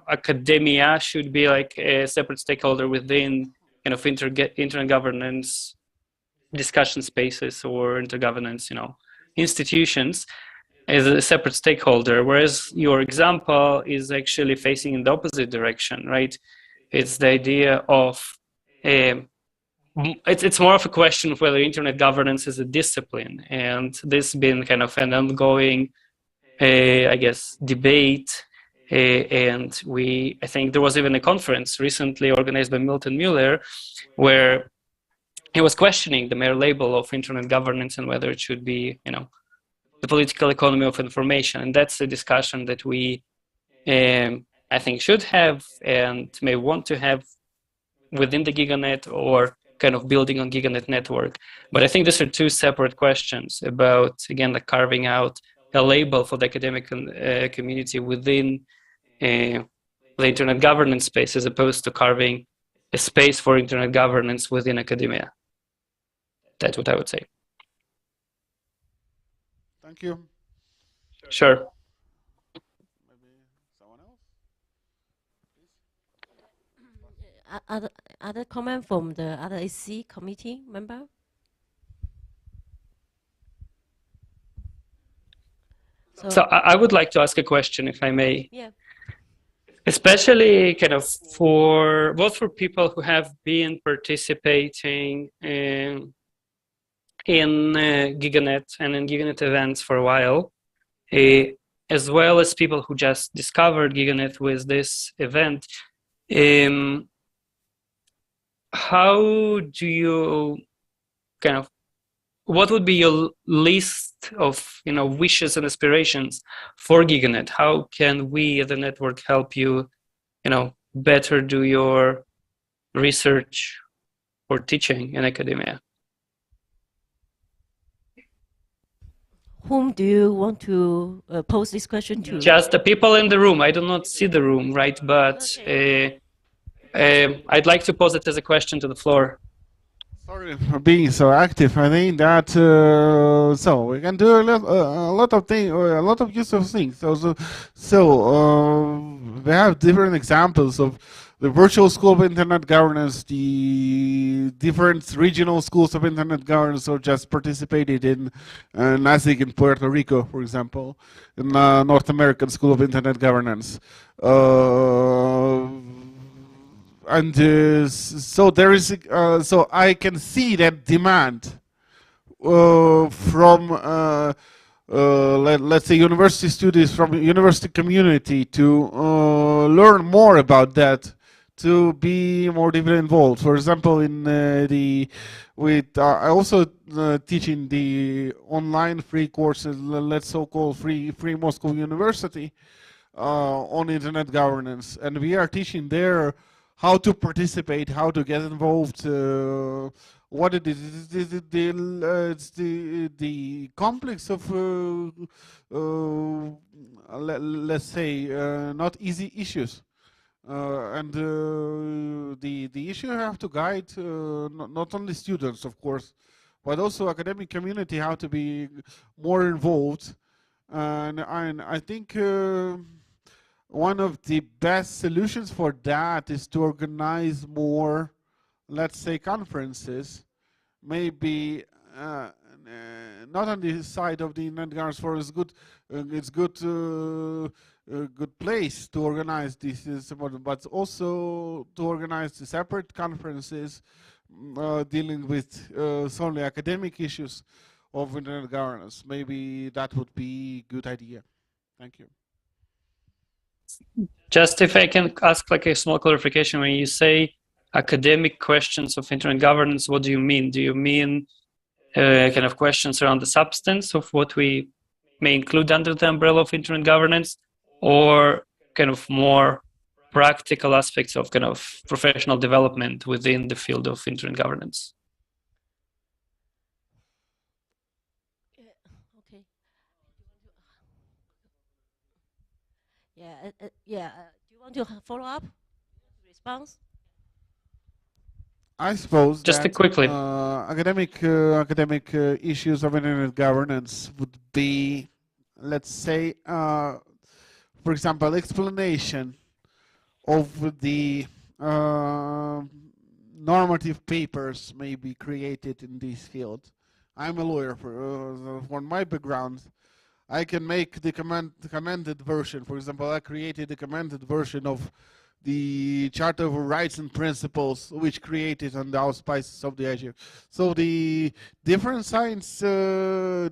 academia should be like a separate stakeholder within kind of intergovernance discussion spaces or intergovernance institutions as a separate stakeholder, whereas your example is actually facing in the opposite direction, right? It's the idea of it's more of a question of whether internet governance is a discipline, and this has been kind of an ongoing, I guess, debate. And I think there was even a conference recently organized by Milton Mueller, where he was questioning the mere label of internet governance and whether it should be, the political economy of information. And that's a discussion that we, I think, should have and may want to have within the GigaNet or kind of building on GigaNet network. But I think these are two separate questions about, again, like carving out a label for the academic community within the internet governance space, as opposed to carving a space for internet governance within academia. That's what I would say. Thank you. Sure. Other comment from the other AC committee member? So I would like to ask a question, if I may. Yeah. Especially kind of both for people who have been participating in GigaNet and in GigaNet events for a while, as well as people who just discovered GigaNet with this event. How do you what would be your list of wishes and aspirations for GigaNet? How can we as a network help you better do your research or teaching in academia? Whom do you want to pose this question to? Just the people in the room. I do not see the room, right? But I'd like to pose it as a question to the floor. Sorry for being so active. I think that so we can do a lot of things, a lot of useful things. So we have different examples of the virtual school of internet governance, the different regional schools of internet governance, or just participated in NASIG in Puerto Rico, for example, in North American School of Internet Governance. And so there is, so I can see that demand from, let's say, university students from university community to learn more about that, to be more deeply involved. For example, in I also teach in the online free courses, let's so-called free Moscow University on internet governance, and we are teaching there how to participate, how to get involved, what it is. It's the complex of, let's say, not easy issues. And the issue have to guide not only students, of course, but also academic community, how to be more involved. And I think one of the best solutions for that is to organize more, let's say, conferences, maybe not on the side of the internet governance forum. It's good place to organize this, but also to organize the separate conferences dealing with solely academic issues of internet governance. Maybe that would be a good idea. Thank you. Just if I can ask like a small clarification, when you say academic questions of internet governance, what do you mean? Do you mean kind of questions around the substance of what we may include under the umbrella of internet governance, or kind of more practical aspects of kind of professional development within the field of internet governance. Okay. Yeah. Do you want to follow up response? I suppose just that quickly, academic issues of internet governance would be, let's say, for example, explanation of the normative papers may be created in this field. I'm a lawyer. For my background, I can make the commented version. For example, I created the commented version of the Charter of Rights and Principles, which created on the auspices of the IGF. So the different science, of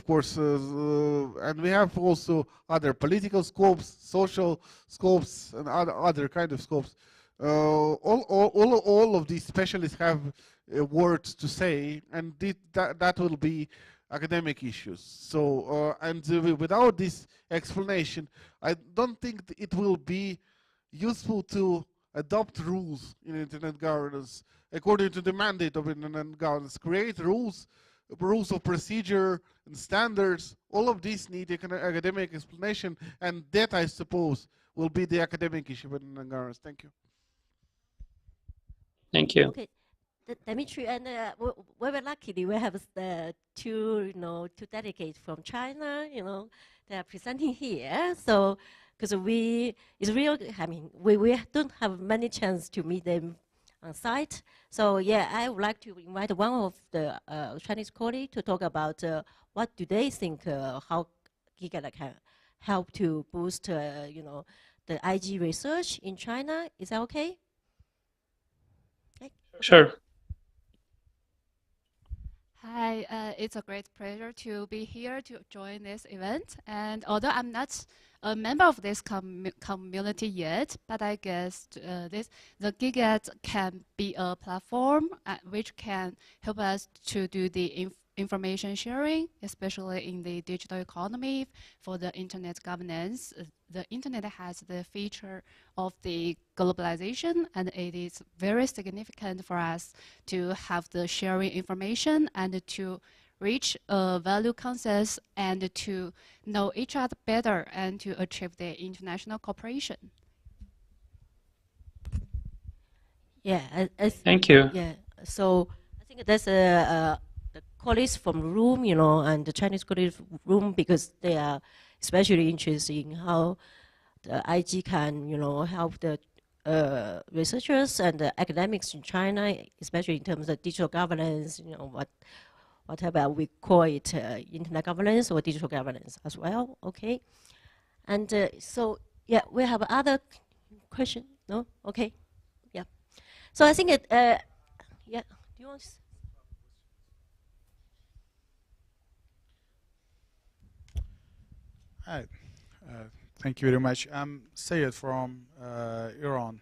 course, and we have also other political scopes, social scopes, and other kind of scopes. All of these specialists have words to say, and that will be academic issues. So, without this explanation, I don't think it will be useful to adopt rules in internet governance according to the mandate of internet governance. Create rules of procedure and standards. All of these need academic explanation, and that, I suppose, will be the academic issue of internet governance. Thank you. Thank you. Okay. Dimitri, and we're lucky we have two delegates from China. They are presenting here. So, because it's real. I mean, we don't have many chance to meet them on site. So yeah, I would like to invite one of the Chinese colleagues to talk about what do they think how GigaNet can help to boost the IG research in China. Is that okay? Sure. Hi, it's a great pleasure to be here to join this event. And although I'm not a member of this community yet, but I guess the GigaNet can be a platform which can help us to do the information sharing, especially in the digital economy for the internet governance. The internet has the feature of the globalization, and it is very significant for us to have the sharing information and to reach value consensus and to know each other better and to achieve the international cooperation. Yeah, thank you. Yeah, so I think that's the colleagues from room, and the Chinese colleagues from room, because they are especially interested in how the IG can, help the researchers and the academics in China, especially in terms of digital governance, whatever we call it, internet governance or digital governance as well. Okay, and so yeah, we have other question. No, okay, yeah. So I think it, yeah. Do you want? Hi, thank you very much. I'm Sayed from Iran,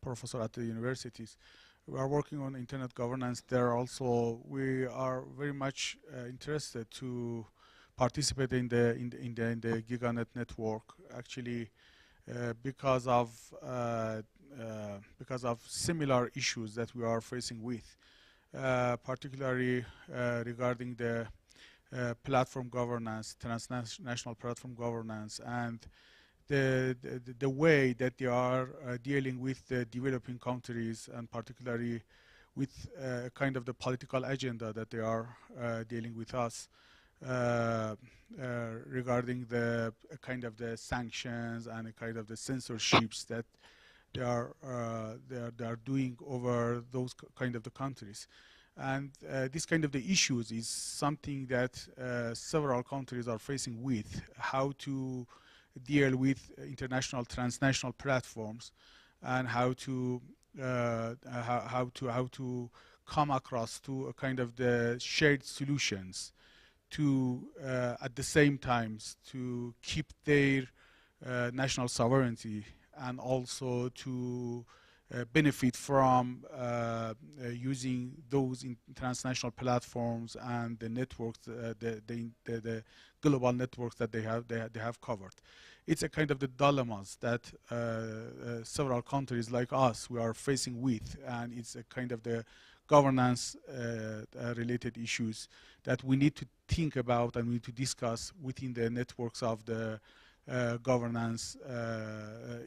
professor at the universities. We are working on internet governance there also. We are very much interested to participate in the GigaNet network, actually, because of similar issues that we are facing with, particularly regarding the platform governance, transnational platform governance, and the way that they are dealing with the developing countries, and particularly with kind of the political agenda that they are dealing with us regarding the kind of the sanctions and kind of the censorships that they are doing over those kind of the countries. And this kind of the issues is something that several countries are facing with, how to deal with international transnational platforms, and how to come across to a kind of the shared solutions to at the same times to keep their national sovereignty, and also to benefit from using those transnational platforms and the networks, the global networks that they have covered. It's a kind of the dilemmas that several countries like us we are facing with, and it's a kind of the governance related issues that we need to think about and we need to discuss within the networks of the governance,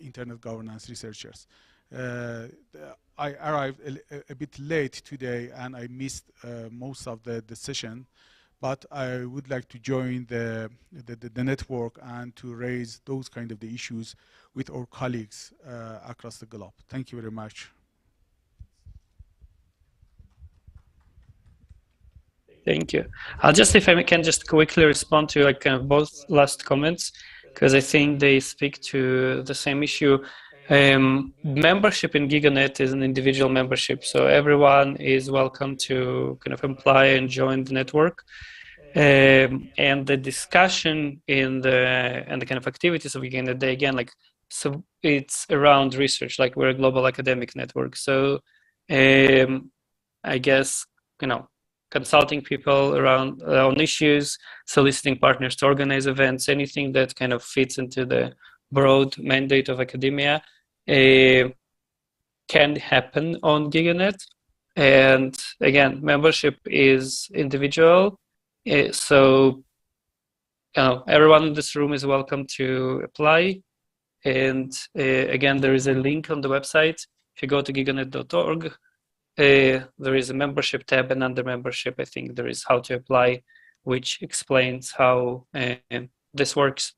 internet governance researchers. I arrived a bit late today and I missed most of the session, but I would like to join the network and to raise those kind of the issues with our colleagues across the globe. Thank you very much. Thank you. I'll just, if I can just quickly respond to like kind of both last comments, because I think they speak to the same issue. Membership in GigaNet is an individual membership, so everyone is welcome to kind of apply and join the network. And the discussion in the kind of activities of GigaNet, they again like, so it's around research, like we're a global academic network. So I guess, you know, consulting people around on issues, soliciting partners to organize events, anything that kind of fits into the broad mandate of academia can happen on GigaNet. And again, membership is individual. So everyone in this room is welcome to apply. And again, there is a link on the website. If you go to giganet.org, there is a membership tab, and under membership, I think there is how to apply, which explains how this works.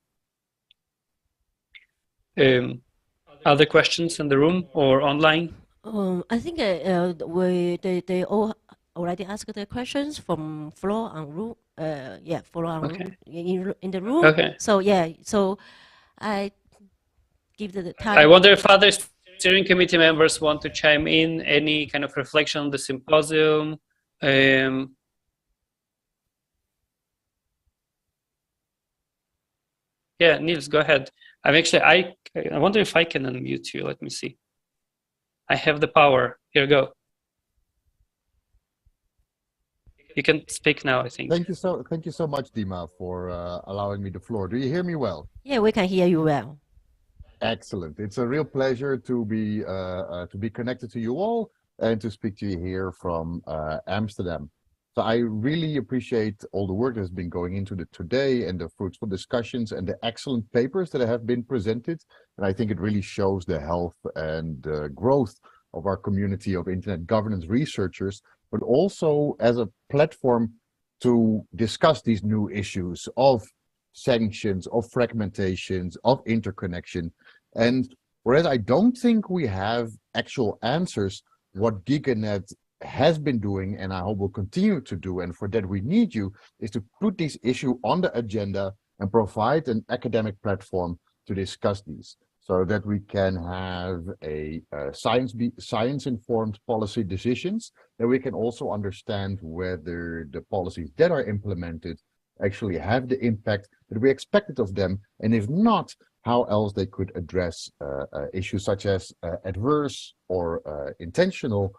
Other questions in the room or online? I think they all already asked their questions from floor and room. Yeah, floor and Okay. room, in the room. Okay. So yeah, so I give the time. I wonder if other steering committee members want to chime in, any kind of reflection on the symposium. Yeah, Niels, go ahead. I wonder if I can unmute you. Let me see. I have the power. Here, go. You can speak now, I think. Thank you so much, Dima, for allowing me the floor. Do you hear me well? Yeah, we can hear you well. Excellent. It's a real pleasure to be connected to you all and to speak to you here from Amsterdam. So I really appreciate all the work that's been going into it today and the fruitful discussions and the excellent papers that have been presented. And I think it really shows the health and growth of our community of internet governance researchers, but also as a platform to discuss these new issues of sanctions, of fragmentations, of interconnection. And whereas I don't think we have actual answers, what GigaNet has been doing, and I hope will continue to do, and for that we need you, is to put this issue on the agenda and provide an academic platform to discuss these, so that we can have a science-informed policy decisions, that we can also understand whether the policies that are implemented actually have the impact that we expected of them, and if not, how else they could address issues such as adverse or intentional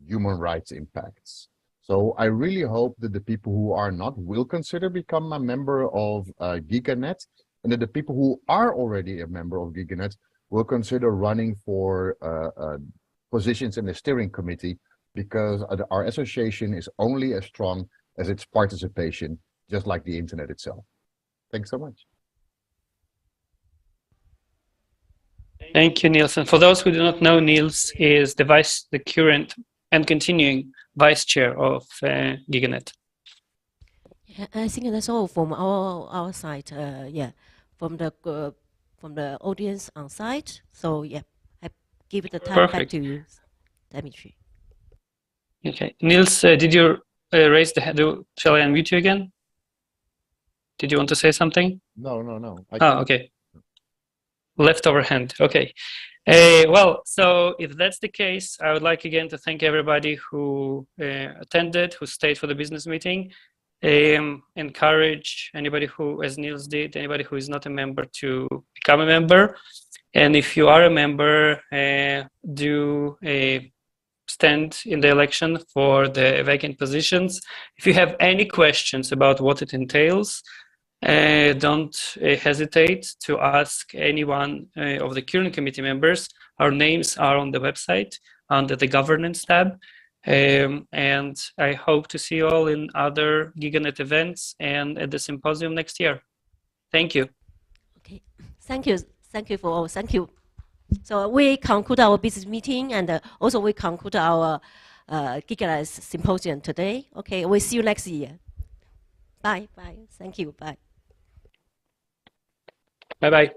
human rights impacts. So I really hope that the people who are not will consider become a member of GigaNet, and that the people who are already a member of GigaNet will consider running for positions in the steering committee, because our association is only as strong as its participation, just like the internet itself. Thanks so much. Thank you, Niels. And for those who do not know, Niels is the current and continuing vice chair of GigaNet. Yeah, I think that's all from our side. Yeah, from the audience on site. So yeah, I give the time back to you, Dimitri. Okay, Niels, did you raise the hand? Shall I unmute you again? Did you want to say something? No. Okay. Leftover hand. Okay. Well, so if that's the case, I would like again to thank everybody who attended, who stayed for the business meeting. Encourage anybody who, as Niels did, anybody who is not a member to become a member. And if you are a member, do stand in the election for the vacant positions. If you have any questions about what it entails, don't hesitate to ask anyone of the current committee members. Our names are on the website under the governance tab. And I hope to see you all in other GigaNet events and at the symposium next year. Thank you. Okay, thank you. Thank you for all. Thank you. So we conclude our business meeting, and also we conclude our GigaNet symposium today. Okay, we'll see you next year. Bye. Bye. Thank you. Bye. Bye-bye.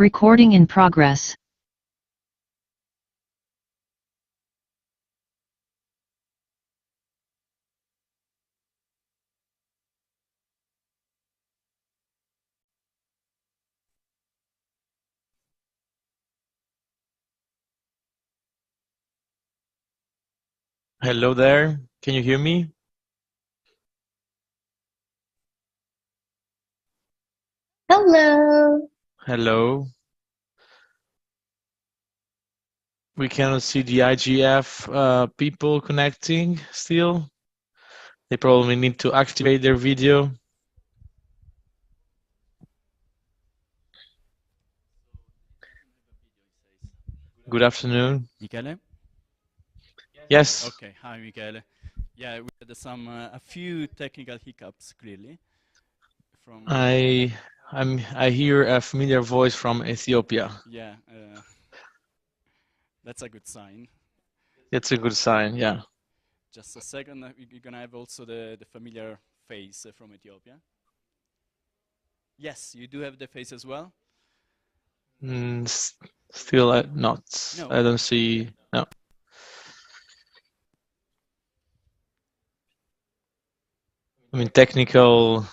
Recording in progress. Hello there. Can you hear me? Hello. Hello. We cannot see the IGF people connecting still. They probably need to activate their video. Good afternoon. Michele? Yes. Okay, hi Michele. Yeah, we had some a few technical hiccups clearly. From I hear a familiar voice from Ethiopia. yeah, that's a good sign. It's a good sign, yeah. Just a second, you're gonna have also the familiar face from Ethiopia. Yes, you do have the face as well. Still not. No. I don't see. No. I mean, technical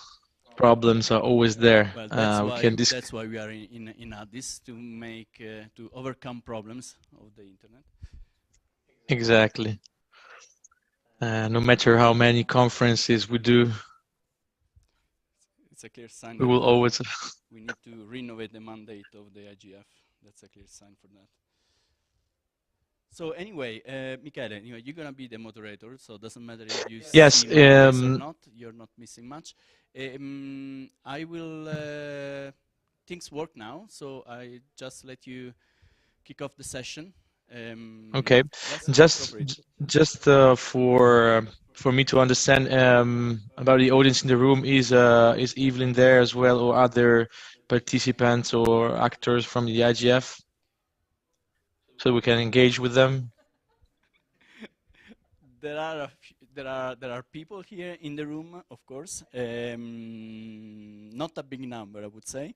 problems are always there. Well, that's We that's why we are in Addis, to make to overcome problems of the internet. Exactly. No matter how many conferences we do, it's a clear sign we that will always. we need to renovate the mandate of the IGF. That's a clear sign for that. So anyway, Michele, you're gonna be the moderator, so it doesn't matter if you Yes, see my face or not. You're not missing much. I will. Things work now, so I just let you kick off the session. Okay, yes, just for me to understand about the audience in the room, is Evelyn there as well, or other participants or actors from the IGF, so we can engage with them? There are people here in the room, of course. Not a big number, I would say,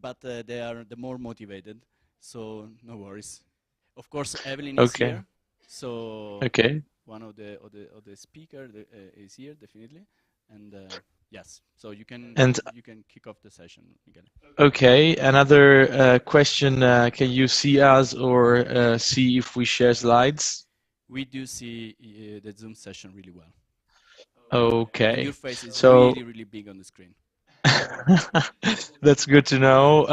but they are the more motivated. So no worries. Of course, Evelyn is here. So one of the speaker is here definitely, and yes. So you can kick off the session, Miguel. Okay. Another question: can you see us or see if we share slides? We do see the Zoom session really well. Okay. And your face is really, really big on the screen. That's good to know.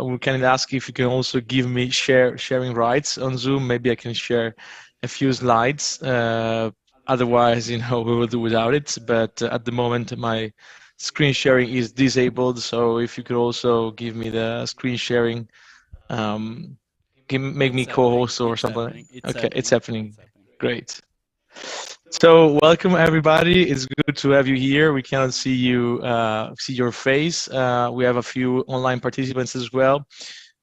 We can ask if you can also give me sharing rights on Zoom. Maybe I can share a few slides. Otherwise, we will do without it. But at the moment, my screen sharing is disabled. So if you could also give me the screen sharing, make me co-host or something. Okay, it's happening. Great. So welcome everybody. It's good to have you here. We cannot see you, see your face. We have a few online participants as well.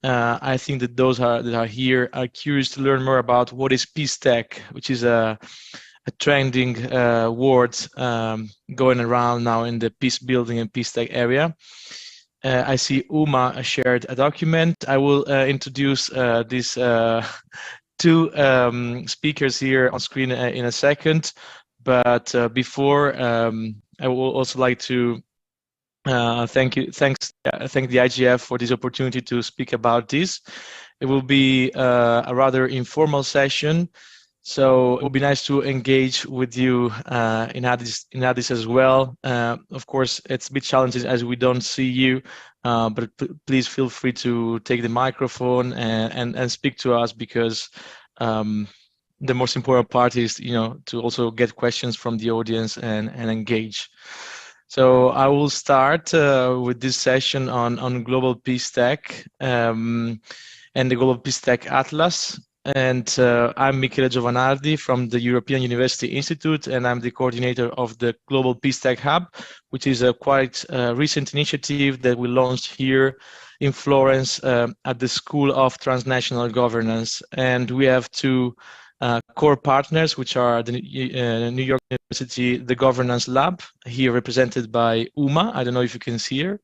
I think that those that are here are curious to learn more about what is peace tech, which is a trending word going around now in the peace building and peace tech area. I see Uma shared a document. I will introduce these two speakers here on screen in a second, but before I will also like to thank the IGF for this opportunity to speak about this. It will be a rather informal session, so it would be nice to engage with you in Addis as well. Of course, it's a bit challenging as we don't see you, but please feel free to take the microphone and speak to us, because the most important part is to also get questions from the audience and engage. So I will start with this session on global peace tech and the Global Peace Tech Atlas. And I'm Michele Giovanardi from the European University Institute, and I'm the coordinator of the Global Peace Tech Hub, which is a quite recent initiative that we launched here in Florence at the School of Transnational Governance. And we have two core partners, which are the New York University, the Governance Lab, here represented by Uma. I don't know if you can see her.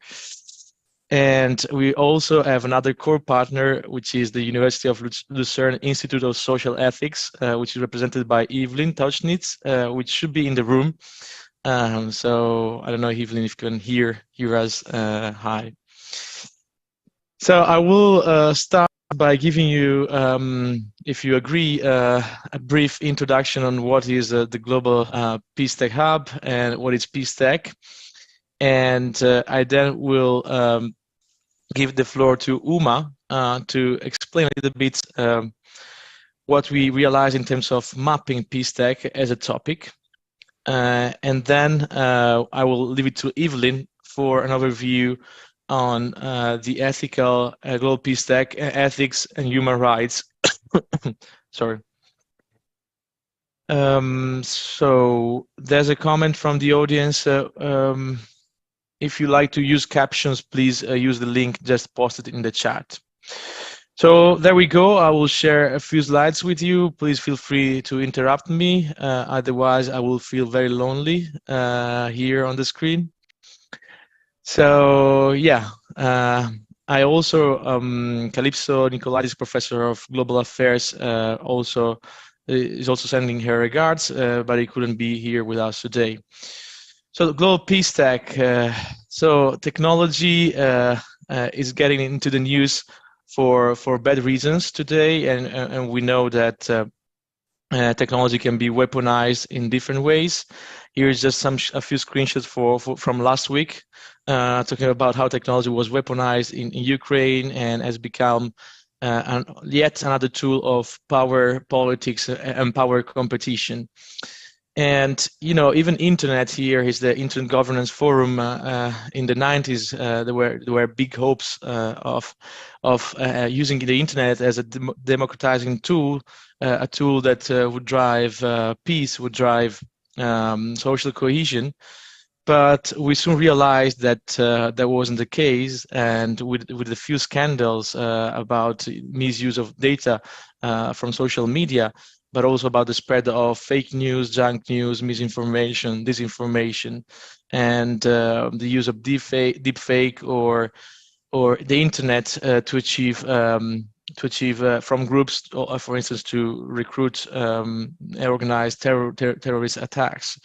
And we also have another core partner, which is the University of Lucerne Institute of Social Ethics, which is represented by Evelyn Tauschnitz, which should be in the room. So I don't know, Evelyn, if you can hear us. Hi. So I will start by giving you, if you agree, a brief introduction on what is the Global Peace Tech Hub and what is Peace Tech. And I then will give the floor to Uma to explain a little bit what we realize in terms of mapping Peace Tech as a topic. And then I will leave it to Evelyn for an overview on the ethical global peace tech, ethics and human rights. Sorry. So there's a comment from the audience. If you like to use captions, please use the link just posted in the chat. So there we go. I will share a few slides with you. Please feel free to interrupt me. Otherwise, I will feel very lonely here on the screen. So yeah, I also, Calypso Nicolaitis, professor of global affairs, also is also sending her regards, but he couldn't be here with us today. So the global peace tech, so technology is getting into the news for bad reasons today, and we know that technology can be weaponized in different ways. Here's just a few screenshots from last week, talking about how technology was weaponized in Ukraine and has become yet another tool of power politics and power competition. And even internet, here is the Internet Governance Forum. In the 90s, there were big hopes of using the internet as a democratizing tool, a tool that would drive peace, would drive social cohesion. But we soon realized that that wasn't the case, and with a few scandals about misuse of data from social media, but also about the spread of fake news, junk news, misinformation, disinformation, and the use of deepfake or the internet to achieve from groups, for instance, to recruit organized terrorist attacks.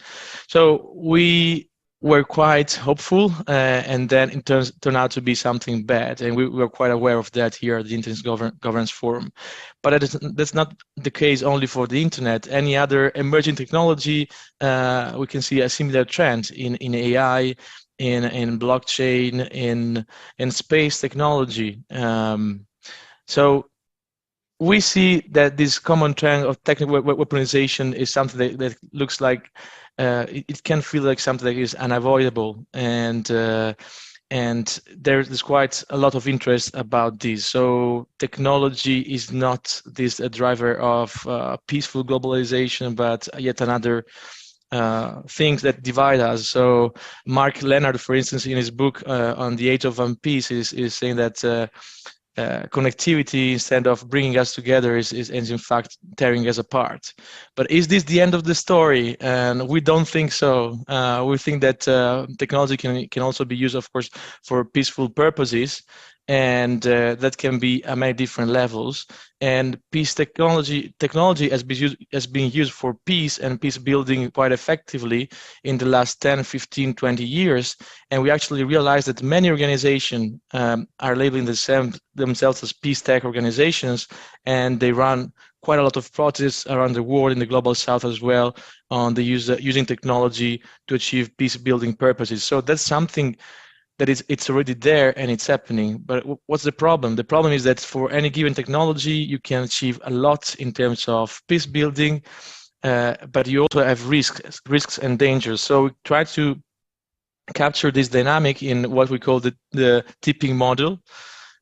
So we were quite hopeful, and then it turned out to be something bad, and we were quite aware of that here at the Internet Governance Forum. But that's not the case only for the internet. Any other emerging technology, we can see a similar trend in AI, in blockchain, in space technology. So we see that this common trend of technical weaponization is something that looks like it can feel like something that is unavoidable, and there's quite a lot of interest about this. So technology is not this driver of peaceful globalization, but yet another things that divide us. So Mark Leonard, for instance, in his book on the Age of One Piece, is saying that connectivity, instead of bringing us together, is in fact tearing us apart. But is this the end of the story? And we don't think so. We think that technology can also be used, of course, for peaceful purposes, and that can be at many different levels. And peace technology has been used for peace and peace building quite effectively in the last 10, 15, 20 years. And we actually realized that many organizations are labeling themselves as peace tech organizations, and they run quite a lot of projects around the world, in the global south as well, on the using technology to achieve peace building purposes. So that's something that it's already there and it's happening. But what's the problem? The problem is that for any given technology, you can achieve a lot in terms of peace building, but you also have risks and dangers. So we try to capture this dynamic in what we call the tipping model.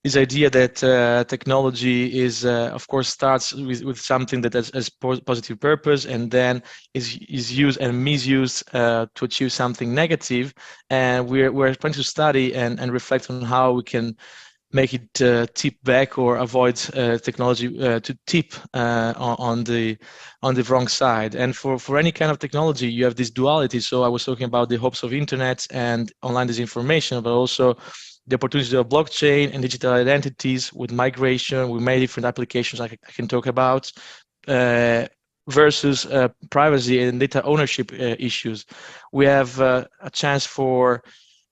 This idea that technology is, of course, starts with something that has positive purpose, and then is used and misused to achieve something negative. And we're trying to study and reflect on how we can make it tip back, or avoid technology to tip on the wrong side. And for any kind of technology, you have this duality. So I was talking about the hopes of internet and online disinformation, but also the opportunities of blockchain and digital identities with migration, with many different applications I can talk about, versus privacy and data ownership issues. We have a chance for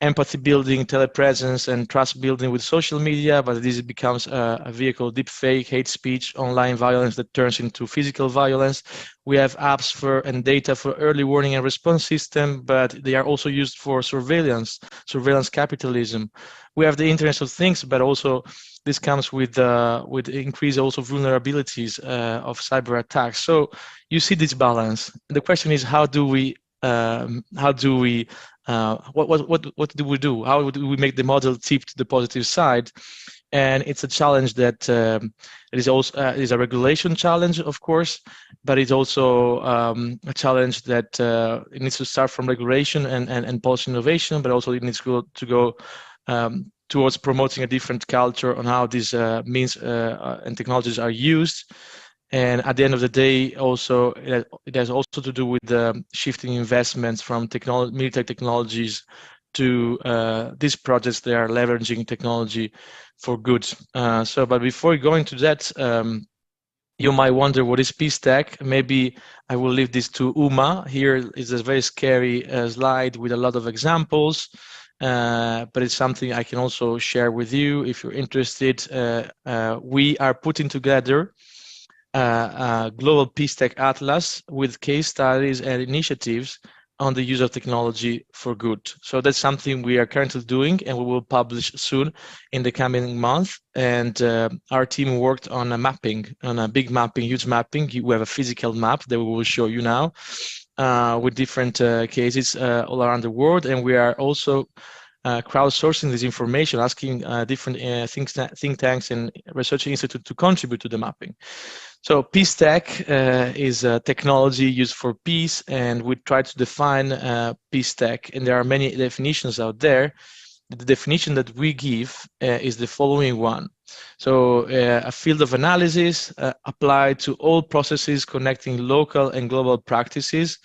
empathy building, telepresence, and trust building with social media, but this becomes a vehicle, deep fake, hate speech, online violence that turns into physical violence. We have apps for and data for early warning and response system, but they are also used for surveillance capitalism. We have the Internet of Things, but also this comes with increased also vulnerabilities of cyber attacks. So you see this balance. The question is, what do we do? How do we make the model tip to the positive side? And it's a challenge that it is also is a regulation challenge, of course, but it's also a challenge that it needs to start from regulation and policy innovation, but also it needs to go towards promoting a different culture on how these means and technologies are used. And at the end of the day, also it has also to do with the shifting investments from military technologies to these projects that are leveraging technology for good. But before going to that, you might wonder what is peace tech. Maybe I will leave this to Uma. Here is a very scary slide with a lot of examples, but it's something I can also share with you if you're interested. We are putting together a global peace tech atlas with case studies and initiatives on the use of technology for good. So that's something we are currently doing, and we will publish soon in the coming month. And our team worked on a mapping, on a big mapping, huge mapping. We have a physical map that we will show you now with different cases all around the world. And we are also crowdsourcing this information, asking different think tanks and research institutes to contribute to the mapping. So peace tech is a technology used for peace, and we try to define peace tech, and there are many definitions out there. The definition that we give is the following one. So a field of analysis applied to all processes connecting local and global practices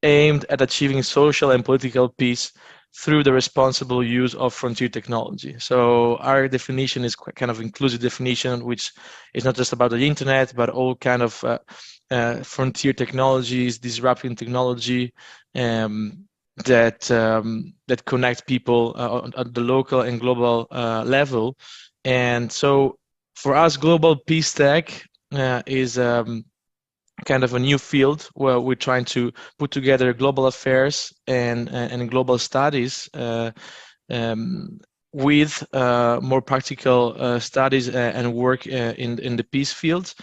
aimed at achieving social and political peace through the responsible use of frontier technology. So our definition is kind of inclusive definition, which is not just about the internet, but all kind of frontier technologies, disrupting technology that connect people at the local and global level. And so for us, global peace tech is kind of a new field where we're trying to put together global affairs and global studies with more practical studies and work in the peace field.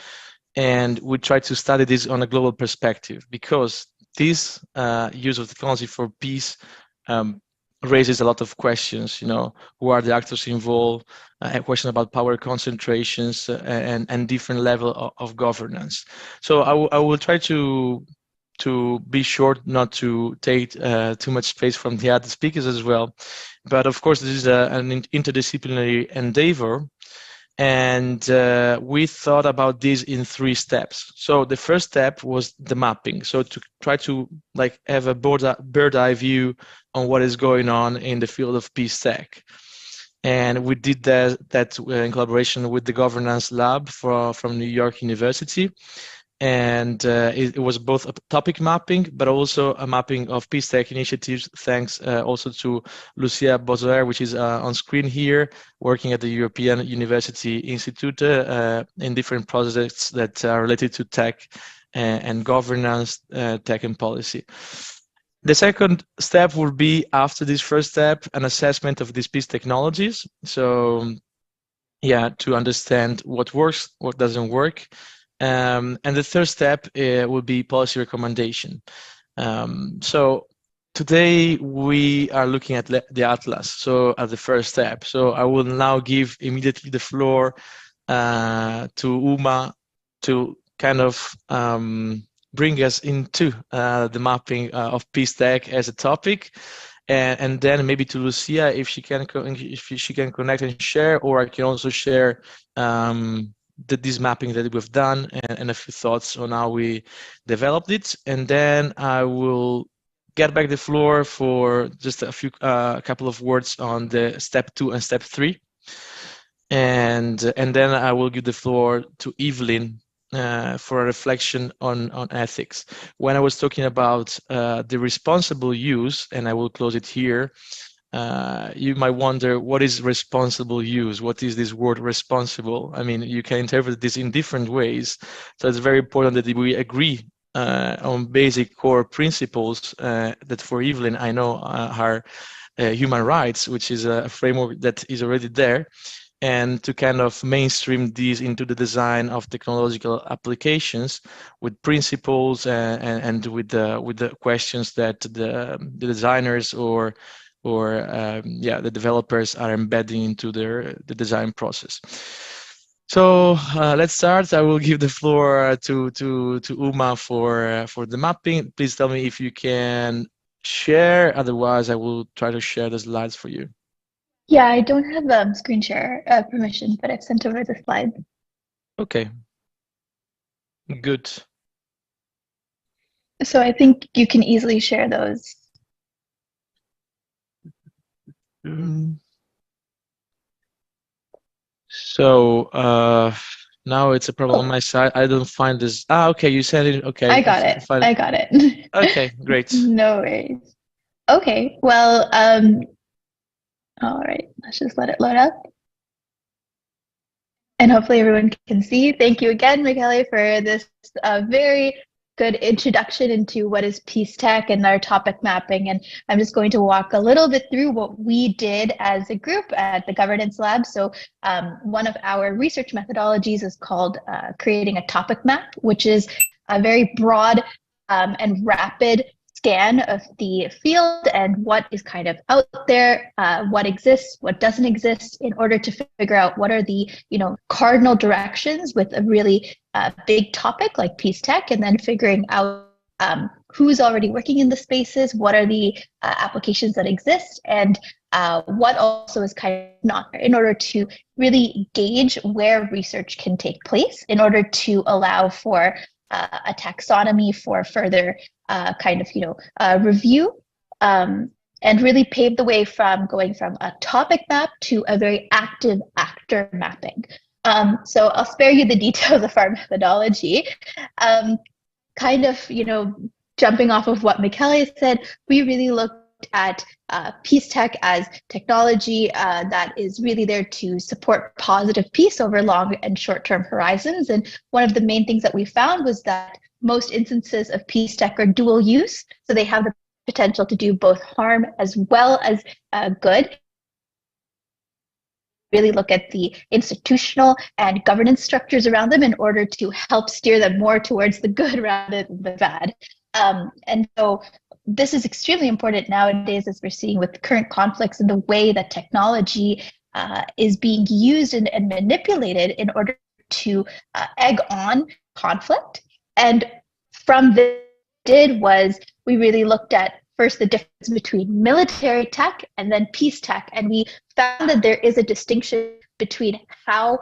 And we try to study this on a global perspective, because this use of technology for peace raises a lot of questions. You know, who are the actors involved? A question about power concentrations and different level of governance. So I will try to be short, not to take too much space from the other speakers as well. But of course, this is an interdisciplinary endeavor. And we thought about this in 3 steps. So the first step was the mapping. So to try to have a bird eye view on what is going on in the field of peace tech. And we did that in collaboration with the Governance Lab from New York University. And it was both a topic mapping, but also a mapping of peace tech initiatives, thanks also to Lucia Bozoer, which is on screen here, working at the European University Institute in different projects that are related to tech and governance, tech and policy. The second step will be, after this first step, an assessment of these peace technologies. So yeah, to understand what works, what doesn't work. And the third step will be policy recommendation. So today we are looking at the Atlas, so at the first step. So I will now give immediately the floor to Uma to kind of bring us into the mapping of peace tech as a topic. And then maybe to Lucia, if she can connect and share, or I can also share this mapping that we've done and a few thoughts on how we developed it. And then I will get back the floor for just a couple of words on the step 2 and step 3. And then I will give the floor to Evelyn for a reflection on ethics. When I was talking about the responsible use, and I will close it here, you might wonder, what is responsible use? What is this word responsible? I mean, you can interpret this in different ways. So it's very important that we agree on basic core principles that for Evelyn, I know are human rights, which is a framework that is already there, and to kind of mainstream these into the design of technological applications with principles and with the questions that the designers or the developers are embedding into the design process. So let's start. I will give the floor to Uma for the mapping. Please tell me if you can share. Otherwise, I will try to share the slides for you. Yeah, I don't have screen share permission, but I've sent over the slides. Okay. Good. So I think you can easily share those. So now it's a problem on my side. I don't find this. Okay, you said it. Okay, I got it. I got it. Okay, great. No worries. Okay, well, all right, let's just let it load up. And hopefully everyone can see. Thank you again, Michele, for this very good introduction into what is peace tech and our topic mapping. And I'm just going to walk a little bit through what we did as a group at the Governance Lab. So one of our research methodologies is called creating a topic map, which is a very broad and rapid scan of the field and what is kind of out there, what exists, what doesn't exist, in order to figure out what are the cardinal directions with a really big topic like peace tech, and then figuring out who's already working in the spaces, what are the applications that exist, and what also is kind of not there, in order to really gauge where research can take place, in order to allow for a taxonomy for further review, and really pave the way from going from a topic map to a very active actor mapping. So I'll spare you the details of our methodology. Jumping off of what Michele said, we really looked at peace tech as technology that is really there to support positive peace over long and short-term horizons. And one of the main things that we found was that most instances of peace tech are dual use, so they have the potential to do both harm as well as good. Really look at the institutional and governance structures around them in order to help steer them more towards the good rather than the bad. And so this is extremely important nowadays, as we're seeing with current conflicts and the way that technology is being used and manipulated in order to egg on conflict. And from this, we really looked at first the difference between military tech and then peace tech, and we found that there is a distinction between how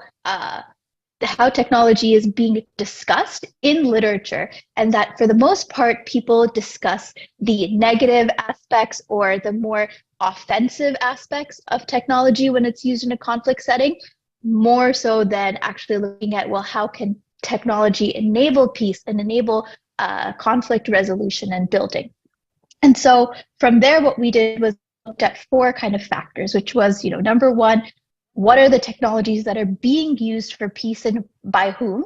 technology is being discussed in literature, and that for the most part, people discuss the negative aspects or the more offensive aspects of technology when it's used in a conflict setting, more so than actually looking at, well, how can technology enable peace and enable conflict resolution and building. And so from there, what we did was looked at 4 kind of factors, which was, number one, what are the technologies that are being used for peace and by whom?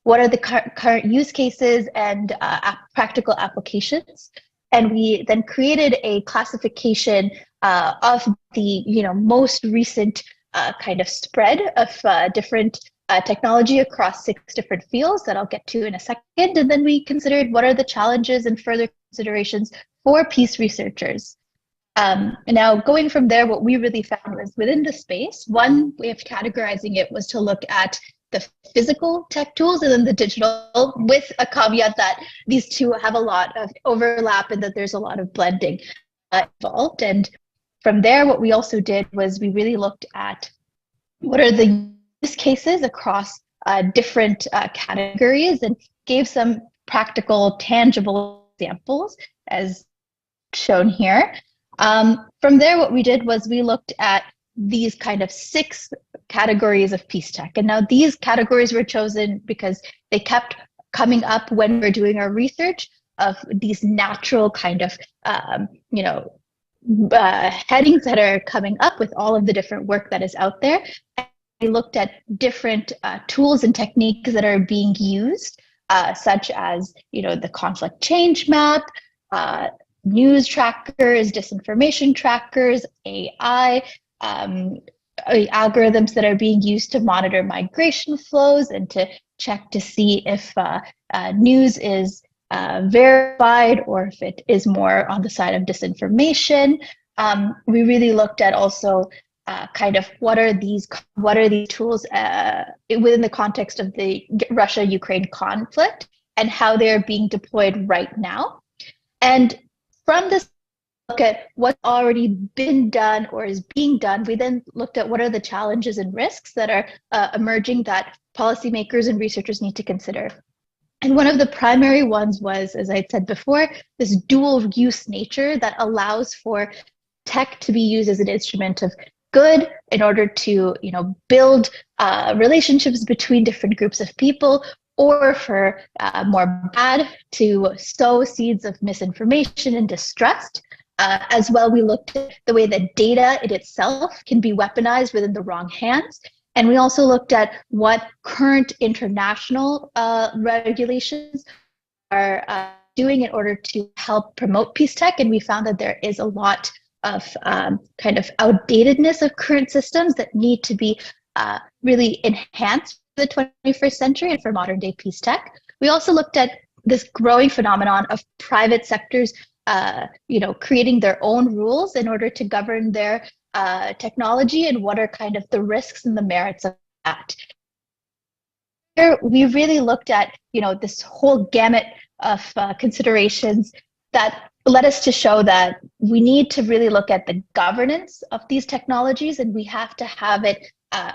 What are the current use cases and practical applications? And we then created a classification of the most recent kind of spread of different technology across 6 different fields that I'll get to in a second. And then we considered what are the challenges and further considerations for peace researchers. Now, going from there, what we really found was within the space, one way of categorizing it was to look at the physical tech tools and then the digital, with a caveat that these two have a lot of overlap and that there's a lot of blending involved. And from there, what we also did was we really looked at what are the use cases across different categories, and gave some practical, tangible examples as shown here. From there, what we did was we looked at these kind of 6 categories of peace tech. And now these categories were chosen because they kept coming up when we were doing our research of these natural kind of, headings that are coming up with all of the different work that is out there. And we looked at different tools and techniques that are being used, such as, the conflict change map, news trackers, disinformation trackers, AI, algorithms that are being used to monitor migration flows and to check to see if news is verified or if it is more on the side of disinformation. We really looked at also kind of what are these tools within the context of the Russia-Ukraine conflict and how they're being deployed right now. And from this look at what's already been done or is being done, we then looked at what are the challenges and risks that are emerging that policymakers and researchers need to consider. And one of the primary ones was, as I had said before, this dual use nature that allows for tech to be used as an instrument of good in order to, build relationships between different groups of people, or for more bad, to sow seeds of misinformation and distrust. As well, we looked at the way that data in itself can be weaponized within the wrong hands. And we also looked at what current international regulations are doing in order to help promote peace tech. And we found that there is a lot of kind of outdatedness of current systems that need to be really enhanced for the 21st century and for modern day peace tech. We also looked at this growing phenomenon of private sectors creating their own rules in order to govern their technology, and what are kind of the risks and the merits of that. Here, we really looked at, this whole gamut of considerations that led us to show that we need to really look at the governance of these technologies, and we have to have it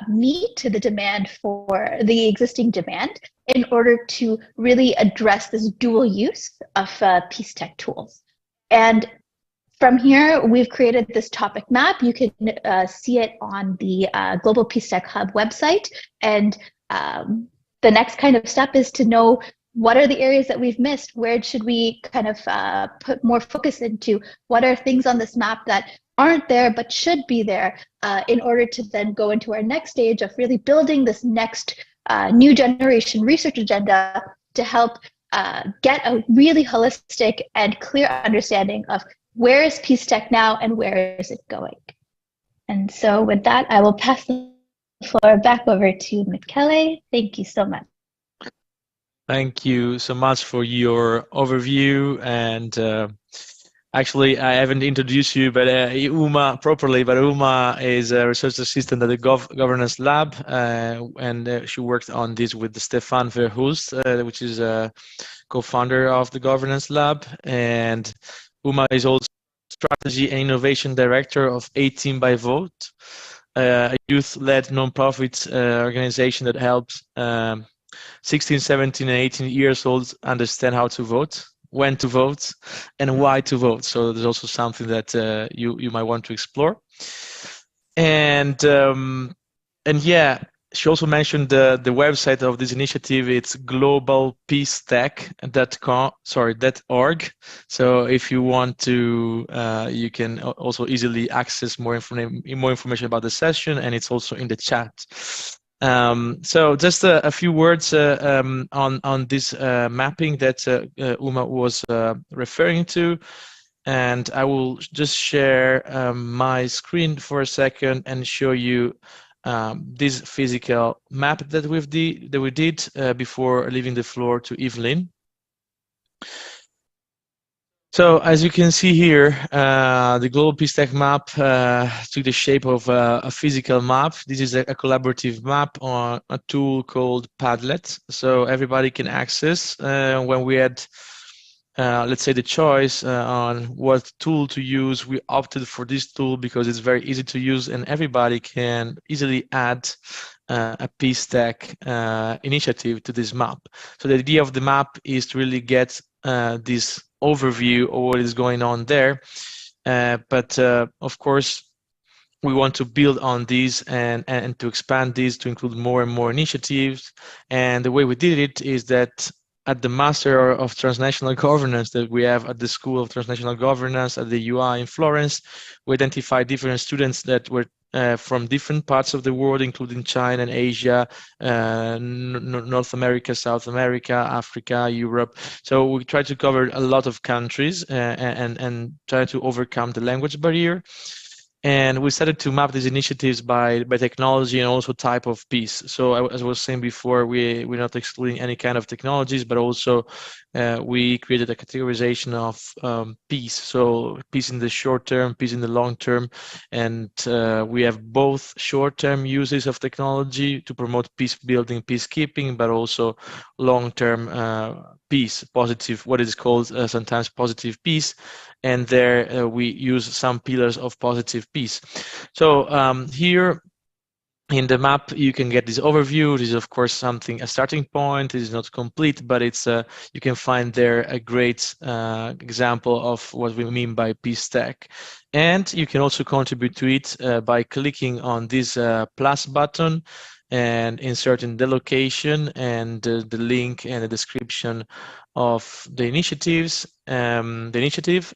meet to the demand for the existing demand in order to really address this dual use of peace tech tools. And from here, we've created this topic map. You can see it on the Global Peace Tech Hub website. And the next kind of step is to know what are the areas that we've missed? Where should we kind of put more focus into? What are things on this map that aren't there but should be there in order to then go into our next stage of really building this next new generation research agenda to help get a really holistic and clear understanding of where is peace tech now and where is it going. And so with that, I will pass the floor back over to Michele. Thank you so much. Thank you so much for your overview. And actually, I haven't introduced you, but Uma properly. But Uma is a research assistant at the Governance Lab, and she worked on this with Stefan Verhulst, which is a co-founder of the Governance Lab. And Uma is also Strategy and Innovation Director of 18 by Vote, a youth-led nonprofit organization that helps 16, 17, and 18 years old understand how to vote, when to vote, and why to vote. So there's also something that you might want to explore. And yeah, she also mentioned the website of this initiative. It's globalpeacetech.org. So if you want to, you can also easily access more information about the session, and it's also in the chat. So just a few words on this mapping that Uma was referring to. And I will just share my screen for a second and show you this physical map that we did before leaving the floor to Evelyn. So as you can see here, the Global Peace Tech map took the shape of a physical map. This is a collaborative map on a tool called Padlet. So everybody can access. When we had, let's say, the choice on what tool to use, we opted for this tool because it's very easy to use and everybody can easily add a peace tech initiative to this map. So the idea of the map is to really get this overview of what is going on there. But of course, we want to build on these and to expand these to include more and more initiatives. And the way we did it is that at the Master of Transnational Governance that we have at the School of Transnational Governance at the UI in Florence, we identified different students that were from different parts of the world, including China and Asia, North America, South America, Africa, Europe. So we try to cover a lot of countries and try to overcome the language barrier. And we started to map these initiatives by technology and also type of piece. So as I was saying before, we're not excluding any kind of technologies, but also we created a categorization of peace. So peace in the short term, peace in the long term. And we have both short-term uses of technology to promote peace building, peacekeeping, but also long-term peace, positive, what is called sometimes positive peace. And there we use some pillars of positive peace. So here in the map, you can get this overview. This is, of course, a starting point. It is not complete, but it's you can find there a great example of what we mean by peace tech. And you can also contribute to it by clicking on this plus button and inserting the location and the link and the description of the initiative,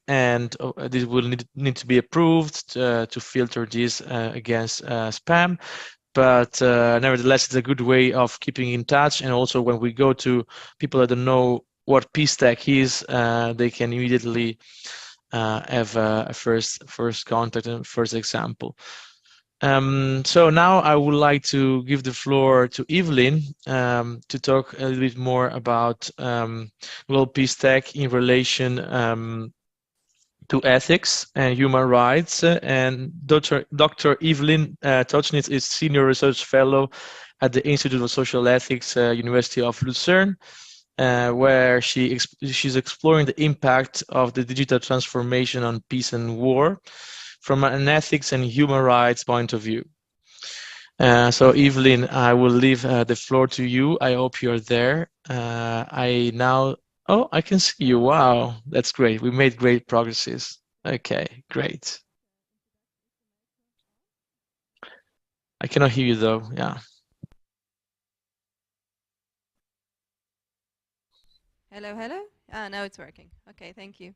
and this will need to be approved to filter this against spam. But nevertheless, it's a good way of keeping in touch. And also when we go to people that don't know what peace tech is, they can immediately have a first contact and first example. So now I would like to give the floor to Evelyn to talk a little bit more about global peace tech in relation to ethics and human rights. And Dr. Evelyn Tochnitz is Senior Research Fellow at the Institute of Social Ethics, University of Lucerne, where she's exploring the impact of the digital transformation on peace and war from an ethics and human rights point of view. So Evelyn, I will leave the floor to you. I hope you're there. Oh, I can see you. Wow, that's great. We made great progresses. Okay, great. I cannot hear you though. Yeah. Hello, hello. Now it's working. Okay, thank you.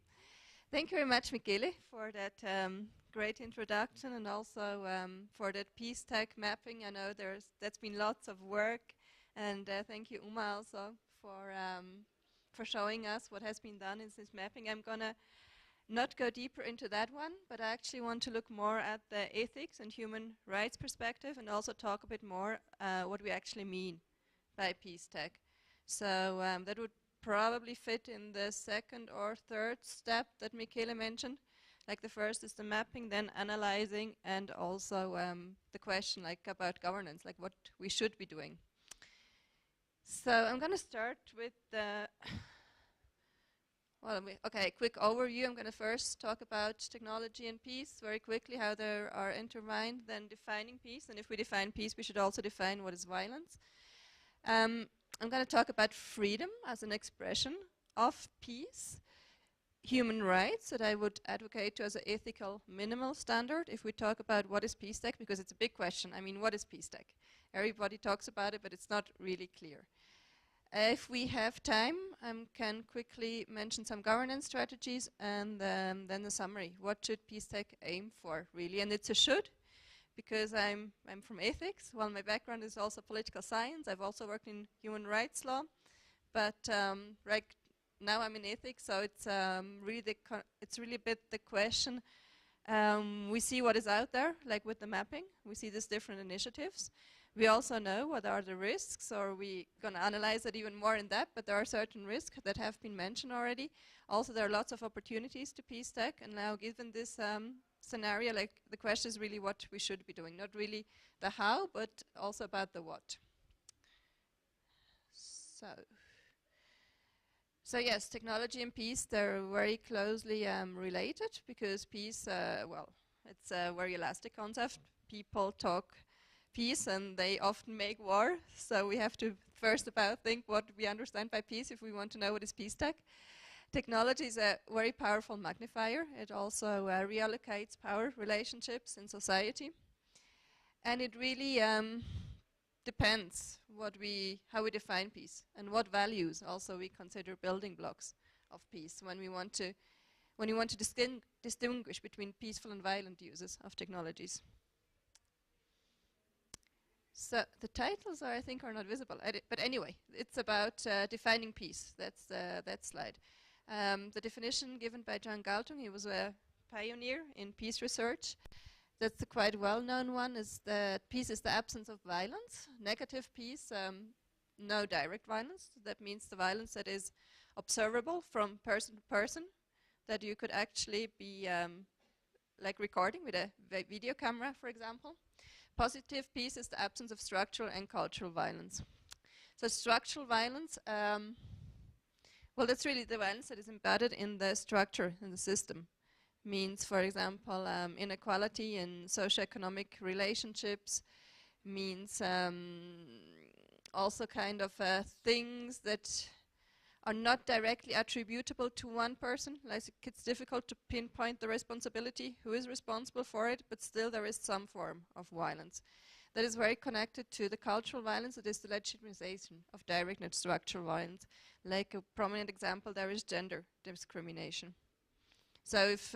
Thank you very much, Michele, for that great introduction and also for that peace tech mapping. I know that's been lots of work, and thank you, Uma, also for showing us what has been done in this mapping. I'm gonna not go deeper into that one, but I actually want to look more at the ethics and human rights perspective and also talk a bit more what we actually mean by peace tech. So that would probably fit in the second or third step that Michele mentioned. Like the first is the mapping, then analyzing, and also the question like about governance, like what we should be doing. So I'm going to start with the quick overview. I'm going to first talk about technology and peace very quickly, how they are intertwined, then defining peace. And if we define peace, we should also define what is violence. I'm going to talk about freedom as an expression of peace, human rights that I would advocate to as an ethical minimal standard if we talk about what is peace tech, because it's a big question. I mean, what is peace tech? Everybody talks about it, but it's not really clear. If we have time, I can quickly mention some governance strategies and then the summary. What should peace tech aim for, really? And it's a should, because I'm from ethics. Well, my background is also political science. I've also worked in human rights law, but right now I'm in ethics, so it's really a bit the question. We see what is out there, like with the mapping. We see these different initiatives. We also know what are the risks, or we're going to analyze it even more in depth, but there are certain risks that have been mentioned already. Also, there are lots of opportunities to peace tech, and now given this scenario, like the question is really what we should be doing, not really the how, but also about the what. So yes, technology and peace, they're very closely related, because peace, it's a very elastic concept. People talk peace and they often make war, so we have to first think what we understand by peace if we want to know what is peace tech. Technology is a very powerful magnifier. It also reallocates power relationships in society. And it really depends how we define peace and what values also we consider building blocks of peace when we want to distinguish between peaceful and violent uses of technologies. So the titles I think are not visible, but anyway, it's about defining peace. That's that slide. The definition given by John Galtung, he was a pioneer in peace research. That's a quite well-known one, is that peace is the absence of violence. Negative peace, no direct violence. That means the violence that is observable from person to person, that you could actually be like recording with a video camera, for example. Positive peace is the absence of structural and cultural violence. So structural violence, well, that's really the violence that is embedded in the structure, in the system. Means, for example, inequality in socioeconomic relationships, means also kind of things that are not directly attributable to one person. Like it's difficult to pinpoint the responsibility, who is responsible for it, but still there is some form of violence. That is very connected to the cultural violence. It is the legitimization of direct and structural violence. Like a prominent example there is gender discrimination. So if,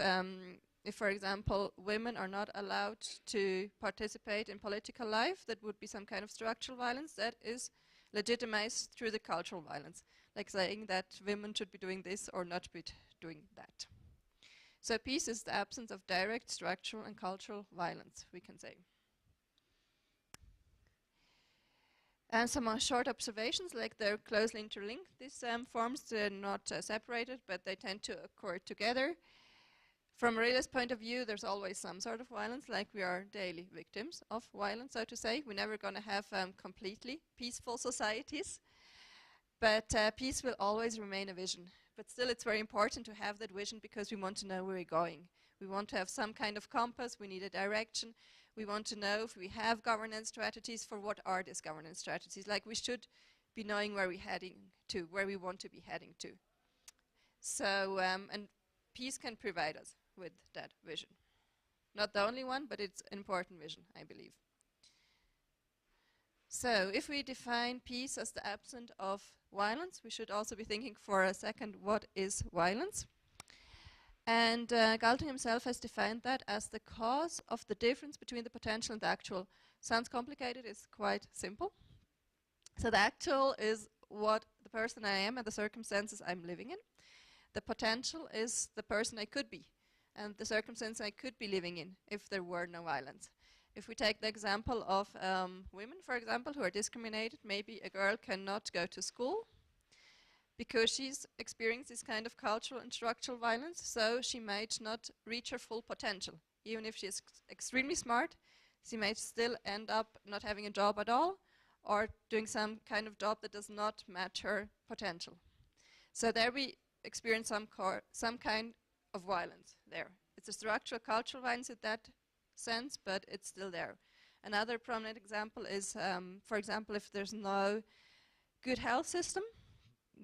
for example, women are not allowed to participate in political life, that would be some kind of structural violence that is legitimized through the cultural violence, like saying that women should be doing this or not be doing that. So peace is the absence of direct structural and cultural violence, we can say. And some short observations, like they're closely interlinked. These forms, they're not separated, but they tend to occur together. From a realist point of view, there's always some sort of violence, like we are daily victims of violence, so to say. We're never going to have completely peaceful societies, but peace will always remain a vision. But still, it's very important to have that vision because we want to know where we're going. We want to have some kind of compass, we need a direction. We want to know if we have governance strategies, for what are these governance strategies. Like we should be knowing where we're heading to, where we want to be heading to. So, and peace can provide us with that vision. Not the only one, but it's an important vision, I believe. So, if we define peace as the absence of violence, we should also be thinking for a second, what is violence? And Galtung himself has defined that as the cause of the difference between the potential and the actual. Sounds complicated, it's quite simple. So the actual is what the person I am and the circumstances I'm living in. The potential is the person I could be and the circumstance I could be living in if there were no violence. If we take the example of women, for example, who are discriminated, maybe a girl cannot go to school because she's experienced this kind of cultural and structural violence, so she might not reach her full potential. Even if she is extremely smart, she might still end up not having a job at all, or doing some kind of job that does not match her potential. So there we experience some kind of violence there. It's a structural cultural violence in that sense, but it's still there. Another prominent example is, for example, if there's no good health system,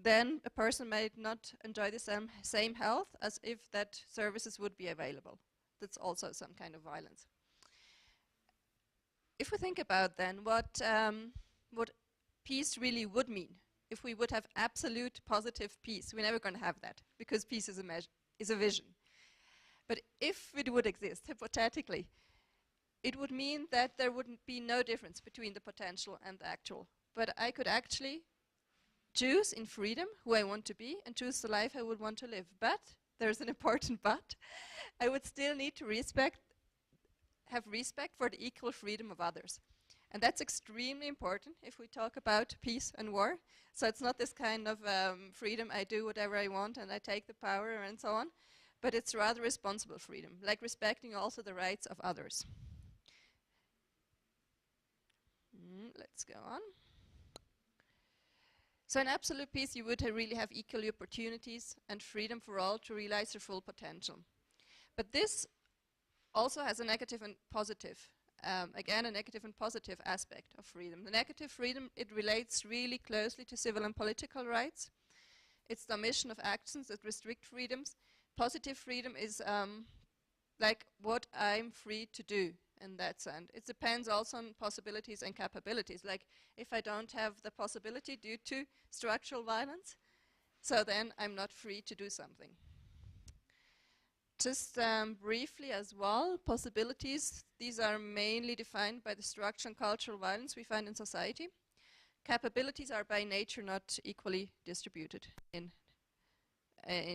then a person might not enjoy the same health as if that services would be available. That's also some kind of violence. If we think about then what peace really would mean, if we would have absolute positive peace, we're never going to have that because peace is a vision. But if it would exist, hypothetically, it would mean that there wouldn't be no difference between the potential and the actual. But I could actually choose in freedom who I want to be and choose the life I would want to live. But, there's an important but, I would still need to have respect for the equal freedom of others. And that's extremely important if we talk about peace and war. So it's not this kind of freedom, I do whatever I want and I take the power and so on, but it's rather responsible freedom, like respecting also the rights of others. Let's go on. So in absolute peace, you would really have equal opportunities and freedom for all to realize their full potential. But this also has a negative and positive, again, a negative and positive aspect of freedom. The negative freedom, it relates really closely to civil and political rights. It's the omission of actions that restrict freedoms. Positive freedom is like what I'm free to do in that sense. It depends also on possibilities and capabilities. Like if I don't have the possibility due to structural violence, so then I'm not free to do something. Just briefly as well, possibilities, these are mainly defined by the structural and cultural violence we find in society. Capabilities are by nature not equally distributed in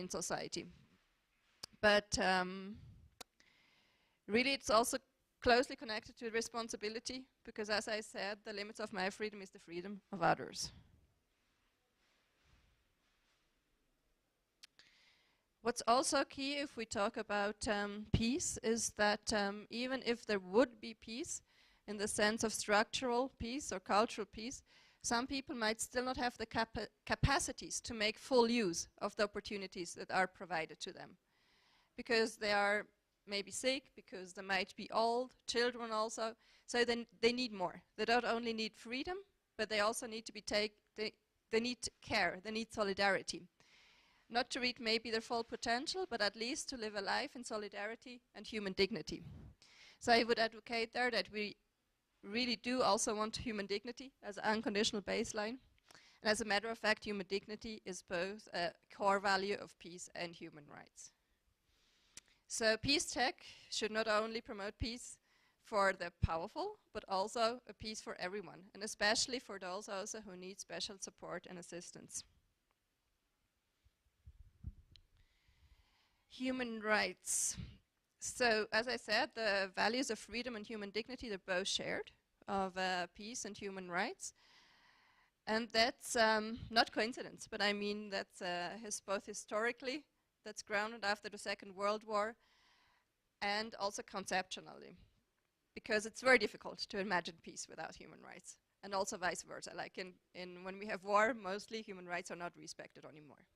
society. But really it's also closely connected to responsibility, because as I said, the limits of my freedom is the freedom of others. What's also key if we talk about peace is that even if there would be peace in the sense of structural peace or cultural peace, some people might still not have the capacities to make full use of the opportunities that are provided to them. Because they are maybe sick, because they might be old, children also, so then they need more. They don't only need freedom, but they also need to be they need care, they need solidarity. Not to reach maybe their full potential, but at least to live a life in solidarity and human dignity. So I would advocate there that we really do also want human dignity as an unconditional baseline. And as a matter of fact, human dignity is both a core value of peace and human rights. So peace tech should not only promote peace for the powerful, but also a peace for everyone, and especially for those also who need special support and assistance. Human rights. So, as I said, the values of freedom and human dignity, they're both shared, of peace and human rights. And that's not coincidence, but I mean that's both historically, that's grounded after the Second World War, and also conceptually. Because it's very difficult to imagine peace without human rights, and also vice versa. Like when we have war, mostly human rights are not respected anymore.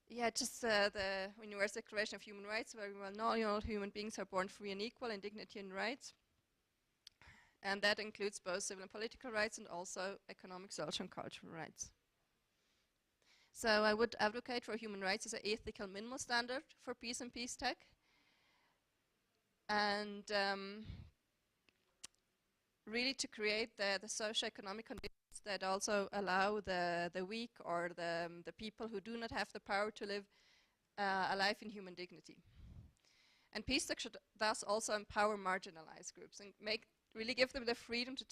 Yeah, just the Universal Declaration of Human Rights, very well known, all human beings are born free and equal in dignity and rights. And that includes both civil and political rights and also economic, social and cultural rights. So I would advocate for human rights as an ethical minimal standard for peace and peace tech. And really to create the socio-economic conditions that also allow the weak or the people who do not have the power to live a life in human dignity. And peace tech should thus also empower marginalized groups and really give them the freedom to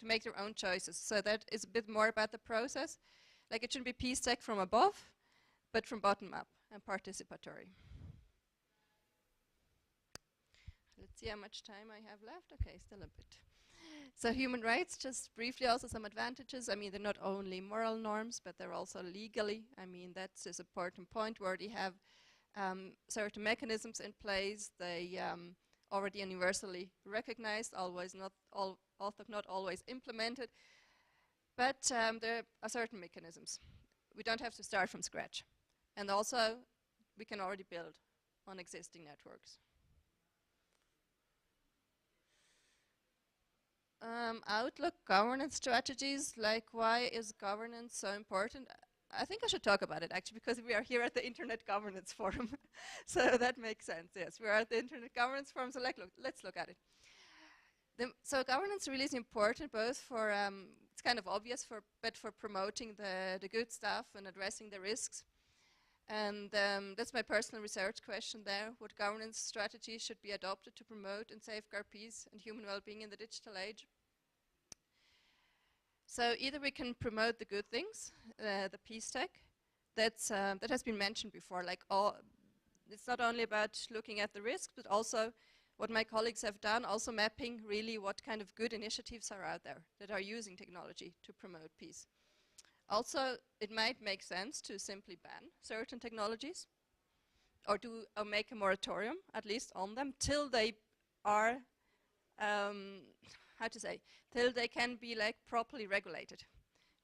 make their own choices. So that is a bit more about the process. Like it shouldn't be peace tech from above, but from bottom up and participatory. Let's see how much time I have left. Okay, still a bit. So human rights, just briefly also some advantages. I mean, they're not only moral norms, but they're also legally. I mean, that's an important point where they have certain mechanisms in place. They already universally recognized, although not always implemented. But there are certain mechanisms. We don't have to start from scratch. And also, we can already build on existing networks. Outlook governance strategies, like why is governance so important? I think I should talk about it actually, because we are here at the Internet Governance Forum. So that makes sense, yes. We are at the Internet Governance Forum, so let's look at it. So governance really is important both for, it's kind of obvious, but for promoting the good stuff and addressing the risks. And that's my personal research question there. What governance strategies should be adopted to promote and safeguard peace and human well-being in the digital age? So either we can promote the good things, the peace tech, that has been mentioned before. Like it's not only about looking at the risks, but also what my colleagues have done, also mapping really what kind of good initiatives are out there that are using technology to promote peace. Also, it might make sense to simply ban certain technologies or make a moratorium, at least on them, till they are, till they can be like properly regulated.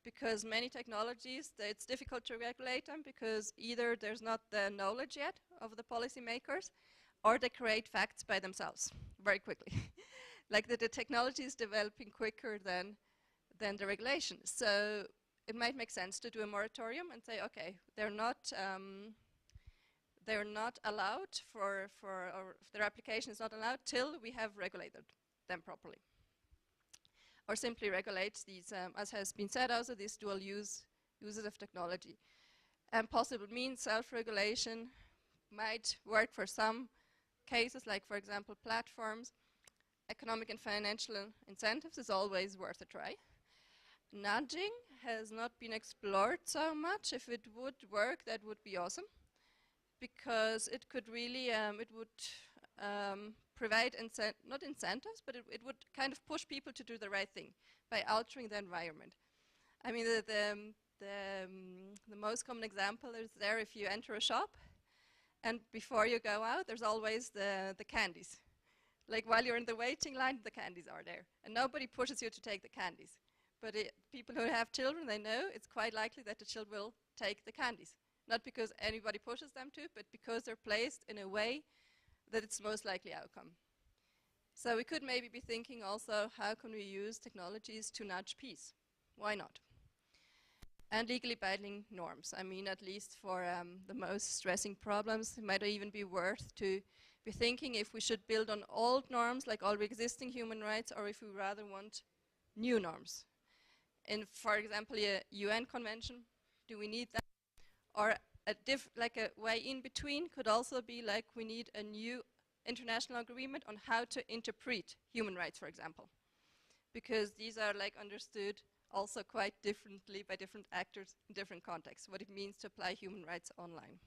Because many technologies, it's difficult to regulate them because either there's not the knowledge yet of the policymakers, or they create facts by themselves very quickly. Like the technology is developing quicker than the regulation. So it might make sense to do a moratorium and say, okay, they're not allowed or their application is not allowed till we have regulated them properly. Or simply regulate these, as has been said also, these dual uses of technology. And possible means self-regulation might work for some cases, like for example platforms. Economic and financial incentives is always worth a try. Nudging has not been explored so much. If it would work, that would be awesome, because it could really, it would provide not incentives, but it would kind of push people to do the right thing by altering the environment. I mean, the most common example is there if you enter a shop, and before you go out, there's always the candies. Like while you're in the waiting line, the candies are there, and nobody pushes you to take the candies. But people who have children, they know it's quite likely that the children will take the candies. Not because anybody pushes them to, but because they're placed in a way that it's most likely outcome. So we could maybe be thinking also, how can we use technologies to nudge peace? Why not? And legally binding norms. I mean, at least for the most stressing problems, it might even be worth to be thinking if we should build on old norms, like already existing human rights, or if we rather want new norms. And for example, a UN convention, do we need that? Or like a way in between could also be like we need a new international agreement on how to interpret human rights, for example. Because these are like understood also quite differently by different actors in different contexts, what it means to apply human rights online.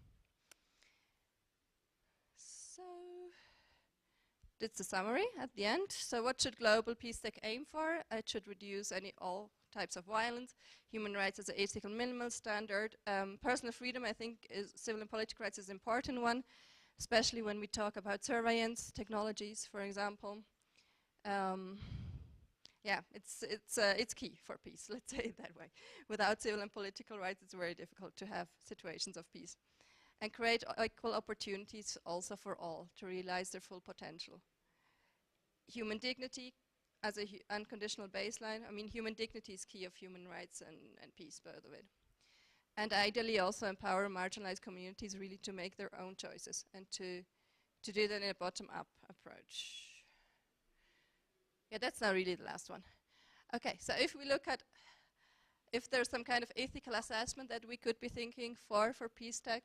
So that's the summary at the end. So what should global peace tech aim for? It should reduce all types of violence, human rights as an ethical minimal standard. Personal freedom, I think, civil and political rights is an important one, especially when we talk about surveillance technologies, for example. Yeah, it's key for peace, let's say it that way. Without civil and political rights, it's very difficult to have situations of peace. And create equal opportunities also for all to realize their full potential. Human dignity as an unconditional baseline. I mean, human dignity is key of human rights and peace, by the way. And ideally also empower marginalized communities really to make their own choices and to do that in a bottom-up approach. Yeah, that's not really the last one. Okay, so if we look at if there's some kind of ethical assessment that we could be thinking for peace tech,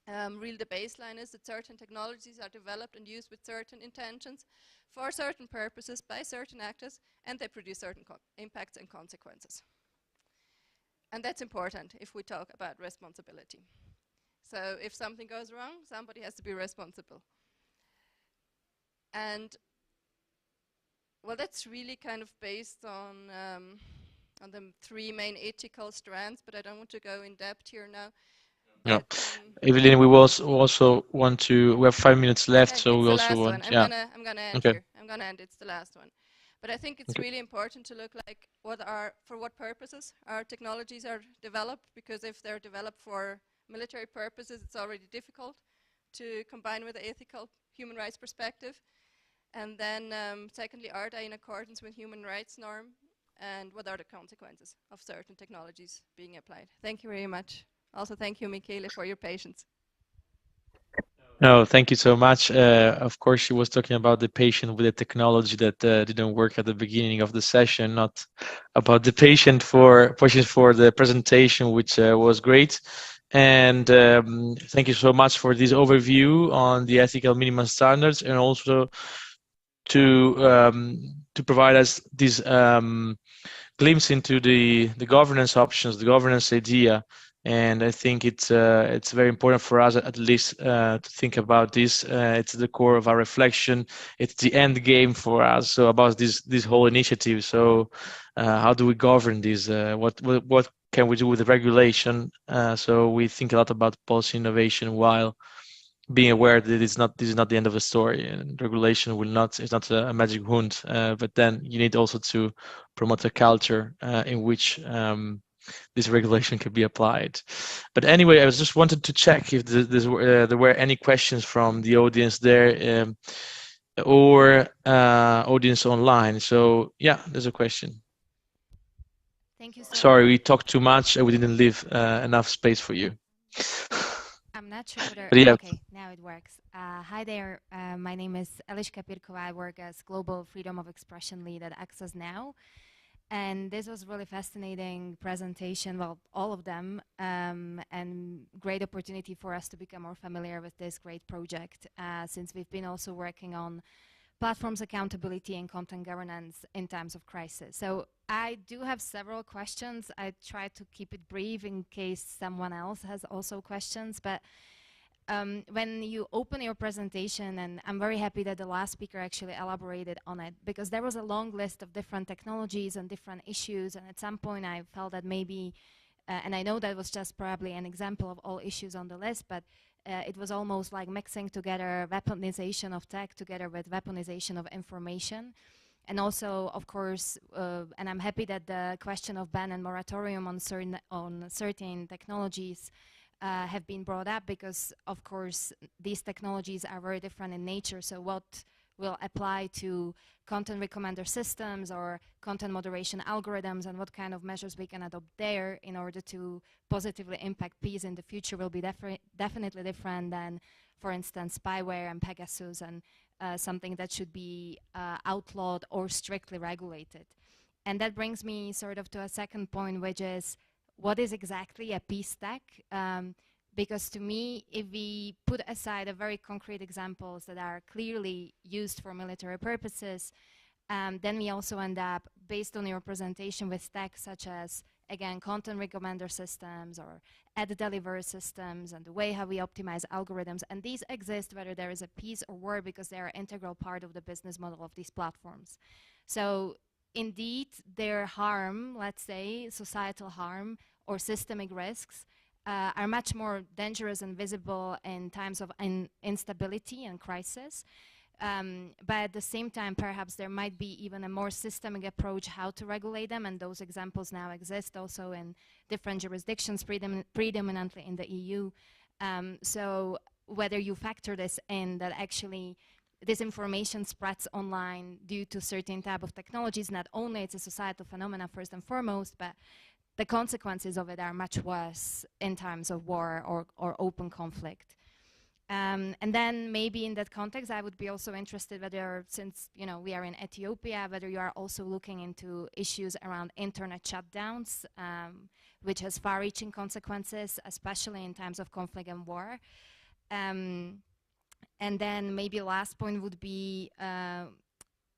really the baseline is that certain technologies are developed and used with certain intentions for certain purposes by certain actors, and they produce certain impacts and consequences. And that's important if we talk about responsibility. So if something goes wrong, somebody has to be responsible. And well, that's really kind of based on the three main ethical strands, but I don't want to go in depth here now. No, Evelyn, we also want to. We have 5 minutes left, so we also want. I'm gonna end here. I'm gonna end. It's the last one. But I think it's really important to look like for what purposes our technologies are developed, because if they're developed for military purposes, it's already difficult to combine with the ethical human rights perspective. And then secondly, are they in accordance with human rights norm? And what are the consequences of certain technologies being applied? Thank you very much. Also, thank you, Michele, for your patience. No, thank you so much. Of course, she was talking about the patient with the technology that didn't work at the beginning of the session, not about the patient for the presentation, which was great. And thank you so much for this overview on the ethical minimum standards, and also to provide us this glimpse into the governance options, the governance idea. And I think it's very important for us at least to think about this. It's the core of our reflection. It's the end game for us. So about this whole initiative. So how do we govern this? What can we do with the regulation? So we think a lot about policy innovation while being aware that this is not the end of the story, and regulation is not a magic wand. But then you need also to promote a culture in which this regulation can be applied. But anyway, I was just wanted to check if there were any questions from the audience there or audience online. So yeah, there's a question. Thank you so Sorry, much. we talked too much and we didn't leave enough space for you. I'm not sure whether, But yeah. okay, now it works. Hi there, my name is Eliška Pirkova. I work as Global Freedom of Expression Lead at Access Now. And this was really fascinating presentation, well, all of them, and great opportunity for us to become more familiar with this great project, since we've been also working on platforms accountability and content governance in times of crisis. So I do have several questions. I try to keep it brief in case someone else has also questions, but when you open your presentation, and I'm very happy that the last speaker actually elaborated on it, because there was a long list of different technologies and different issues, and at some point I felt that maybe, and I know that was just probably an example of all issues on the list, but it was almost like mixing together weaponization of tech together with weaponization of information. And also, of course, and I'm happy that the question of ban and moratorium on certain technologies have been brought up, because of course these technologies are very different in nature. So what will apply to content recommender systems or content moderation algorithms, and what kind of measures we can adopt there in order to positively impact peace in the future will be definitely different than, for instance, spyware and Pegasus, and something that should be outlawed or strictly regulated. And that brings me sort of to a second point, which is, what is exactly a peace stack? Because to me, if we put aside a very concrete examples that are clearly used for military purposes, then we also end up, based on your presentation, with stacks such as, again, content recommender systems or ad delivery systems, and the way how we optimize algorithms. And these exist whether there is a peace or war, because they are an integral part of the business model of these platforms. So indeed, their harm, let's say, societal harm or systemic risks, are much more dangerous and visible in times of instability and crisis. But at the same time, perhaps there might be even a more systemic approach how to regulate them, and those examples now exist also in different jurisdictions, predominantly in the EU. So whether you factor this in, that actually disinformation spreads online due to certain type of technologies, not only it's a societal phenomena first and foremost, but the consequences of it are much worse in times of war or open conflict. And then maybe in that context, I would be also interested whether, since we are in Ethiopia, whether you are also looking into issues around internet shutdowns, which has far-reaching consequences, especially in times of conflict and war. And then maybe last point would be,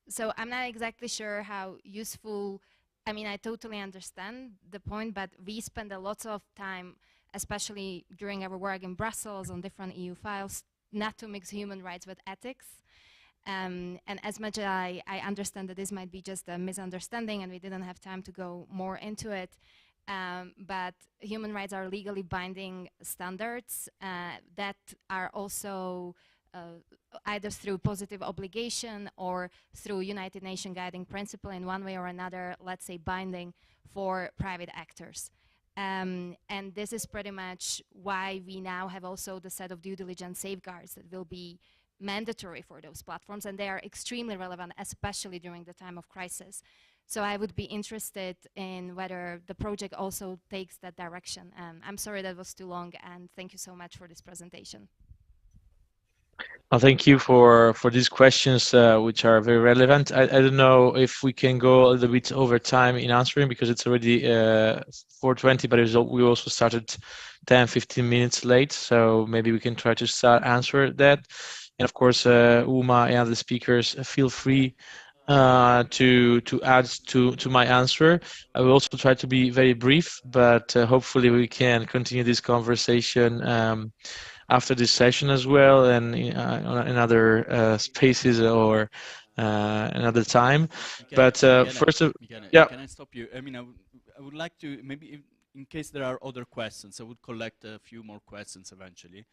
so I'm not exactly sure how useful, I mean, I totally understand the point, but we spend a lot of time, especially during our work in Brussels on different EU files, not to mix human rights with ethics. And as much as I understand that this might be just a misunderstanding and we didn't have time to go more into it, but human rights are legally binding standards that are also either through positive obligation or through United Nations guiding principle in one way or another, let's say, binding for private actors. And this is pretty much why we now have also the set of due diligence safeguards that will be mandatory for those platforms, and they are extremely relevant, especially during the time of crisis. So I would be interested in whether the project also takes that direction. I'm sorry that was too long, and thank you so much for this presentation. Well, thank you for these questions, which are very relevant. I don't know if we can go a little bit over time in answering, because it's already 4:20, but we also started 10, 15 minutes late. So maybe we can try to start answer that. And of course, Uma and other speakers, feel free to add to my answer. I will also try to be very brief, but hopefully we can continue this conversation after this session as well, and in other spaces or another time. But first of yeah. Can I stop you? I mean, I would like to, maybe in case there are other questions, I would collect a few more questions eventually,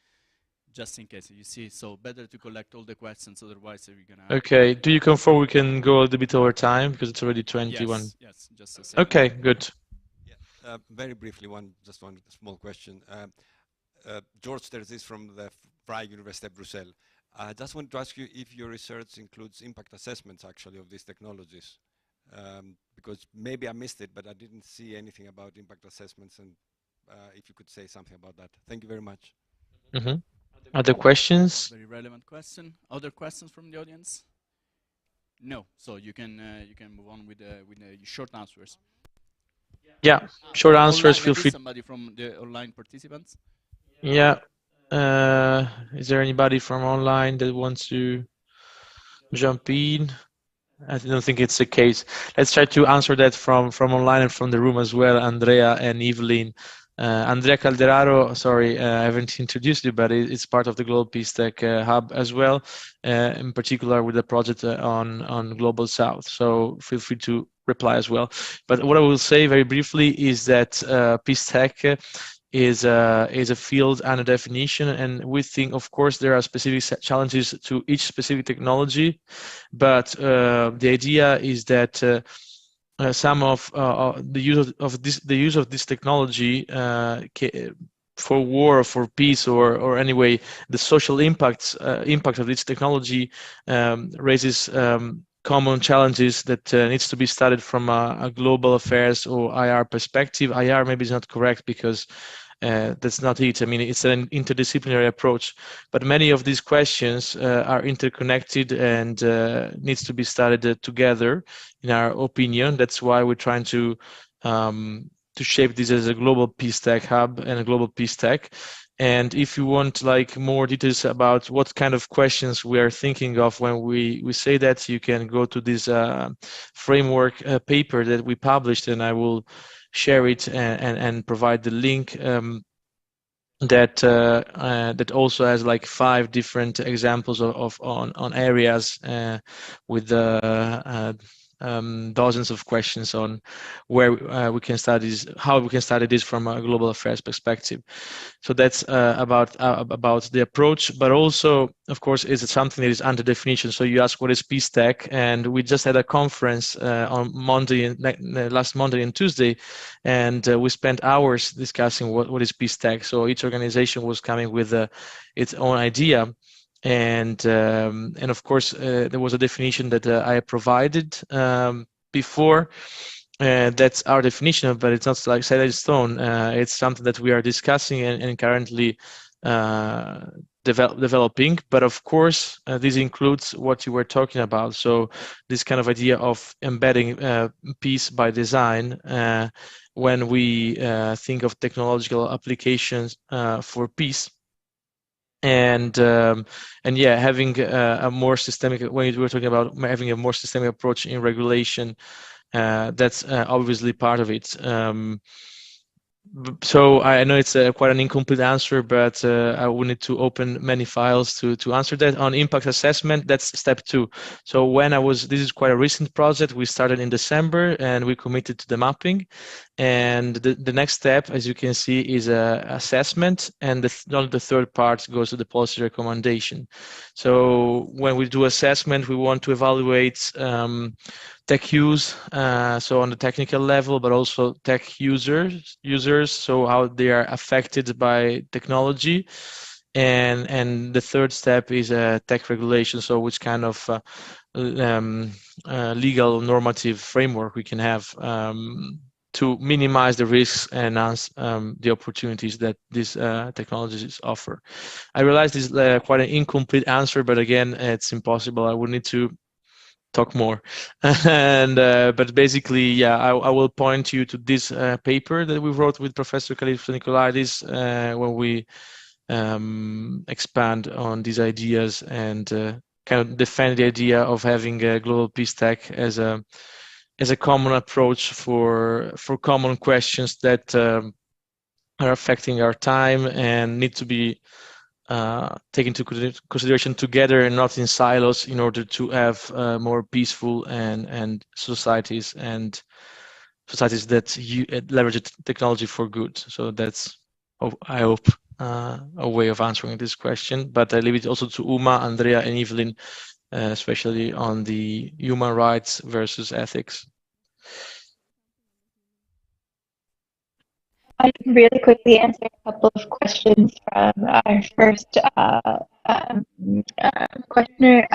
just in case. You see, so better to collect all the questions, otherwise we're gonna. Okay. Do you confirm we can go a little bit over time, because it's already 21? Yes. Just a second. Okay. Good. Yeah. Very briefly, just one small question. George Terzis from the Vrije University of Brussels. I just want to ask you if your research includes impact assessments, actually, of these technologies. because maybe I missed it, but I didn't see anything about impact assessments, and if you could say something about that. Thank you very much. Other questions? Very relevant question. Other questions from the audience? No. So you can move on with the short answers. Yeah, short answers. Feel free. Somebody from the online participants? Yeah. Is there anybody from online that wants to jump in? I don't think it's the case. Let's try to answer that from online and from the room as well, Andrea and Evelyn. Andrea Calderaro, sorry, I haven't introduced you, but it's part of the Global Peace Tech Hub as well, in particular with the project on Global South. So feel free to reply as well. But what I will say very briefly is that Peace Tech is a field and a definition, and we think, of course, there are specific challenges to each specific technology, but the idea is that some of the use of this technology for war, for peace, or anyway, the social impact of this technology raises common challenges that needs to be studied from a global affairs or IR perspective. IR maybe is not correct because that's not it. I mean, it's an interdisciplinary approach, but many of these questions are interconnected and needs to be studied together, in our opinion. That's why we're trying to shape this as a global peace tech hub and a global peace tech. And if you want like more details about what kind of questions we are thinking of when we say that, you can go to this framework paper that we published, and I will share it and provide the link that also has like 5 different examples on areas with dozens of questions on where we can study this, how we can study this from a global affairs perspective. So that's about the approach, but also, of course, is something that is under definition. So you ask what is peace tech, and we just had a conference on last Monday and Tuesday, and we spent hours discussing what is peace tech. So each organization was coming with its own idea. And of course, there was a definition that I provided before. That's our definition, but it's not like set in stone. It's something that we are discussing and currently developing. But of course, this includes what you were talking about. So this kind of idea of embedding peace by design when we think of technological applications for peace. And yeah, having a more systemic, when we were talking about having a more systemic approach in regulation, that's obviously part of it. So I know it's quite an incomplete answer, but I will need to open many files to answer that. On impact assessment, that's step 2. So when this is quite a recent project, we started in December and we committed to the mapping. And the next step, as you can see, is assessment, and the third part goes to the policy recommendation. So when we do assessment, we want to evaluate tech use, so on the technical level, but also tech users, so how they are affected by technology. And the third step is tech regulation, so which kind of legal normative framework we can have to minimize the risks and enhance the opportunities that these technologies offer. I realize this is quite an incomplete answer, but again, it's impossible. I would need to talk more. And but basically, yeah, I will point you to this paper that we wrote with Professor Kalifas Nikolaidis when we expand on these ideas and kind of defend the idea of having a global peace tech as a common approach for common questions that are affecting our time and need to be taken into consideration together and not in silos, in order to have more peaceful and societies that leverage technology for good. So that's, I hope, a way of answering this question. But I leave it also to Uma, Andrea, and Evelyn, especially on the human rights versus ethics. I can really quickly answer a couple of questions from our first questioner.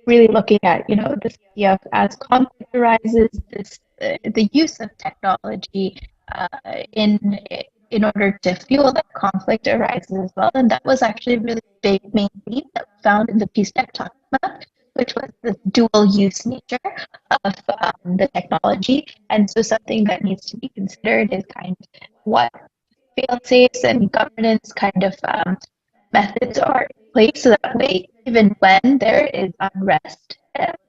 really looking at, you know, this idea of as conflict arises, this the use of technology uh, in in order to fuel that conflict arises as well. And that was actually a really big main theme that we found in the Peace Tech Talk Map, which was the dual use nature of the technology. And so something that needs to be considered is kind of what fail-safes and governance kind of methods are in place so that way, even when there is unrest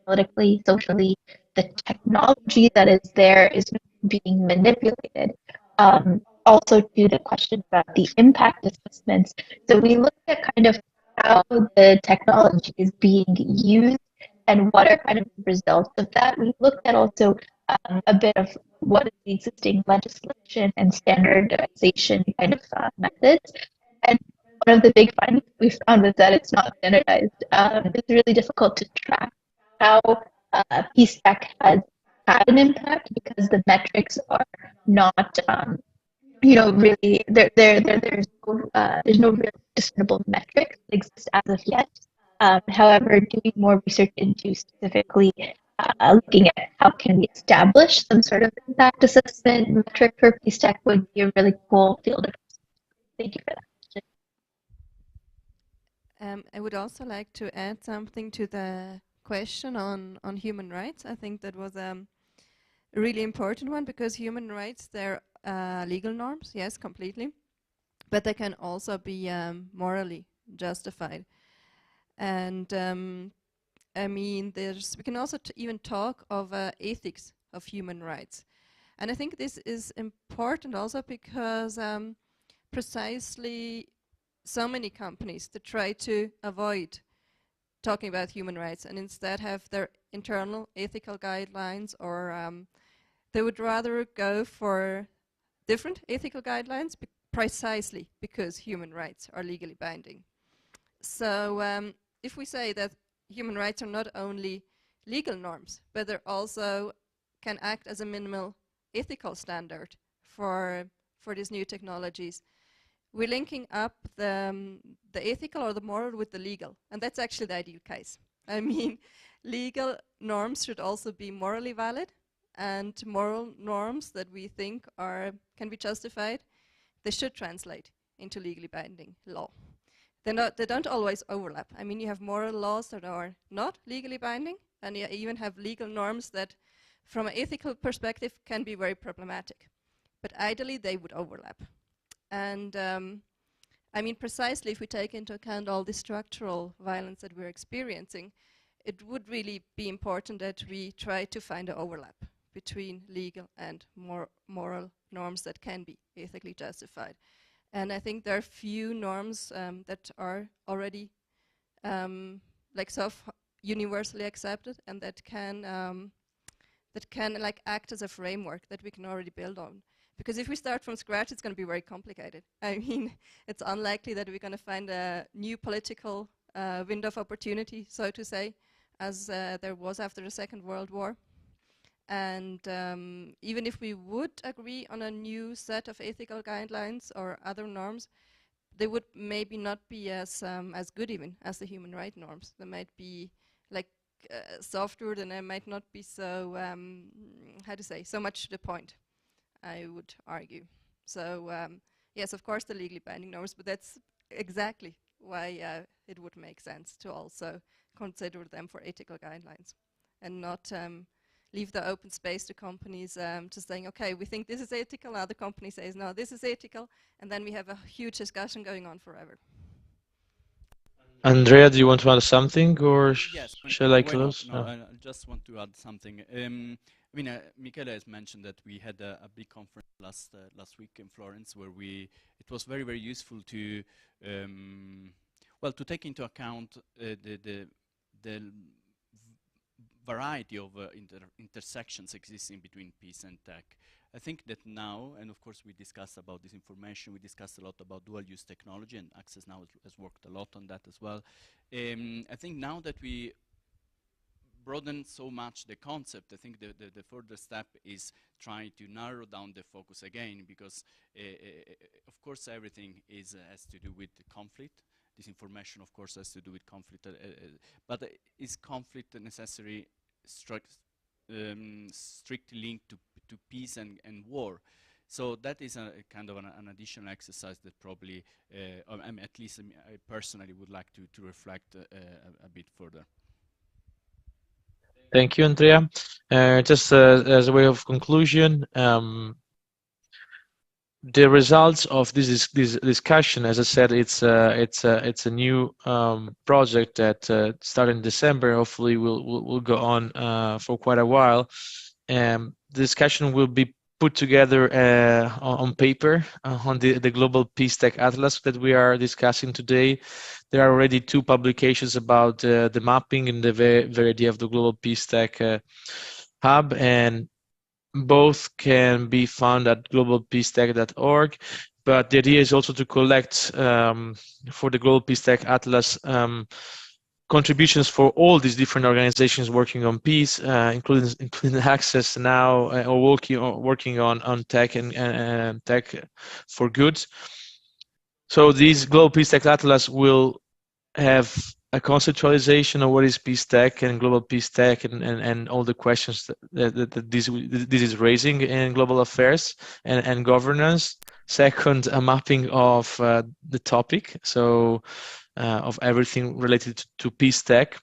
politically, socially, the technology that is there is being manipulated. Also to the question about the impact assessments. So we look at kind of how the technology is being used and what are kind of the results of that. We looked at also a bit of what is the existing legislation and standardization kind of methods. And one of the big findings we found was that it's not standardized. It's really difficult to track how Peace Tech has had an impact because the metrics are not, you know, really there's no real discernible metric that exists as of yet. However, doing more research into specifically looking at how can we establish some sort of impact assessment metric for Peace Tech would be a really cool field of. Thank you for that. I would also like to add something to the question on human rights. I think that was a really important one because human rights, they're legal norms, yes, completely, but they can also be morally justified. And I mean, we can also even talk of ethics of human rights. And I think this is important also because precisely so many companies that try to avoid talking about human rights and instead have their internal ethical guidelines, or they would rather go for different ethical guidelines precisely because human rights are legally binding. So if we say that human rights are not only legal norms, but they also can act as a minimal ethical standard for these new technologies, we're linking up the ethical or the moral with the legal, and that's actually the ideal case. I mean, legal norms should also be morally valid, and moral norms that we think can be justified, they should translate into legally binding law. They don't always overlap. I mean, you have moral laws that are not legally binding, and you even have legal norms that, from an ethical perspective, can be very problematic. But ideally, they would overlap. And I mean, precisely if we take into account all the structural violence that we're experiencing, it would really be important that we try to find an overlap between legal and moral norms that can be ethically justified. And I think there are few norms that are already like universally accepted and that can like act as a framework that we can already build on. Because if we start from scratch, it's going to be very complicated. I mean, it's unlikely that we're going to find a new political window of opportunity, so to say, as there was after the Second World War. And even if we would agree on a new set of ethical guidelines or other norms, they would maybe not be as good even as the human rights norms. They might be like softer, and they might not be so, so much to the point, I would argue. So yes, of course the legally binding norms, but that's exactly why it would make sense to also consider them for ethical guidelines and not leave the open space to companies just saying, okay, we think this is ethical, other company says, no, this is ethical, and then we have a huge discussion going on forever. Andrea, do you want to add something, or yes, shall I close? No, I just want to add something. I mean, Michele has mentioned that we had a big conference last week in Florence, where it was very, very useful to to take into account the variety of intersections existing between peace and tech. I think that now, and of course we discussed about this information, we discussed a lot about dual-use technology, and Access now has worked a lot on that as well. I think now that we broaden so much the concept, I think the further step is trying to narrow down the focus again, because of course everything has to do with the conflict, this information, of course, has to do with conflict. But is conflict necessary strictly linked to peace and war? So that is a kind of an additional exercise that probably, at least I personally would like to reflect a bit further. Thank you, Andrea. Just as a way of conclusion, the results of this discussion, as I said, it's a new project that started in December. Hopefully, will go on for quite a while. The discussion will be put together on paper on the Global Peace Tech Atlas that we are discussing today. There are already 2 publications about the mapping and the very idea of the Global Peace Tech Hub, and both can be found at globalpeacetech.org. But the idea is also to collect for the Global Peace Tech Atlas contributions for all these different organizations working on peace, including Access Now, or working on tech and tech for good. So this Global Peace Tech Atlas will have a conceptualization of what is peace tech and global peace tech and all the questions that this is raising in global affairs and governance. Second, a mapping of the topic, so of everything related to peace tech.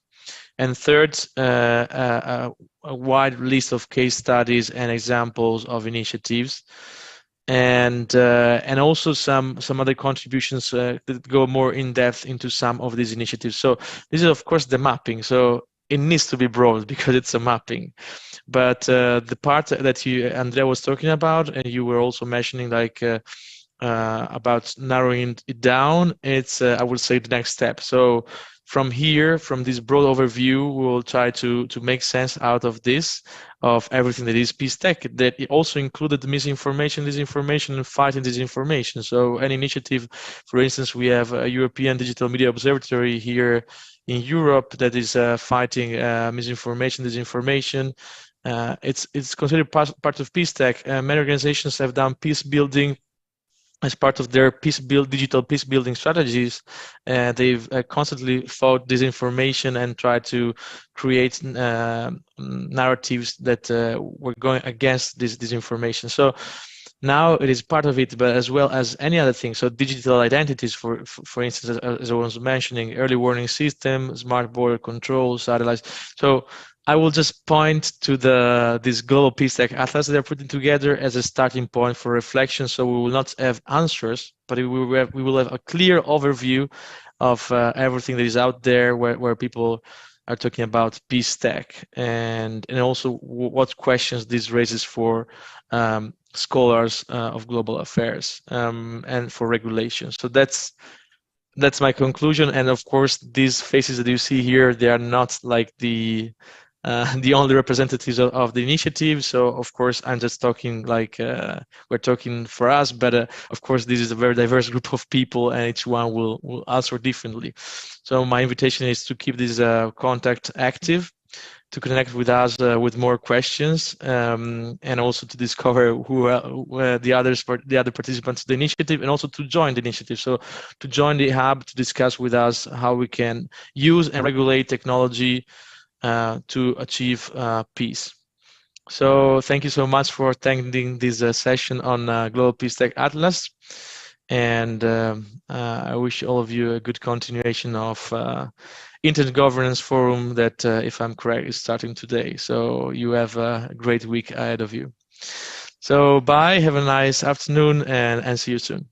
And third, a wide list of case studies and examples of initiatives. And also some other contributions that go more in depth into some of these initiatives. So this is of course the mapping. So it needs to be broad because it's a mapping. But the part that Andrea was talking about, and you were also mentioning, like about narrowing it down, it's I would say the next step. So from here, from this broad overview, we will try to make sense out of this, of everything that is peace tech, that it also included the misinformation, disinformation, and fighting disinformation. So an initiative, for instance, we have a European Digital Media Observatory here in Europe that is fighting misinformation, disinformation. It's considered part of peace tech. Many organizations have done peace building as part of their digital peace building strategies. They've constantly fought disinformation and tried to create narratives that were going against this disinformation. So now it is part of it, but as well as any other thing. So digital identities, for instance, as I was mentioning, early warning system, smart border control, satellites. So I will just point to this Global Peace Tech Atlas that they're putting together as a starting point for reflection. So we will not have answers, but we will have a clear overview of everything that is out there where people are talking about peace tech, and also what questions this raises for scholars of global affairs and for regulation. So that's my conclusion. And of course, these faces that you see here, they are not like the only representatives of the initiative. So of course, I'm just talking like we're talking for us, but of course, this is a very diverse group of people, and each one will answer differently. So my invitation is to keep this contact active, to connect with us with more questions, and also to discover who the other participants of the initiative, and also to join the initiative. So to join the hub, to discuss with us how we can use and regulate technology to achieve peace. So thank you so much for attending this session on Global Peace Tech Atlas. And I wish all of you a good continuation of Internet Governance Forum that, if I'm correct, is starting today. So you have a great week ahead of you. So bye, have a nice afternoon, and see you soon.